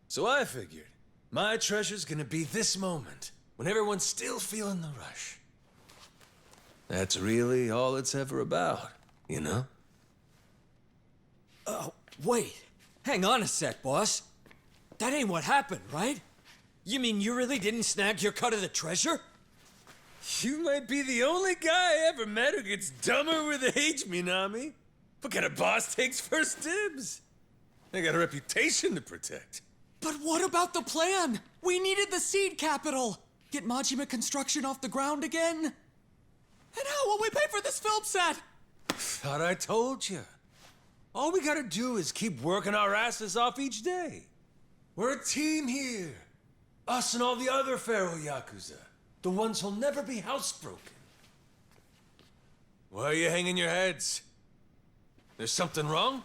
So I figured, my treasure's gonna be this moment, when everyone's still feeling the rush. That's really all it's ever about, you know? Oh, wait. Hang on a sec, boss. That ain't what happened, right? You mean you really didn't snag your cut of the treasure? You might be the only guy I ever met who gets dumber with age, Minami. What kind of boss takes first dibs? I got a reputation to protect. But what about the plan? We needed the seed capital. Get Majima construction off the ground again? And how will we pay for this film set? Thought I told you. All we gotta do is keep working our asses off each day. We're a team here. Us and all the other Pharaoh Yakuza. The ones who'll never be housebroken. Why are you hanging your heads? There's something wrong?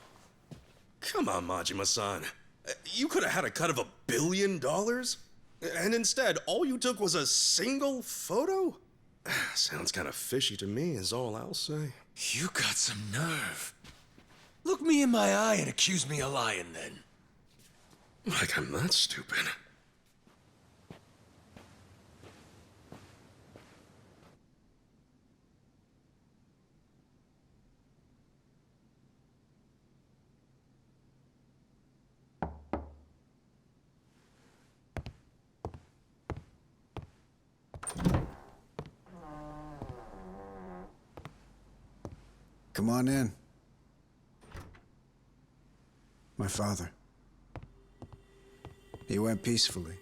Come on, Majima-san. You could have had a cut of $1 billion? And instead, all you took was a single photo? Sounds kind of fishy to me, is all I'll say. You got some nerve. Look me in my eye and accuse me of lying, then. Like I'm that stupid. Come on in. My father. He went peacefully.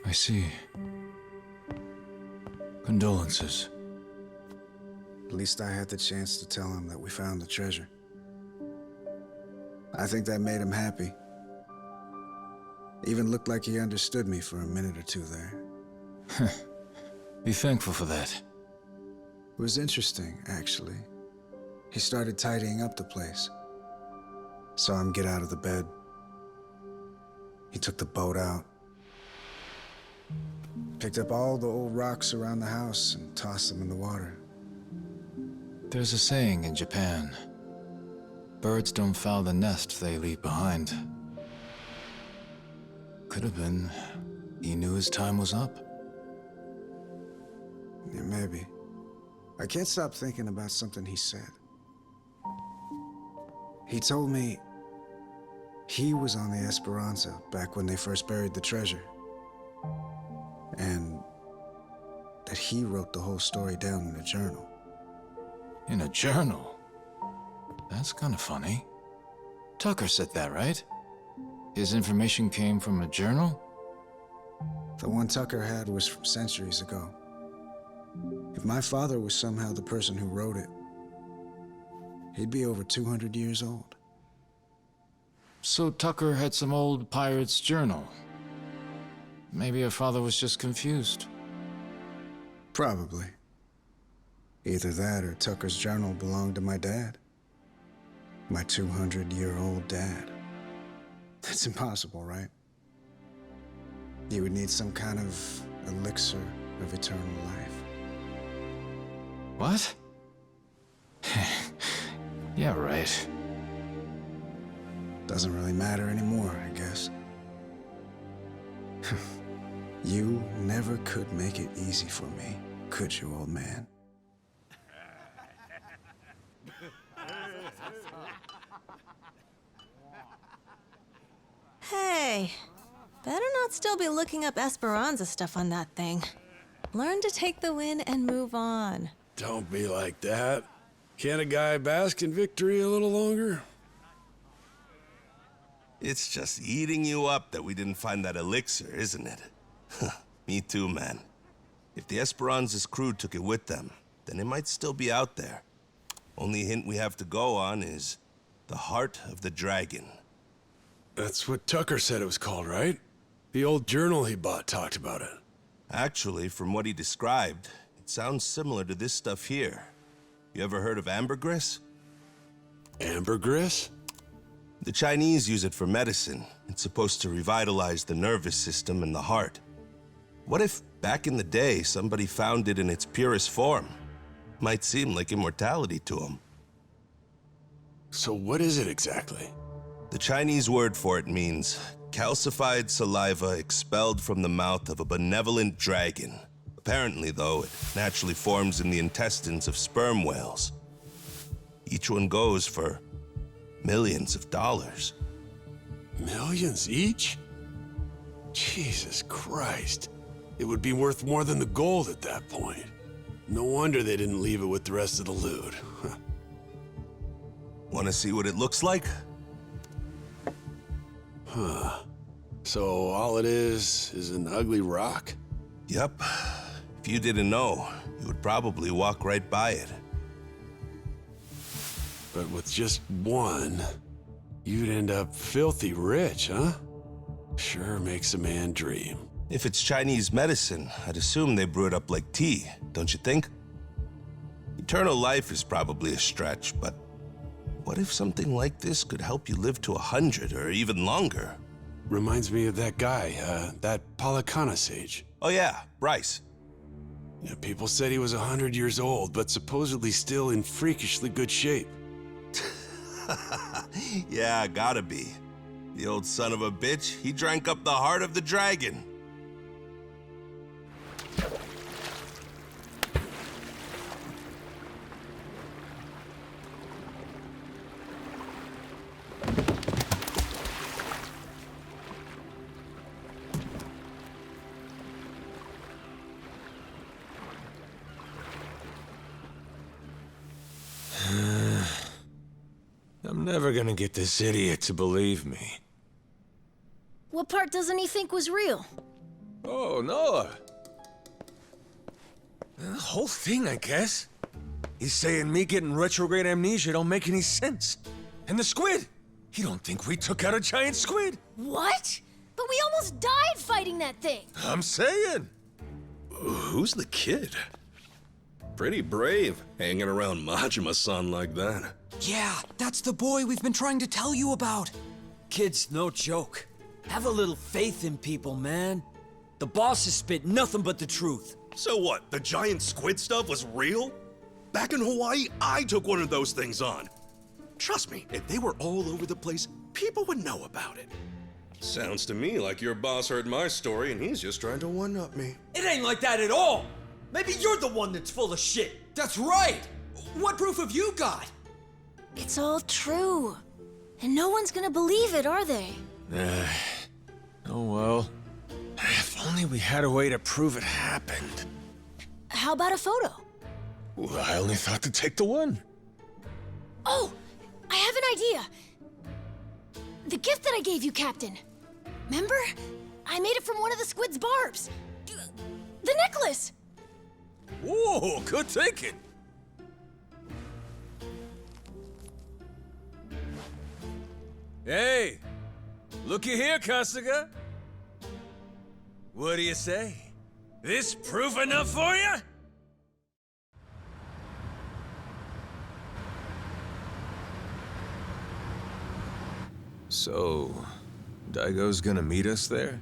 I see. Condolences. At least I had the chance to tell him that we found the treasure. I think that made him happy. Even looked like he understood me for a minute or two there. Be thankful for that. It was interesting, actually. He started tidying up the place. Saw him get out of the bed. He took the boat out. Picked up all the old rocks around the house and tossed them in the water. There's a saying in Japan. Birds don't foul the nest they leave behind. Could have been he knew his time was up. Yeah, maybe. I can't stop thinking about something he said. He told me he was on the Esperanza back when they first buried the treasure. And that he wrote the whole story down in a journal. In a journal? That's kind of funny. Tucker said that, right? His information came from a journal? The one Tucker had was from centuries ago. If my father was somehow the person who wrote it, he'd be over 200 years old. So Tucker had some old pirate's journal. Maybe your father was just confused. Probably. Either that or Tucker's journal belonged to my dad. My 200-year-old dad. That's impossible, right? You would need some kind of elixir of eternal life. What? Yeah, right. Doesn't really matter anymore, I guess. You never could make it easy for me, could you, old man? Hey, better not still be looking up Esperanza stuff on that thing. Learn to take the win and move on. Don't be like that. Can't a guy bask in victory a little longer? It's just eating you up that we didn't find that elixir, isn't it? Me too, man. If the Esperanza's crew took it with them, then it might still be out there. Only hint we have to go on is the Heart of the Dragon. That's what Tucker said it was called, right? The old journal he bought talked about it. Actually, from what he described, it sounds similar to this stuff here. You ever heard of ambergris? Ambergris? The Chinese use it for medicine. It's supposed to revitalize the nervous system and the heart. What if, back in the day, somebody found it in its purest form? Might seem like immortality to them. So what is it exactly? The Chinese word for it means calcified saliva expelled from the mouth of a benevolent dragon. Apparently, though, it naturally forms in the intestines of sperm whales. Each one goes for millions of dollars. Millions each? Jesus Christ. It would be worth more than the gold at that point. No wonder they didn't leave it with the rest of the loot. Want to see what it looks like? Huh. So all it is an ugly rock? Yep. If you didn't know, you would probably walk right by it. But with just one, you'd end up filthy rich, huh? Sure makes a man dream. If it's Chinese medicine, I'd assume they brew it up like tea, don't you think? Eternal life is probably a stretch, but what if something like this could help you live to 100 or even longer? Reminds me of that guy, that Palakana sage. Oh yeah, Bryce. Yeah, people said he was 100 years old, but supposedly still in freakishly good shape. Yeah, gotta be. The old son of a bitch, he drank up the heart of the dragon. I'm never gonna get this idiot to believe me. What part doesn't he think was real? Oh, Noah. The whole thing, I guess. He's saying me getting retrograde amnesia don't make any sense. And the squid! He don't think we took out a giant squid! What? But we almost died fighting that thing! I'm saying! Who's the kid? Pretty brave, hanging around Majima-san like that. Yeah, that's the boy we've been trying to tell you about. Kid's no joke. Have a little faith in people, man. The boss has spit nothing but the truth. So what, the giant squid stuff was real? Back in Hawaii, I took one of those things on. Trust me, if they were all over the place, people would know about it. Sounds to me like your boss heard my story and he's just trying to one-up me. It ain't like that at all. Maybe you're the one that's full of shit. That's right. What proof have you got? It's all true. And no one's gonna believe it, are they? Oh well. If only we had a way to prove it happened. How about a photo? Well, I only thought to take the one. Oh, I have an idea. The gift that I gave you, Captain. Remember? I made it from one of the squid's barbs. The necklace! Whoa, good thinking. Hey, looky here, Kasuga. What do you say? This proof enough for you? So, Daigo's gonna meet us there?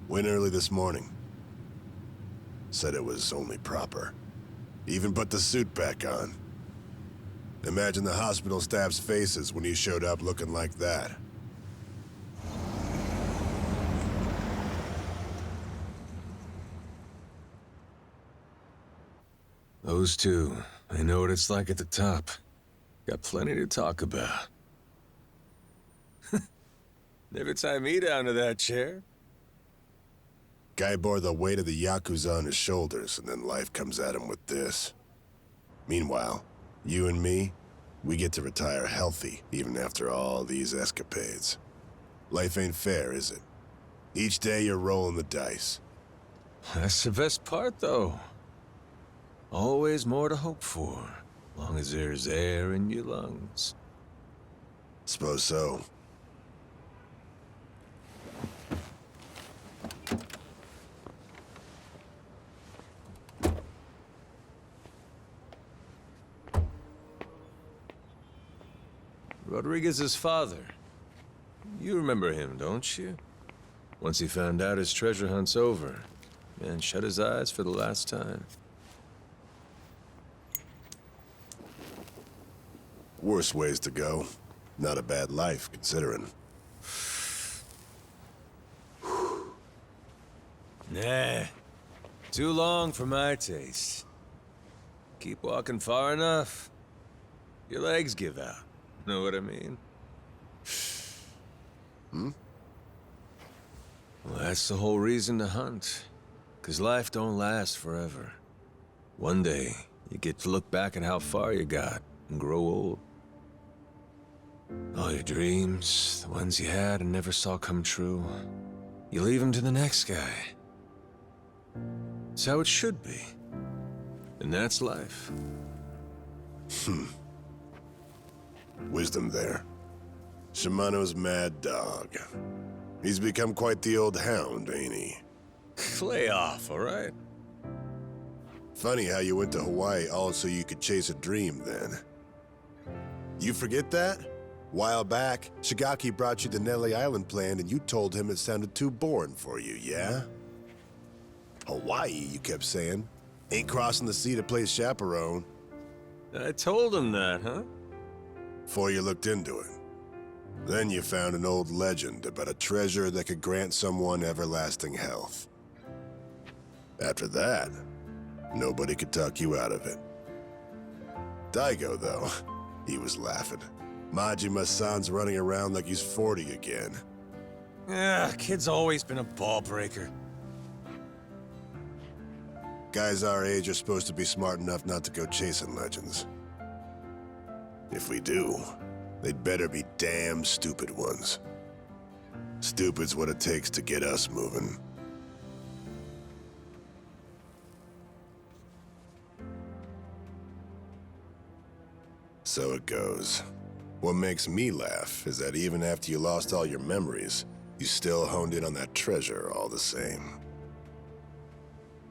Went early this morning. Said it was only proper. Even put the suit back on. Imagine the hospital staff's faces when he showed up looking like that. Those two, I know what it's like at the top. Got plenty to talk about. Never tie me down to that chair. Guy bore the weight of the Yakuza on his shoulders, and then life comes at him with this. Meanwhile, you and me, we get to retire healthy, even after all these escapades. Life ain't fair, is it? Each day you're rolling the dice. That's the best part, though. Always more to hope for, long as there's air in your lungs. Suppose so. Rodriguez's father. You remember him, don't you? Once he found out his treasure hunt's over, man shut his eyes for the last time. Worse ways to go. Not a bad life, considering. Nah. Too long for my taste. Keep walking far enough, your legs give out. Know what I mean? Hmm? Well, that's the whole reason to hunt. 'Cause life don't last forever. One day, you get to look back at how far you got and grow old. All your dreams, the ones you had and never saw come true, you leave them to the next guy. It's how it should be. And that's life. Wisdom there. Shimano's mad dog. He's become quite the old hound, ain't he? Lay off, all right? Funny how you went to Hawaii all so you could chase a dream then. You forget that? While back, Shigaki brought you the Nelly Island plan and you told him it sounded too boring for you, yeah? Hawaii, you kept saying. Ain't crossing the sea to play chaperone. I told him that, huh? Before you looked into it. Then you found an old legend about a treasure that could grant someone everlasting health. After that, nobody could talk you out of it. Daigo, though, he was laughing. Majima-san's running around like he's 40 again. Kid's always been a ball breaker. Guys our age are supposed to be smart enough not to go chasing legends. If we do, they'd better be damn stupid ones. Stupid's what it takes to get us moving. So it goes. What makes me laugh is that even after you lost all your memories, you still honed in on that treasure all the same.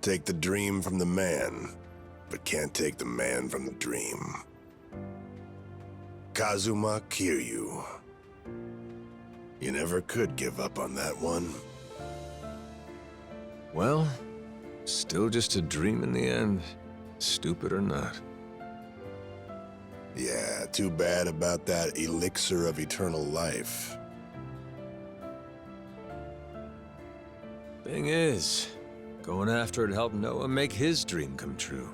Take the dream from the man, but can't take the man from the dream. Kazuma Kiryu. You never could give up on that one. Well, still just a dream in the end, stupid or not. Yeah, too bad about that elixir of eternal life. Thing is, going after it helped Noah make his dream come true.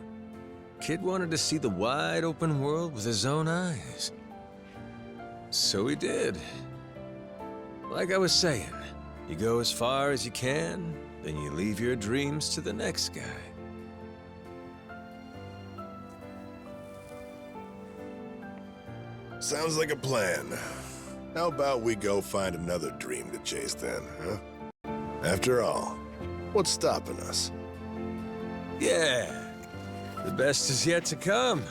Kid wanted to see the wide open world with his own eyes. So he did. Like I was saying, you go as far as you can, then you leave your dreams to the next guy. Sounds like a plan. How about we go find another dream to chase then, huh? After all, what's stopping us? Yeah, the best is yet to come.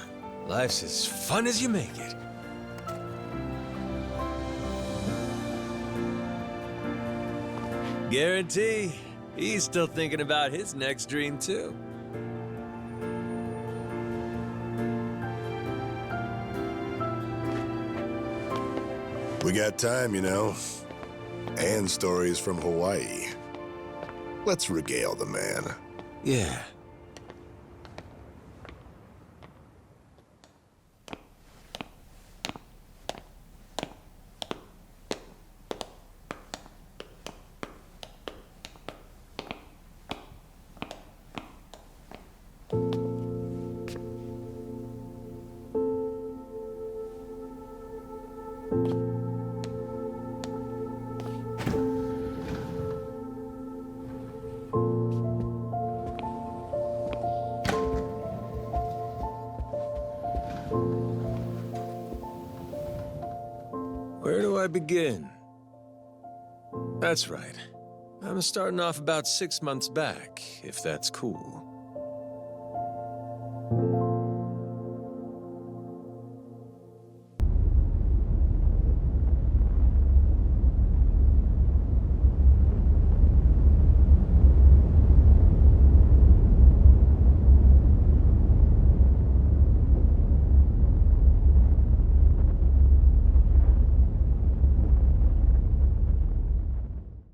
Life's as fun as you make it. Guarantee he's still thinking about his next dream, too. We got time, you know. And stories from Hawaii. Let's regale the man. Yeah. Where do I begin? That's right. I'm starting off about 6 months back, if that's cool.